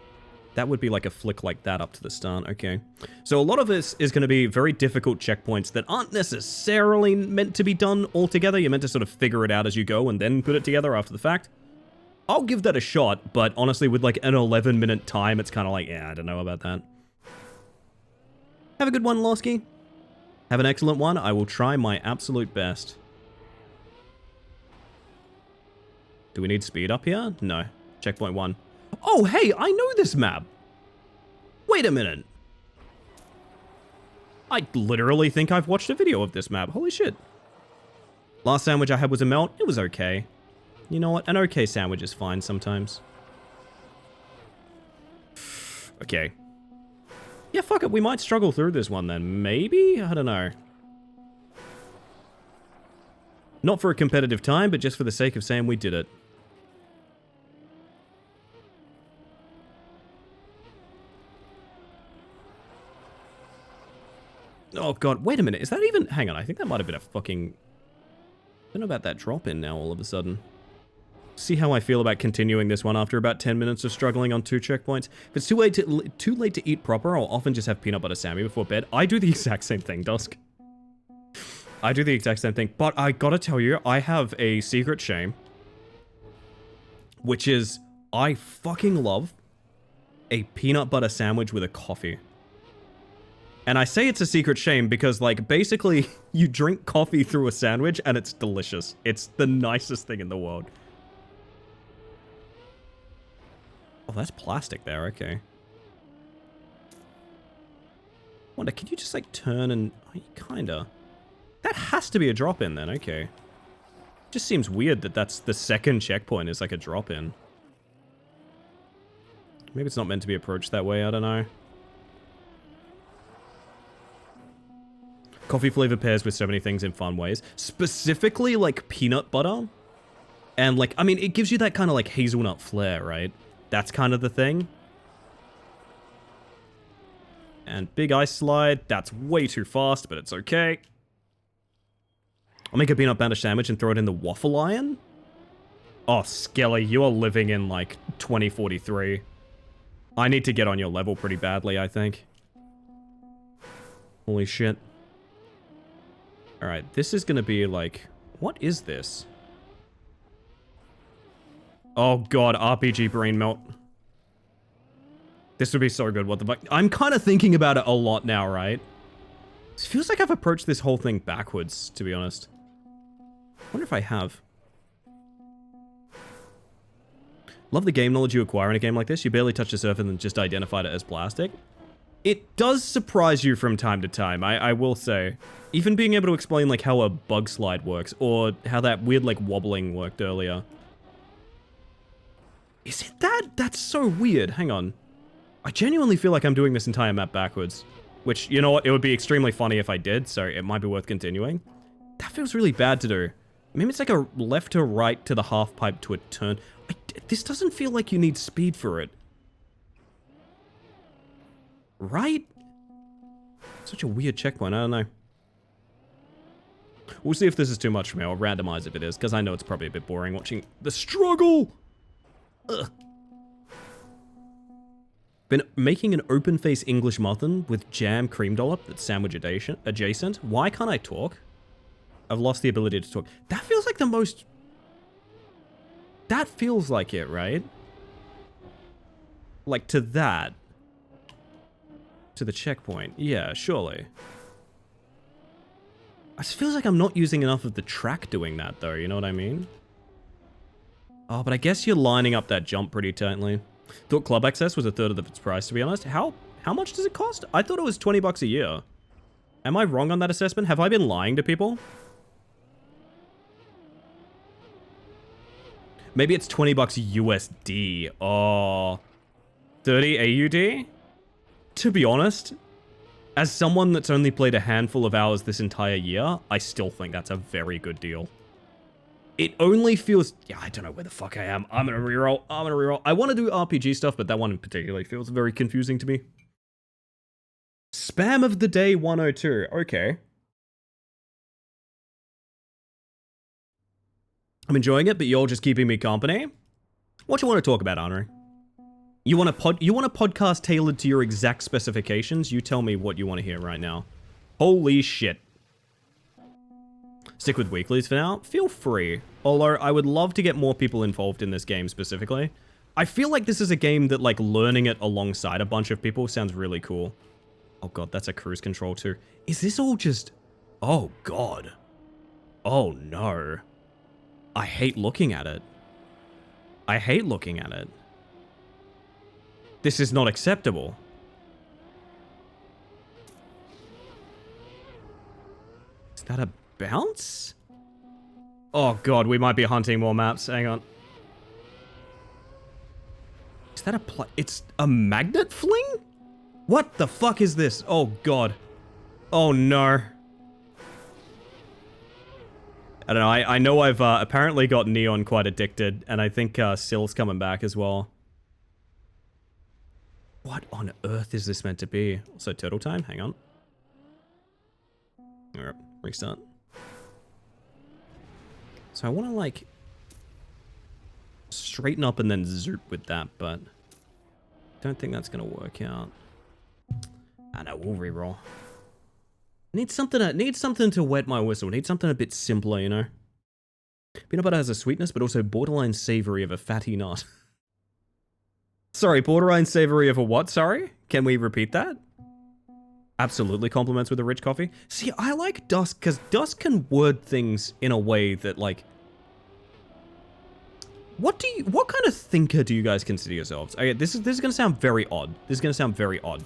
That would be like a flick like that up to the start. Okay. So a lot of this is going to be very difficult checkpoints that aren't necessarily meant to be done all together. You're meant to sort of figure it out as you go and then put it together after the fact. I'll give that a shot, but honestly, with like an 11-minute time, it's kind of like, yeah, I don't know about that. Have a good one, Losky. Have an excellent one. I will try my absolute best. Do we need speed up here? No. Checkpoint 1. Oh, hey, I know this map. Wait a minute. I literally think I've watched a video of this map. Holy shit. Last sandwich I had was a melt. It was okay. You know what? An okay sandwich is fine sometimes. Okay. Yeah, fuck it. We might struggle through this one then. Maybe? I don't know. Not for a competitive time, but just for the sake of saying we did it. Oh god, wait a minute. Is that even... Hang on, I think that might have been a fucking... I don't know about that drop in now all of a sudden. See how I feel about continuing this one after about 10 minutes of struggling on 2 checkpoints. If it's too late to eat proper, I'll often just have peanut butter Sammy before bed. I do the exact same thing, Dusk. I do the exact same thing. But I gotta tell you, I have a secret shame. Which is, I fucking love a peanut butter sandwich with a coffee. And I say it's a secret shame because, like, basically, you drink coffee through a sandwich and it's delicious. It's the nicest thing in the world. Oh, that's plastic there, okay. Wonder, can you just, like, turn and... Oh, kinda. That has to be a drop-in then, okay. Just seems weird that that's the second checkpoint is, like, a drop-in. Maybe it's not meant to be approached that way, I don't know. Coffee flavor pairs with so many things in fun ways. Specifically, like, peanut butter. And, like, I mean, it gives you that kind of, like, hazelnut flair, right? That's kind of the thing. And big ice slide. That's way too fast, but it's okay. I'll make a peanut butter sandwich and throw it in the waffle iron. Oh, Skelly, you are living in, like, 2043. I need to get on your level pretty badly, I think. Holy shit. Alright, this is gonna be, like... What is this? Oh god, RPG brain melt. This would be so good, what the fuck? I'm kind of thinking about it a lot now, right? It feels like I've approached this whole thing backwards, to be honest. I wonder if I have. Love the game knowledge you acquire in a game like this. You barely touch the surface and just identified it as plastic. It does surprise you from time to time, I will say. Even being able to explain like how a bug slide works, or how that weird like wobbling worked earlier. Is it that? That's so weird. Hang on. I genuinely feel like I'm doing this entire map backwards. Which, you know what? It would be extremely funny if I did, so it might be worth continuing. That feels really bad to do. Maybe it's like a left to right to the half pipe to a turn. This doesn't feel like you need speed for it. Right? Such a weird checkpoint, I don't know. We'll see if this is too much for me. I'll randomize if it is, because I know it's probably a bit boring watching the struggle. Ugh. Been making an open-face English muffin with jam cream dollop that's sandwich adjacent. Why can't I talk? I've lost the ability to talk. That feels like the most... That feels like it, right? Like to that. To the checkpoint. Yeah, surely. It feels like I'm not using enough of the track doing that, though. You know what I mean? Oh, but I guess you're lining up that jump pretty tightly. Thought club access was a third of its price, to be honest. How much does it cost? I thought it was 20 bucks a year. Am I wrong on that assessment? Have I been lying to people? Maybe it's 20 bucks USD. Oh. 30 AUD? To be honest, as someone that's only played a handful of hours this entire year, I still think that's a very good deal. It only feels... Yeah, I don't know where the fuck I am. I'm gonna reroll. I want to do RPG stuff, but that one in particular feels very confusing to me. Spam of the day 102. Okay. I'm enjoying it, but you're just keeping me company. What do you want to talk about, Henri? You want a podcast tailored to your exact specifications? You tell me what you want to hear right now. Holy shit. Stick with weeklies for now. Feel free. Although I would love to get more people involved in this game specifically. I feel like this is a game that like learning it alongside a bunch of people sounds really cool. Oh god, that's a cruise control too. Is this all just... Oh god. Oh no. I hate looking at it. I hate looking at it. This is not acceptable. Is that a bounce? Oh god, we might be hunting more maps. Hang on. Is that it's a magnet fling? What the fuck is this? Oh god. Oh no. I don't know, I know I've apparently got Neon quite addicted, and I think Sill's coming back as well. What on earth is this meant to be? Also, turtle time? Hang on. Alright, restart. So I want to, like, straighten up and then zoop with that, but don't think that's going to work out. I know, we'll reroll. Need something to wet my whistle. Need something a bit simpler, you know? Peanut butter has a sweetness, but also borderline savory of a fatty nut. Sorry, borderline savory of a what? Sorry? Can we repeat that? Absolutely compliments with a rich coffee. See, I like Dusk, because Dusk can word things in a way that, like... What kind of thinker do you guys consider yourselves? Okay, this is going to sound very odd. This is going to sound very odd.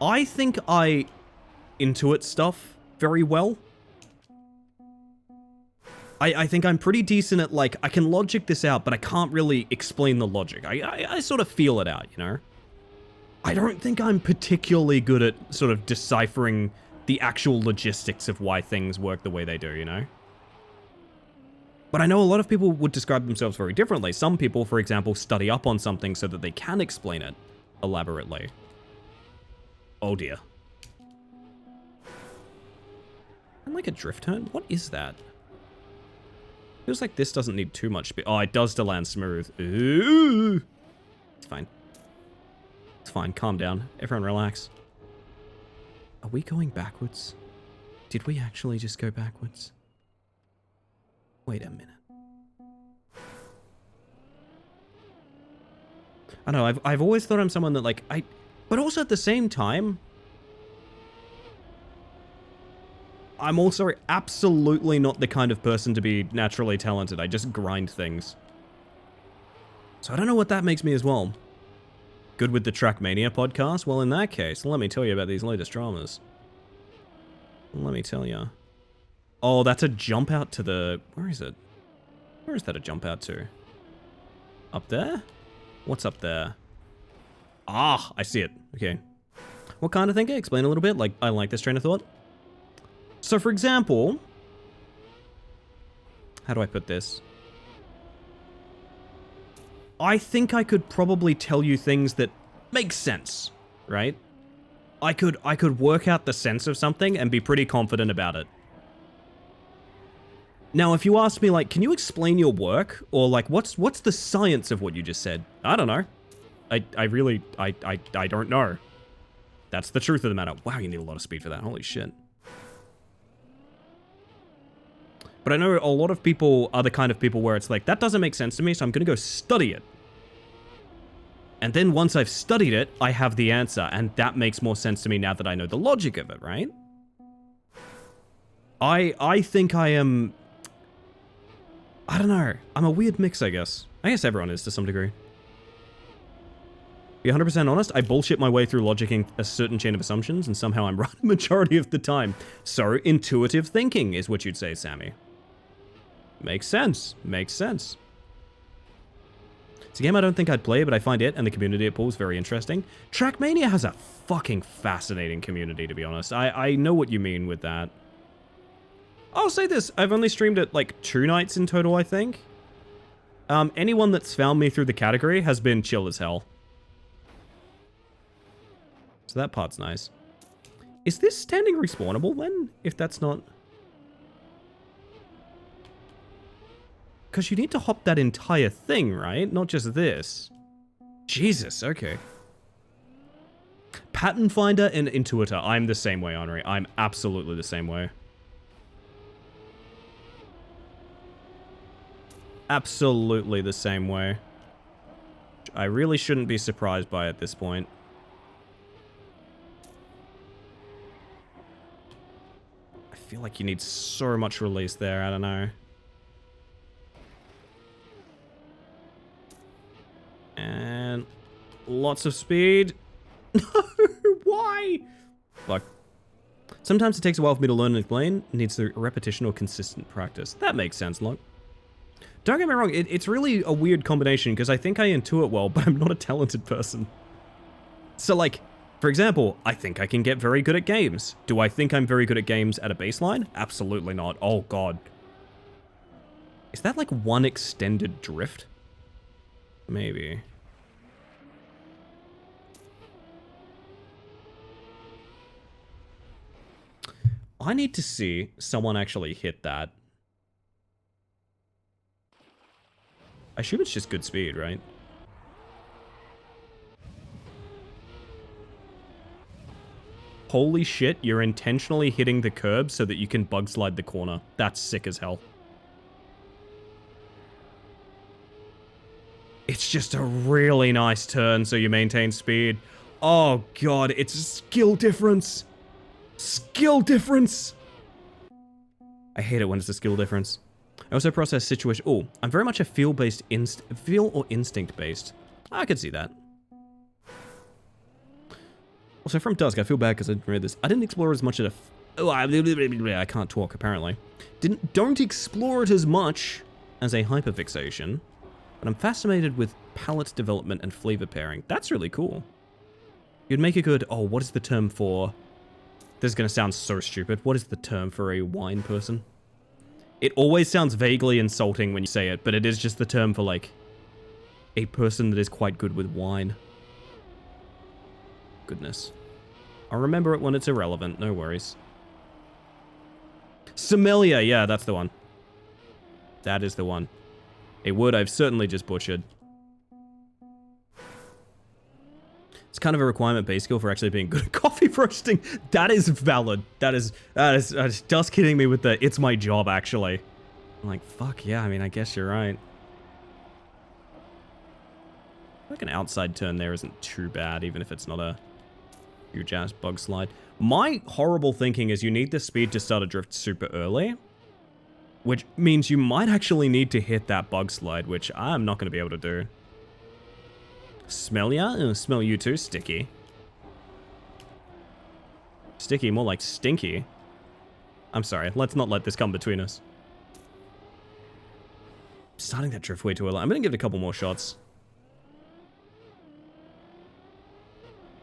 I think I intuit stuff very well. I think I'm pretty decent at, like, I can logic this out, but I can't really explain the logic. I sort of feel it out, you know? I don't think I'm particularly good at sort of deciphering the actual logistics of why things work the way they do, you know? But I know a lot of people would describe themselves very differently. Some people, for example, study up on something so that they can explain it elaborately. Oh dear. And like a drift turn? What is that? Feels like this doesn't need too much speed. Oh, it does to land smooth. Ooh. It's fine. It's fine. Calm down. Everyone relax. Are we going backwards? Did we actually just go backwards? Wait a minute. I don't know, I've always thought I'm someone that, like, but also at the same time, I'm also absolutely not the kind of person to be naturally talented. I just grind things. So I don't know what that makes me as well. Good with the Trackmania podcast? Well, in that case, let me tell you about these latest dramas. Let me tell you. Oh, that's a jump out to the... Where is it? Where is that a jump out to? Up there? What's up there? Ah, I see it. Okay. What kind of thing? Explain a little bit. Like, I like this train of thought. So, for example... How do I put this? I think I could probably tell you things that make sense, right? I could work out the sense of something and be pretty confident about it. Now, if you ask me, like, can you explain your work? Or, like, what's the science of what you just said? I don't know. I really don't know. That's the truth of the matter. Wow, you need a lot of speed for that. Holy shit. But I know a lot of people are the kind of people where it's like, that doesn't make sense to me, so I'm going to go study it. And then once I've studied it, I have the answer, and that makes more sense to me now that I know the logic of it, right? I think I am... I don't know. I'm a weird mix, I guess. I guess everyone is to some degree. To be 100% honest, I bullshit my way through logicking a certain chain of assumptions, and somehow I'm right the majority of the time. So, intuitive thinking is what you'd say, Sammy. Makes sense. Makes sense. It's a game I don't think I'd play, but I find it and the community it pulls very interesting. Trackmania has a fucking fascinating community, to be honest. I know what you mean with that. I'll say this, I've only streamed it like 2 nights in total, I think. Anyone that's found me through the category has been chill as hell. So that part's nice. Is this standing respawnable then? If that's not... Because you need to hop that entire thing, right? Not just this. Jesus, okay. Pattern Finder and Intuitor. I'm the same way, Henri. I'm absolutely the same way. Absolutely the same way. I really shouldn't be surprised by at this point. I feel like you need so much release there, I don't know. And lots of speed. No, why? Fuck. Sometimes it takes a while for me to learn and explain. It needs the repetition or consistent practice. That makes sense, Locke. Don't get me wrong, it's really a weird combination because I think I intuit well, but I'm not a talented person. So like, for example, I think I can get very good at games. Do I think I'm very good at games at a baseline? Absolutely not. Oh god. Is that like one extended drift? Maybe. I need to see someone actually hit that. I assume it's just good speed, right? Holy shit, you're intentionally hitting the curb so that you can bug slide the corner. That's sick as hell. It's just a really nice turn so you maintain speed. Oh god, it's a skill difference. Skill difference! I hate it when it's a skill difference. I also process situation. Oh, I'm very much a feel or instinct based. I could see that. Also, from Dusk, I feel bad because I didn't read this. I didn't explore as much of I can't talk apparently. Don't explore it as much as a hyperfixation, but I'm fascinated with palette development and flavor pairing. That's really cool. You'd make a good. Oh, what is the term for? This is gonna sound so stupid. What is the term for a wine person? It always sounds vaguely insulting when you say it, but it is just the term for, like, a person that is quite good with wine. Goodness. I'll remember it when it's irrelevant, no worries. Sommelier, yeah, that's the one. That is the one. A word I've certainly just butchered. It's kind of a requirement-based skill for actually being good at coffee roasting. That is valid. That is just kidding me with the, it's my job, actually. I'm like, fuck yeah, I mean, I guess you're right. Like an outside turn there isn't too bad, even if it's not a huge ass bug slide. My horrible thinking is you need the speed to start a drift super early, which means you might actually need to hit that bug slide, which I'm not going to be able to do. Smell ya? Smell you too, Sticky. Sticky, more like stinky. I'm sorry, let's not let this come between us. Starting that drift way too early. I'm going to give it a couple more shots.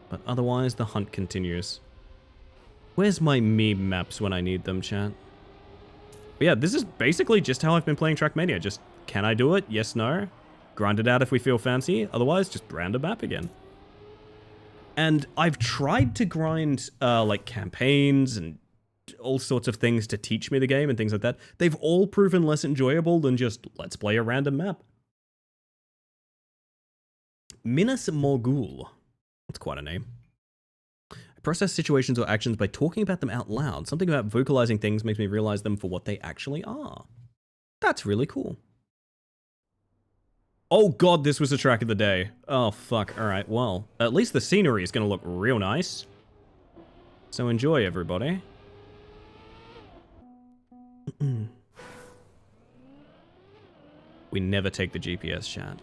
But otherwise, the hunt continues. Where's my meme maps when I need them, chat? But yeah, this is basically just how I've been playing Trackmania. Just, can I do it? Yes, no. Grind it out if we feel fancy. Otherwise, just random map again. And I've tried to grind, like, campaigns and all sorts of things to teach me the game and things like that. They've all proven less enjoyable than just, let's play a random map. Minas Morgul. That's quite a name. I process situations or actions by talking about them out loud. Something about vocalizing things makes me realize them for what they actually are. That's really cool. Oh god, this was the track of the day. Oh fuck, alright, well, at least the scenery is gonna look real nice. So enjoy, everybody. We never take the GPS, chat.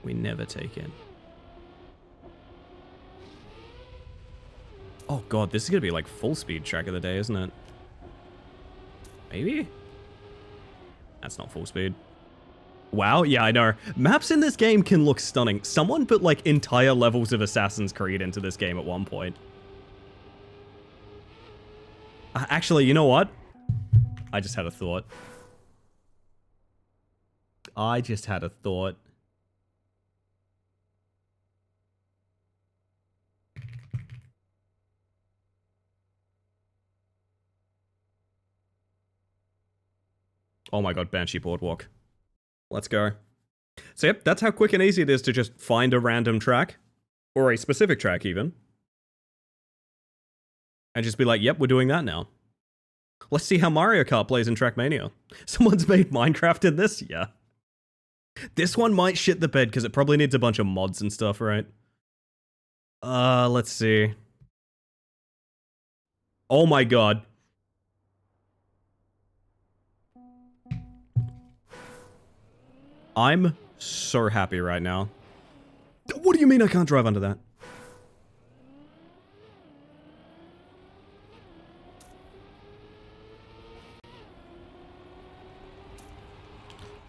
We never take it. Oh god, this is gonna be like full speed track of the day, isn't it? Maybe? That's not full speed. Wow, yeah, I know. Maps in this game can look stunning. Someone put like entire levels of Assassin's Creed into this game at one point. Actually, you know what? I just had a thought. I just had a thought. Oh my god, Banshee Boardwalk. Let's go. So yep, that's how quick and easy it is to just find a random track. Or a specific track, even. And just be like, yep, we're doing that now. Let's see how Mario Kart plays in Trackmania. Someone's made Minecraft in this? Yeah. This one might shit the bed, because it probably needs a bunch of mods and stuff, right? Let's see. Oh my god. I'm so happy right now. What do you mean I can't drive under that?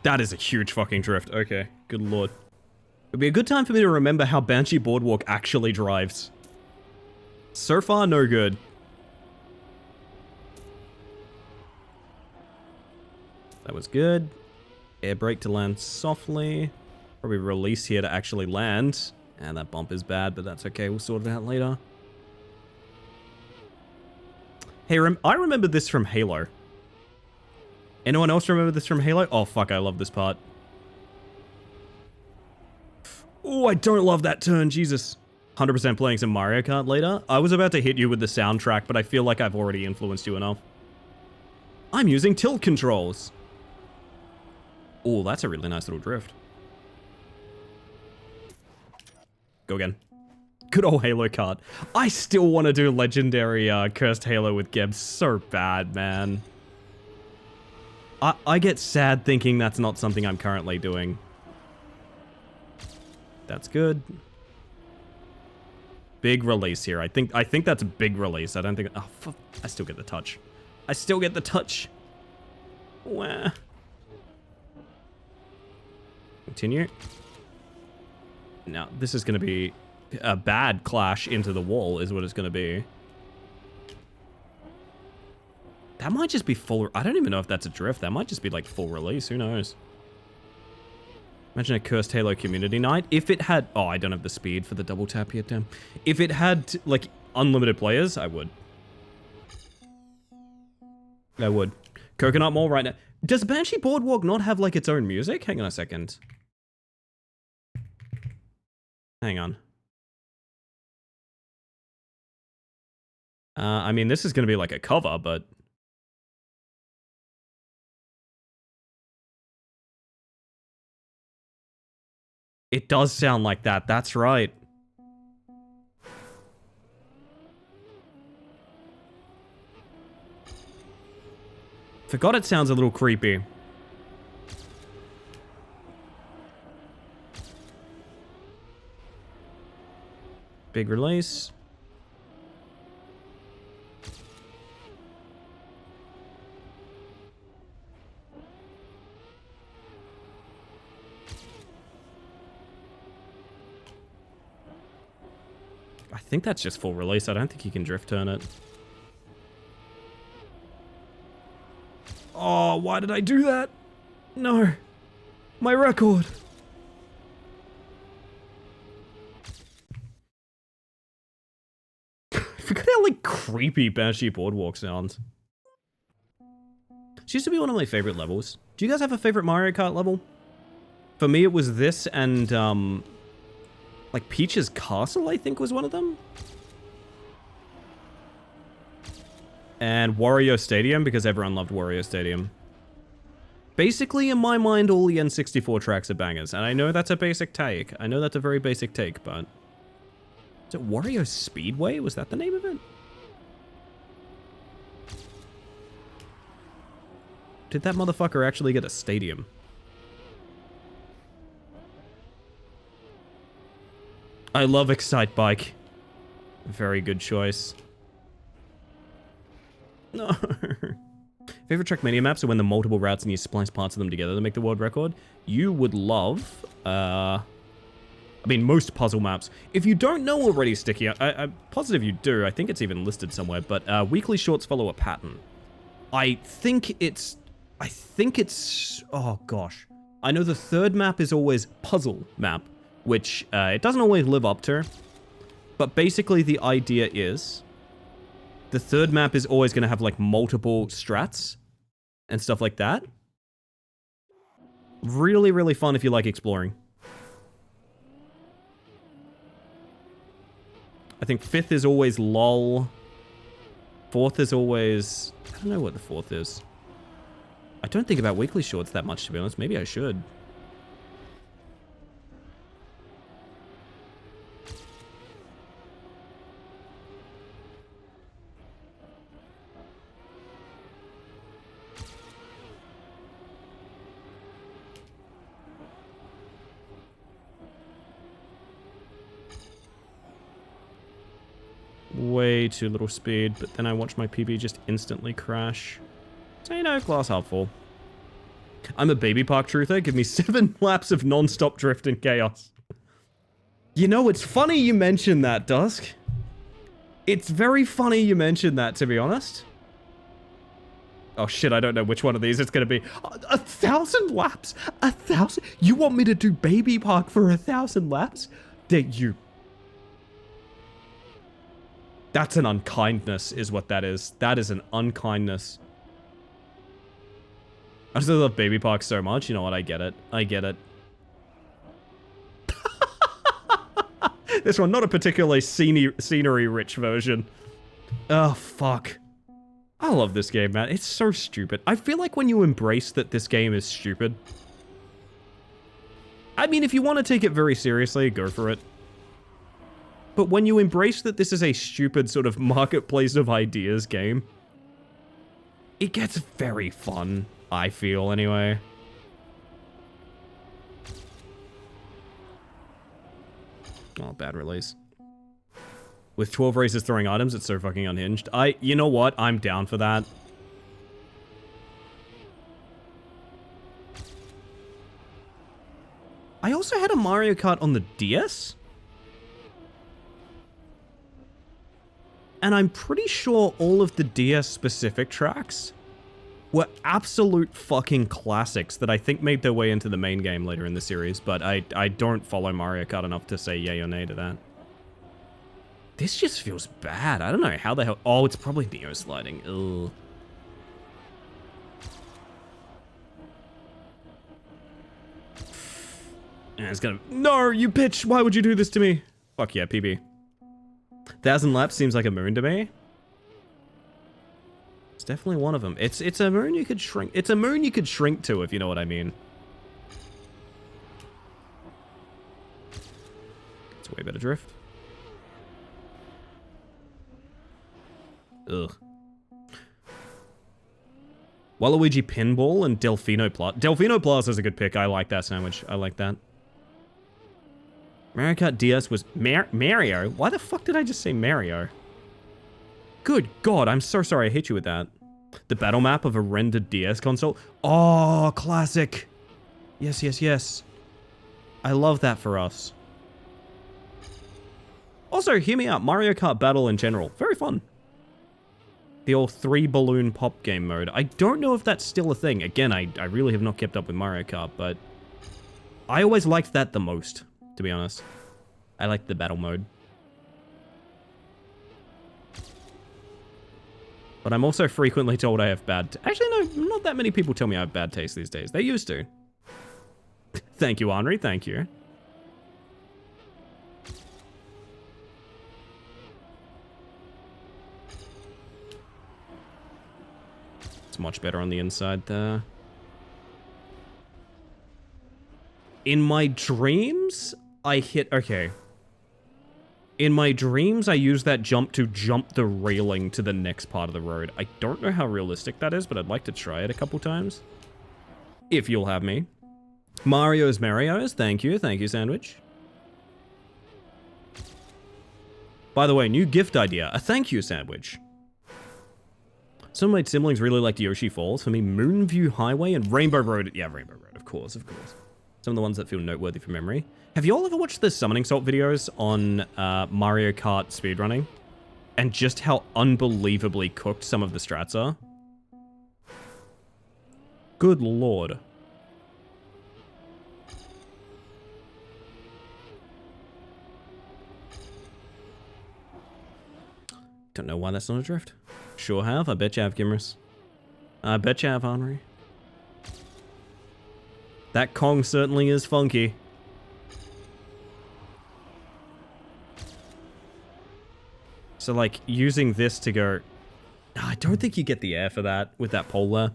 That is a huge fucking drift. Okay, good lord. It'd be a good time for me to remember how Banshee Boardwalk actually drives. So far, no good. That was good. Air brake to land softly. Probably release here to actually land. And that bump is bad, but that's okay. We'll sort it out later. Hey, I remember this from Halo. Anyone else remember this from Halo? Oh, fuck, I love this part. Oh, I don't love that turn, Jesus. 100% playing some Mario Kart later. I was about to hit you with the soundtrack, but I feel like I've already influenced you enough. I'm using tilt controls. Oh, that's a really nice little drift. Go again. Good old Halo Kart. I still want to do legendary Cursed Halo with Geb so bad, man. I get sad thinking that's not something I'm currently doing. That's good. Big release here. I think that's a big release. I don't think... Oh, fuck. I still get the touch. I still get the touch. Wah. Continue. Now, this is going to be a bad clash into the wall is what it's going to be. That might just be full... I don't even know if that's a drift. That might just be like full release. Who knows? Imagine a Cursed Halo community night. If it had... Oh, I don't have the speed for the double tap yet, damn. If it had, like, unlimited players, I would. I would. Coconut Mall right now. Does Banshee Boardwalk not have, like, its own music? Hang on a second. Hang on. I mean, this is going to be like a cover, but... It does sound like that. That's right. Forgot it sounds a little creepy. Big release. I think that's just full release. I don't think you can drift turn it. Oh, why did I do that? No. My record. I forgot how, like, creepy Banshee Boardwalk sounds. This used to be one of my favorite levels. Do you guys have a favorite Mario Kart level? For me, it was this and, like, Peach's Castle, I think, was one of them. And Wario Stadium, because everyone loved Wario Stadium. Basically, in my mind, all the N64 tracks are bangers. And I know that's a basic take. I know that's a very basic take, but... Is it Wario Speedway? Was that the name of it? Did that motherfucker actually get a stadium? I love Excite Bike. Very good choice. No. Favorite track mania maps are when the multiple routes and you splice parts of them together to make the world record. You would love, I mean, most puzzle maps. If you don't know already, Sticky, I'm positive you do. I think it's even listed somewhere, but weekly shorts follow a pattern. I think it's, oh gosh. I know the third map is always puzzle map, which it doesn't always live up to. But basically the idea is, the third map is always going to have like multiple strats and stuff like that. Really, really fun if you like exploring. I think fifth is always LOL. Fourth is always... I don't know what the fourth is. I don't think about weekly shorts that much, to be honest. Maybe I should. Way too little speed, but then I watch my PB just instantly crash. So, you know, glass half full. I'm a baby park truther. Give me 7 laps of non-stop drift and chaos. You know, it's funny you mentioned that, Dusk. It's very funny you mentioned that, to be honest. Oh shit, I don't know which one of these it's gonna be. 1,000 laps? 1,000? You want me to do baby park for 1,000 laps? That you... That's an unkindness, is what that is. That is an unkindness. I just love Baby Park so much. You know what? I get it. I get it. This one, not a particularly scenery-rich version. Oh, fuck. I love this game, man. It's so stupid. I feel like when you embrace that this game is stupid... I mean, if you want to take it very seriously, go for it. But when you embrace that this is a stupid sort of marketplace of ideas game, it gets very fun, I feel, anyway. Oh, bad release. With 12 races throwing items, it's so fucking unhinged. You know what? I'm down for that. I also had a Mario Kart on the DS. And I'm pretty sure all of the DS-specific tracks were absolute fucking classics that I think made their way into the main game later in the series, but I don't follow Mario Kart enough to say yay or nay to that. This just feels bad. I don't know how the hell... Oh, it's probably Neo sliding. Ugh. Yeah, it's gonna... No, you bitch! Why would you do this to me? Fuck yeah, PB. 1,000 laps seems like a moon to me. It's definitely one of them. It's a moon you could shrink. It's a moon you could shrink to, if you know what I mean. It's way better drift. Ugh. Waluigi Pinball and Delfino Plus. Delfino Plus is a good pick. I like that sandwich. I like that. Mario Kart DS was... Mario? Why the fuck did I just say Mario? Good God, I'm so sorry I hit you with that. The battle map of a rendered DS console. Oh, classic. Yes, yes, yes. I love that for us. Also, hear me out. Mario Kart Battle in general. Very fun. The old 3-balloon pop game mode. I don't know if that's still a thing. Again, I really have not kept up with Mario Kart, but I always liked that the most, to be honest. I liked the battle mode. But I'm also frequently told I have bad... Actually, no, not that many people tell me I have bad taste these days. They used to. Thank you, Henri. Thank you. It's much better on the inside there. In my dreams, I hit... Okay. In my dreams, I use that jump to jump the railing to the next part of the road. I don't know how realistic that is, but I'd like to try it a couple times. If you'll have me. Mario's Marios. Thank you. Thank you, Sandwich. By the way, new gift idea. A thank you, Sandwich. Some of my siblings really liked Yoshi Falls. For me, Moonview Highway and Rainbow Road. Yeah, Rainbow Road, of course, of course. Some of the ones that feel noteworthy from memory. Have you all ever watched the Summoning Salt videos on Mario Kart speedrunning? And just how unbelievably cooked some of the strats are? Good lord. Don't know why that's not a drift. Sure have. I bet you have, Gimris. I bet you have, Henri. That Kong certainly is funky. So, like, using this to go... I don't think you get the air for that with that pole there.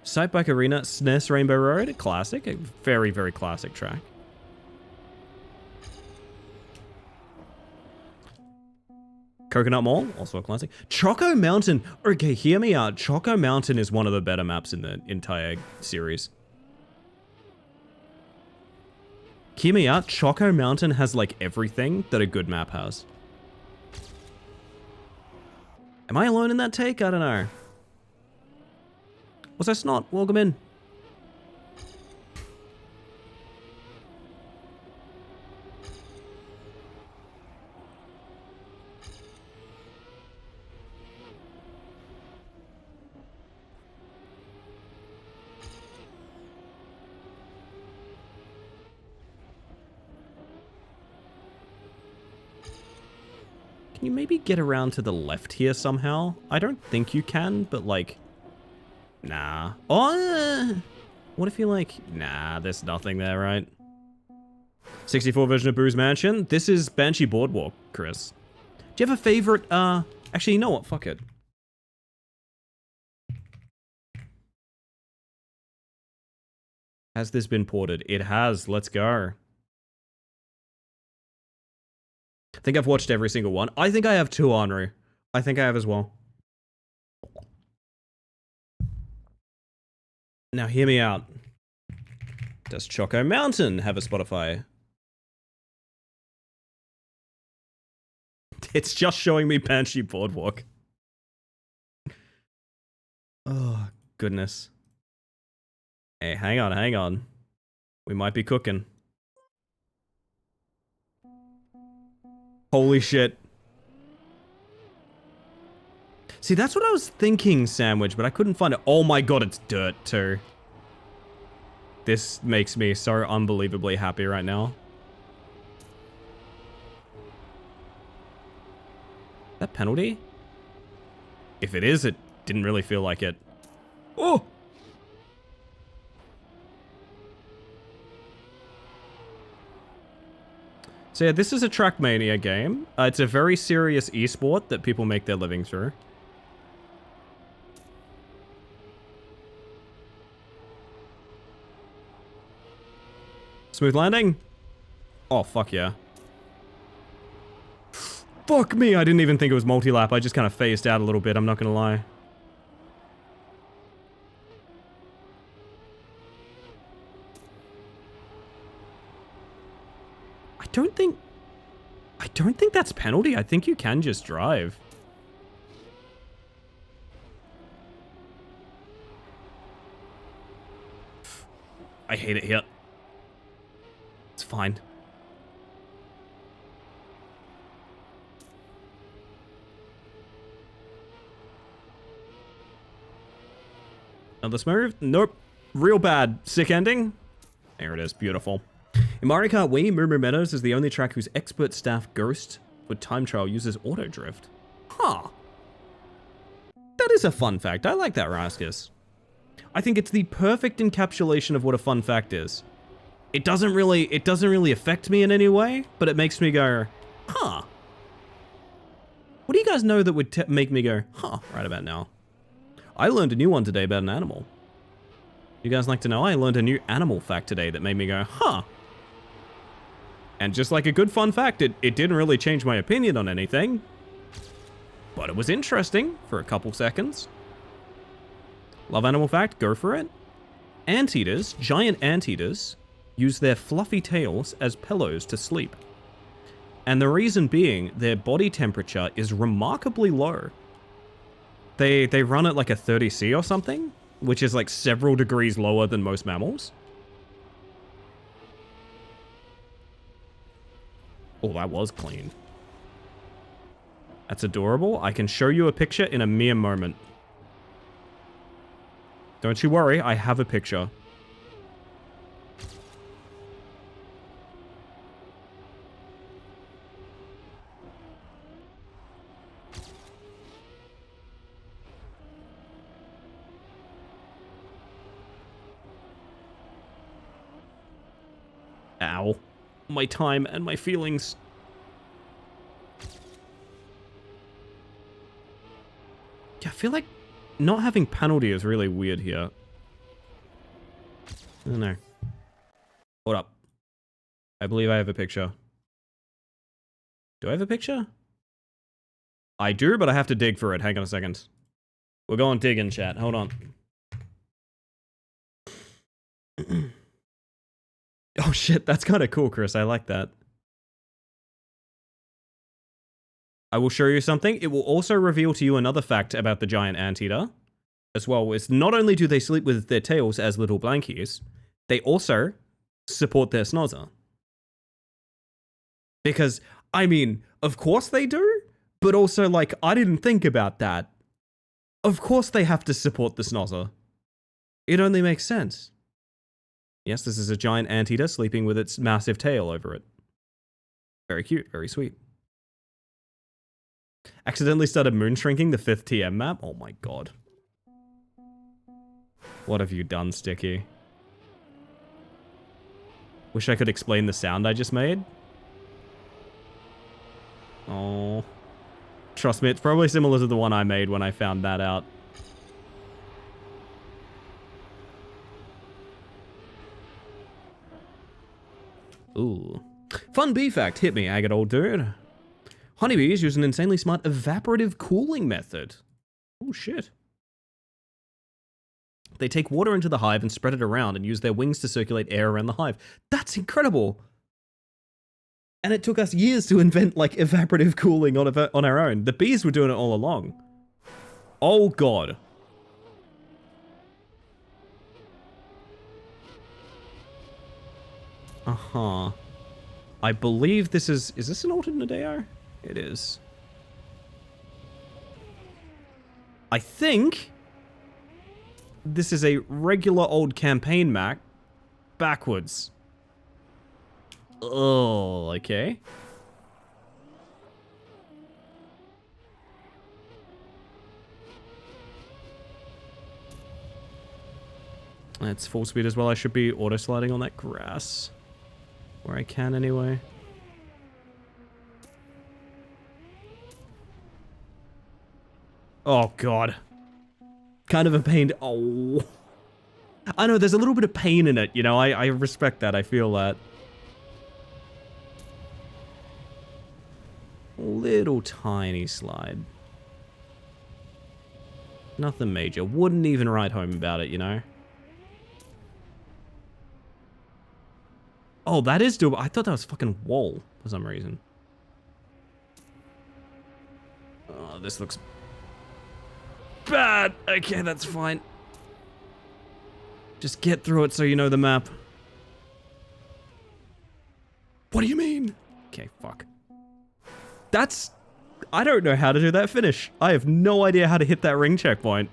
Sightbike Arena, SNES Rainbow Road, a classic. A very, very classic track. Coconut Mall, also a classic. Choco Mountain. Okay, hear me out. Choco Mountain is one of the better maps in the entire series. Hear me out. Choco Mountain has, like, everything that a good map has. Am I alone in that take? I don't know. What's that snot? Welcome in. Can you maybe get around to the left here somehow? I don't think you can, but like... Nah. Oh! What if you like... Nah, there's nothing there, right? 64 version of Boo's Mansion. This is Banshee Boardwalk, Chris. Do you have a favorite, Actually, you know what? Fuck it. Has this been ported? It has. Let's go. I think I've watched every single one. I think I have two, Henri. I think I have as well. Now, hear me out. Does Choco Mountain have a Spotify? It's just showing me Banshee Boardwalk. Oh, goodness. Hey, hang on, hang on. We might be cooking. Holy shit. See, that's what I was thinking, Sandwich, but I couldn't find it. Oh my god, it's dirt, too. This makes me so unbelievably happy right now. That penalty? If it is, it didn't really feel like it. Oh! So yeah, this is a Trackmania game. It's a very serious esport that people make their living through. Smooth landing. Oh, fuck yeah. Fuck me, I didn't even think it was multi-lap. I just kind of phased out a little bit, I'm not gonna lie. I don't think that's penalty. I think you can just drive. I hate it here. It's fine. Another smooth? Nope. Real bad. Sick ending? There it is. Beautiful. In Mario Kart Wii, Moo Moo Meadows is the only track whose expert staff Ghost for time trial uses auto drift. Huh. That is a fun fact. I like that, Raskus. I think it's the perfect encapsulation of what a fun fact is. It doesn't really affect me in any way, but it makes me go, huh. What do you guys know that would make me go, huh, right about now? I learned a new one today about an animal. You guys like to know? I learned a new animal fact today that made me go, huh. And just like a good fun fact, it didn't really change my opinion on anything. But it was interesting for a couple seconds. Love animal fact, go for it. Anteaters, giant anteaters, use their fluffy tails as pillows to sleep. And the reason being, their body temperature is remarkably low. They run at like a 30°C or something, which is like several degrees lower than most mammals. Oh, that was clean. That's adorable. I can show you a picture in a mere moment. Don't you worry, I have a picture. Ow. My time and my feelings. Yeah, I feel like not having penalty is really weird here. I don't know. Hold up. I believe I have a picture. Do I have a picture? I do, but I have to dig for it. Hang on a second. We're going digging, chat. Hold on. Oh shit, that's kind of cool, Chris. I like that. I will show you something. It will also reveal to you another fact about the giant anteater as well. Is not only do they sleep with their tails as little blankies, they also support their snozzer. Because, I mean, of course they do, but also, like, I didn't think about that. Of course they have to support the snozzer. It only makes sense. Yes, this is a giant anteater sleeping with its massive tail over it. Very cute, very sweet. Accidentally started moon shrinking the 5th TM map? Oh my god. What have you done, Sticky? Wish I could explain the sound I just made. Oh. Trust me, it's probably similar to the one I made when I found that out. Ooh. Fun bee fact, hit me, agate old dude. Honeybees use an insanely smart evaporative cooling method. Oh shit. They take water into the hive and spread it around and use their wings to circulate air around the hive. That's incredible! And it took us years to invent, like, evaporative cooling on our own. The bees were doing it all along. Oh god. Uh-huh. I believe this is this an alternate AR? It is. I think this is a regular old campaign map backwards. Oh, okay. That's full speed as well. I should be auto sliding on that grass. Where I can, anyway. Oh, God. Kind of a pain. Oh. I know, there's a little bit of pain in it, you know? I respect that. I feel that. Little tiny slide. Nothing major. Wouldn't even write home about it, you know? Oh, that is doable. I thought that was fucking wall for some reason. Oh, this looks bad. Okay, that's fine. Just get through it so you know the map. What do you mean? Okay, fuck. That's... I don't know how to do that finish. I have no idea how to hit that ring checkpoint.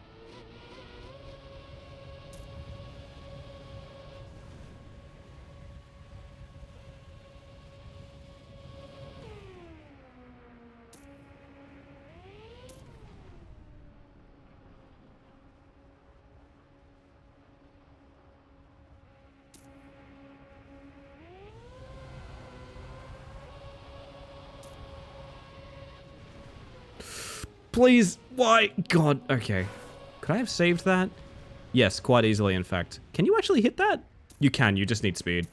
Please, why? God, okay. Could I have saved that? Yes, quite easily, in fact. Can you actually hit that? You can, you just need speed.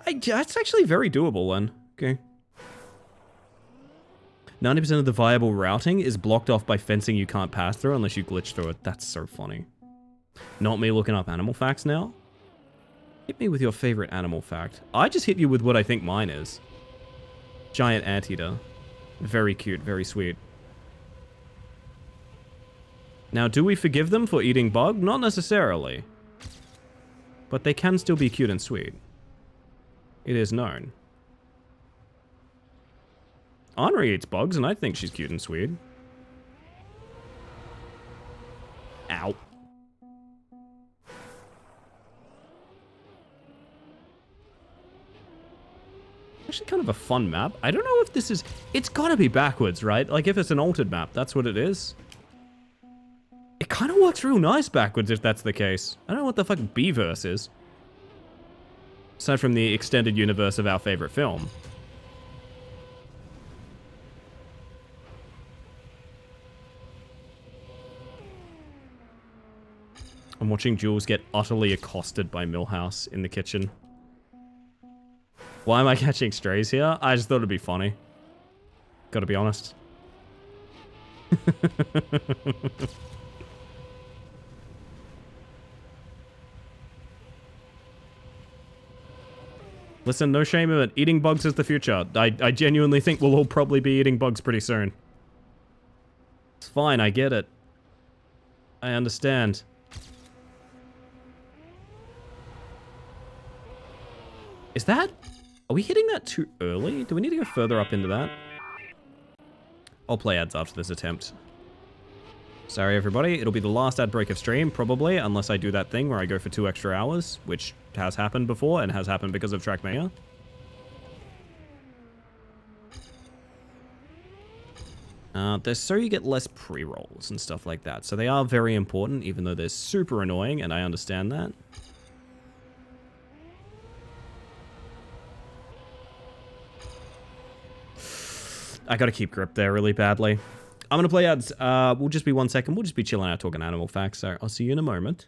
That's actually very doable then. Okay. 90% of the viable routing is blocked off by fencing you can't pass through unless you glitch through it. That's so funny. Not me looking up animal facts now. Hit me with your favorite animal fact. I just hit you with what I think mine is. Giant anteater. Very cute, very sweet. Now, do we forgive them for eating bug? Not necessarily. But they can still be cute and sweet. It is known. Henri eats bugs, and I think she's cute and sweet. Ow. Actually kind of a fun map. I don't know if this is... It's gotta be backwards, right? Like, if it's an altered map, that's what it is. It kind of works real nice backwards if that's the case. I don't know what the fuck B-verse is. Aside from the extended universe of our favorite film. I'm watching Jules get utterly accosted by Milhouse in the kitchen. Why am I catching strays here? I just thought it'd be funny. Gotta be honest. Listen, no shame in it. Eating bugs is the future. I genuinely think we'll all probably be eating bugs pretty soon. It's fine, I get it. I understand. Is that... Are we hitting that too early? Do we need to go further up into that? I'll play ads after this attempt. Sorry, everybody. It'll be the last ad break of stream, probably, unless I do that thing where I go for 2 extra hours, which has happened before and has happened because of Trackmania. So you get less pre-rolls and stuff like that. So they are very important, even though they're super annoying, and I understand that. I gotta keep grip there really badly. I'm gonna play ads. We'll just be 1 second. We'll just be chilling out talking animal facts. So I'll see you in a moment.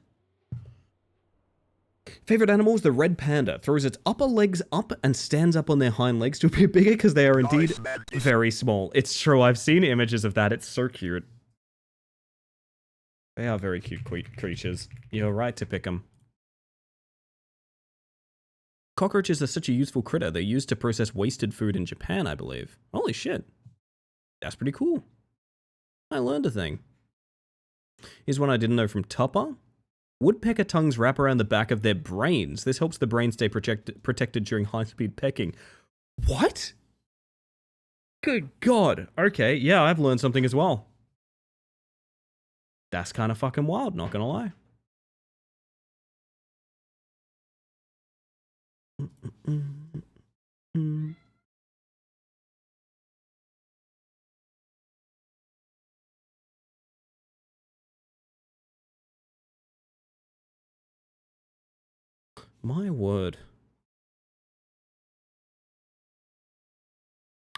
Favorite animals? The red panda throws its upper legs up and stands up on their hind legs to appear bigger because they are indeed very small. It's true. I've seen images of that. It's so cute. They are very cute creatures. You're right to pick them. Cockroaches are such a useful critter. They're used to process wasted food in Japan, I believe. Holy shit. That's pretty cool. I learned a thing. Here's one I didn't know from Tupper. Woodpecker tongues wrap around the back of their brains. This helps the brain stay protected during high-speed pecking. What? Good God. Okay, yeah, I've learned something as well. That's kind of fucking wild, not gonna lie. My word.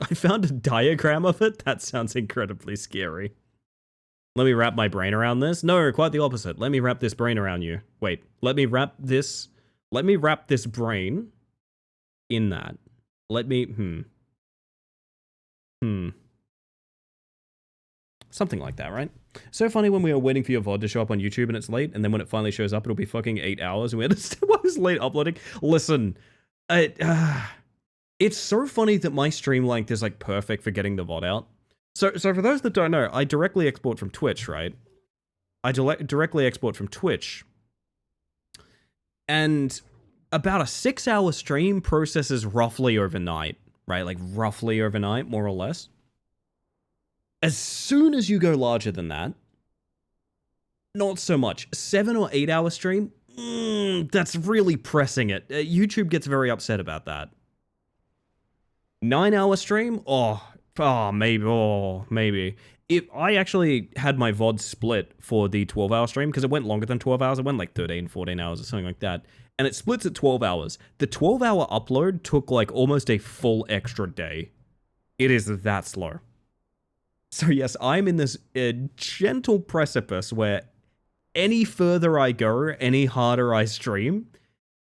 I found a diagram of it? That sounds incredibly scary. Let me wrap my brain around this. No, quite the opposite. Let me wrap this brain around you. Wait, let me wrap this brain in that. Let me, Something like that, right? So funny when we were waiting for your VOD to show up on YouTube and it's late, and then when it finally shows up, it'll be fucking 8 hours, and we understand why it was late uploading. Listen, it's so funny that my stream length is like perfect for getting the VOD out. So for those that don't know, I directly export from Twitch, right? I directly export from Twitch. And about a 6-hour stream processes roughly overnight, right? Like roughly overnight, more or less. As soon as you go larger than that, not so much. 7 or 8 hour stream, that's really pressing it. YouTube gets very upset about that. 9 hour stream, maybe. If I actually had my VOD split for the 12 hour stream, because it went longer than 12 hours, it went like 13, 14 hours or something like that, and it splits at 12 hours. The 12 hour upload took like almost a full extra day. It is that slow. So yes, I'm in this gentle precipice where any further I go, any harder I stream,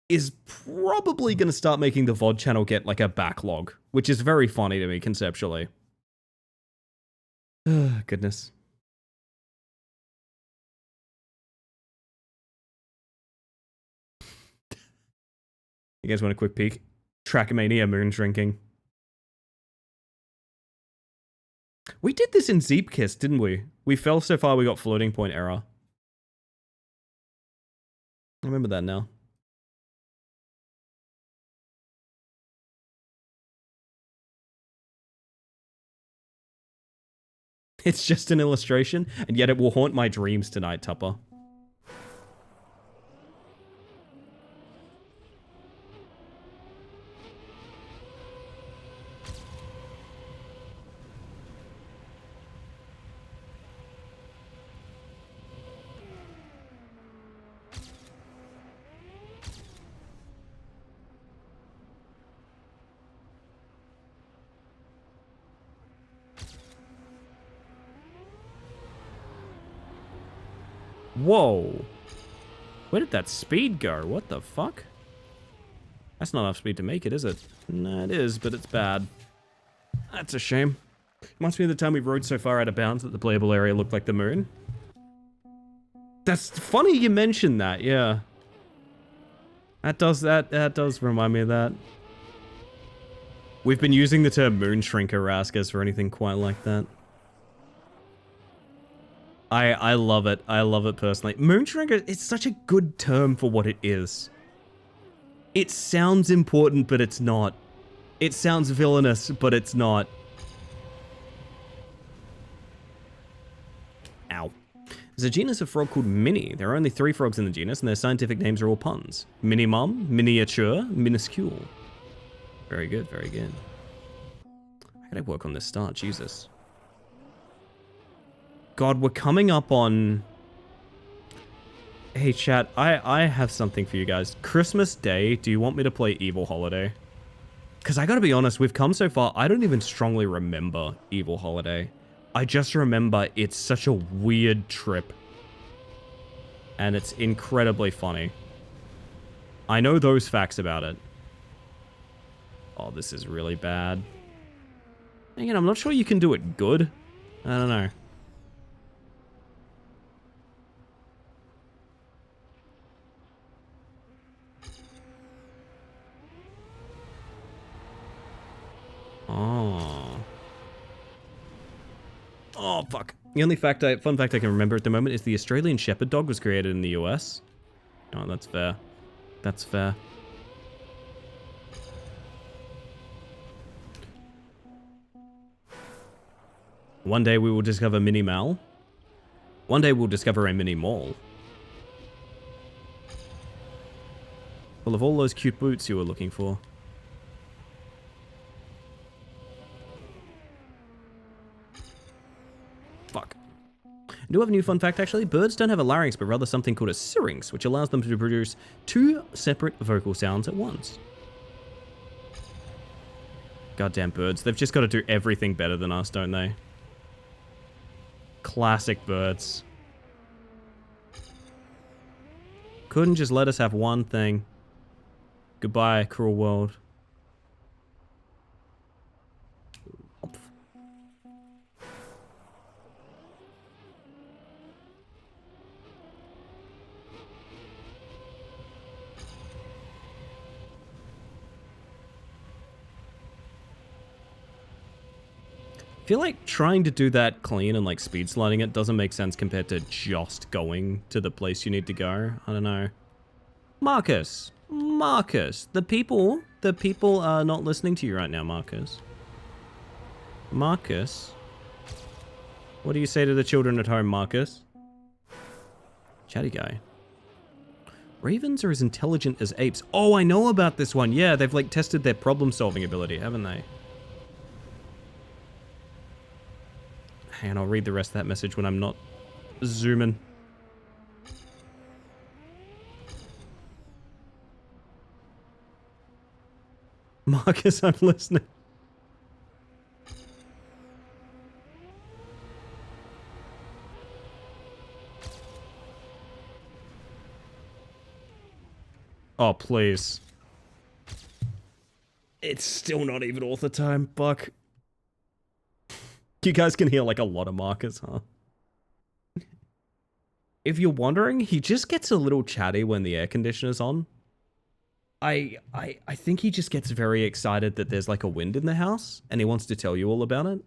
is probably going to start making the VOD channel get like a backlog, which is very funny to me conceptually. Goodness. You guys want a quick peek? Trackmania moon drinking. We did this in Zeepkiss, didn't we? We fell so far we got floating point error. I remember that now. It's just an illustration, and yet it will haunt my dreams tonight, Tupper. Whoa. Where did that speed go? What the fuck? That's not enough speed to make it, is it? Nah, it is, but it's bad. That's a shame. Reminds me of the time we rode so far out of bounds that the playable area looked like the moon. That's funny you mentioned that, yeah. That does remind me of that. We've been using the term moon shrinker, Raskas, for anything quite like that. I love it. I love it personally. Moonshrinker, it's such a good term for what it is. It sounds important, but it's not. It sounds villainous, but it's not. Ow. There's a genus of frog called Mini. There are only 3 frogs in the genus, and their scientific names are all puns. Minimum, miniature, minuscule. Very good, very good. I gotta work on this start, Jesus. God, we're coming up on... Hey, chat, I have something for you guys. Christmas Day, do you want me to play Evil Holiday? Because I gotta be honest, we've come so far, I don't even strongly remember Evil Holiday. I just remember it's such a weird trip. And it's incredibly funny. I know those facts about it. Oh, this is really bad. Again, I'm not sure you can do it good. I don't know. Oh. Oh, fuck. The only fun fact I can remember at the moment is the Australian Shepherd dog was created in the US. Oh, that's fair. That's fair. One day we will discover Mini Mal. One day we'll discover a Mini Mall. Full of all those cute boots you were looking for. Fuck. I do have a new fun fact, actually. Birds don't have a larynx, but rather something called a syrinx, which allows them to produce 2 separate vocal sounds at once. Goddamn birds. They've just got to do everything better than us, don't they? Classic birds. Couldn't just let us have one thing. Goodbye, cruel world. feel like trying to do that clean and like speed sliding it doesn't make sense compared to just going to the place you need to go. I don't know. Marcus, the people are not listening to you right now, Marcus. Marcus, what do you say to the children at home, Marcus? Chatty guy. Ravens are as intelligent as apes. Oh, I know about this one. Yeah, they've like tested their problem-solving ability, haven't they? Hang on, I'll read the rest of that message when I'm not zooming. Marcus, I'm listening. Oh, please. It's still not even author time, Buck. You guys can hear like a lot of Marcus, huh? If you're wondering, he just gets a little chatty when the air conditioner's on. I think he just gets very excited that there's like a wind in the house, and he wants to tell you all about it.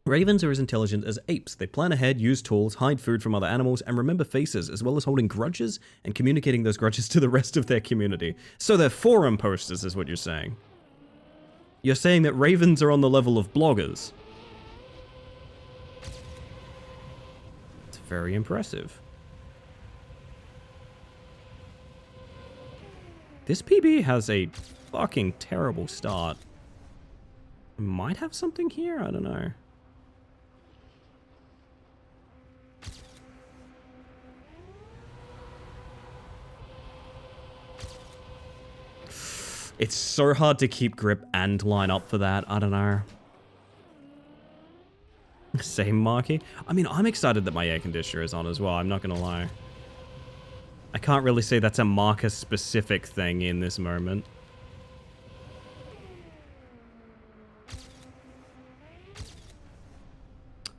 Ravens are as intelligent as apes. They plan ahead, use tools, hide food from other animals, and remember faces, as well as holding grudges and communicating those grudges to the rest of their community. So they're forum posters, is what you're saying. You're saying that ravens are on the level of bloggers. It's very impressive. This PB has a fucking terrible start. Might have something here? I don't know. It's so hard to keep grip and line up for that. I don't know. Same, Marky. I mean, I'm excited that my air conditioner is on as well. I'm not going to lie. I can't really say that's a Marcus-specific thing in this moment.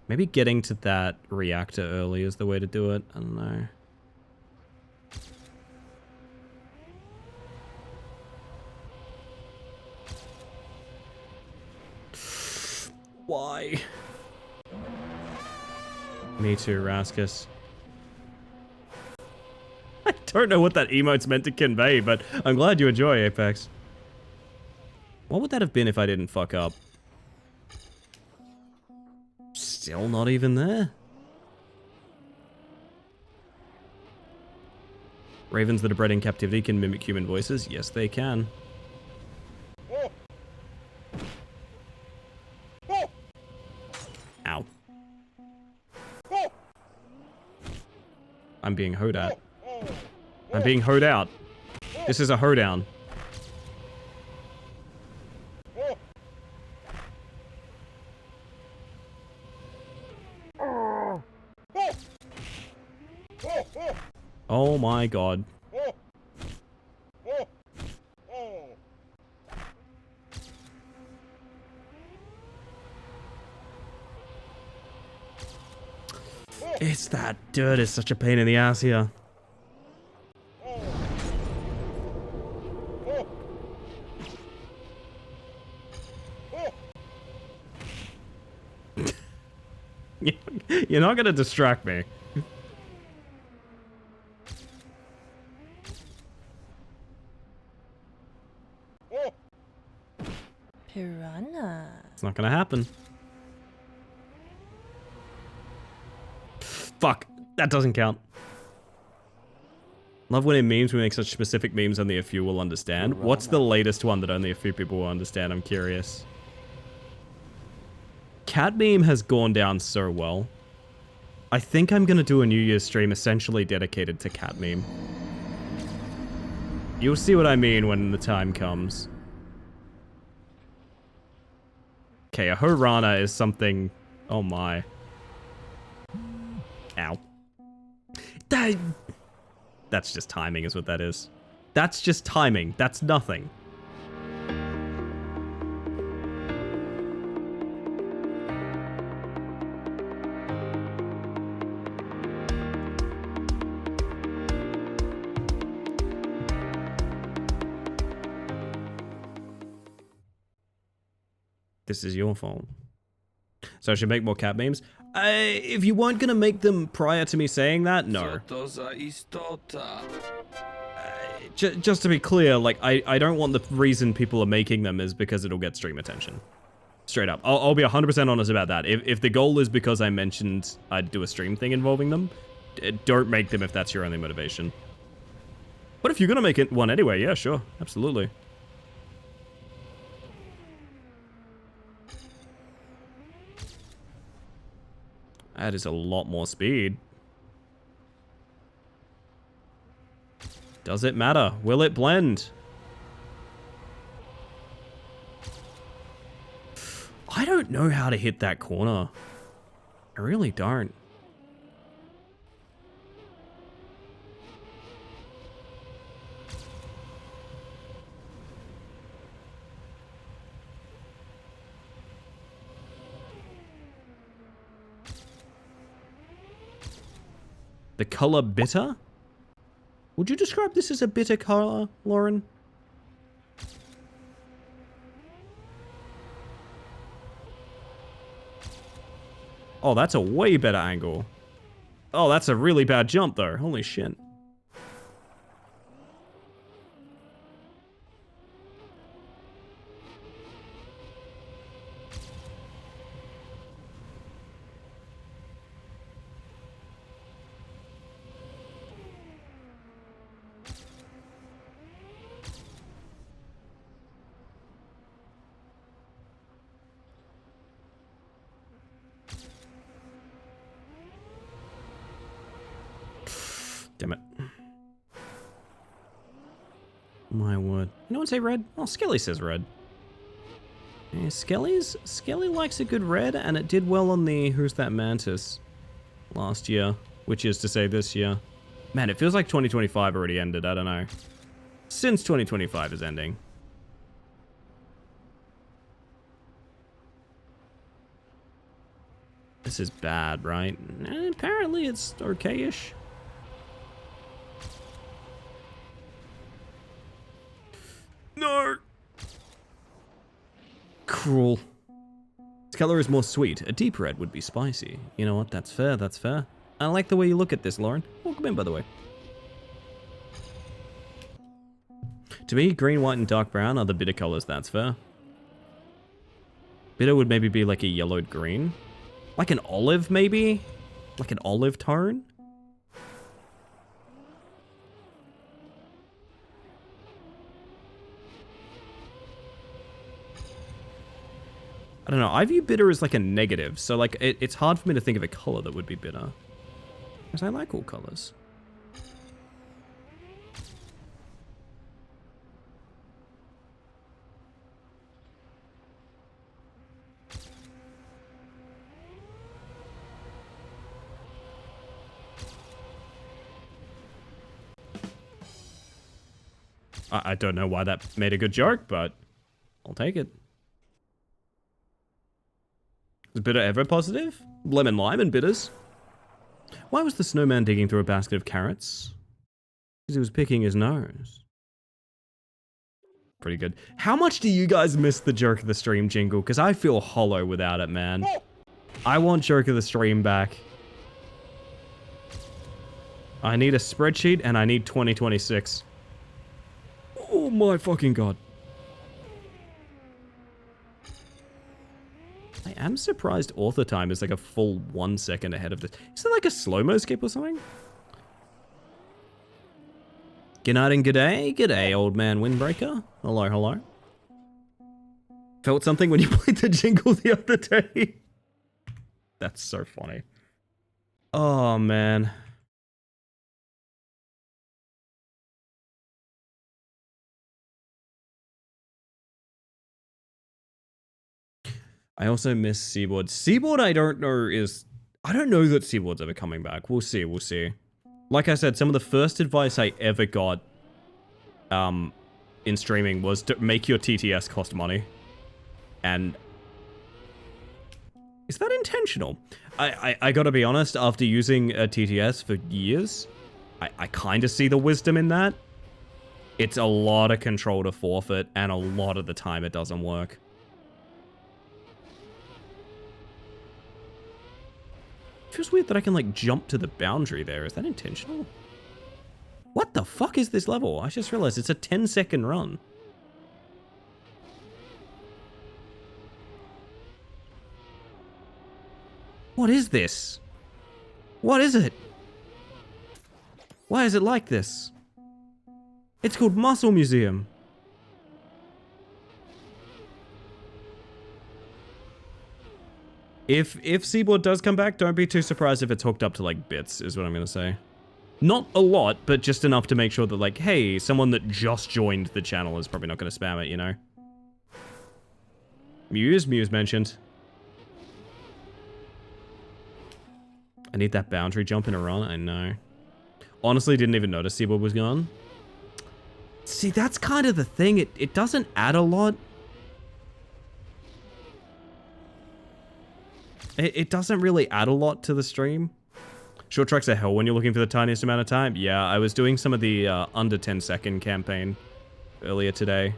Maybe getting to that reactor early is the way to do it. I don't know. Why? Me too, Raskus. I don't know what that emote's meant to convey, but I'm glad you enjoy, Apex. What would that have been if I didn't fuck up? Still not even there. Ravens that are bred in captivity can mimic human voices? Yes, they can. Ow. I'm being hoed at. I'm being hoed out. This is a hoedown. Oh my god. It's that dirt is such a pain in the ass here. You're not gonna distract me. Piranha. It's not gonna happen. Fuck, that doesn't count. Love when in memes we make such specific memes only a few will understand. What's the latest one that only a few people will understand? I'm curious. Cat meme has gone down so well. I think I'm gonna do a New Year's stream essentially dedicated to cat meme. You'll see what I mean when the time comes. Okay, a Horana is something... Oh my. Ow. That's just timing is what that is. That's just timing. That's nothing. This is your fault. So I should make more cat memes? If you weren't gonna make them prior to me saying that, no. Just to be clear, like, I don't want the reason people are making them is because it'll get stream attention. Straight up. I'll be 100% honest about that. If the goal is because I mentioned I'd do a stream thing involving them, don't make them if that's your only motivation. But if you're gonna make it one anyway, yeah, sure. Absolutely. That is a lot more speed. Does it matter? Will it blend? I don't know how to hit that corner. I really don't. The color bitter? Would you describe this as a bitter color, Lauren? Oh, that's a way better angle. Oh, that's a really bad jump, though. Holy shit. Damn it. My word. You know what say red? Oh, Skelly says red. Yeah, Skelly likes a good red, and it did well on the Who's That Mantis last year, which is to say this year. Man, it feels like 2025 already ended, I don't know. Since 2025 is ending. This is bad, right? Apparently it's okay-ish. No! Cruel. This color is more sweet. A deep red would be spicy. You know what? That's fair, that's fair. I like the way you look at this, Lauren. Welcome in, by the way. To me, green, white, and dark brown are the bitter colors, that's fair. Bitter would maybe be like a yellowed green. Like an olive, maybe? Like an olive tone? I don't know, I view bitter as like a negative, so like it's hard for me to think of a color that would be bitter. Because I like all colors. I don't know why that made a good joke, but I'll take it. Is bitter ever positive? Lemon, lime, and bitters. Why was the snowman digging through a basket of carrots? Because he was picking his nose. Pretty good. How much do you guys miss the Joke of the Stream jingle? Because I feel hollow without it, man. I want Joke of the Stream back. I need a spreadsheet and I need 2026. Oh my fucking god. I am surprised author time is like a full 1 second ahead of this. Is it like a slow-mo skip or something? Good night and good day. Good day, old man Windbreaker. Hello, hello. Felt something when you played the jingle the other day. That's so funny. Oh, man. I also miss Seaboard. Seaboard, I don't know that Seaboard's ever coming back. We'll see, we'll see. Like I said, some of the first advice I ever got in streaming was to make your TTS cost money. And is that intentional? I gotta be honest, after using a TTS for years, I kind of see the wisdom in that. It's a lot of control to forfeit, and a lot of the time it doesn't work. Feels weird that I can, like, jump to the boundary there. Is that intentional? What the fuck is this level? I just realized it's a 10-second run. What is this? What is it? Why is it like this? It's called Muscle Museum. If Seaboard does come back, don't be too surprised if it's hooked up to, like, bits, is what I'm gonna say. Not a lot, but just enough to make sure that, like, hey, someone that just joined the channel is probably not gonna spam it, you know? Muse mentioned. I need that boundary jump in a run, I know. Honestly, didn't even notice Seaboard was gone. See, that's kind of the thing, it doesn't add a lot. It doesn't really add a lot to the stream. Short tracks are hell when you're looking for the tiniest amount of time. Yeah, I was doing some of the under 10-second campaign earlier today.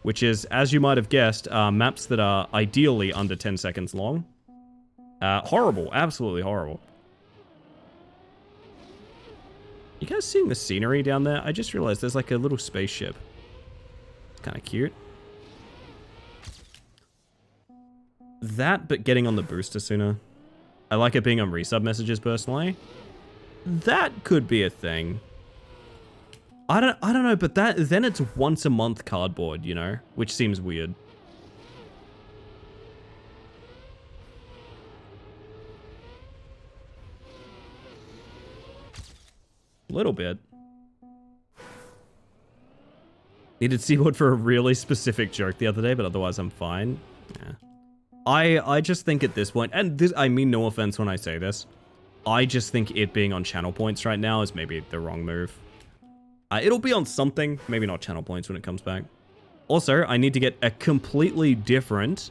Which is, as you might have guessed, maps that are ideally under 10 seconds long. Horrible, absolutely horrible. You guys seeing the scenery down there? I just realized there's like a little spaceship. It's kind of cute. That, but getting on the booster sooner. I like it being on resub messages personally. That could be a thing. I don't know, but then it's once a month cardboard, you know, which seems weird. A little bit. Needed Seaboard for a really specific joke the other day, but otherwise I'm fine. Yeah. I just think at this point, and this, I mean no offense when I say this, I just think it being on channel points right now is maybe the wrong move. It'll be on something, maybe not channel points when it comes back. Also, I need to get a completely different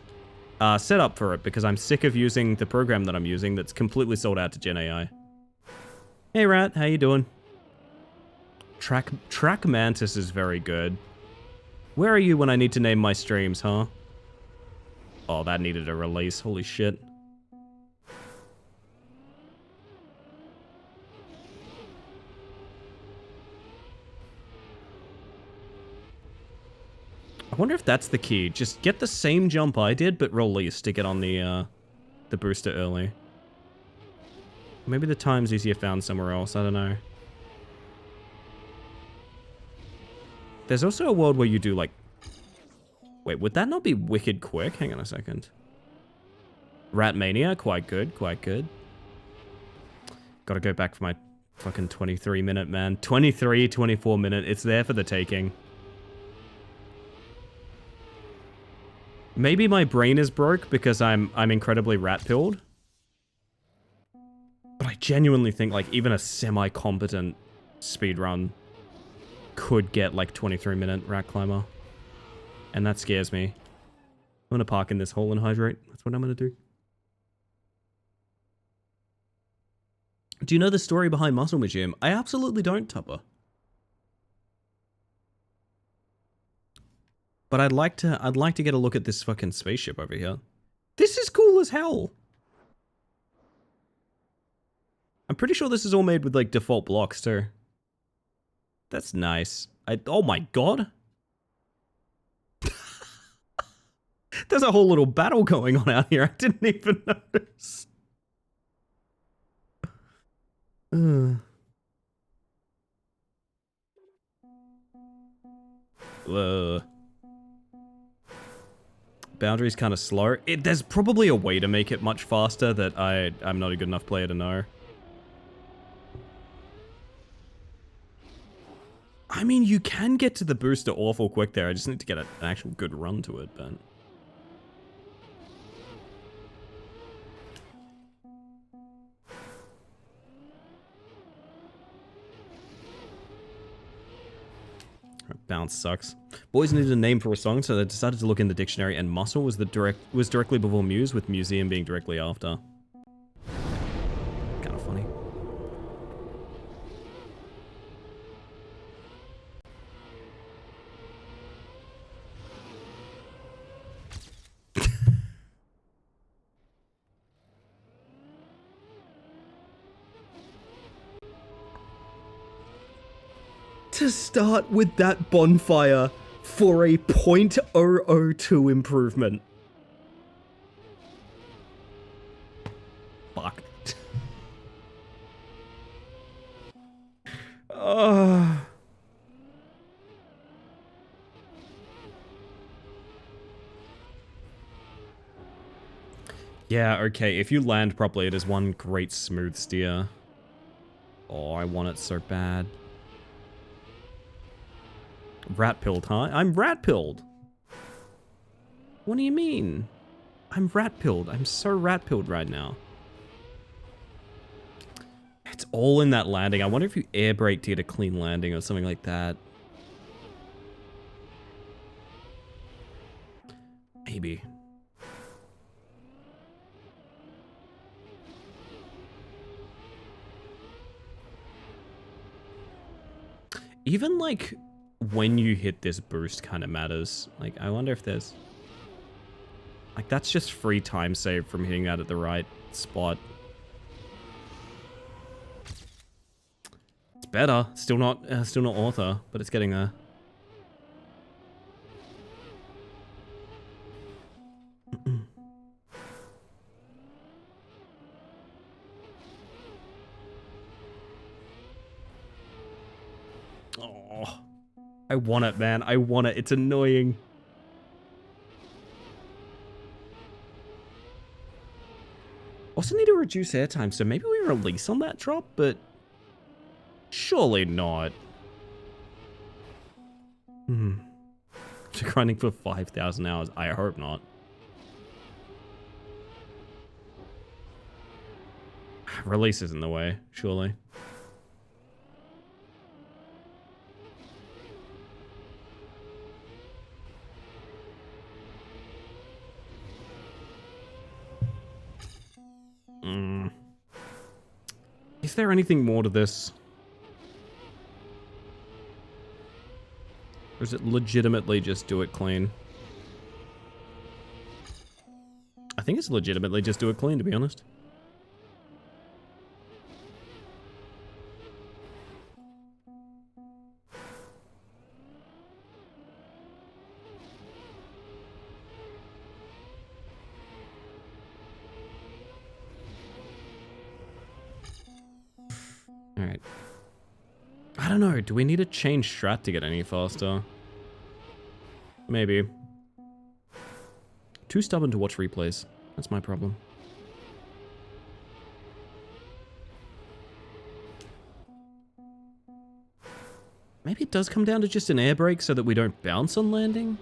setup for it because I'm sick of using the program that I'm using that's completely sold out to Gen AI. Hey Rat, how you doing? Track Mantis is very good. Where are you when I need to name my streams, huh? Oh, that needed a release. Holy shit. I wonder if that's the key. Just get the same jump I did, but release to get on the booster early. Maybe the time's easier found somewhere else. I don't know. There's also a world where you do, like... Wait, would that not be wicked quick? Hang on a second. Ratmania, quite good, quite good. Gotta go back for my fucking 23 minute, man. 23, 24 minute. It's there for the taking. Maybe my brain is broke because I'm incredibly rat-pilled. But I genuinely think, like, even a semi-competent speedrun could get, like, 23-minute rat climber. And that scares me. I'm gonna park in this hole and hydrate. That's what I'm gonna do. Do you know the story behind Muscle Museum? I absolutely don't, Tupper. But I'd like to get a look at this fucking spaceship over here. This is cool as hell. I'm pretty sure this is all made with like default blocks too. That's nice. Oh my god. There's a whole little battle going on out here. I didn't even notice. Boundary's kind of slow. There's probably a way to make it much faster that I'm not a good enough player to know. I mean, you can get to the booster awful quick there. I just need to get an actual good run to it, but... Bounce sucks. Boys needed a name for a song, so they decided to look in the dictionary, and Muscle was directly before Muse, with Museum being directly after. Kind of funny. to start with that bonfire for a .002 improvement. Fuck. Yeah, okay, if you land properly, it is one great smooth steer. Oh, I want it so bad. Rat-pilled, huh? I'm rat-pilled! What do you mean? I'm rat-pilled. I'm so rat-pilled right now. It's all in that landing. I wonder if you air brake to get a clean landing or something like that. Maybe. Even, like, when you hit this boost kind of matters. Like, I wonder if there's... Like, that's just free time saved from hitting that at the right spot. It's better. Still not author, but it's getting there. Oh, I want it, man. I want it. It's annoying. Also need to reduce airtime, so maybe we release on that drop, but surely not. Grinding for 5,000 hours. I hope not. Release is in the way, surely. Is there anything more to this? Or is it legitimately just do it clean? I think it's legitimately just do it clean, to be honest. Alright. I don't know, do we need to change strat to get any faster? Maybe. Too stubborn to watch replays. That's my problem. Maybe it does come down to just an air brake so that we don't bounce on landing?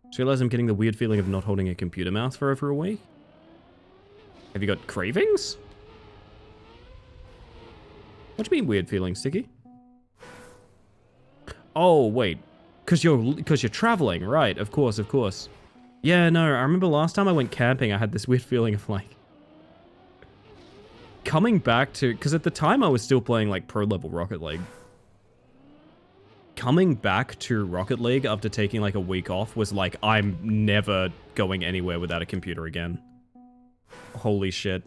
Just realize I'm getting the weird feeling of not holding a computer mouse for over a week. Have you got cravings? What do you mean weird feeling, Sticky? Oh, wait. Cause you're traveling, right? Of course, of course. Yeah, no, I remember last time I went camping, I had this weird feeling of like... coming back to... Because at the time I was still playing like pro level Rocket League. Coming back to Rocket League after taking like a week off was like, I'm never going anywhere without a computer again. Holy shit.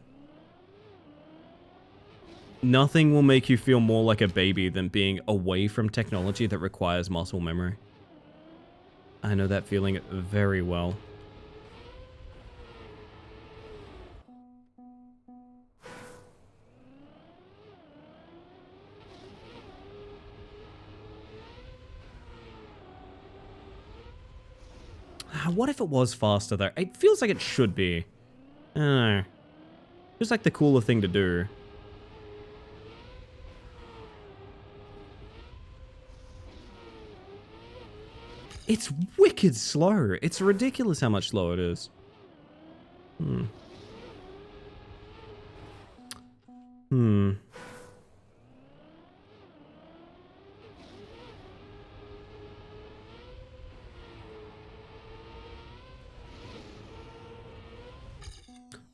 Nothing will make you feel more like a baby than being away from technology that requires muscle memory. I know that feeling very well. What if it was faster though? It feels like it should be. I don't know. Feels like the cooler thing to do. It's wicked slow. It's ridiculous how much slower it is.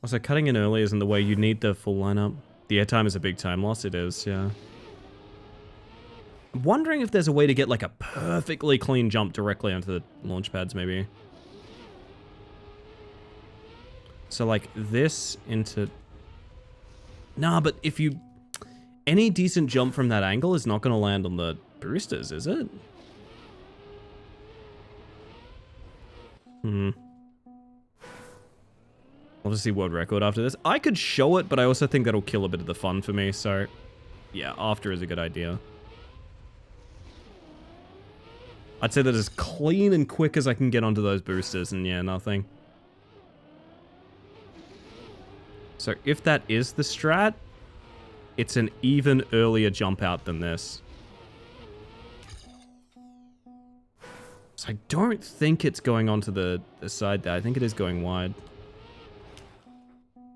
Also, cutting in early isn't the way you need the full lineup. The airtime is a big time loss, it is, yeah. I'm wondering if there's a way to get like a perfectly clean jump directly onto the launch pads, maybe. So like this into... Nah, but if you... Any decent jump from that angle is not going to land on the boosters, is it? Obviously world record after this. I could show it, but I also think that'll kill a bit of the fun for me, so... Yeah, after is a good idea. I'd say that as clean and quick as I can get onto those boosters, and yeah, nothing. So if that is the strat, it's an even earlier jump out than this. So I don't think it's going onto the side there. I think it is going wide.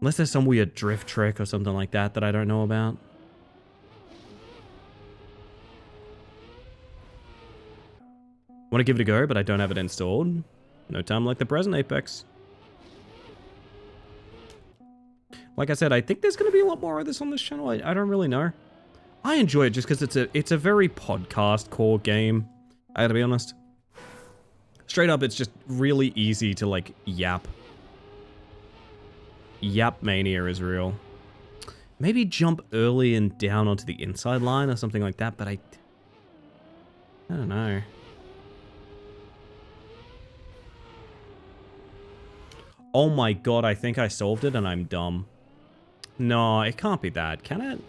Unless there's some weird drift trick or something like that that I don't know about. Want to give it a go, but I don't have it installed. No time like the present, Apex. Like I said, I think there's going to be a lot more of this on this channel. I don't really know. I enjoy it just because it's a very podcast core game. I gotta be honest. Straight up, it's just really easy to, like, yap. Yap mania is real. Maybe jump early and down onto the inside line or something like that, but I don't know. Oh my god, I think I solved it and I'm dumb. No, it can't be that, can it?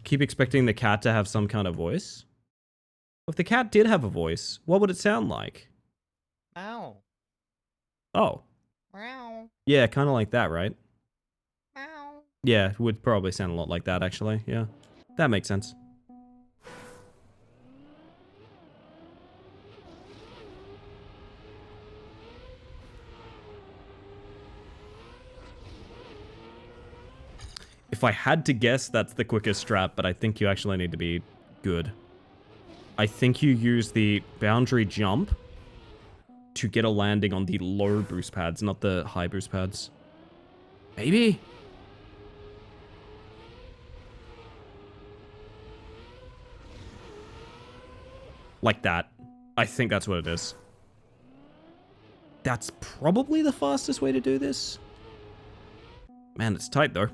Keep expecting the cat to have some kind of voice. If the cat did have a voice, what would it sound like? Ow. Oh. Meow. Yeah, kind of like that, right? Meow. Yeah, it would probably sound a lot like that, actually. Yeah, that makes sense. If I had to guess, that's the quickest strat, but I think you actually need to be good. I think you use the boundary jump to get a landing on the low boost pads, not the high boost pads. Maybe? Like that. I think that's what it is. That's probably the fastest way to do this. Man, it's tight though.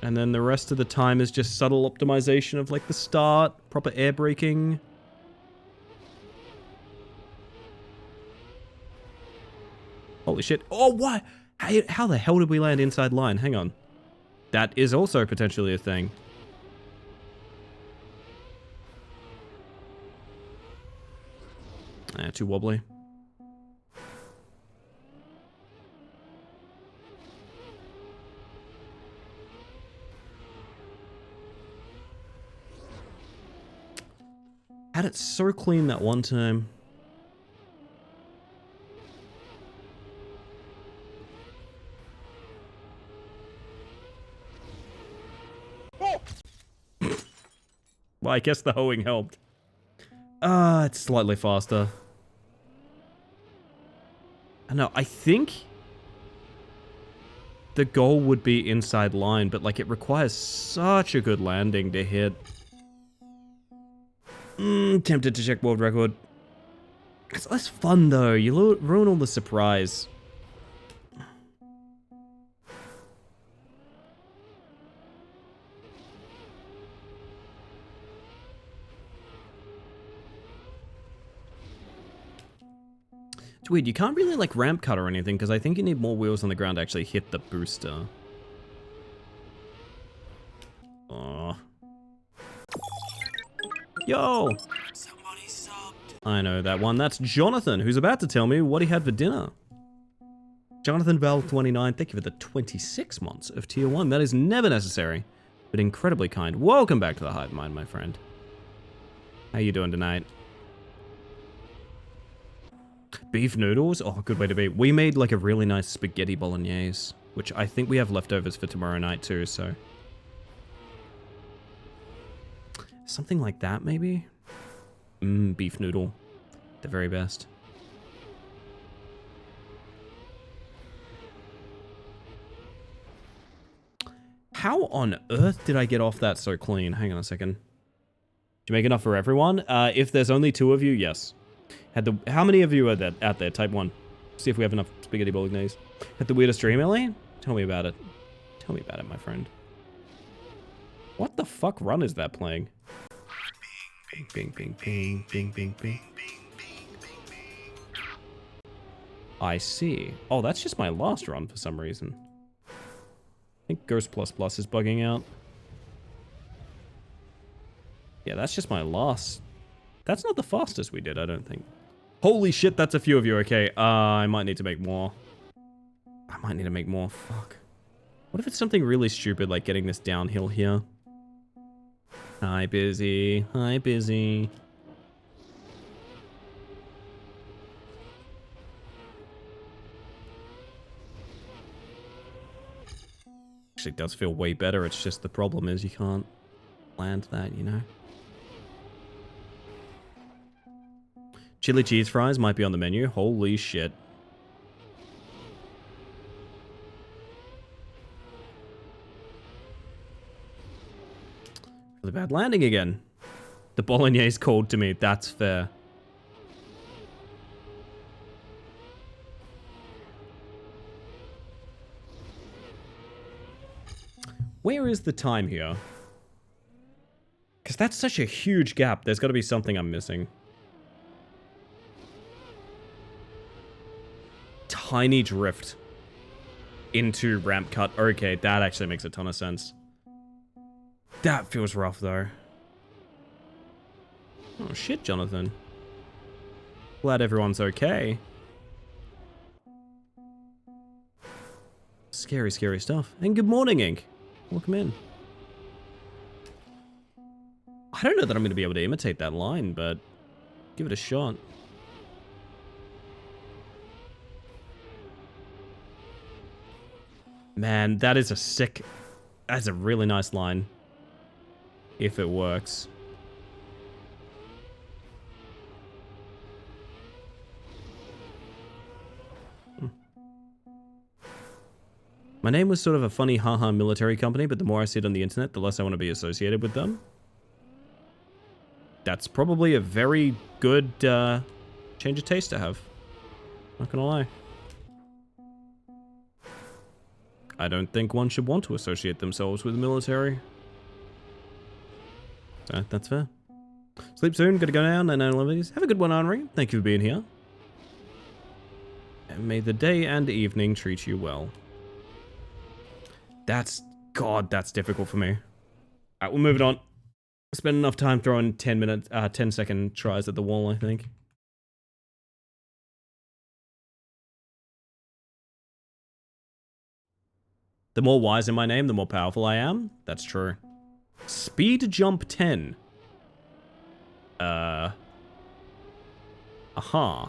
And then the rest of the time is just subtle optimization of like the start, proper air braking. Holy shit. Oh, what? How the hell did we land inside line? Hang on. That is also potentially a thing. Too wobbly. Had it so clean that one time. Well, I guess the hoeing helped. It's slightly faster. I know, I think the goal would be inside line, but like it requires such a good landing to hit. Tempted to check world record. It's less fun though, you ruin all the surprise. It's weird, you can't really like ramp cut or anything because I think you need more wheels on the ground to actually hit the booster. Aww. Yo! Somebody subbed. I know that one. That's Jonathan, who's about to tell me what he had for dinner. Jonathan Val 29, thank you for the 26 months of tier 1. That is never necessary, but incredibly kind. Welcome back to the Hive Mind, my friend. How you doing tonight? Beef noodles? Oh, good way to be. We made like a really nice spaghetti bolognese, which I think we have leftovers for tomorrow night too, so... Something like that, maybe? Beef noodle. The very best. How on earth did I get off that so clean? Hang on a second. Did you make enough for everyone? If there's only 2 of you, yes. How many of you are out there? Type 1. See if we have enough spaghetti bolognese. Had the weirdest dream, Ellie? Tell me about it. Tell me about it, my friend. What the fuck run is that playing? Bing, bing, bing, bing, bing, bing. I see. Oh, that's just my last run for some reason. I think Ghost Plus Plus is bugging out. Yeah, that's just my last. That's not the fastest we did, I don't think. Holy shit, that's a few of you. Okay, I might need to make more. I might need to make more. Fuck. What if it's something really stupid like getting this downhill here? Hi, Busy. Hi, Busy. Actually, it does feel way better. It's just the problem is you can't land that, you know? Chili cheese fries might be on the menu. Holy shit. Really bad landing again. The bolognese called to me. That's fair. Where is the time here? Because that's such a huge gap. There's got to be something I'm missing. Tiny drift into ramp cut. Okay, that actually makes a ton of sense. That feels rough, though. Oh, shit, Jonathan. Glad everyone's okay. Scary, scary stuff. And good morning, Ink. Welcome in. I don't know that I'm going to be able to imitate that line, but give it a shot. Man, that is a sick... That's a really nice line. If it works. My name was sort of a funny haha military company, but the more I see it on the internet, the less I want to be associated with them. That's probably a very good change of taste to have. Not gonna lie. I don't think one should want to associate themselves with the military. So, that's fair. Sleep soon, gotta go now, 9911. Have a good one, Henri. Thank you for being here. And may the day and evening treat you well. God, that's difficult for me. Alright, we'll move it on. Spend enough time throwing 10-second tries at the wall, I think. The more wise in my name, the more powerful I am. That's true. Speed jump 10. Aha. Uh-huh.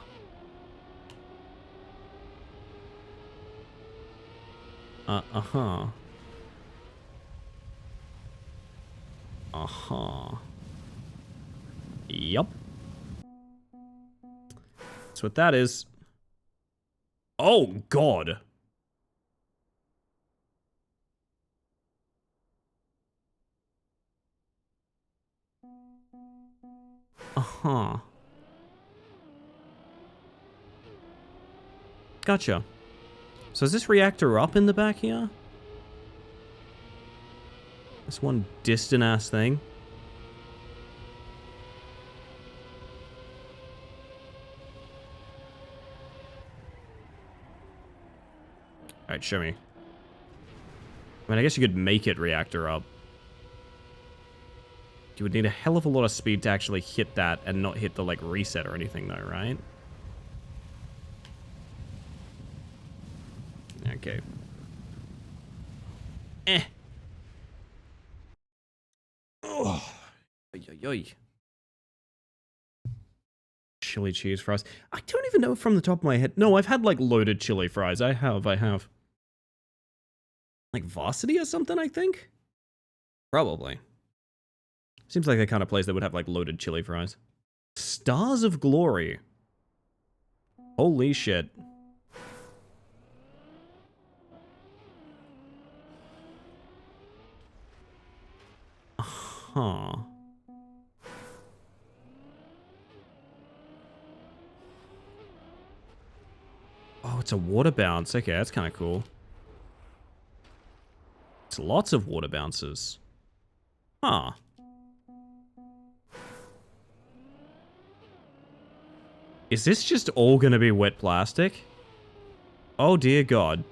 Uh-huh. Yup. That's what that is. Oh, God. Uh-huh. Gotcha. So is this reactor up in the back here? This one distant ass thing. Alright, show me. I mean, I guess you could make it reactor up. You would need a hell of a lot of speed to actually hit that and not hit the, like, reset or anything, though, right? Okay. Eh. Oh. Oy. Chili cheese fries. I don't even know from the top of my head. No, I've had, like, loaded chili fries. I have. Like, Varsity or something, I think? Probably. Seems like the kind of place that would have, like, loaded chili fries. Stars of Glory. Holy shit. Huh. Oh, it's a water bounce. Okay, that's kind of cool. It's lots of water bounces. Huh. Is this just all gonna be wet plastic? Oh dear God.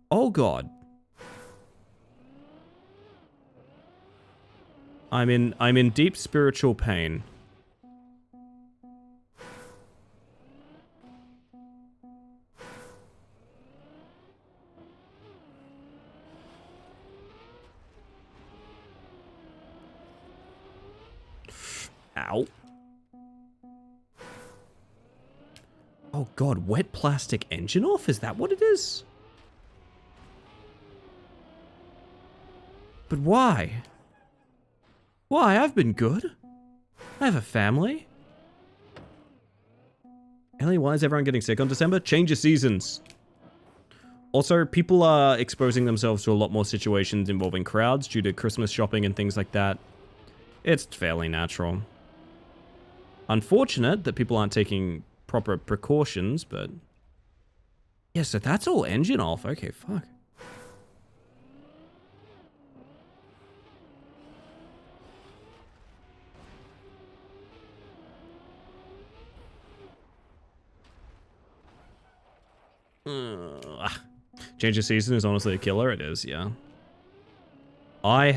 Oh God. I'm in deep spiritual pain. Ow. Oh God, wet plastic engine off? Is that what it is? But why? Why? I've been good. I have a family. Ellie, why is everyone getting sick on December? Change of seasons. Also, people are exposing themselves to a lot more situations involving crowds due to Christmas shopping and things like that. It's fairly natural. Unfortunate that people aren't taking proper precautions, but... Yeah, so that's all engine off. Okay, fuck. Change of season is honestly a killer. It is, yeah. I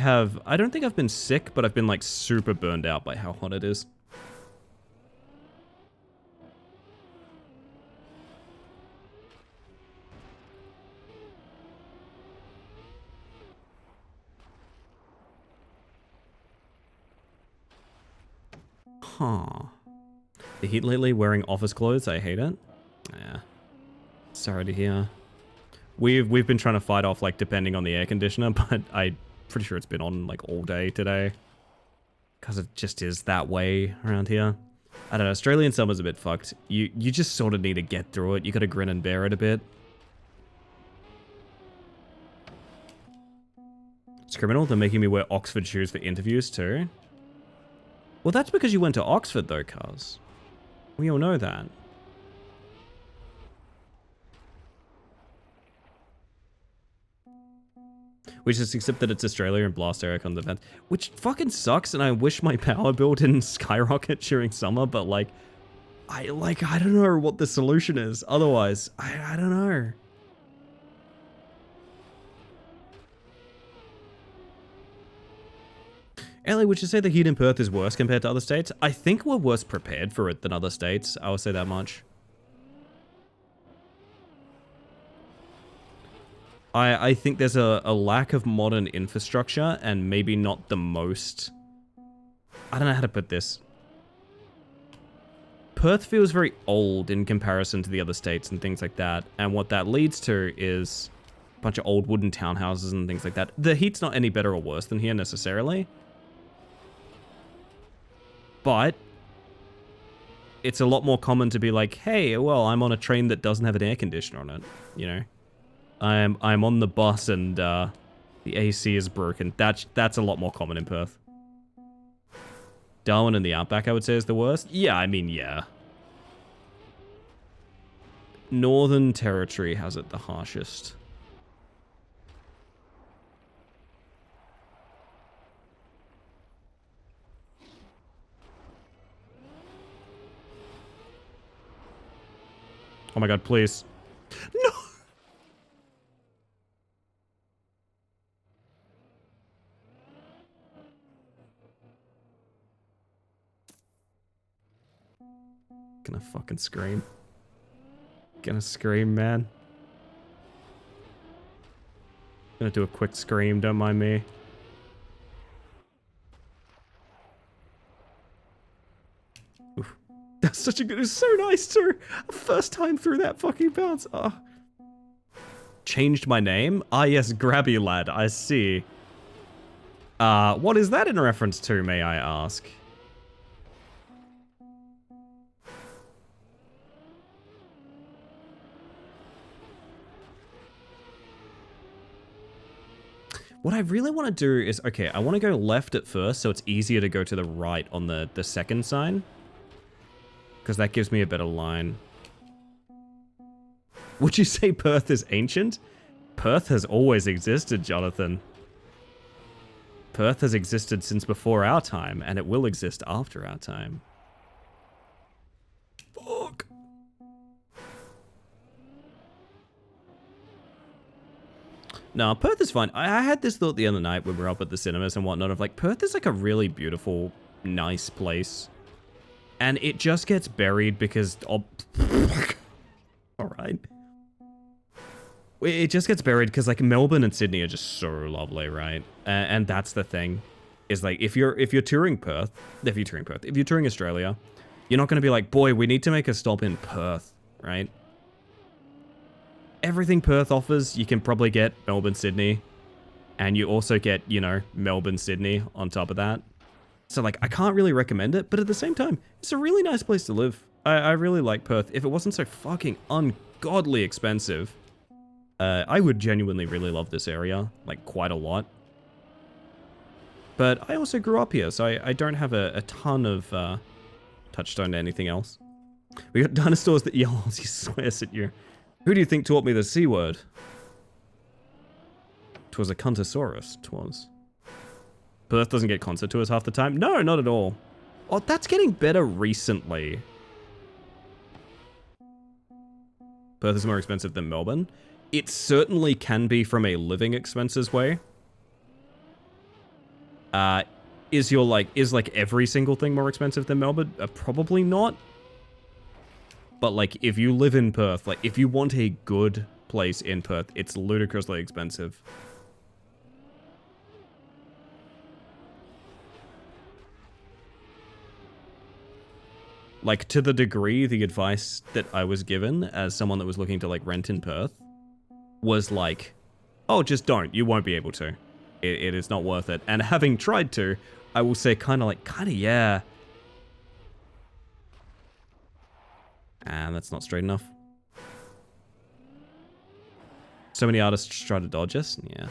don't think I've been sick, but I've been like super burned out by how hot it is. Huh. The heat lately, wearing office clothes, I hate it. Yeah. Sorry to hear. We've been trying to fight off, like, depending on the air conditioner, but I'm pretty sure it's been on, like, all day today. Because it just is that way around here. I don't know, Australian summer's a bit fucked. You just sort of need to get through it. You gotta grin and bear it a bit. It's criminal. They're making me wear Oxford shoes for interviews, too. Well, that's because you went to Oxford, though, Cuz. We all know that. We just accept that it's Australia and blast Eric on the vent. Which fucking sucks, and I wish my power bill didn't skyrocket during summer, but like, I don't know what the solution is. Otherwise, I don't know. Ellie, would you say the heat in Perth is worse compared to other states? I think we're worse prepared for it than other states. I would say that much. I think there's a lack of modern infrastructure and maybe not the most... I don't know how to put this. Perth feels very old in comparison to the other states and things like that. And what that leads to is a bunch of old wooden townhouses and things like that. The heat's not any better or worse than here necessarily. But it's a lot more common to be like, hey, well, I'm on a train that doesn't have an air conditioner on it, you know? I'm on the bus and the AC is broken. That's a lot more common in Perth. Darwin and the Outback, I would say, is the worst. Yeah, I mean, yeah. Northern Territory has it the harshest. Oh my god, please. No! Gonna fucking scream. Gonna scream, man. Gonna do a quick scream, don't mind me. Oof. That's such a good, it's so nice too. First time through that fucking bounce. Oh. Changed my name? Ah yes, Grabby Lad, I see. What is that in reference to, may I ask? What I really want to do is, okay, I want to go left at first so it's easier to go to the right on the second sign. Because that gives me a better line. Would you say Perth is ancient? Perth has always existed, Jonathan. Perth has existed since before our time, and it will exist after our time. Fuck. No, Perth is fine. I had this thought the other night when we were up at the cinemas and whatnot of like, Perth is like a really beautiful, nice place. And it just gets buried because... Oh, alright. It just gets buried because like Melbourne and Sydney are just so lovely, right? And that's the thing. Is like, if you're touring Perth, if you're touring Australia, you're not going to be like, boy, we need to make a stop in Perth, right? Everything Perth offers, you can probably get Melbourne, Sydney. And you also get, you know, Melbourne, Sydney on top of that. So, like, I can't really recommend it, but at the same time, it's a really nice place to live. I really like Perth. If it wasn't so fucking ungodly expensive, I would genuinely really love this area, like, quite a lot. But I also grew up here, so I don't have a ton of touchstone to anything else. We got dinosaurs that yell as he swears at you. Who do you think taught me the C word? 'Twas a Cuntosaurus, 'twas. Perth doesn't get concert tours half the time? No, not at all. Oh, that's getting better recently. Perth is more expensive than Melbourne. It certainly can be from a living expenses way. Is like every single thing more expensive than Melbourne? Probably not. But like, if you live in Perth, like if you want a good place in Perth, it's ludicrously expensive. Like, to the degree the advice that I was given as someone that was looking to, like, rent in Perth was like, oh, just don't. You won't be able to. It is not worth it. And having tried to, I will say kind of yeah. And that's not straight enough. So many artists try to dodge us? Yeah.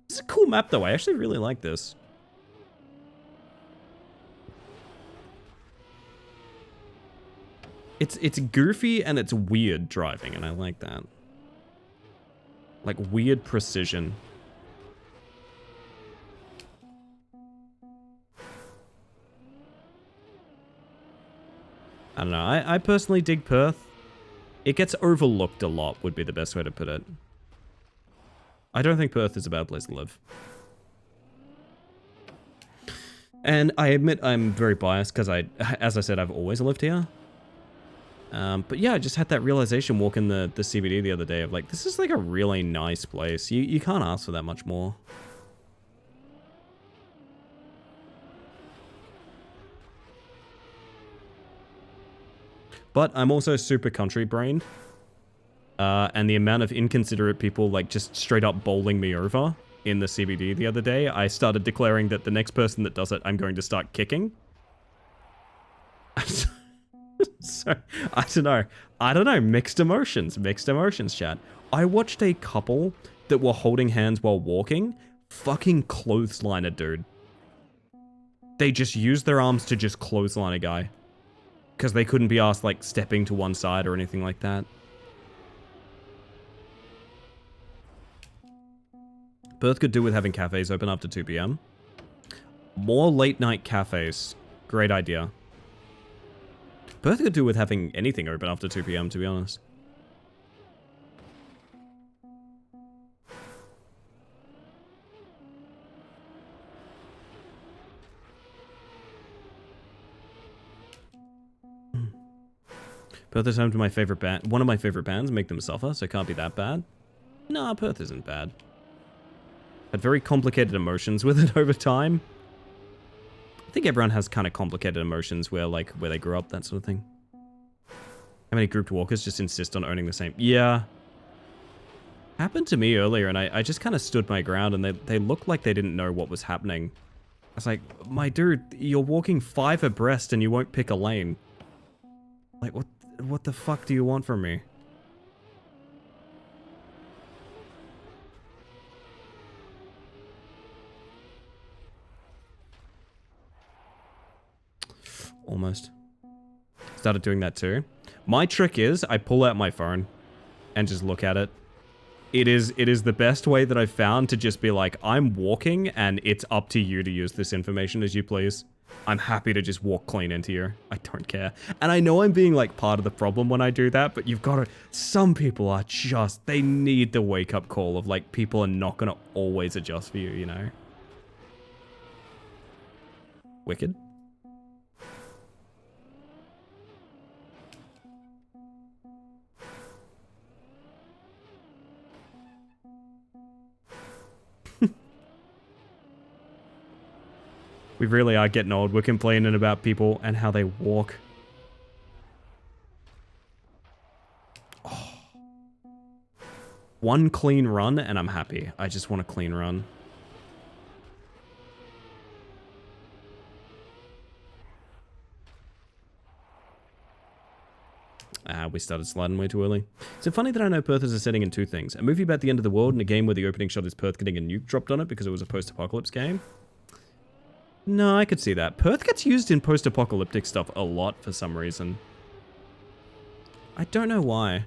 It's a cool map though. I actually really like this. It's goofy and it's weird driving, and I like that. Like weird precision. I don't know. I personally dig Perth. It gets overlooked a lot, would be the best way to put it. I don't think Perth is a bad place to live. And I admit I'm very biased because as I said, I've always lived here. But yeah, I just had that realization walking the CBD the other day of like, this is like a really nice place. You can't ask for that much more. But I'm also super country brained. And the amount of inconsiderate people like just straight up bowling me over in the CBD the other day, I started declaring that the next person that does it, I'm going to start kicking. So, I don't know, mixed emotions, chat. I watched a couple that were holding hands while walking, fucking clothesline a dude. They just used their arms to just clothesline a guy. Because they couldn't be asked, like, stepping to one side or anything like that. Perth could do with having cafes open after 2 PM. More late night cafes. Great idea. Perth could do with having anything open after 2 PM, to be honest. Perth is home to my favorite band. One of my favorite bands, Make Them Suffer, so it can't be that bad. Nah, Perth isn't bad. Had very complicated emotions with it over time. I think everyone has kind of complicated emotions where they grew up, that sort of thing. How many grouped walkers just insist on owning the same? Yeah. Happened to me earlier, and I just kind of stood my ground, and they looked like they didn't know what was happening. I was like, my dude, you're walking 5 abreast and you won't pick a lane. Like, what the fuck do you want from me? Almost. Started doing that too. My trick is I pull out my phone and just look at it. It is the best way that I've found to just be like, I'm walking and it's up to you to use this information as you please. I'm happy to just walk clean into you. I don't care. And I know I'm being like part of the problem when I do that, but you've got to, some people are just, they need the wake up call of like, people are not going to always adjust for you, you know? Wicked. We really are getting old. We're complaining about people and how they walk. Oh. One clean run and I'm happy. I just want a clean run. We started sliding way too early. Is it funny that I know Perth is a setting in 2 things? A movie about the end of the world and a game where the opening shot is Perth getting a nuke dropped on it because it was a post-apocalypse game? No, I could see that. Perth gets used in post-apocalyptic stuff a lot for some reason. I don't know why.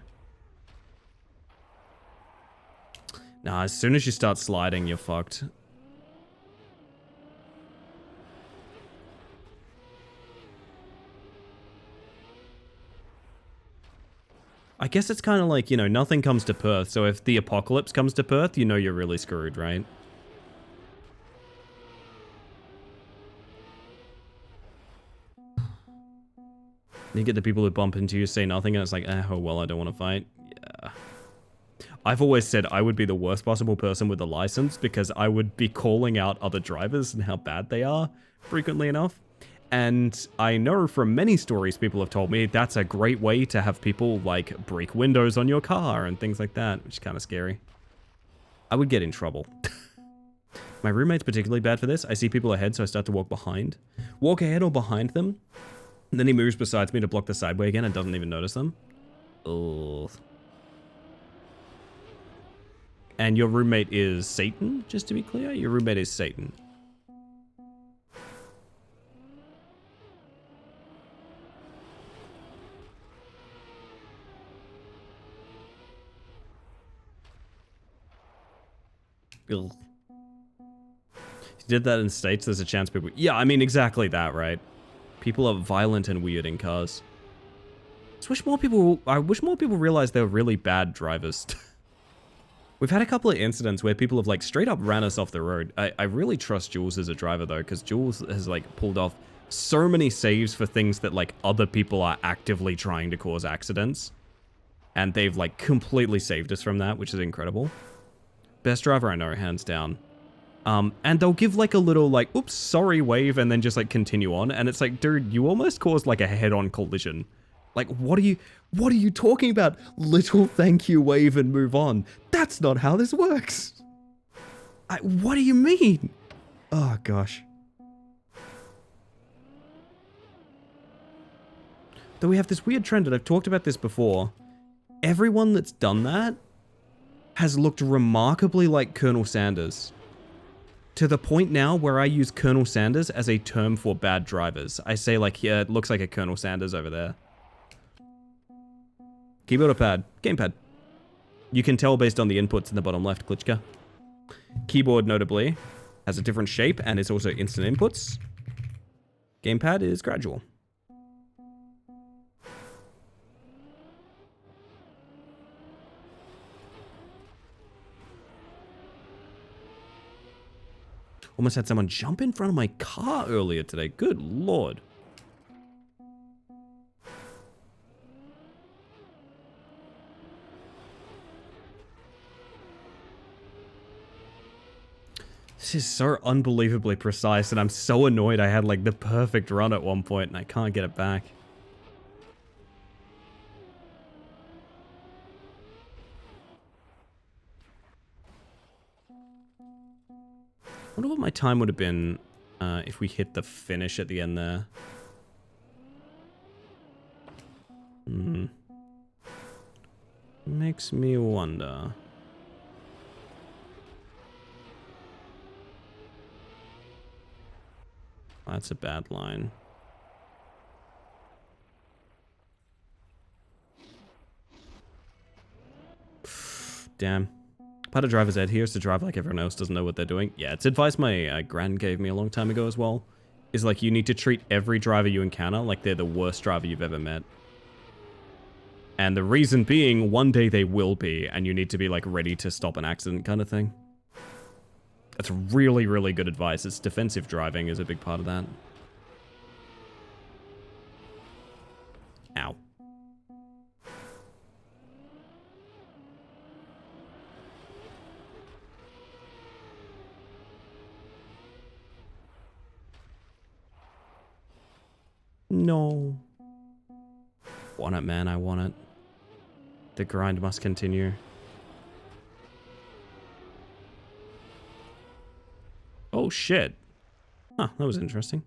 Nah, as soon as you start sliding, you're fucked. I guess it's kind of like, you know, nothing comes to Perth, so if the apocalypse comes to Perth, you know you're really screwed, right? You get the people who bump into you, say nothing, and it's like, oh well, I don't want to fight. Yeah. I've always said I would be the worst possible person with a license because I would be calling out other drivers and how bad they are frequently enough. And I know from many stories people have told me that's a great way to have people like break windows on your car and things like that, which is kind of scary. I would get in trouble. My roommate's particularly bad for this. I see people ahead, so I start to walk behind. Walk ahead or behind them. And then he moves beside me to block the sideway again and doesn't even notice them. Ugh. And your roommate is Satan, just to be clear? Your roommate is Satan. Ugh. If you did that in States, there's a chance people... Yeah, I mean, exactly that, right? People are violent and weird in cars. I wish more people realize they're really bad drivers. We've had a couple of incidents where people have like straight up ran us off the road. I really trust Jules as a driver though, because Jules has like pulled off so many saves for things that like other people are actively trying to cause accidents. And they've like completely saved us from that, which is incredible. Best driver I know, hands down. And they'll give like a little like, oops, sorry wave and then just like continue on. And it's like, dude, you almost caused like a head-on collision. Like, what are you talking about? Little thank you wave and move on. That's not how this works. What do you mean? Oh, gosh. Though we have this weird trend, and I've talked about this before. Everyone that's done that has looked remarkably like Colonel Sanders. To the point now where I use Colonel Sanders as a term for bad drivers. I say like, yeah, it looks like a Colonel Sanders over there. Keyboard or pad? Gamepad. You can tell based on the inputs in the bottom left, Klitschka. Keyboard, notably, has a different shape and is also instant inputs. Gamepad is gradual. Almost had someone jump in front of my car earlier today. Good lord. This is so unbelievably precise, and I'm so annoyed I had like the perfect run at one point and I can't get it back. wonder what my time would have been if we hit the finish at the end there. Makes me wonder. That's a bad line. Damn. Part of driver's ed here is to drive like everyone else doesn't know what they're doing. Yeah, it's advice my gran gave me a long time ago as well. Is like you need to treat every driver you encounter like they're the worst driver you've ever met. And the reason being, one day they will be, and you need to be like ready to stop an accident kind of thing. That's really, really good advice. It's defensive driving is a big part of that. Ow. No. Want it, man. I want it. The grind must continue. Oh, shit. Huh, that was interesting.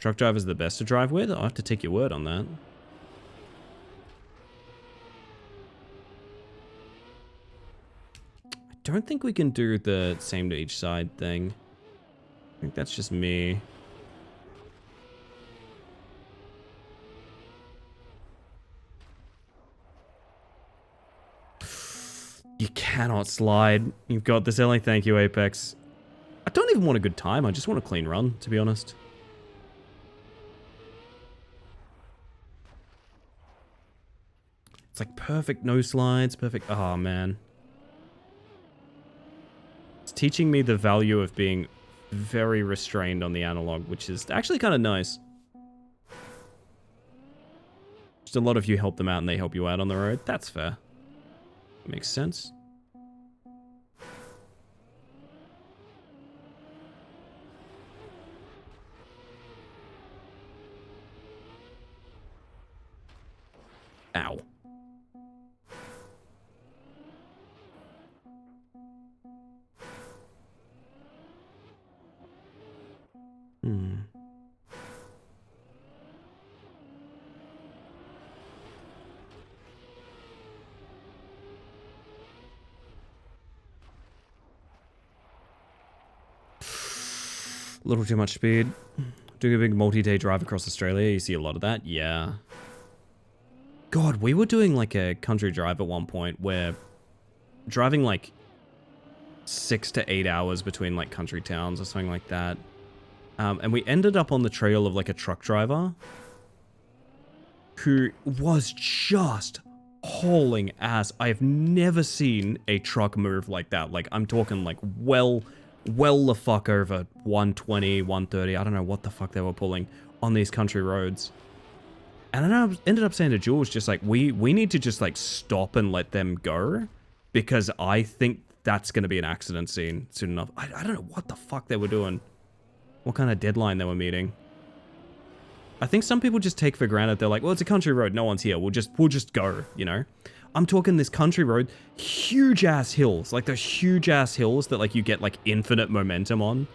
Truck driver's the best to drive with? I'll have to take your word on that. I don't think we can do the same to each side thing. I think that's just me. You cannot slide. You've got this, Ellie. Thank you, Apex. I don't even want a good time. I just want a clean run, to be honest. It's like perfect no slides, perfect... Oh, man. It's teaching me the value of being very restrained on the analog, which is actually kind of nice. Just a lot of you help them out and they help you out on the road. That's fair. Makes sense. Ow. A little too much speed. Doing a big multi-day drive across Australia, you see a lot of that. Yeah. God, we were doing like a country drive at one point where driving like 6 to 8 hours between like country towns or something like that. And we ended up on the trail of like a truck driver who was just hauling ass. I've never seen a truck move like that. Like I'm talking like well the fuck over 120, 130. I don't know what the fuck they were pulling on these country roads. And I ended up saying to Jules, just like, we need to just like stop and let them go because I think that's going to be an accident scene soon enough. I don't know what the fuck they were doing. What kind of deadline they were meeting. I think some people just take for granted. They're like, well, it's a country road. No one's here. We'll just go, you know? I'm talking this country road, huge ass hills, like those huge ass hills that like you get like infinite momentum on.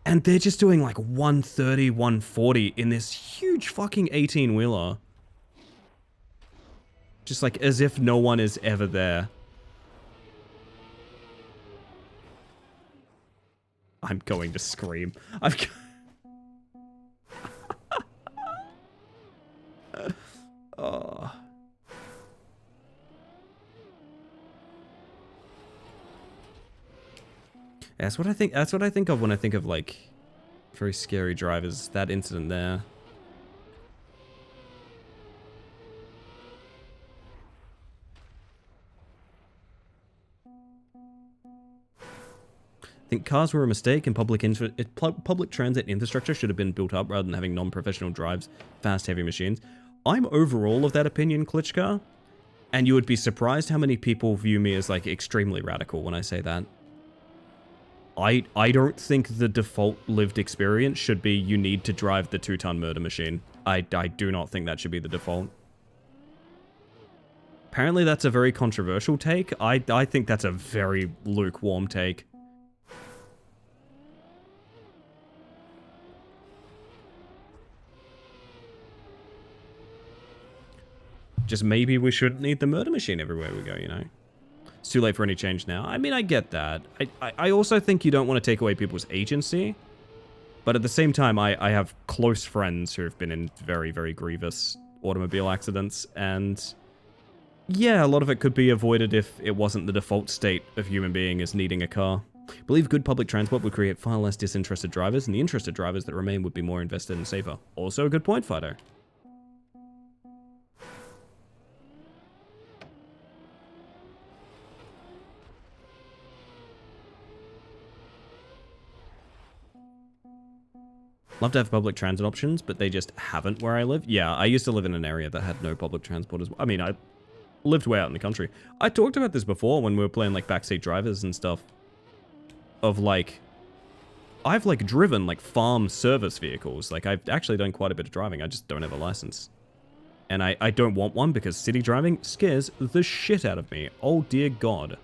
And they're just doing like 130, 140 in this huge fucking 18-wheeler. Just like as if no one is ever there. I'm going to scream. Oh. That's what I think. That's what I think of when I think of like very scary drivers. That incident there. I think cars were a mistake, and public transit infrastructure should have been built up rather than having non-professional drives, fast, heavy machines. I'm overall of that opinion, Klitschko, and you would be surprised how many people view me as like extremely radical when I say that. I don't think the default lived experience should be you need to drive the 2-ton murder machine. I do not think that should be the default. Apparently that's a very controversial take. I think that's a very lukewarm take. Just maybe we shouldn't need the murder machine everywhere we go, you know? It's too late for any change now. I mean, I get that. I also think you don't want to take away people's agency. But at the same time, I have close friends who have been in very, very grievous automobile accidents. And yeah, a lot of it could be avoided if it wasn't the default state of human being as needing a car. I believe good public transport would create far less disinterested drivers, and the interested drivers that remain would be more invested and safer. Also a good point, Fido. Love to have public transit options, but they just haven't where I live. Yeah, I used to live in an area that had no public transport as well. I mean, I lived way out in the country. I talked about this before when we were playing, like, backseat drivers and stuff. Of, like... I've, like, driven, like, farm service vehicles. Like, I've actually done quite a bit of driving. I just don't have a license. And I don't want one because city driving scares the shit out of me. Oh, dear God.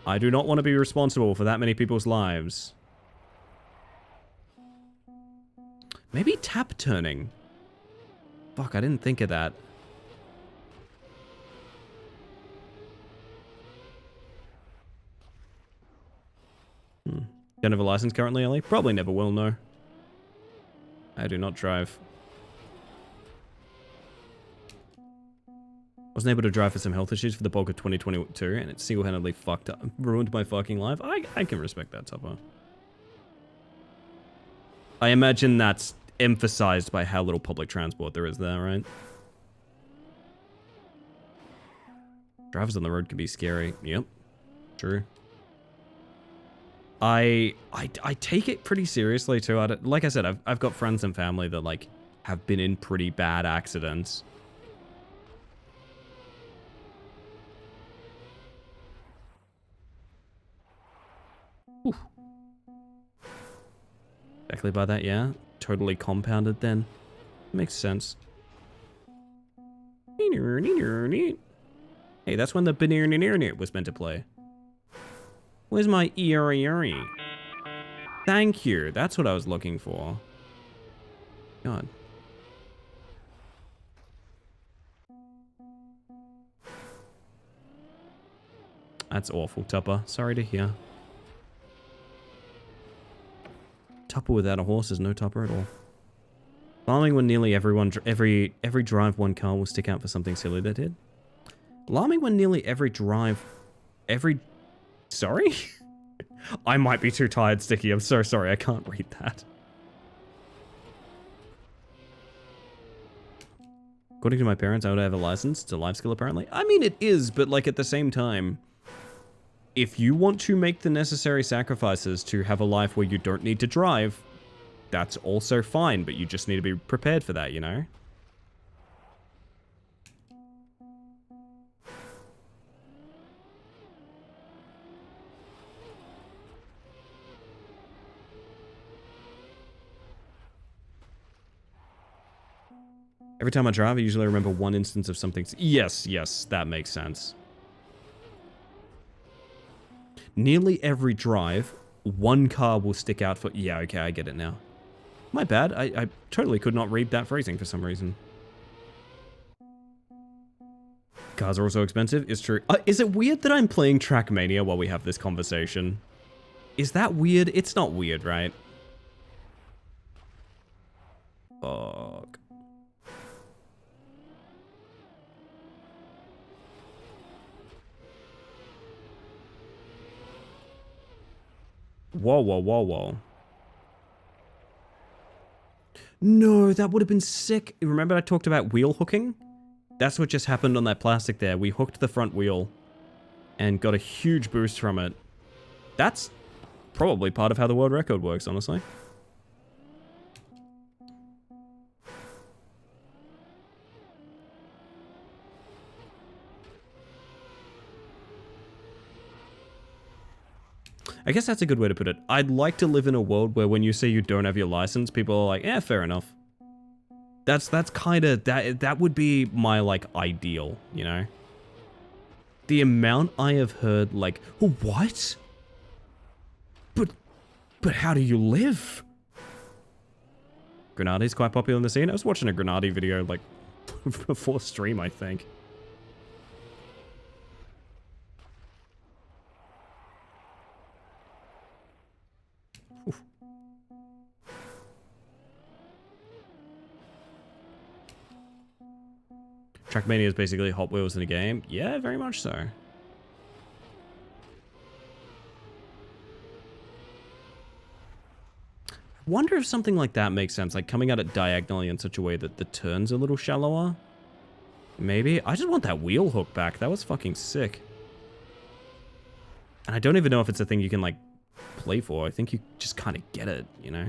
I do not want to be responsible for that many people's lives. Maybe tap turning. Fuck, I didn't think of that. Don't have a license currently, Ellie? Probably never will, no. I do not drive. Wasn't able to drive for some health issues for the bulk of 2022, and it single-handedly fucked up, ruined my fucking life. I can respect that, Tupper. I imagine that's emphasized by how little public transport there is there, right? Drivers on the road can be scary. Yep. True. I take it pretty seriously too. Like I said, I've got friends and family that like have been in pretty bad accidents. Oof. Exactly by that, yeah. Totally compounded then. Makes sense. Hey, that's when the banana was meant to play. Where's my ERE? Thank you. That's what I was looking for. God. That's awful, Tupper. Sorry to hear. Tupper without a horse is no Tupper at all. Alarming when nearly every drive one car will stick out for something silly they did. Alarming when nearly Sorry? I might be too tired, Sticky. I'm so sorry. I can't read that. According to my parents, I would have a license. It's a life skill, apparently. I mean, it is, but like at the same time, if you want to make the necessary sacrifices to have a life where you don't need to drive, that's also fine, but you just need to be prepared for that, you know? Every time I drive, I usually remember one instance of something. Yes, that makes sense. Nearly every drive, one car will stick out for... Yeah, okay, I get it now. My bad. I totally could not read that phrasing for some reason. Cars are also expensive. It's true. Is it weird that I'm playing Trackmania while we have this conversation? Is that weird? It's not weird, right? Fuck. Whoa. No, that would have been sick. Remember I talked about wheel hooking? That's what just happened on that plastic there. We hooked the front wheel and got a huge boost from it. That's probably part of how the world record works, honestly. I guess that's a good way to put it. I'd like to live in a world where when you say you don't have your license, people are like, yeah, fair enough. That's kind of, that would be my, like, ideal, you know? The amount I have heard, like, what? But how do you live? Grenadi's quite popular in the scene. I was watching a Grenadi video, like, before stream, I think. Oof. Trackmania is basically Hot Wheels in a game. Yeah, very much so. I wonder if something like that makes sense, like coming at it diagonally in such a way that the turn's a little shallower. Maybe. I just want that wheel hook back. That was fucking sick. And I don't even know if it's a thing you can, like, play for. I think you just kind of get it, you know?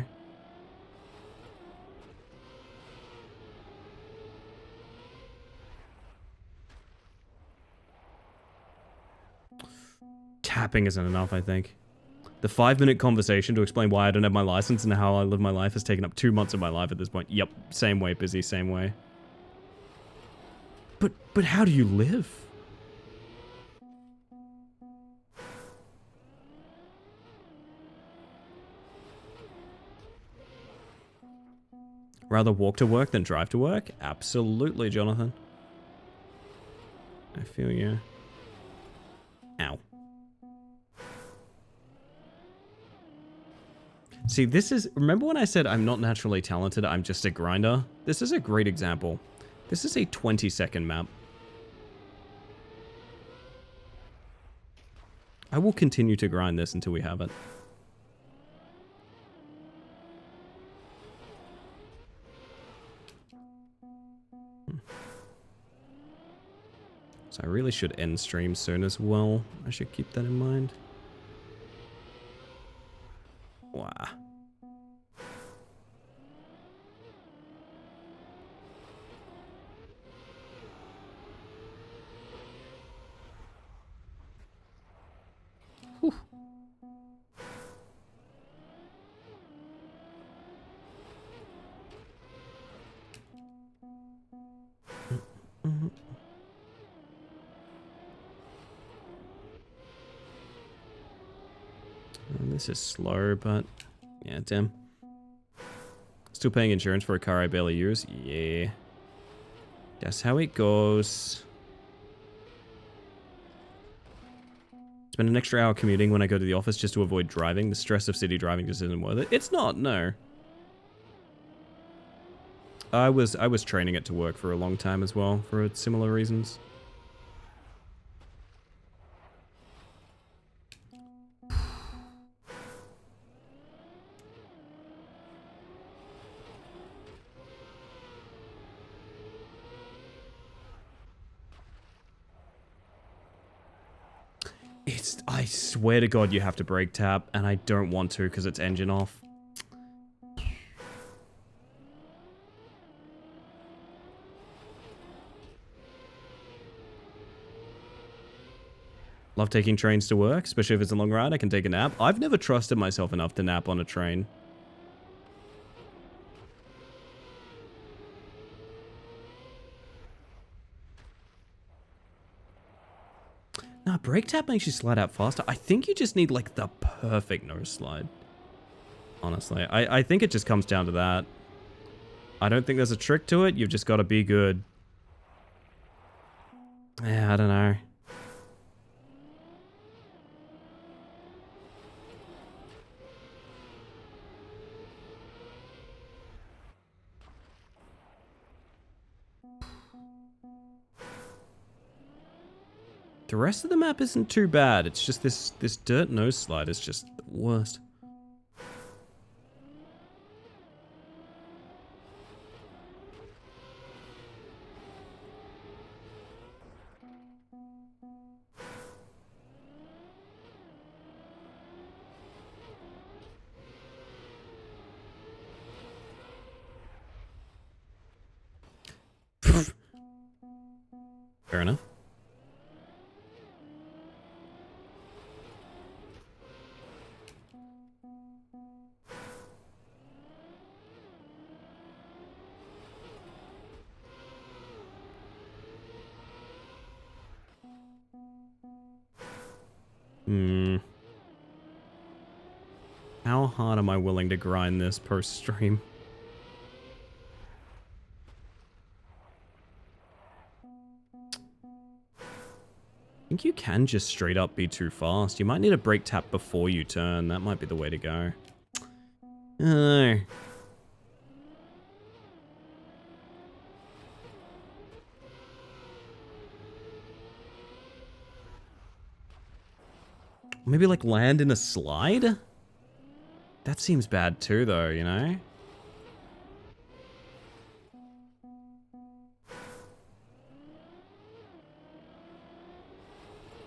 Tapping isn't enough, I think. The 5-minute conversation to explain why I don't have my license and how I live my life has taken up 2 months of my life at this point. Yep, same way, busy, same way. But how do you live? Rather walk to work than drive to work? Absolutely, Jonathan. I feel you. Ow. See, this is... Remember when I said I'm not naturally talented, I'm just a grinder? This is a great example. This is a 20-second map. I will continue to grind this until we have it. So I really should end stream soon as well. I should keep that in mind. Wow. Whew. This is slow, but yeah, damn. Still paying insurance for a car I barely use? Yeah. That's how it goes. Spend an extra hour commuting when I go to the office just to avoid driving. The stress of city driving just isn't worth it. It's not, no. I was training it to work for a long time as well, for similar reasons. I swear to God you have to brake tap, and I don't want to because it's engine off. Love taking trains to work, especially if it's a long ride. I can take a nap. I've never trusted myself enough to nap on a train. Nah, brake tap makes you slide out faster. I think you just need, like, the perfect nose slide. Honestly, I think it just comes down to that. I don't think there's a trick to it. You've just got to be good. Yeah, I don't know. The rest of the map isn't too bad. It's just this dirt nose slide is just the worst. Fair enough. How hard am I willing to grind this post-stream? think you can just straight up be too fast. You might need a brake tap before you turn. That might be the way to go. Uh, maybe like land in a slide? That seems bad too though, you know?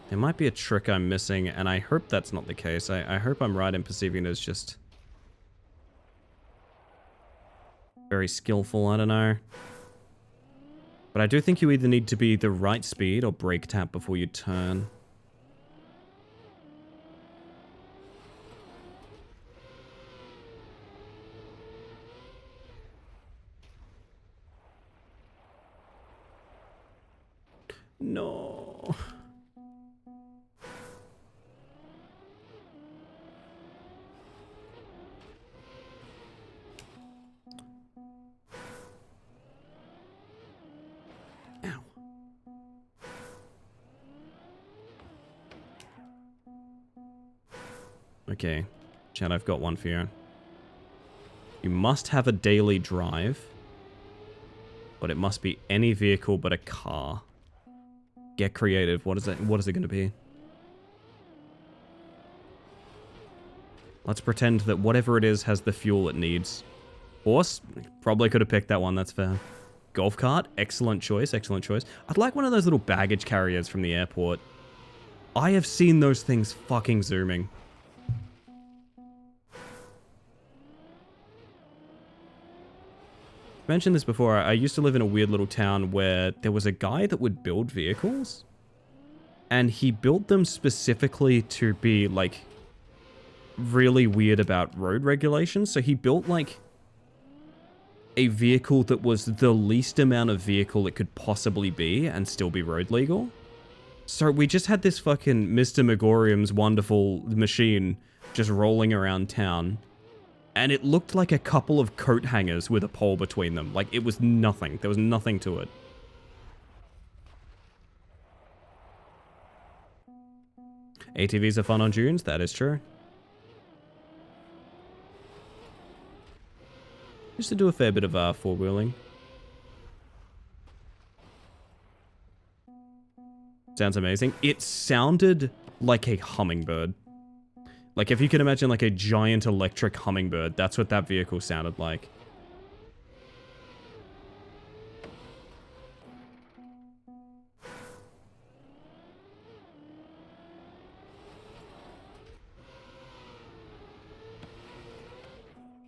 There might be a trick I'm missing, and I hope that's not the case. I hope I'm right in perceiving it as just very skillful, I don't know. But I do think you either need to be the right speed or brake tap before you turn. No. Ow. Okay, Chad, I've got one for you. You must have a daily drive, but it must be any vehicle but a car. Get creative. What is it? What is it going to be? Let's pretend that whatever it is has the fuel it needs. Horse? Probably could have picked that one, that's fair. Golf cart? Excellent choice, excellent choice. I'd like one of those little baggage carriers from the airport. I have seen those things fucking zooming. I mentioned this before. I used to live in a weird little town where there was a guy that would build vehicles. And he built them specifically to be, like, really weird about road regulations. So he built, like, a vehicle that was the least amount of vehicle it could possibly be and still be road legal. So we just had this fucking Mr. Megorium's wonderful machine just rolling around town. And it looked like a couple of coat hangers with a pole between them. Like, it was nothing. There was nothing to it. ATVs are fun on dunes, that is true. Used to do a fair bit of four-wheeling. Sounds amazing. It sounded like a hummingbird. Like, if you can imagine, like, a giant electric hummingbird, that's what that vehicle sounded like.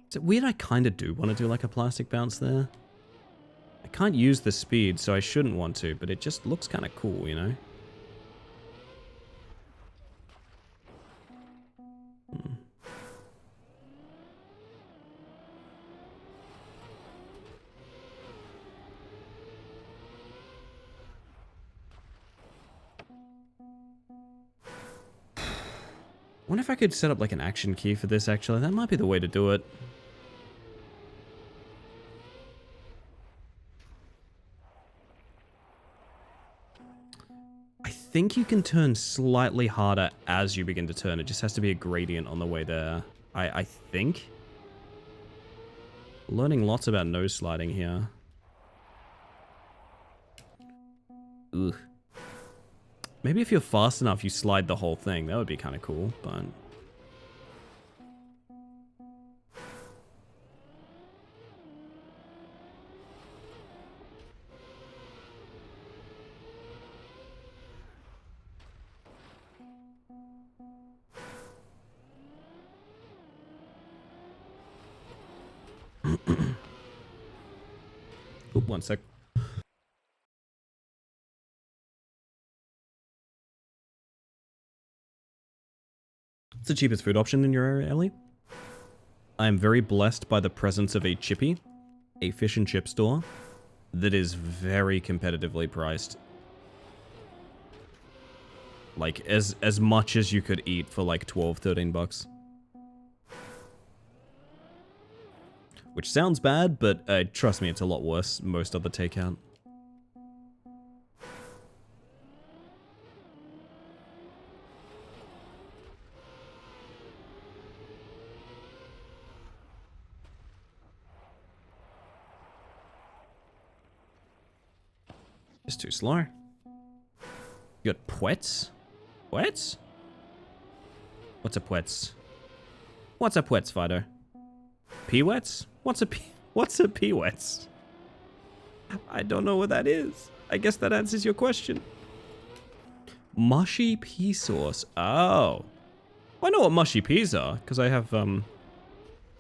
Is it weird I kind of do want to do, like, a plastic bounce there? I can't use the speed, so I shouldn't want to, but it just looks kind of cool, you know? I wonder if I could set up like an action key for this, actually. That might be the way to do it. I think you can turn slightly harder as you begin to turn. It just has to be a gradient on the way there. I think. Learning lots about nose sliding here. Ugh. Maybe if you're fast enough, you slide the whole thing. That would be kind of cool, but... Oop, one sec. What's the cheapest food option in your area, Ellie? I am very blessed by the presence of a Chippy, a fish and chip store, that is very competitively priced. Like, as much as you could eat for like 12, 13 bucks. Which sounds bad, but trust me, it's a lot worse most other takeout. Just too slow. You got Pwets? Pwets? What's a Pwets? What's a Pwets, Fido? Pewets? What's a Pewets? I don't know what that is. I guess that answers your question. Mushy pea sauce. Oh. I know what mushy peas are, because I have,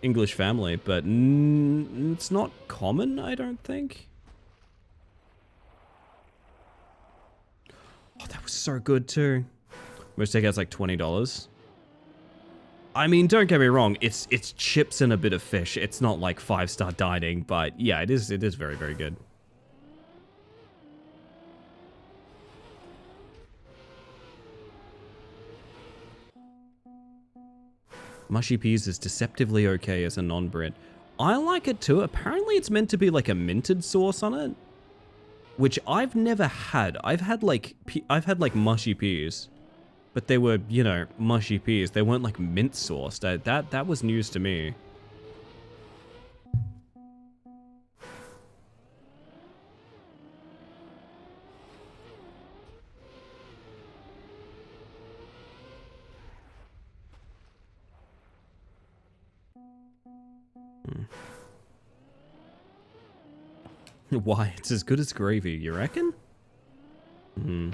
English family, but it's not common, I don't think. Oh, that was so good, too. Most takeout's like $20. I mean, don't get me wrong, it's chips and a bit of fish. It's not like 5-star dining, but yeah, it is very, very good. Mushy peas is deceptively okay as a non-Brit. I like it too. Apparently it's meant to be like a minted sauce on it, which I've never had. I've had like mushy peas, but they were, you know, mushy peas. They weren't like mint sauce. That was news to me. Why? It's as good as gravy, you reckon? Hmm.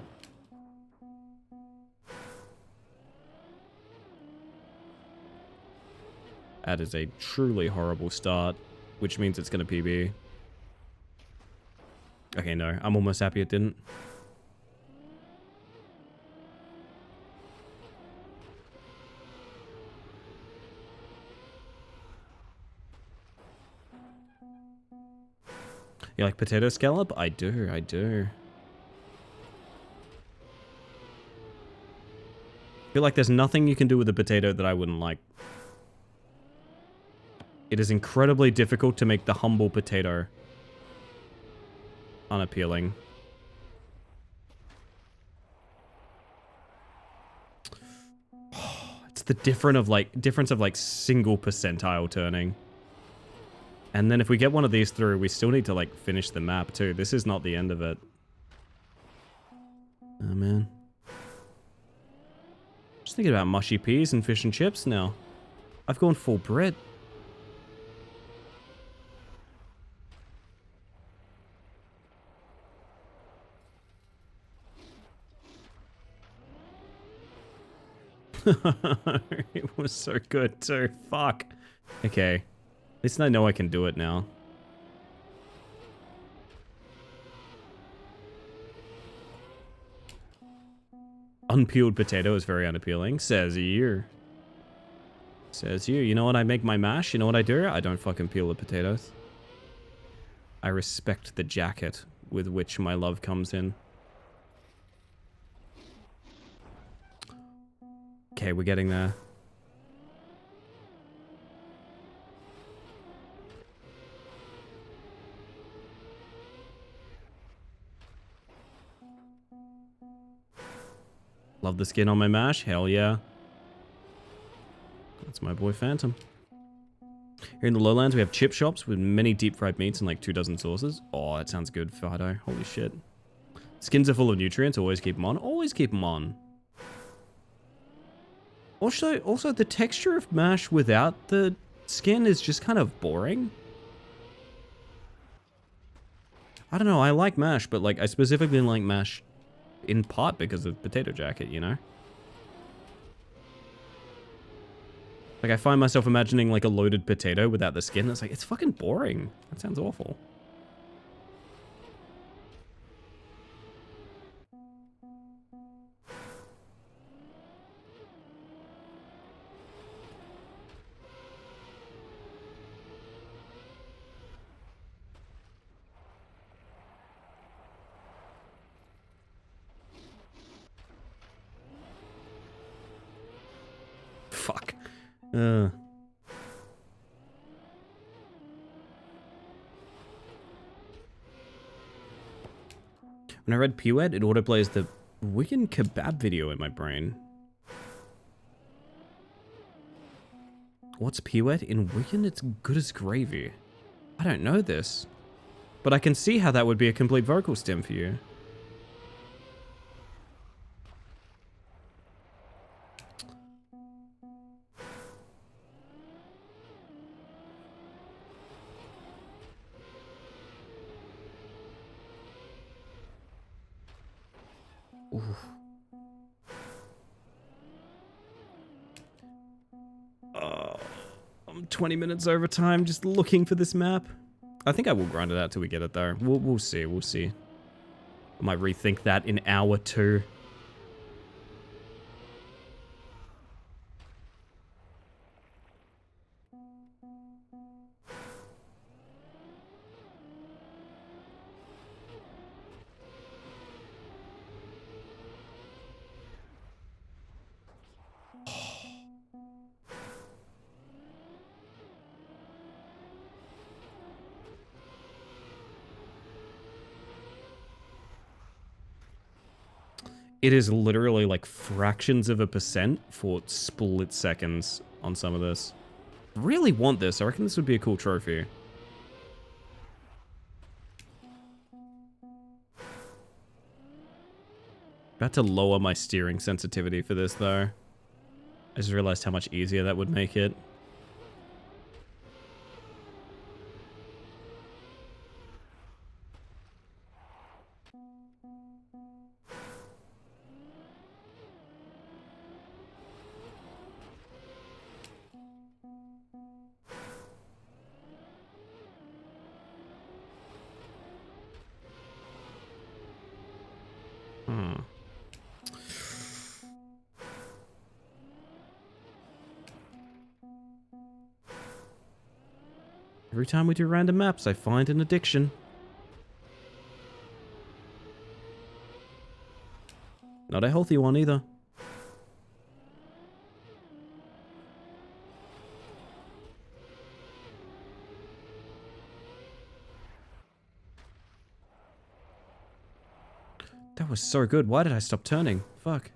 That is a truly horrible start, which means it's gonna PB. Okay, no, I'm almost happy it didn't. You like potato scallop? I do, I do. I feel like there's nothing you can do with a potato that I wouldn't like. It is incredibly difficult to make the humble potato unappealing. It's the difference of like single percentile turning. And then if we get one of these through, we still need to, like, finish the map, too. This is not the end of it. Oh, man. Just thinking about mushy peas and fish and chips now. I've gone full Brit. It was so good, too. Fuck. Okay. At least I know I can do it now. Unpeeled potato is very unappealing, says you. Says you. You know what I make my mash? You know what I do? I don't fucking peel the potatoes. I respect the jacket with which my love comes in. Okay, we're getting there. Love the skin on my mash. Hell yeah. That's my boy Phantom. Here in the lowlands, we have chip shops with many deep fried meats and like 24 sauces. Oh, that sounds good, Fido. Holy shit. Skins are full of nutrients. Always keep them on. Always keep them on. Also, the texture of mash without the skin is just kind of boring. I don't know. I like mash, but like I specifically like mash in part because of Potato Jacket, you know? Like, I find myself imagining, like, a loaded potato without the skin. It's like, it's fucking boring. That sounds awful. Fuck. When I read Pewet, it autoplays the Wigan kebab video in my brain. What's Pewet? In Wigan, it's good as gravy. I don't know this. But I can see how that would be a complete vocal stem for you. I'm 20 minutes over time just looking for this map. I think I will grind it out till we get it though. We'll see, we'll see. I might rethink that in hour 2. It is literally like fractions of a percent for split seconds on some of this. Really want this. I reckon this would be a cool trophy. About to lower my steering sensitivity for this though. I just realized how much easier that would make it. Every time we do random maps, I find an addiction. Not a healthy one either. That was so good. Why did I stop turning? Fuck.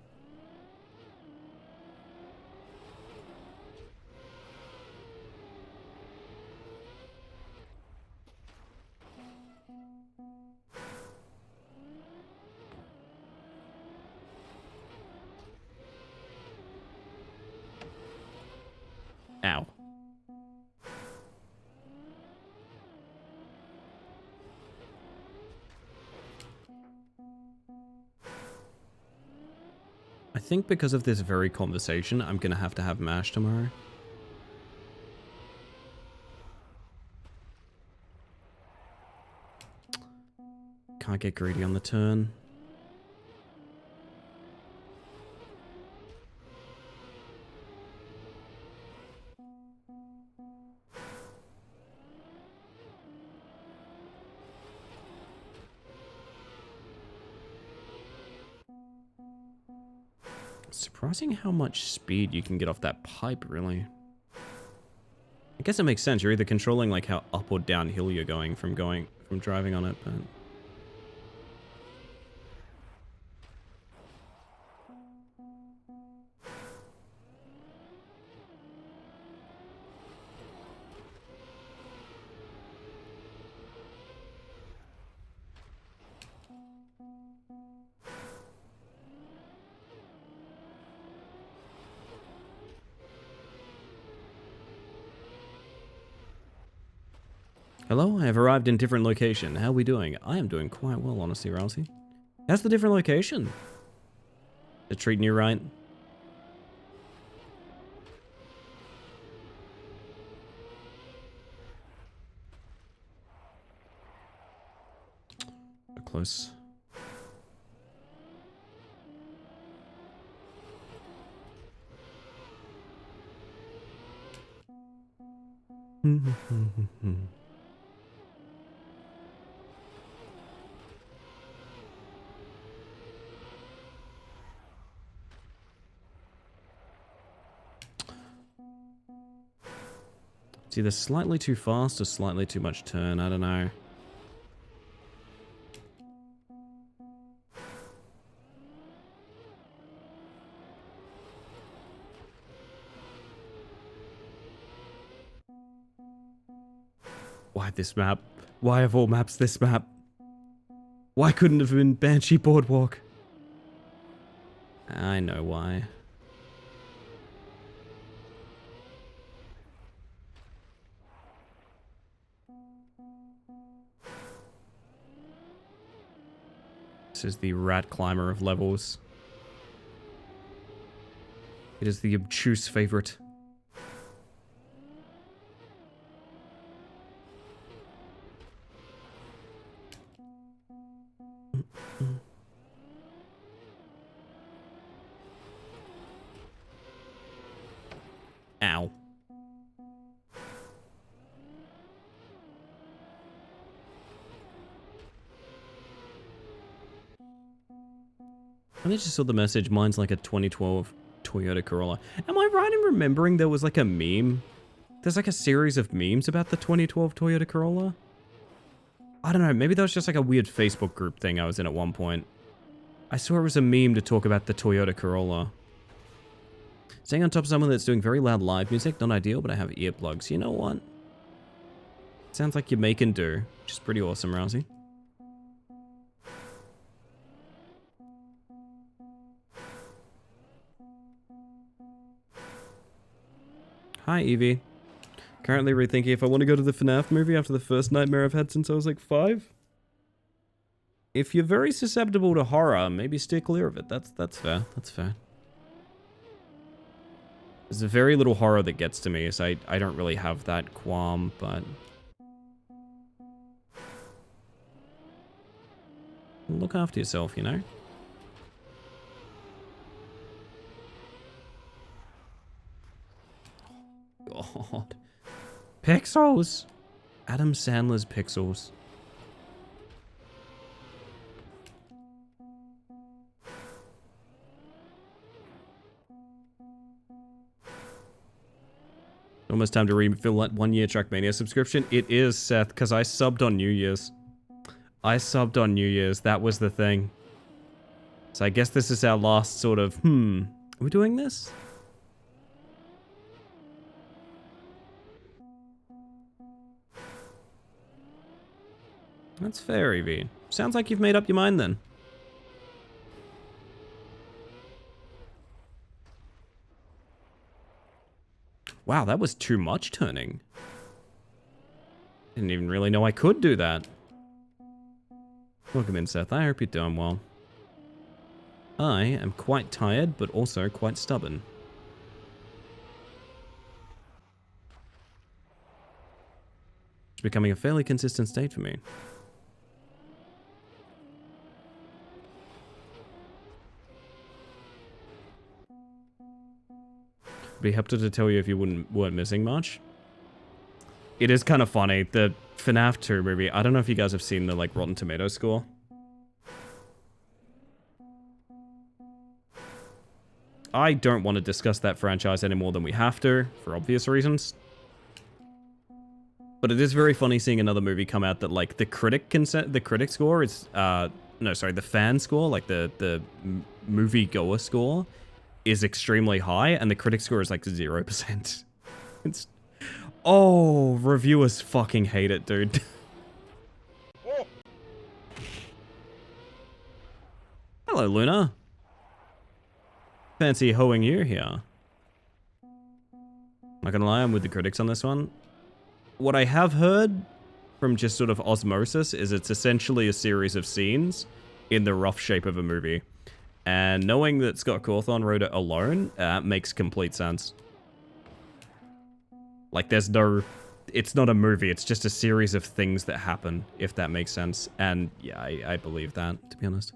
Ow. I think because of this very conversation, I'm gonna have to have MASH tomorrow. Can't get greedy on the turn. Surprising how much speed you can get off that pipe, really. I guess it makes sense. You're either controlling like how up or downhill you're going from driving on it, but hello, I have arrived in different location. How are we doing? I am doing quite well, honestly, Rousey. How's the different location? They're treating you right? Close. It's either slightly too fast or slightly too much turn, I don't know. Why this map? Why of all maps this map? Why couldn't it have been Banshee Boardwalk? I know why. This is the rat climber of levels. It is the obtuse favorite. Ow. I just saw the message, mine's like a 2012 Toyota Corolla. Am I right in remembering there was like a meme? There's like a series of memes about the 2012 Toyota Corolla? I don't know, maybe that was just like a weird Facebook group thing I was in at one point. I saw it was a meme to talk about the Toyota Corolla. Staying on top of someone that's doing very loud live music, not ideal, but I have earplugs. You know what? Sounds like you make and do, which is pretty awesome, Rousey. Hi, Evie. Currently rethinking if I want to go to the FNAF movie after the first nightmare I've had since I was like 5. If you're very susceptible to horror, maybe steer clear of it. That's fair. That's fair. There's a very little horror that gets to me, so I don't really have that qualm, but... Look after yourself, you know? God. Pixels! Adam Sandler's Pixels. Almost time to refill that 1 year Trackmania subscription. It is, Seth, because I subbed on New Year's. I subbed on New Year's. That was the thing. So I guess this is our last sort of, are we doing this? That's fair, Evie. Sounds like you've made up your mind then. Wow, that was too much turning. Didn't even really know I could do that. Welcome in, Seth. I hope you're doing well. I am quite tired, but also quite stubborn. It's becoming a fairly consistent state for me. Be happy to tell you if you weren't missing much. It is kind of funny. The FNAF 2 movie, I don't know if you guys have seen the like Rotten Tomatoes score. I don't want to discuss that franchise any more than we have to, for obvious reasons. But it is very funny seeing another movie come out that like the critic score is no, sorry, the fan score, like the movie goer score is extremely high, and the critic score is like 0%. It's... Oh, reviewers fucking hate it, dude. Hello, Luna. Fancy hoeing you here. Not gonna lie, I'm with the critics on this one. What I have heard from just sort of osmosis is it's essentially a series of scenes in the rough shape of a movie. And knowing that Scott Cawthon wrote it alone makes complete sense. Like, there's no... It's not a movie, it's just a series of things that happen, if that makes sense. And, yeah, I believe that, to be honest.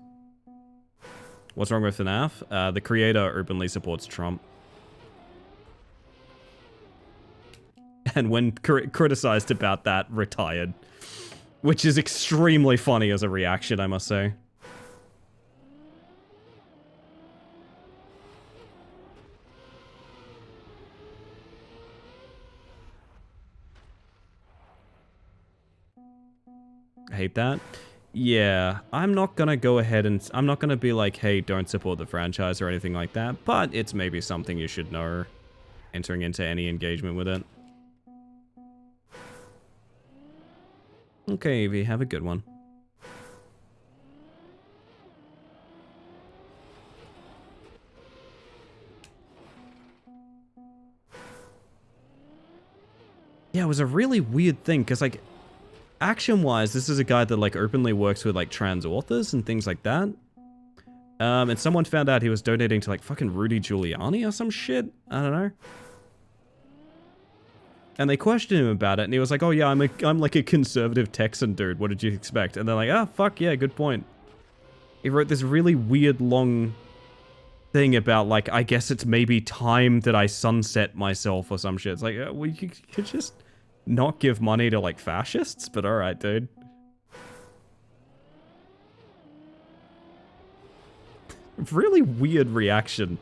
What's wrong with FNAF? The creator openly supports Trump. And when criticized about that, retired. Which is extremely funny as a reaction, I must say. I hate that. Yeah, I'm not gonna go ahead and... I'm not gonna be like, hey, don't support the franchise or anything like that, but it's maybe something you should know entering into any engagement with it. Okay, Evie, have a good one. Yeah, it was a really weird thing, because, like, action-wise, this is a guy that like openly works with like trans authors and things like that. And someone found out he was donating to like fucking Rudy Giuliani or some shit. I don't know. And they questioned him about it, and he was like, "Oh yeah, I'm like a conservative Texan dude. What did you expect?" And they're like, "Ah, fuck yeah, good point." He wrote this really weird long thing about like, I guess it's maybe time that I sunset myself or some shit. It's like, well, you could just not give money to like fascists, but all right, dude. Really weird reaction.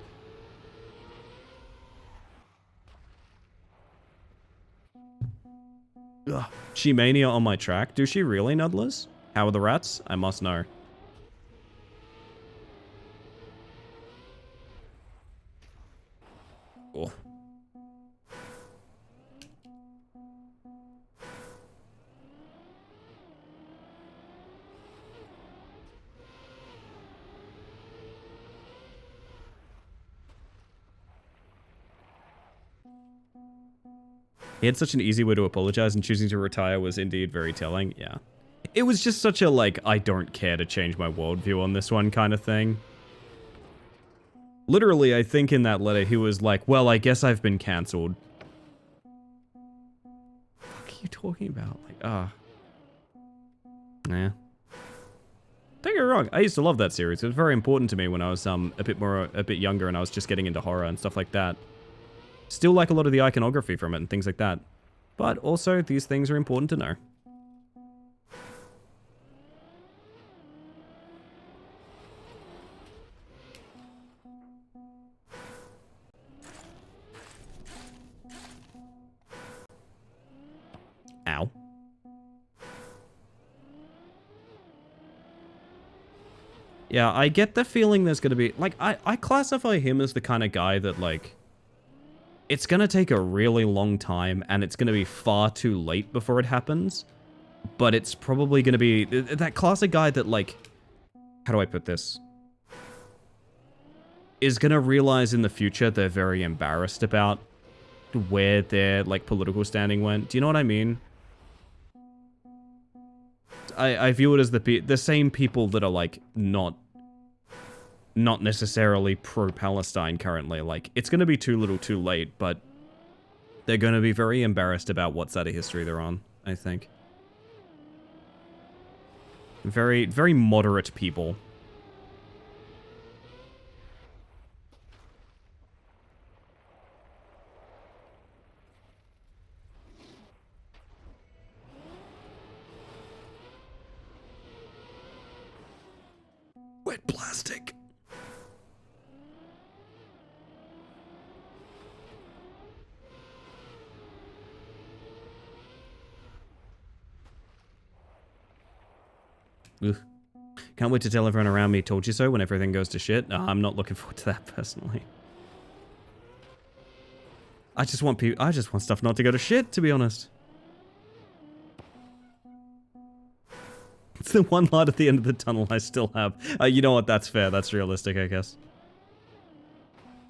Ugh. She-Mania on my track. Do she really, Nudlers? How are the rats? I must know. Oh. He had such an easy way to apologize, and choosing to retire was indeed very telling. Yeah. It was just such a, like, I don't care to change my worldview on this one kind of thing. Literally, I think in that letter, he was like, well, I guess I've been cancelled. What are you talking about? Like, Nah. Don't get me wrong, I used to love that series. It was very important to me when I was a bit younger and I was just getting into horror and stuff like that. Still like a lot of the iconography from it and things like that. But also, these things are important to know. Ow. Yeah, I get the feeling there's gonna be... Like, I classify him as the kind of guy that, like... It's gonna take a really long time, and it's gonna be far too late before it happens. But it's probably gonna be... That classic guy that, like... How do I put this? Is gonna realize in the future they're very embarrassed about where their, like, political standing went. Do you know what I mean? I view it as the same people that are, like, not necessarily pro-Palestine currently. Like, it's going to be too little too late, but they're going to be very embarrassed about what side of history they're on, I think. Very, very moderate people. Wet plastic. Ugh. Can't wait to tell everyone around me told you so when everything goes to shit. No, I'm not looking forward to that personally. I just want stuff not to go to shit, to be honest. It's the one light at the end of the tunnel I still have. You know what, that's fair, that's realistic, I guess.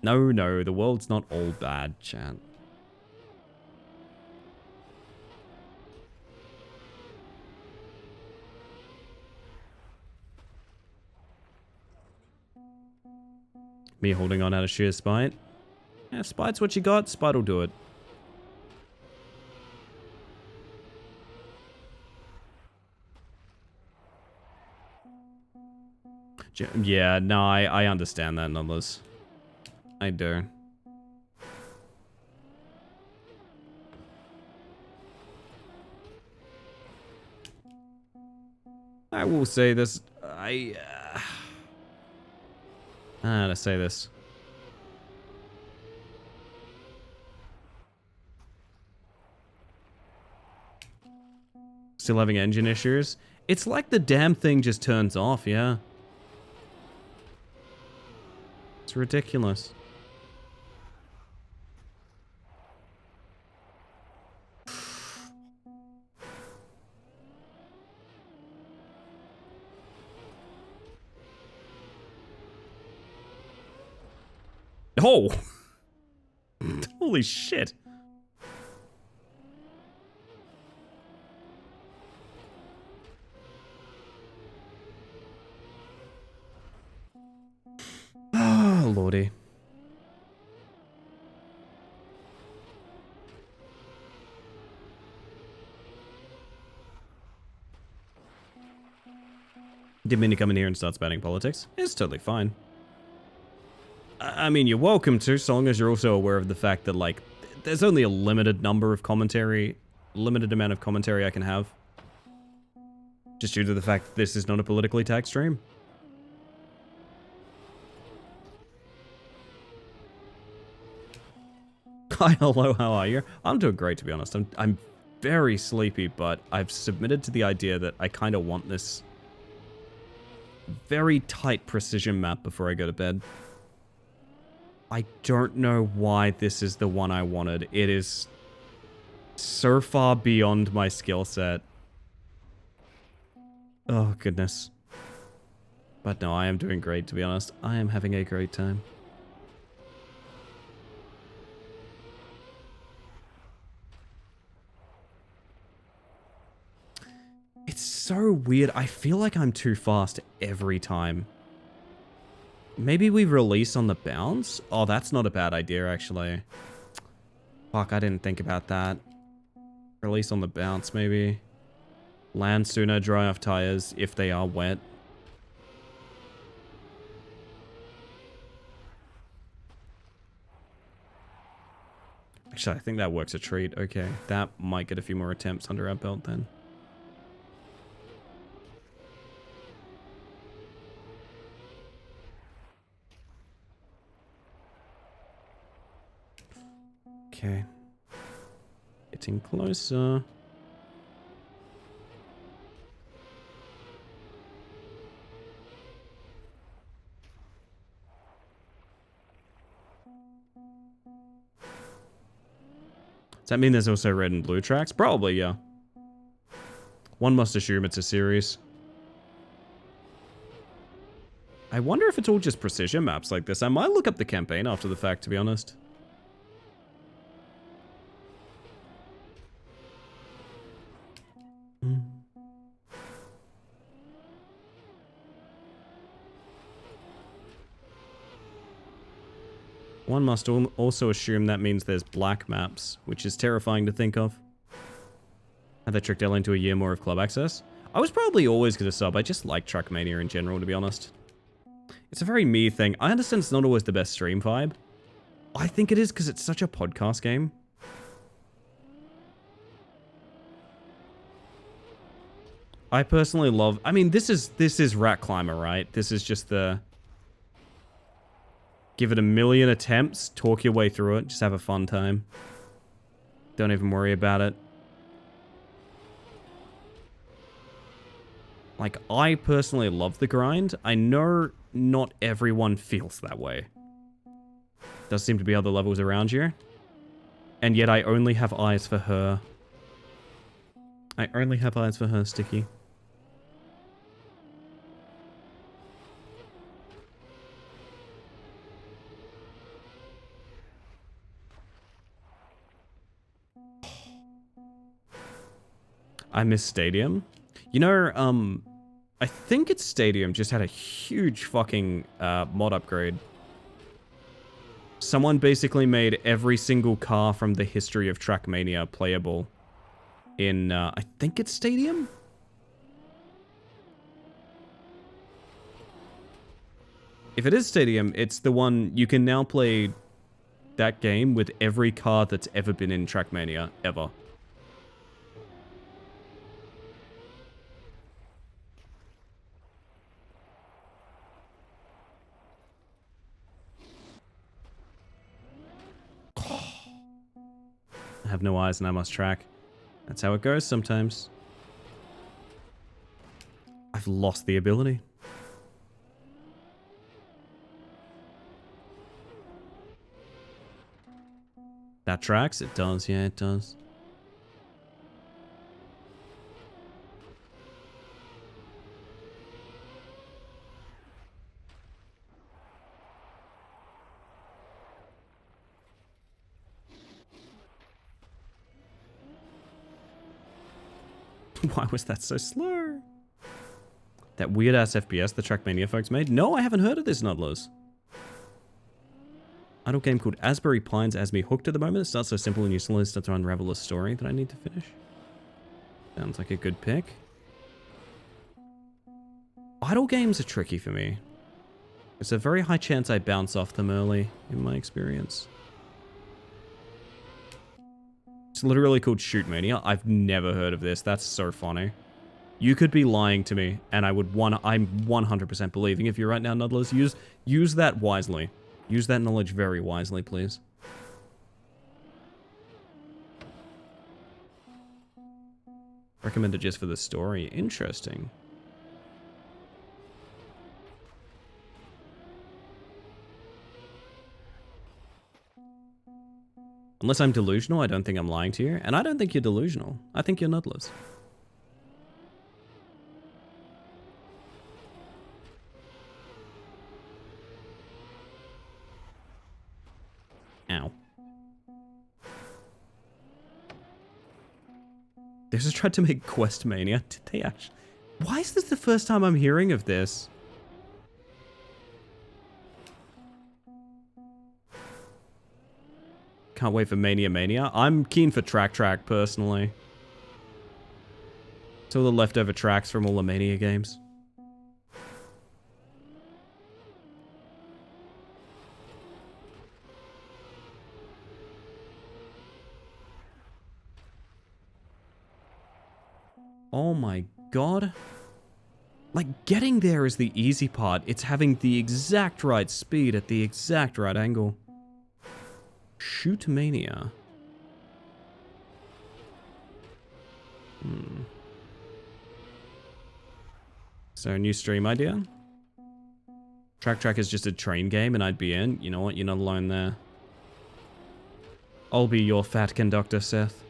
No, the world's not all bad, chat. Me holding on out of sheer spite. Yeah, spite's what you got, spite'll do it. Yeah, no, I understand that, Nonetheless. I do. I will say this, how to say this? Still having engine issues? It's like the damn thing just turns off, yeah. It's ridiculous. Oh! Holy shit. Didn't mean to come in here and start spouting politics. It's totally fine. I mean, you're welcome to, so long as you're also aware of the fact that, like, there's only a limited amount of commentary I can have. Just due to the fact that this is not a politically tagged stream. Hi, hello, how are you? I'm doing great, to be honest. I'm very sleepy, but I've submitted to the idea that I kind of want this very tight precision map before I go to bed. I don't know why this is the one I wanted. It is so far beyond my skill set. Oh, goodness. But no, I am doing great, to be honest. I am having a great time. It's so weird. I feel like I'm too fast every time. Maybe we release on the bounce? Oh, that's not a bad idea, actually. Fuck, I didn't think about that. Release on the bounce, maybe. Land sooner, dry off tires if they are wet. Actually, I think that works a treat. Okay, that might get a few more attempts under our belt then. Okay. Getting closer. Does that mean there's also red and blue tracks? Probably, yeah. One must assume it's a series. I wonder if it's all just precision maps like this. I might look up the campaign after the fact, to be honest. One must also assume that means there's black maps, which is terrifying to think of. Have they tricked Ellie into a year more of club access? I was probably always going to sub. I just like Trackmania in general, to be honest. It's a very me thing. I understand it's not always the best stream vibe. I think it is because it's such a podcast game. I personally love... I mean, this is Rat Climber, right? This is just the... Give it a million attempts, talk your way through it, just have a fun time. Don't even worry about it. Like, I personally love the grind. I know not everyone feels that way. Does seem to be other levels around you. And yet I only have eyes for her. I only have eyes for her, Sticky. I miss Stadium. You know, I think it's Stadium just had a huge fucking mod upgrade. Someone basically made every single car from the history of Trackmania playable in, I think it's Stadium? If it is Stadium, it's the one you can now play that game with every car that's ever been in Trackmania, ever. I have no eyes and I must track. That's how it goes sometimes. I've lost the ability. That tracks? It does, yeah, it does. Why was that so slow? That weird-ass FPS the Trackmania folks made? No, I haven't heard of this, Nudlers. Idle game called Asbury Pines has me hooked at the moment. It starts so simple and useful, it starts to unravel a story that I need to finish. Sounds like a good pick. Idle games are tricky for me. There's a very high chance I bounce off them early, in my experience. It's literally called Shoot Mania. I've never heard of this. That's so funny. You could be lying to me, and I'm 100% believing if you're right now, Nudlers. Use that wisely. Use that knowledge very wisely, please. Recommended just for the story. Interesting. Unless I'm delusional, I don't think I'm lying to you. And I don't think you're delusional. I think you're Nudlers. Ow. They just tried to make Quest Mania. Did they actually? Why is this the first time I'm hearing of this? Can't wait for Mania. I'm keen for Track personally. It's all the leftover tracks from all the Mania games. Oh my god. Like, getting there is the easy part. It's having the exact right speed at the exact right angle. Shoot Mania. So, new stream idea? Track is just a train game and I'd be in. You know what? You're not alone there. I'll be your fat conductor, Seth.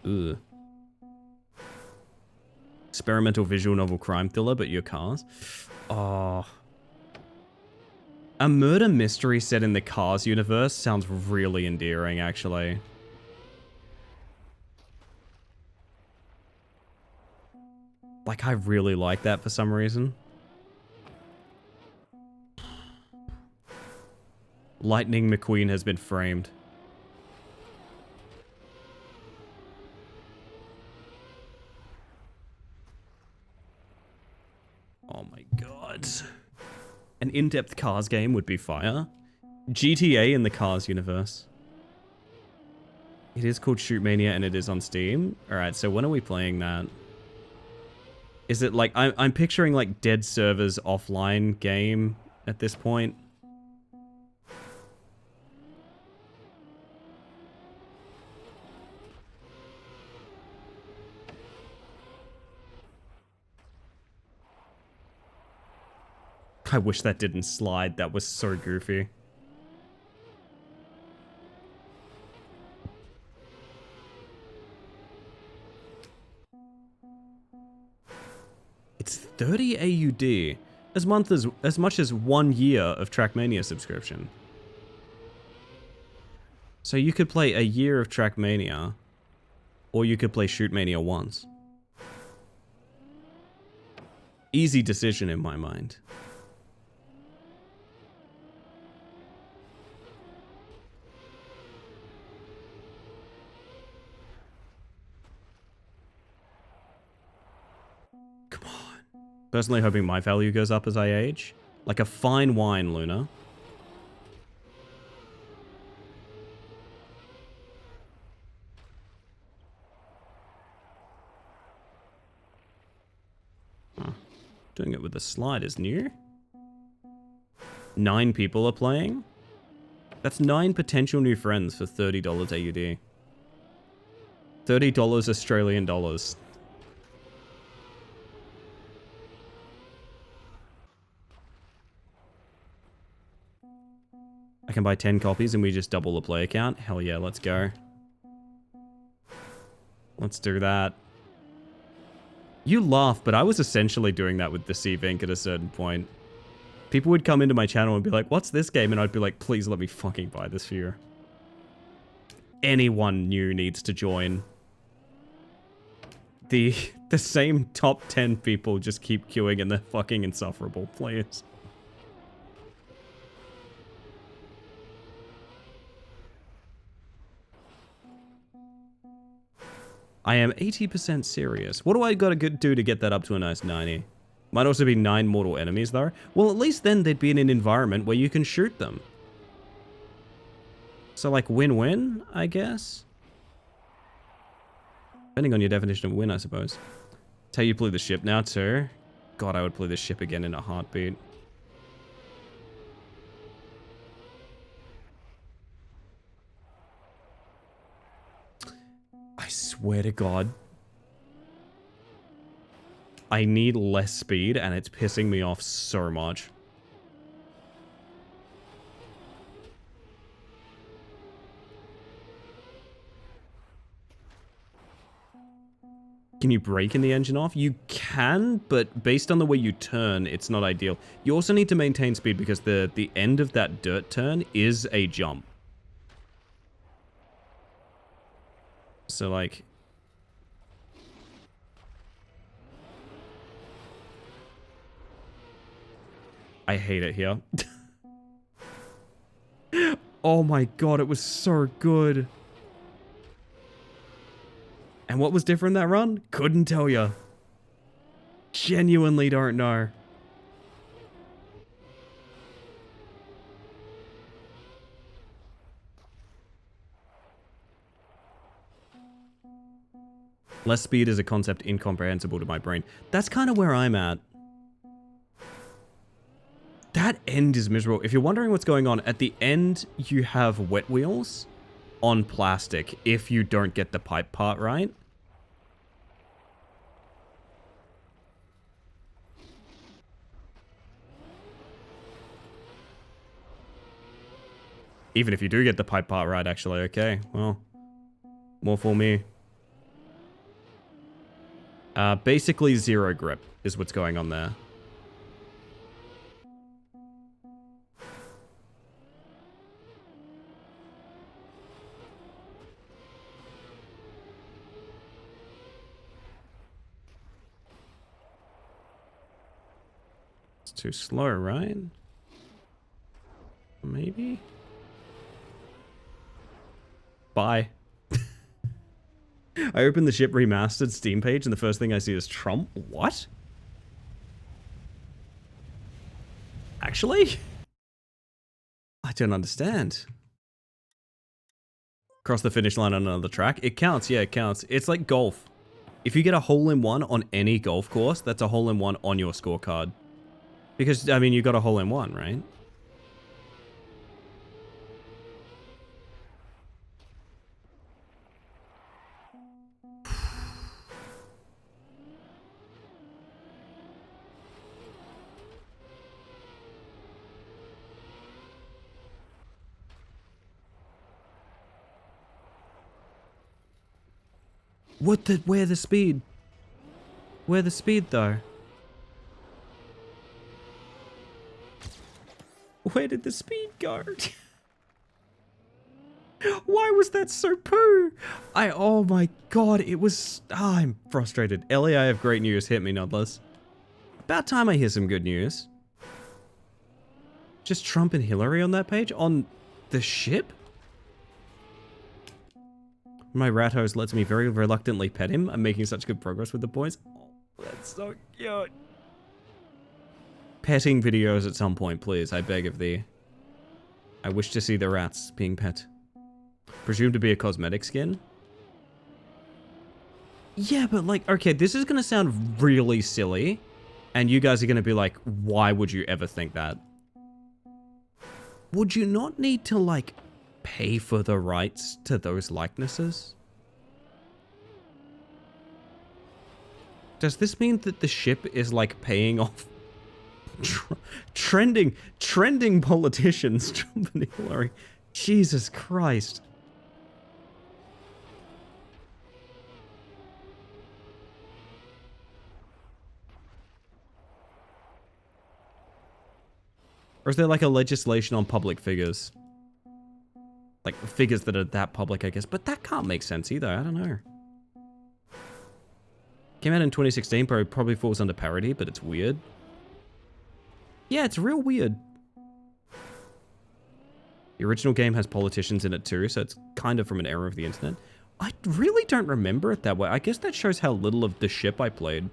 Ugh. Experimental visual novel crime thriller, but your Cars. Oh. A murder mystery set in the Cars universe sounds really endearing, actually. Like, I really like that for some reason. Lightning McQueen has been framed. Oh my god. An in-depth Cars game would be fire. GTA in the Cars universe. It is called Shoot Mania and it is on Steam. Alright, so when are we playing that? Is it like... I'm picturing like dead servers offline game at this point. I wish that didn't slide. That was so goofy. It's 30 AUD. As much as 1 year of Trackmania subscription. So you could play a year of Trackmania, or you could play Shoot Mania once. Easy decision in my mind. Personally hoping my value goes up as I age. Like a fine wine, Luna. Huh. Doing it with the slide is new. 9 people are playing? That's 9 potential new friends for $30 AUD. $30 Australian dollars. I can buy 10 copies and we just double the play count. Hell yeah, let's go. Let's do that. You laugh, but I was essentially doing that with the C-Vink at a certain point. People would come into my channel and be like, what's this game? And I'd be like, please let me fucking buy this for you. Anyone new needs to join. The same top 10 people just keep queuing and they're fucking insufferable, please. I am 80% serious. What do I gotta do to get that up to a nice 90? Might also be 9 mortal enemies though. Well, at least then they'd be in an environment where you can shoot them. So like win-win, I guess? Depending on your definition of win, I suppose. That's how you play the ship now too. God, I would play the ship again in a heartbeat. I swear to God. I need less speed and it's pissing me off so much. Can you breaking the engine off? You can, but based on the way you turn, it's not ideal. You also need to maintain speed because the end of that dirt turn is a jump. So, like... I hate it here. Oh my god, it was so good. And what was different that run? Couldn't tell ya. Genuinely don't know. Less speed is a concept incomprehensible to my brain. That's kind of where I'm at. That end is miserable. If you're wondering what's going on, at the end you have wet wheels on plastic if you don't get the pipe part right. Even if you do get the pipe part right, actually, okay. Well, more for me. Basically zero grip is what's going on there. It's too slow, right? Maybe? Bye. I opened the ship remastered Steam page and the first thing I see is Trump. What? Actually? I don't understand. Cross the finish line on another track. It counts, yeah, it counts. It's like golf. If you get a hole-in-one on any golf course, that's a hole-in-one on your scorecard. Because, I mean, you got a hole-in-one, right? What the, where the speed? Where the speed though? Where did the speed go? Why was that so poo? Oh my god, it was, I'm frustrated. Ellie, I have great news, hit me nonetheless. About time I hear some good news. Just Trump and Hillary on that page? On the ship? My rat host lets me very reluctantly pet him. I'm making such good progress with the boys. Oh, that's so cute. Petting videos at some point, please. I beg of thee. I wish to see the rats being pet. Presumed to be a cosmetic skin? Yeah, but like, okay, this is gonna sound really silly. And you guys are gonna be like, why would you ever think that? Would you not need to, like, pay for the rights to those likenesses? Does this mean that the ship is like paying off trending politicians, Trump and Hillary? Jesus Christ. Or is there like a legislation on public figures? Like figures that are that public, I guess. But that can't make sense either. I don't know. Came out in 2016, probably falls under parody, but it's weird. Yeah, it's real weird. The original game has politicians in it too, so it's kind of from an era of the internet. I really don't remember it that way. I guess that shows how little of the ship I played.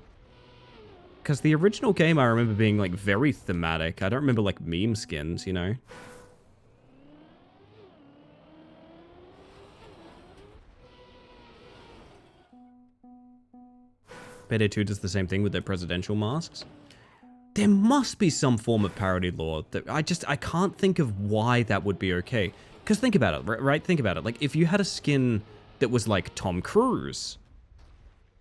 Because the original game I remember being, like, very thematic. I don't remember, like, meme skins, you know? Payday 2 does the same thing with their presidential masks. There must be some form of parody law that I can't think of why that would be okay. Because think about it, right? Think about it. Like, if you had a skin that was like Tom Cruise,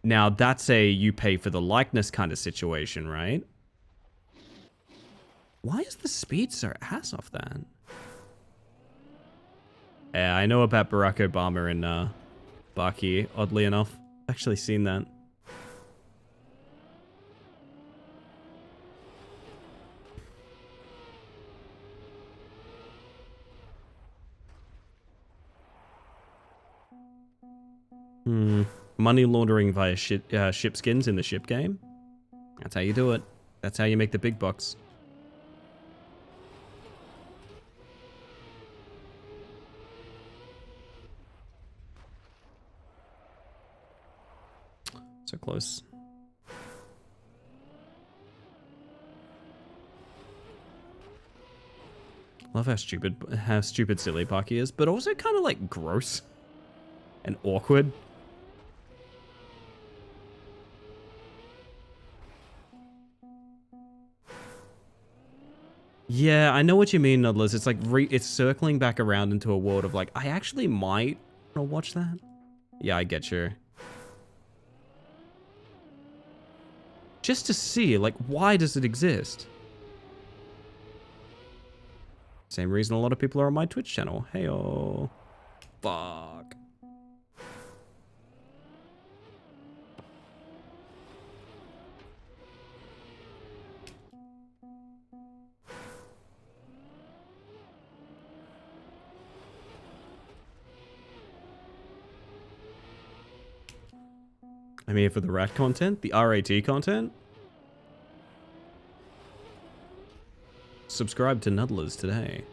now that's a you pay for the likeness kind of situation, right? Why is the speed so ass off that? Yeah, I know about Barack Obama and Baki, oddly enough. Actually seen that. Money laundering via ship skins in the ship game. That's how you do it. That's how you make the big bucks. So close. Love how stupid silly Baki is, but also kind of like gross and awkward. Yeah, I know what you mean, Nudlers. It's like it's circling back around into a world of like, I actually might want to watch that. Yeah, I get you. Just to see, like, why does it exist? Same reason a lot of people are on my Twitch channel. Heyo. Fuck. I'm here for the rat content, the RAT content. Subscribe to Nudlers today.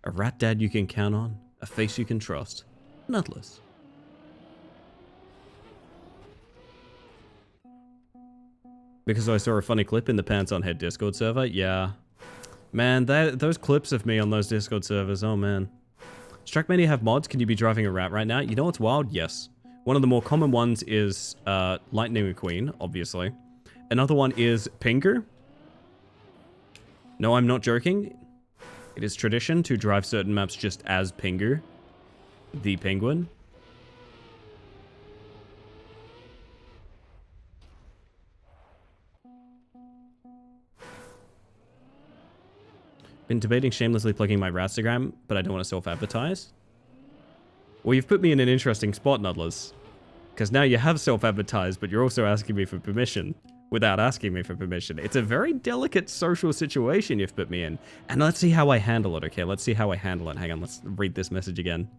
A rat dad you can count on, a face you can trust. Nudlers. Because I saw a funny clip in the Pants on Head Discord server? Yeah. Man, those clips of me on those Discord servers, oh man. Struckmania have mods? Can you be driving a rat right now? You know what's wild? Yes. One of the more common ones is Lightning McQueen, obviously. Another one is Pingu. No, I'm not joking. It is tradition to drive certain maps just as Pingu, the penguin. Been debating shamelessly plugging my Ratstagram, but I don't want to self-advertise. Well, you've put me in an interesting spot, Nudlers. Because now you have self-advertised, but you're also asking me for permission without asking me for permission. It's a very delicate social situation you've put me in. And let's see how I handle it, okay? Let's see how I handle it. Hang on, let's read this message again.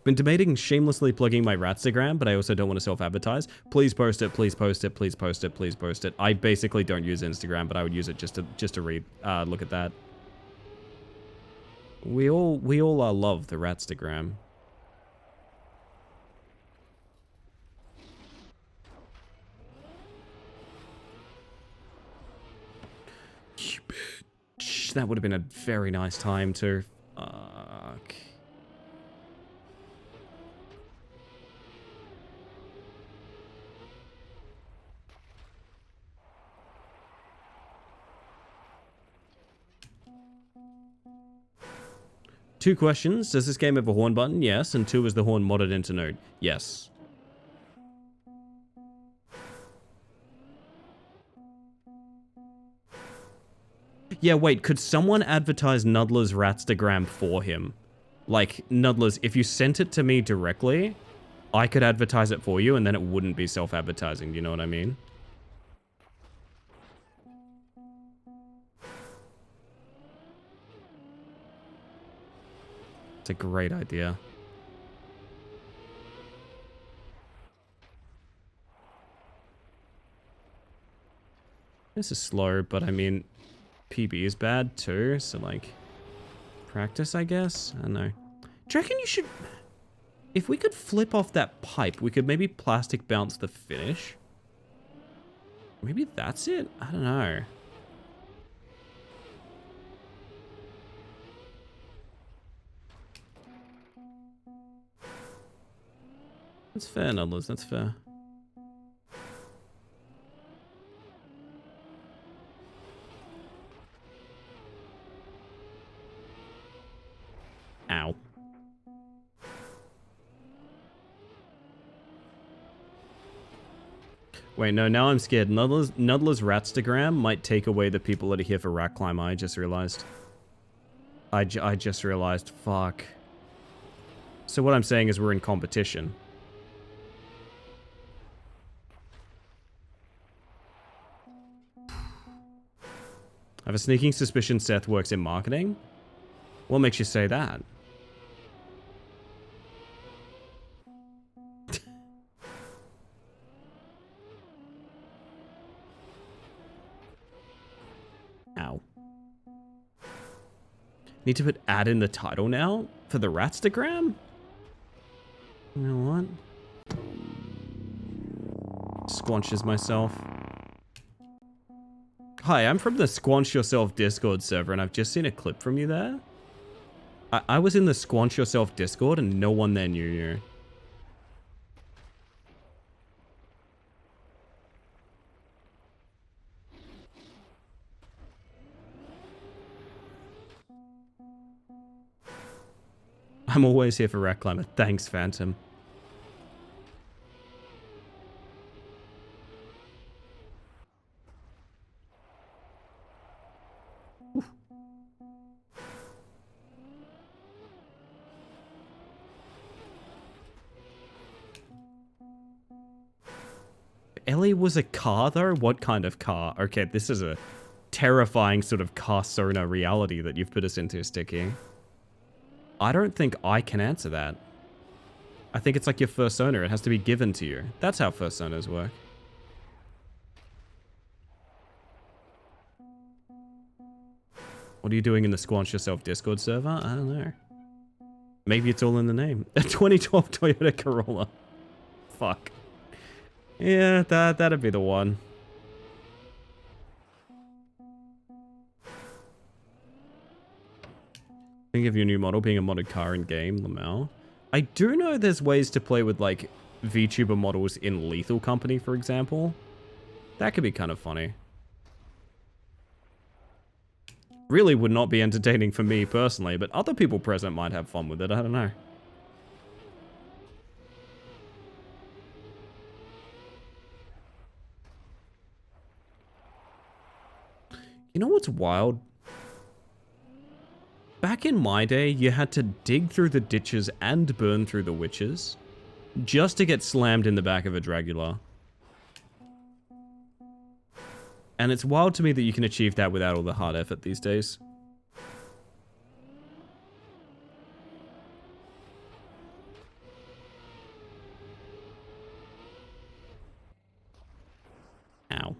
Been debating shamelessly plugging my Ratstagram, but I also don't want to self-advertise. Please post it, please post it, please post it, please post it. I basically don't use Instagram, but I would use it just to read. Look at that. We all love the Ratstagram. That would have been a very nice time to... Fuck. Two questions. Does this game have a horn button? Yes. And two, is the horn modded into Node? Yes. Yeah, wait, could someone advertise Nudler's Ratstagram for him? Like, Nudlers, if you sent it to me directly, I could advertise it for you, and then it wouldn't be self-advertising, you know what I mean? It's a great idea. This is slow, but I mean... PB is bad too, so like practice, I guess. I don't know. Do you reckon you should... If we could flip off that pipe, we could maybe plastic bounce the finish? Maybe that's it? I don't know. That's fair, Nuddlers. That's fair. Ow. Wait, no, now I'm scared. Nuddler's Ratstagram might take away the people that are here for Rat Climber, I just realized. I just realized. Fuck. So what I'm saying is we're in competition. I have a sneaking suspicion Seth works in marketing. What makes you say that? Ow. Need to put ad in the title now for the Ratstagram? You know what? Squanches myself. Hi, I'm from the Squanch Yourself Discord server, and I've just seen a clip from you there. I was in the Squanch Yourself Discord, and no one there knew you. I'm always here for Rat Climber. Thanks, Phantom. Ellie was a car, though? What kind of car? Okay, this is a terrifying sort of car-sona reality that you've put us into, Sticky. I don't think I can answer that. I think it's like your first owner. It has to be given to you. That's how first owners work. What are you doing in the Squanch Yourself Discord server? I don't know. Maybe it's all in the name. A 2012 Toyota Corolla. Fuck. Yeah, that'd be the one. Think of your new model being a modded car in game, Lamau. I do know there's ways to play with like VTuber models in Lethal Company, for example. That could be kind of funny. Really would not be entertaining for me personally, but other people present might have fun with it. I don't know. You know what's wild? Back in my day, you had to dig through the ditches and burn through the witches just to get slammed in the back of a Dragula. And it's wild to me that you can achieve that without all the hard effort these days. Ow.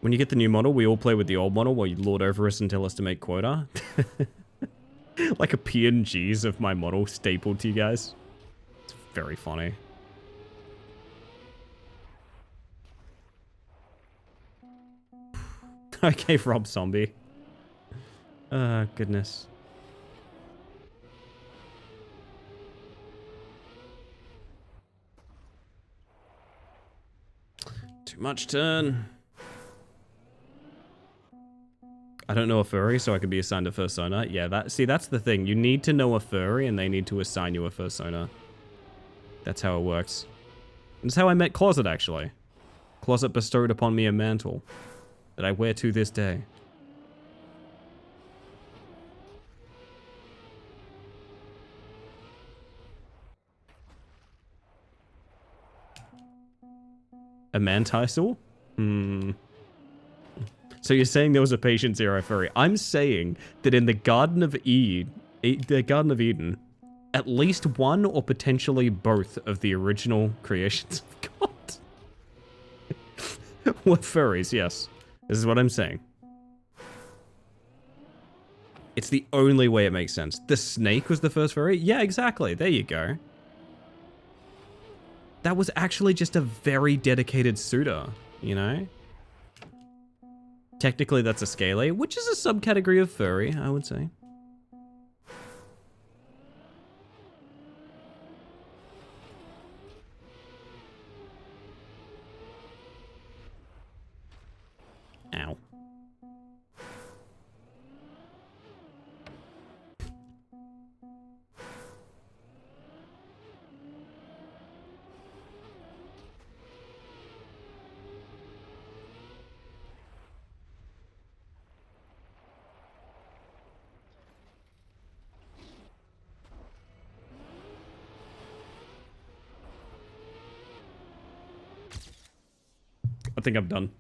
When you get the new model, we all play with the old model while you lord over us and tell us to make quota. Like a PNGs of my model stapled to you guys. It's very funny. Okay, Rob Zombie. Goodness. Too much turn. I don't know a furry, so I could be assigned a fursona. Yeah, that's the thing. You need to know a furry, and they need to assign you a fursona. That's how it works. That's how I met Closet, actually. Closet bestowed upon me a mantle that I wear to this day. A mantisel? So you're saying there was a patient zero furry. I'm saying that in the Garden of Eden, at least one or potentially both of the original creations of God were furries, yes. This is what I'm saying. It's the only way it makes sense. The snake was the first furry? Yeah, exactly. There you go. That was actually just a very dedicated suitor, you know? Technically, that's a scale, which is a subcategory of furry, I would say. Ow. I think I'm done.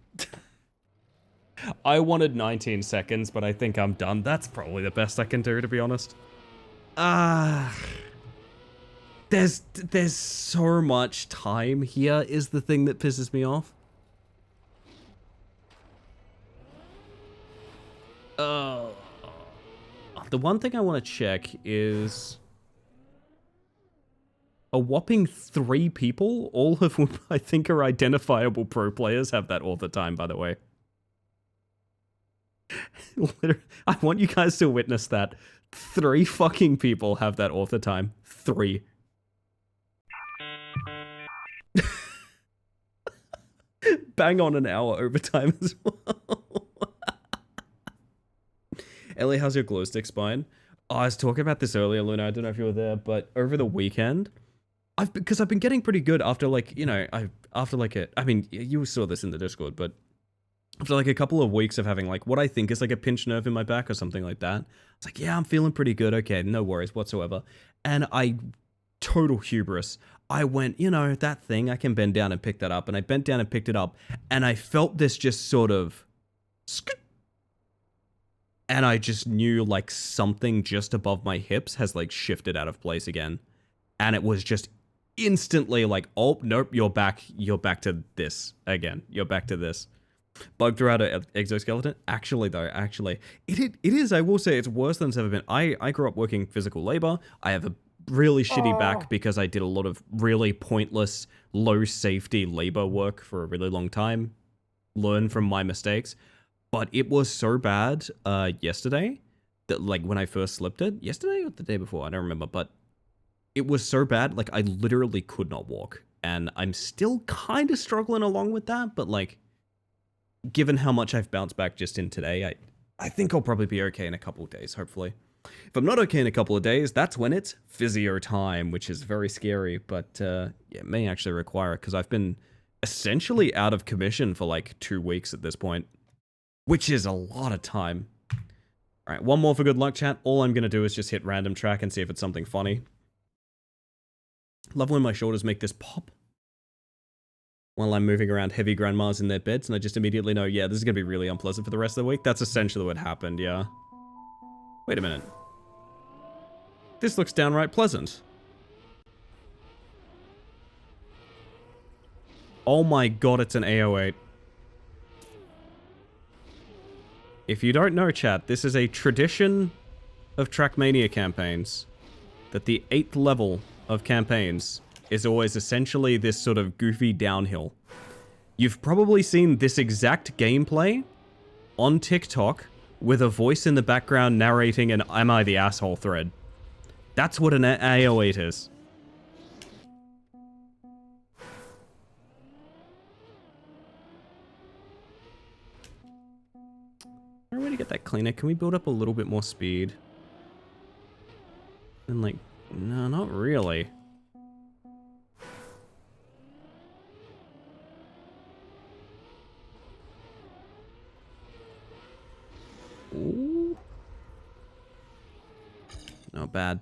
I wanted 19 seconds, but I think I'm done. That's probably the best I can do, to be honest. There's so much time here is the thing that pisses me off. The one thing I want to check is a whopping 3 people, all of whom I think are identifiable pro players, have that all the time, by the way. I want you guys to witness that. 3 fucking people have that all the time. 3. Bang on an hour overtime as well. Ellie, how's your glow stick spine? Oh, I was talking about this earlier, Luna. I don't know if you were there, but over the weekend, because I've been getting pretty good after, like, you know, I mean, you saw this in the Discord, but after like a couple of weeks of having like what I think is like a pinched nerve in my back or something like that, it's like, yeah, I'm feeling pretty good. Okay, no worries whatsoever. And total hubris. I went, you know, that thing, I can bend down and pick that up. And I bent down and picked it up. And I felt this just sort of... And I just knew like something just above my hips has like shifted out of place again. And it was just instantly like, oh, nope, you're back to this again. You're back to this. Bug throughout an exoskeleton? Actually, though, it is, I will say, it's worse than it's ever been. I grew up working physical labor. I have a really shitty back because I did a lot of really pointless, low safety labor work for a really long time. Learn from my mistakes. But it was so bad yesterday that, like, when I first slipped it, yesterday or the day before, I don't remember, but it was so bad, like, I literally could not walk. And I'm still kind of struggling along with that, but, like, given how much I've bounced back just in today, I think I'll probably be okay in a couple of days, hopefully. If I'm not okay in a couple of days, that's when it's physio time, which is very scary, but yeah, it may actually require it, because I've been essentially out of commission for, like, 2 weeks at this point. Which is a lot of time. Alright, one more for good luck, chat. All I'm going to do is just hit random track and see if it's something funny. Love when my shoulders make this pop. While I'm moving around heavy grandmas in their beds, and I just immediately know, yeah, this is going to be really unpleasant for the rest of the week. That's essentially what happened, yeah. Wait a minute. This looks downright pleasant. Oh my god, it's an AO8. If you don't know, chat, this is a tradition of Trackmania campaigns, that the 8th level of campaigns is always essentially this sort of goofy downhill. You've probably seen this exact gameplay on TikTok with a voice in the background narrating an Am I the Asshole thread. That's what an AO8 is. I'm ready to get that cleaner. Can we build up a little bit more speed? And like, no, not really. Ooh. Not bad.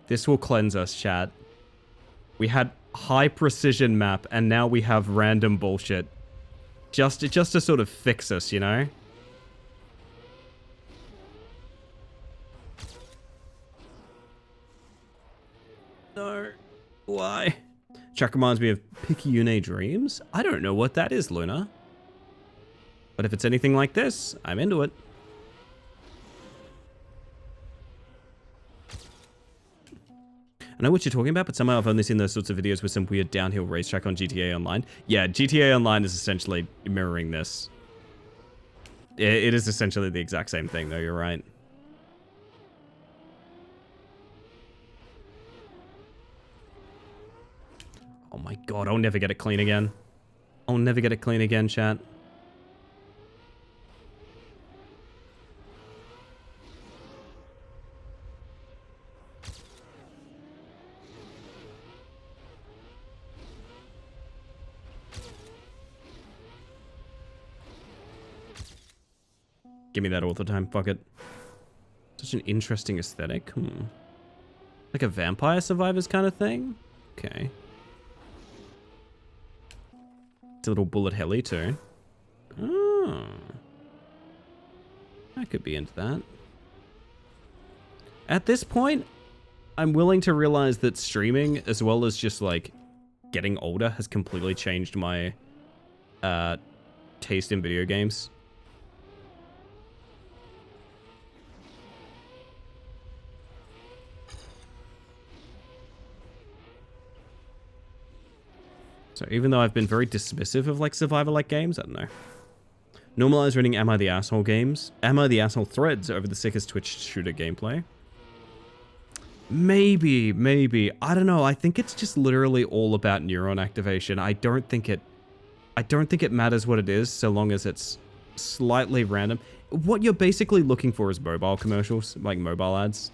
This will cleanse us, chat. We had high precision map, and now we have random bullshit. Just to sort of fix us, you know? No. Why? Chuck reminds me of Picayune Dreams? I don't know what that is, Luna. But if it's anything like this, I'm into it. I know what you're talking about, but somehow I've only seen those sorts of videos with some weird downhill racetrack on GTA Online. Yeah, GTA Online is essentially mirroring this. It is essentially the exact same thing, though, you're right. Oh my god, I'll never get it clean again. I'll never get it clean again, chat. Give me that all the time, fuck it. Such an interesting aesthetic. Like a Vampire Survivors kind of thing? Okay. It's a little bullet heli too. Oh. I could be into that. At this point, I'm willing to realize that streaming, as well as just like getting older, has completely changed my taste in video games. So even though I've been very dismissive of like survivor-like games, I don't know. Normalize running Am I the Asshole games. Am I the Asshole threads over the sickest Twitch shooter gameplay. Maybe. I don't know. I think it's just literally all about neuron activation. I don't think it matters what it is, so long as it's slightly random. What you're basically looking for is mobile commercials, like mobile ads.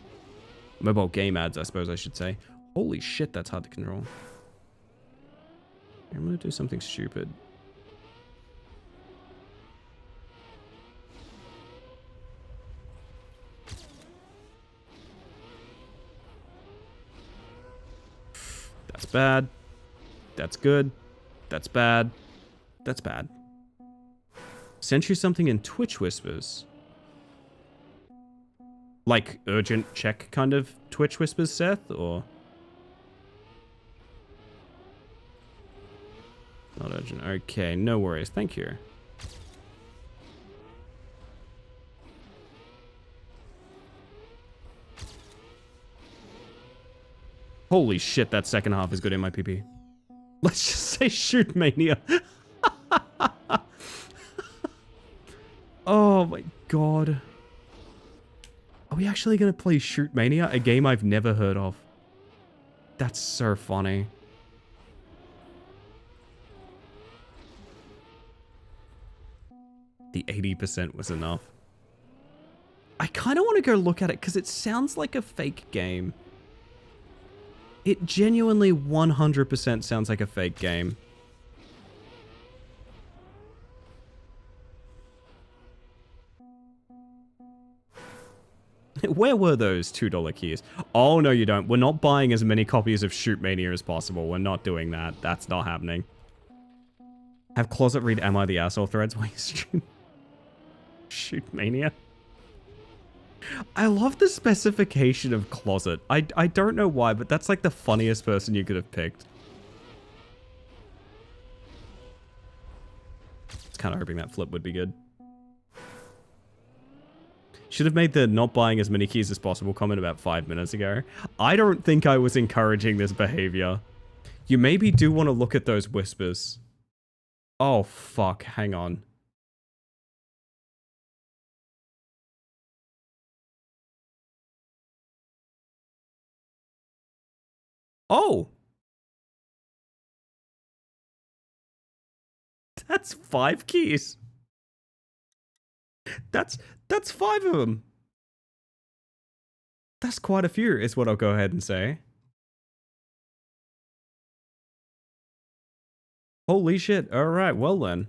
Mobile game ads, I suppose I should say. Holy shit, that's hard to control. I'm gonna do something stupid. That's bad. That's good. That's bad. That's bad. Sent you something in Twitch whispers. Like urgent check kind of Twitch whispers, Seth, or? Not urgent. Okay, no worries. Thank you. Holy shit, that second half is good in my PP. Let's just say shoot mania. Oh my god. Are we actually gonna play Shoot Mania? A game I've never heard of. That's so funny. The 80% was enough. I kind of want to go look at it because it sounds like a fake game. It genuinely 100% sounds like a fake game. Where were those $2 keys? Oh, no, you don't. We're not buying as many copies of Shoot Mania as possible. We're not doing that. That's not happening. Have Closet read Am I the Asshole threads while you stream Shoot Mania. I love the specification of Closet. I don't know why, but that's like the funniest person you could have picked. I was kind of hoping that flip would be good. Should have made the not buying as many keys as possible comment about 5 minutes ago. I don't think I was encouraging this behavior. You maybe do want to look at those whispers. Oh, fuck. Hang on. Oh! That's 5 keys. That's 5 of them. That's quite a few, is what I'll go ahead and say. Holy shit. Alright, well then.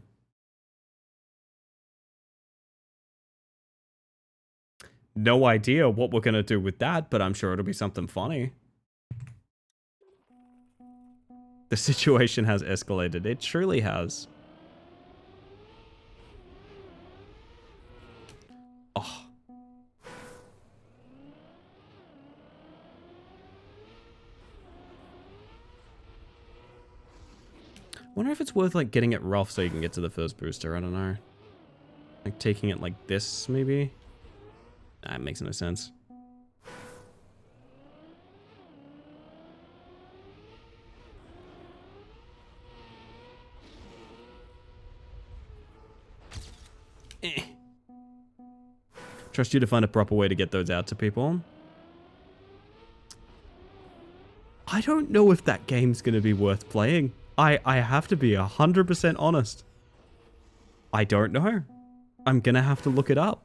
No idea what we're gonna do with that, but I'm sure it'll be something funny. The situation has escalated. It truly has. Oh. Wonder if it's worth like getting it rough so you can get to the first booster. I don't know. Like taking it like this, maybe? Nah, it makes no sense. Trust you to find a proper way to get those out to people. I don't know if that game's going to be worth playing. I have to be 100% honest. I don't know. I'm going to have to look it up.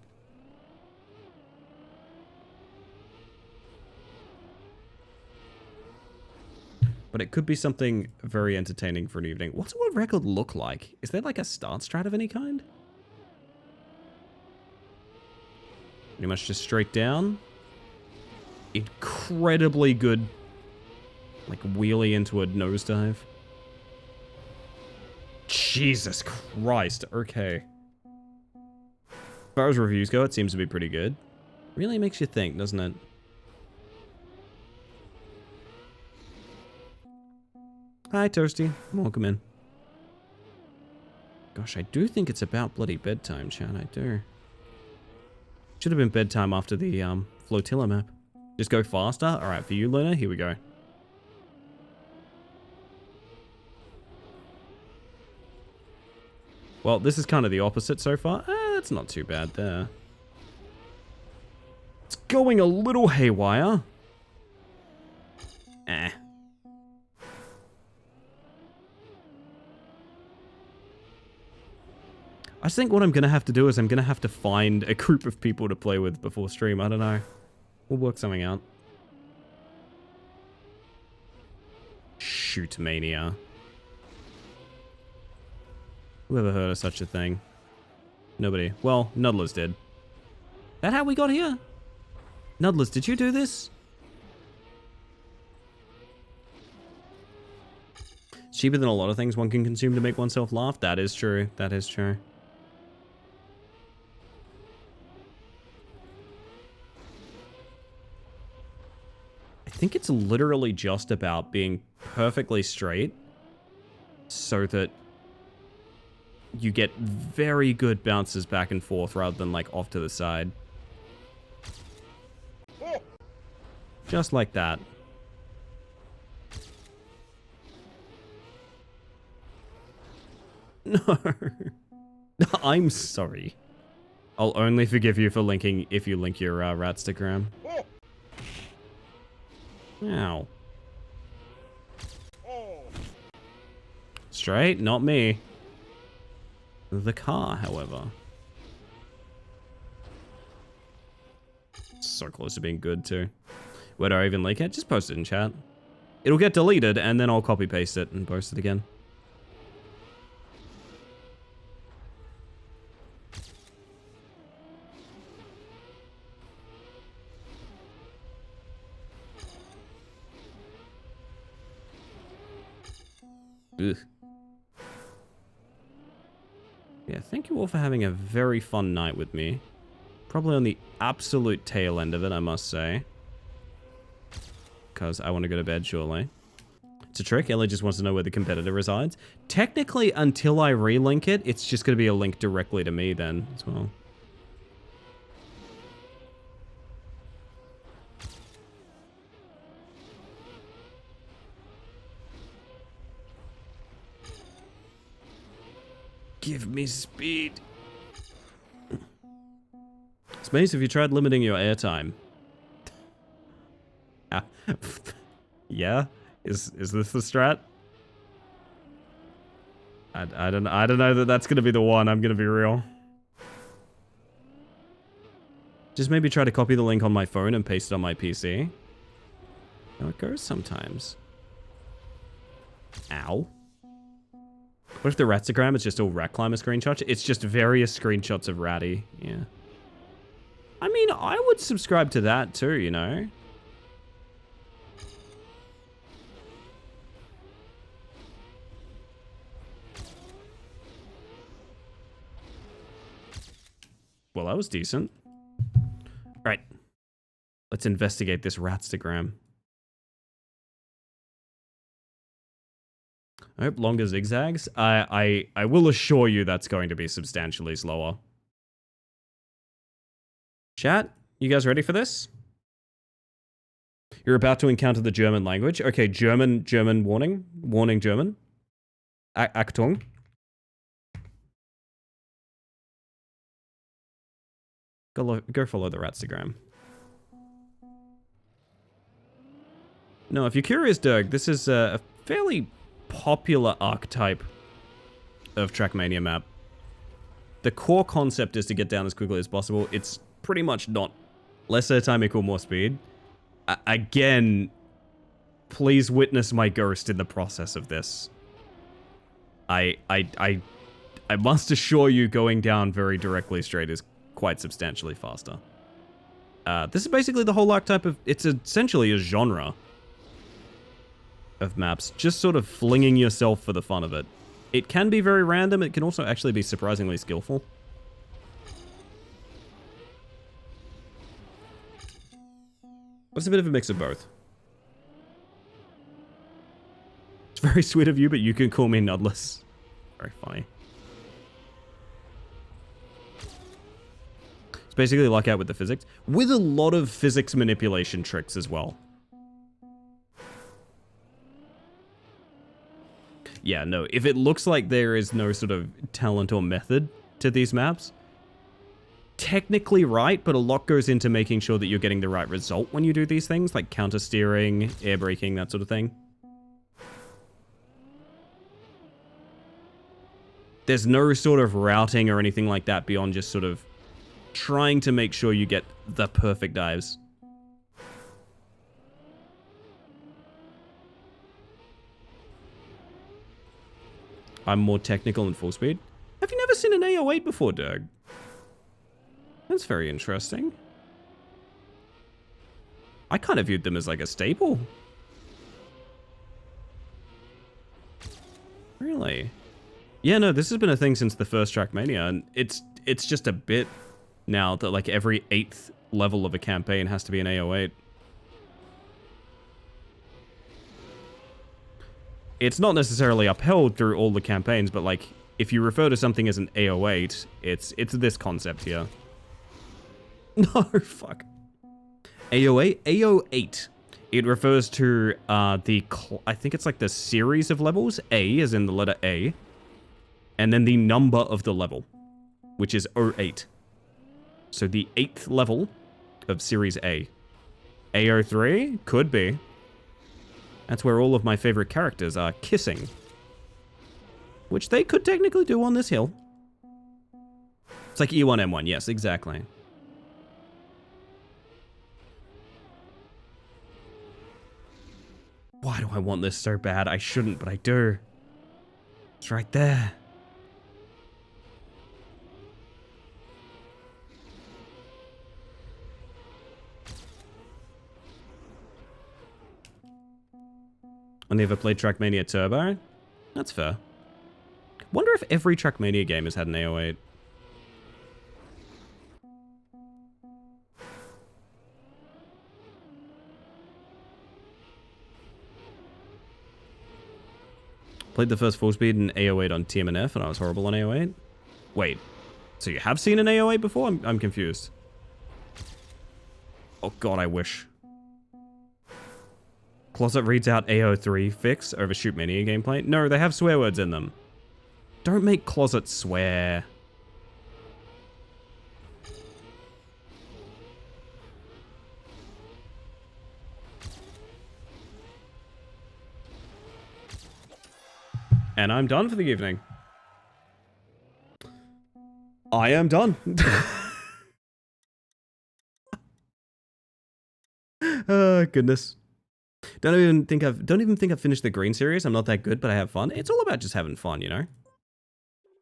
But it could be something very entertaining for an evening. What's a world record look like? Is there like a start strat of any kind? Pretty much just straight down. Incredibly good, like, wheelie into a nosedive. Jesus Christ. Okay. As far as reviews go, it seems to be pretty good. Really makes you think, doesn't it? Hi, Toasty. Welcome in. Gosh, I do think it's about bloody bedtime, Chad. I do. Should have been bedtime after the flotilla map. Just go faster? Alright, for you, Luna, here we go. Well, this is kind of the opposite so far. That's not too bad there. It's going a little haywire. Eh. I think what I'm going to have to do is I'm going to have to find a group of people to play with before stream. I don't know. We'll work something out. Shoot mania. Who ever heard of such a thing? Nobody. Well, Nudlers did. That how we got here? Nudlers, did you do this? It's cheaper than a lot of things one can consume to make oneself laugh. That is true. That is true. I think it's literally just about being perfectly straight so that you get very good bounces back and forth rather than like off to the side. Just like that. No. I'm sorry. I'll only forgive you for linking if you link your Ratstagram. Ow. Straight? Not me. The car, however. So close to being good, too. Where do I even link it? Just post it in chat. It'll get deleted, and then I'll copy-paste it and post it again. Ugh. Yeah, thank you all for having a very fun night with me. Probably on the absolute tail end of it, I must say. Because I want to go to bed, surely. It's a trick. Ellie just wants to know where the competitor resides. Technically, until I relink it, it's just going to be a link directly to me then, as well. Give me speed. Space, have you tried limiting your airtime? Yeah? Is this the strat? I don't know that that's gonna be the one. I'm gonna be real. Just maybe try to copy the link on my phone and paste it on my PC. How it goes sometimes. Ow. What if the Ratstagram is just all Rat Climber screenshots? It's just various screenshots of Ratty. Yeah. I mean, I would subscribe to that too, you know? Well, that was decent. Right. Let's investigate this Ratstagram. I hope longer zigzags. I will assure you that's going to be substantially slower. Chat, you guys ready for this? You're about to encounter the German language. Okay, German warning. Warning German. Achtung. Go follow the Ratstagram. No, if you're curious, Dirk, this is a fairly popular archetype of Trackmania map. The core concept is to get down as quickly as possible. It's pretty much not lesser time equal more speed. Again, please witness my ghost in the process of this. I must assure you going down very directly straight is quite substantially faster. This is basically the whole archetype of... It's essentially a genre of maps. Just sort of flinging yourself for the fun of it. It can be very random. It can also actually be surprisingly skillful. It's a bit of a mix of both. It's very sweet of you, but you can call me Nudless. Very funny. It's basically luck out with the physics, with a lot of physics manipulation tricks as well. Yeah, no, if it looks like there is no sort of talent or method to these maps, technically right, but a lot goes into making sure that you're getting the right result when you do these things, like counter steering, air braking, that sort of thing. There's no sort of routing or anything like that beyond just sort of trying to make sure you get the perfect dives. I'm more technical in full speed. Have you never seen an AO8 before, Dirk? That's very interesting. I kind of viewed them as like a staple. Really? Yeah, no, this has been a thing since the first Trackmania, and it's just a bit now that like every 8th level of a campaign has to be an AO8. It's not necessarily upheld through all the campaigns, but like if you refer to something as an AO8, it's this concept here. No, fuck. AO8? AO8. It refers to I think it's like the series of levels. A as in the letter A. And then the number of the level, which is 08. So the 8th level of Series A. AO3? Could be. That's where all of my favorite characters are kissing. Which they could technically do on this hill. It's like E1, M1. Yes, exactly. Why do I want this so bad? I shouldn't, but I do. It's right there. I never played Trackmania Turbo. That's fair. Wonder if every Trackmania game has had an AO8. Played the first full speed in AO8 on TMNF and I was horrible on AO8. Wait, so you have seen an AO8 before? I'm confused. Oh god, I wish. Closet reads out AO3 fix over Shoot Mania gameplay. No, they have swear words in them. Don't make Closet swear. And I'm done for the evening. I am done. Oh, goodness. Don't even think I've finished the Green series. I'm not that good, but I have fun. It's all about just having fun, you know?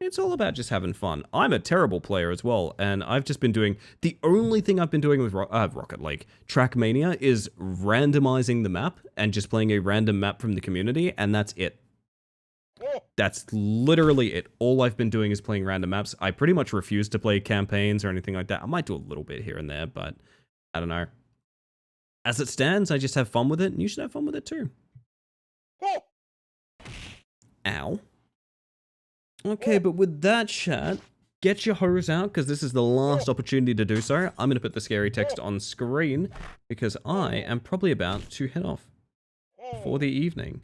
It's all about just having fun. I'm a terrible player as well, and I've just been doing... The only thing I've been doing with Rocket League, Trackmania, is randomizing the map and just playing a random map from the community, and that's it. That's literally it. All I've been doing is playing random maps. I pretty much refuse to play campaigns or anything like that. I might do a little bit here and there, but I don't know. As it stands, I just have fun with it, and you should have fun with it too. Ow. Okay, but with that chat, get your hose out, because this is the last opportunity to do so. I'm going to put the scary text on screen, because I am probably about to head off for the evening.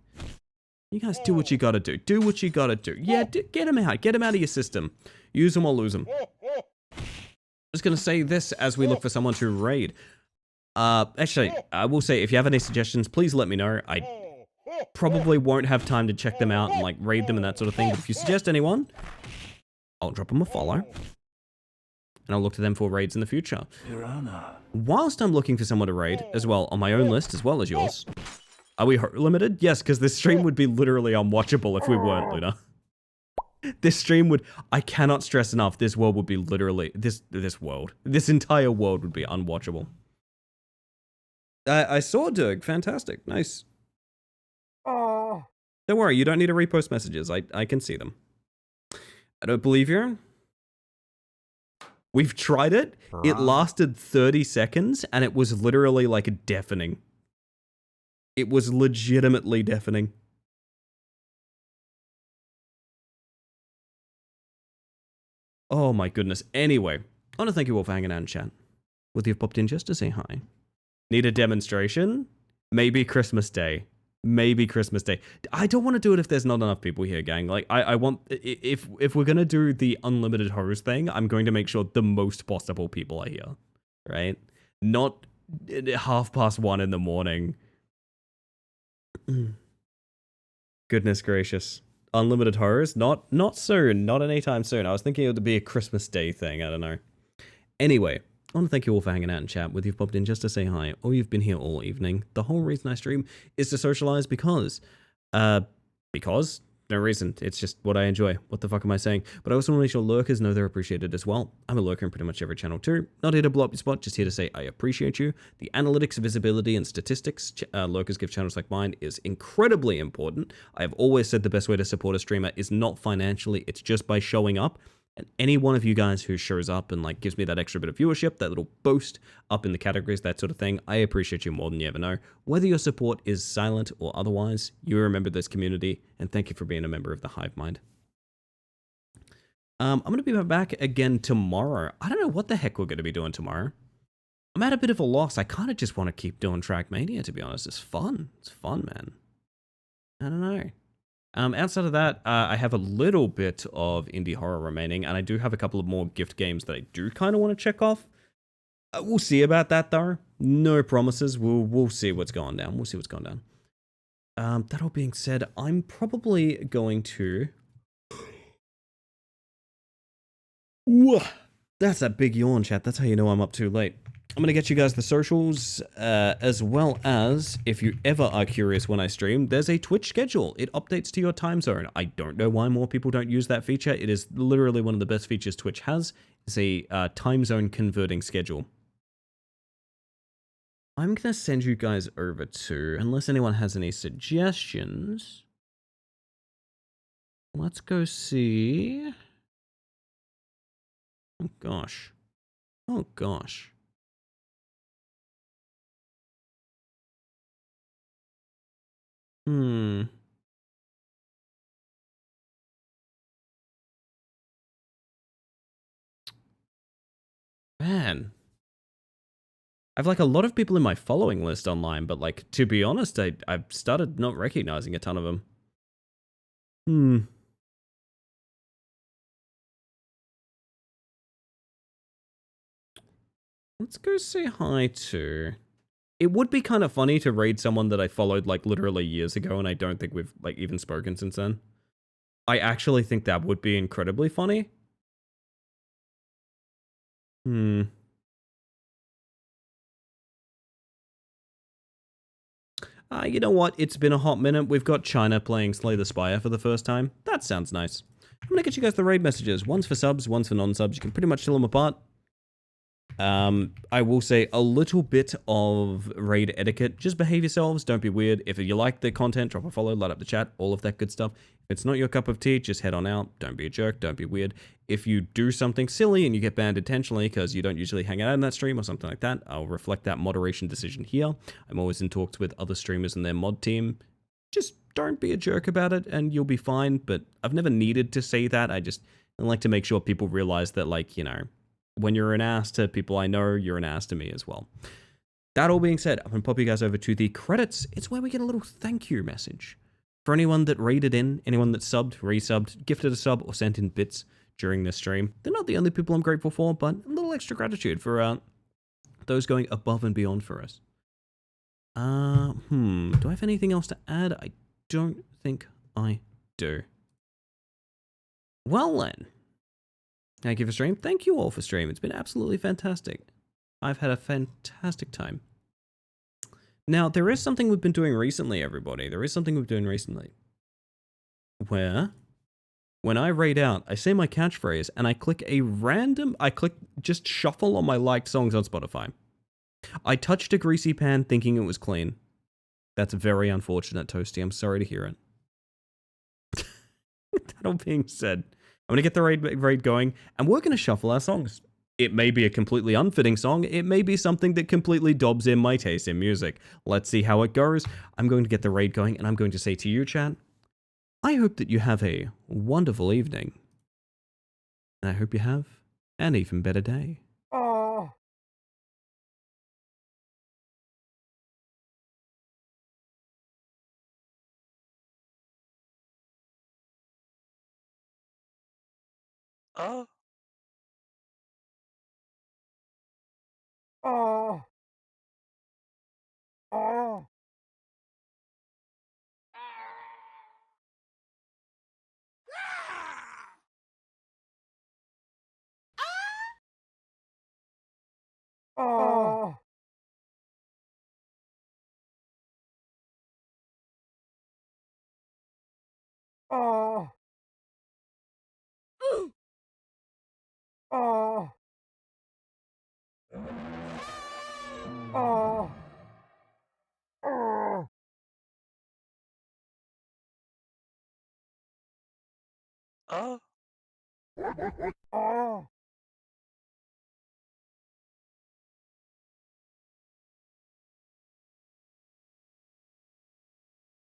You guys do what you gotta do. Do what you gotta do. Yeah, get them out. Get them out of your system. Use them or lose them. Just going to say this as we look for someone to raid. Actually, I will say, if you have any suggestions, please let me know. I probably won't have time to check them out and like raid them and that sort of thing. But if you suggest anyone, I'll drop them a follow. And I'll look to them for raids in the future. Piranha. Whilst I'm looking for someone to raid as well on my own list as well as yours. Are we limited? Yes, because this stream would be literally unwatchable if we weren't, Luna. This stream would, I cannot stress enough, this world would be literally, this entire world would be unwatchable. I saw Dirk, fantastic, nice. Don't worry, you don't need to repost messages, I can see them. I don't believe you. We've tried it, it lasted 30 seconds, and it was literally like deafening. It was legitimately deafening. Oh my goodness. Anyway, I want to thank you all for hanging out in chat. Whether you've popped in just to say hi. Need a demonstration? Maybe Christmas Day. Maybe Christmas Day. I don't want to do it if there's not enough people here, gang. Like, I want... If we're going to do the unlimited hose thing, I'm going to make sure the most possible people are here. Right? Not 1:30 in the morning. Goodness gracious. Unlimited horrors? Not soon. Not anytime soon. I was thinking it would be a Christmas Day thing. I don't know. Anyway, I want to thank you all for hanging out in chat, whether you've popped in just to say hi or you've been here all evening. The whole reason I stream is to socialize because no reason. It's just what I enjoy. What the fuck am I saying? But I also want to make sure lurkers know they're appreciated as well. I'm a lurker in pretty much every channel too. Not here to blow up your spot, just here to say I appreciate you. The analytics, visibility, and statistics lurkers give channels like mine is incredibly important. I have always said the best way to support a streamer is not financially, it's just by showing up. And any one of you guys who shows up and like gives me that extra bit of viewership, that little boost up in the categories, that sort of thing, I appreciate you more than you ever know. Whether your support is silent or otherwise, you remember this community, and thank you for being a member of the Hive Mind. I'm going to be back again tomorrow. I don't know what the heck we're going to be doing tomorrow. I'm at a bit of a loss. I kind of just want to keep doing Trackmania, to be honest. It's fun. It's fun, man. I don't know. Outside of that, I have a little bit of indie horror remaining, and I do have a couple of more gift games that I do kind of want to check off. We'll see about that, though. No promises. We'll see what's going down. We'll see what's going down. That all being said, I'm probably going to... That's that big yawn, chat. That's how you know I'm up too late. I'm going to get you guys the socials, as well as, if you ever are curious when I stream, there's a Twitch schedule. It updates to your time zone. I don't know why more people don't use that feature. It is literally one of the best features Twitch has. It's a time zone converting schedule. I'm going to send you guys over to, unless anyone has any suggestions, let's go see. Oh, gosh. Oh, gosh. Man. I've like a lot of people in my following list online, but like, to be honest, I've started not recognizing a ton of them. Let's go say hi to... It would be kind of funny to raid someone that I followed like literally years ago, and I don't think we've like even spoken since then. I actually think that would be incredibly funny. You know what? It's been a hot minute. We've got China playing Slay the Spire for the first time. That sounds nice. I'm gonna get you guys the raid messages. One's for subs, one's for non-subs. You can pretty much tell them apart. I will say a little bit of raid etiquette. Just behave yourselves. Don't be weird. If you like the content, drop a follow, light up the chat, all of that good stuff. If it's not your cup of tea, just head on out. Don't be a jerk. Don't be weird. If you do something silly and you get banned intentionally because you don't usually hang out in that stream or something like that, I'll reflect that moderation decision here. I'm always in talks with other streamers and their mod team. Just don't be a jerk about it and you'll be fine. But I've never needed to say that. I like to make sure people realize that, like, you know, when you're an ass to people I know, you're an ass to me as well. That all being said, I'm going to pop you guys over to the credits. It's where we get a little thank you message. For anyone that raided in, anyone that subbed, resubbed, gifted a sub, or sent in bits during this stream. They're not the only people I'm grateful for, but a little extra gratitude for those going above and beyond for us. Do I have anything else to add? I don't think I do. Well then. Thank you for stream. Thank you all for stream. It's been absolutely fantastic. I've had a fantastic time. Now, there is something we've been doing recently, everybody. There is something we've been doing recently. Where, when I raid out, I say my catchphrase, and I click just shuffle on my liked songs on Spotify. I touched a greasy pan thinking it was clean. That's very unfortunate, Toasty. I'm sorry to hear it. That all being said, I'm going to get the raid going, and we're going to shuffle our songs. It may be a completely unfitting song. It may be something that completely dobs in my taste in music. Let's see how it goes. I'm going to get the raid going, and I'm going to say to you, chat, I hope that you have a wonderful evening. And I hope you have an even better day. Oh.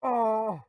Oh.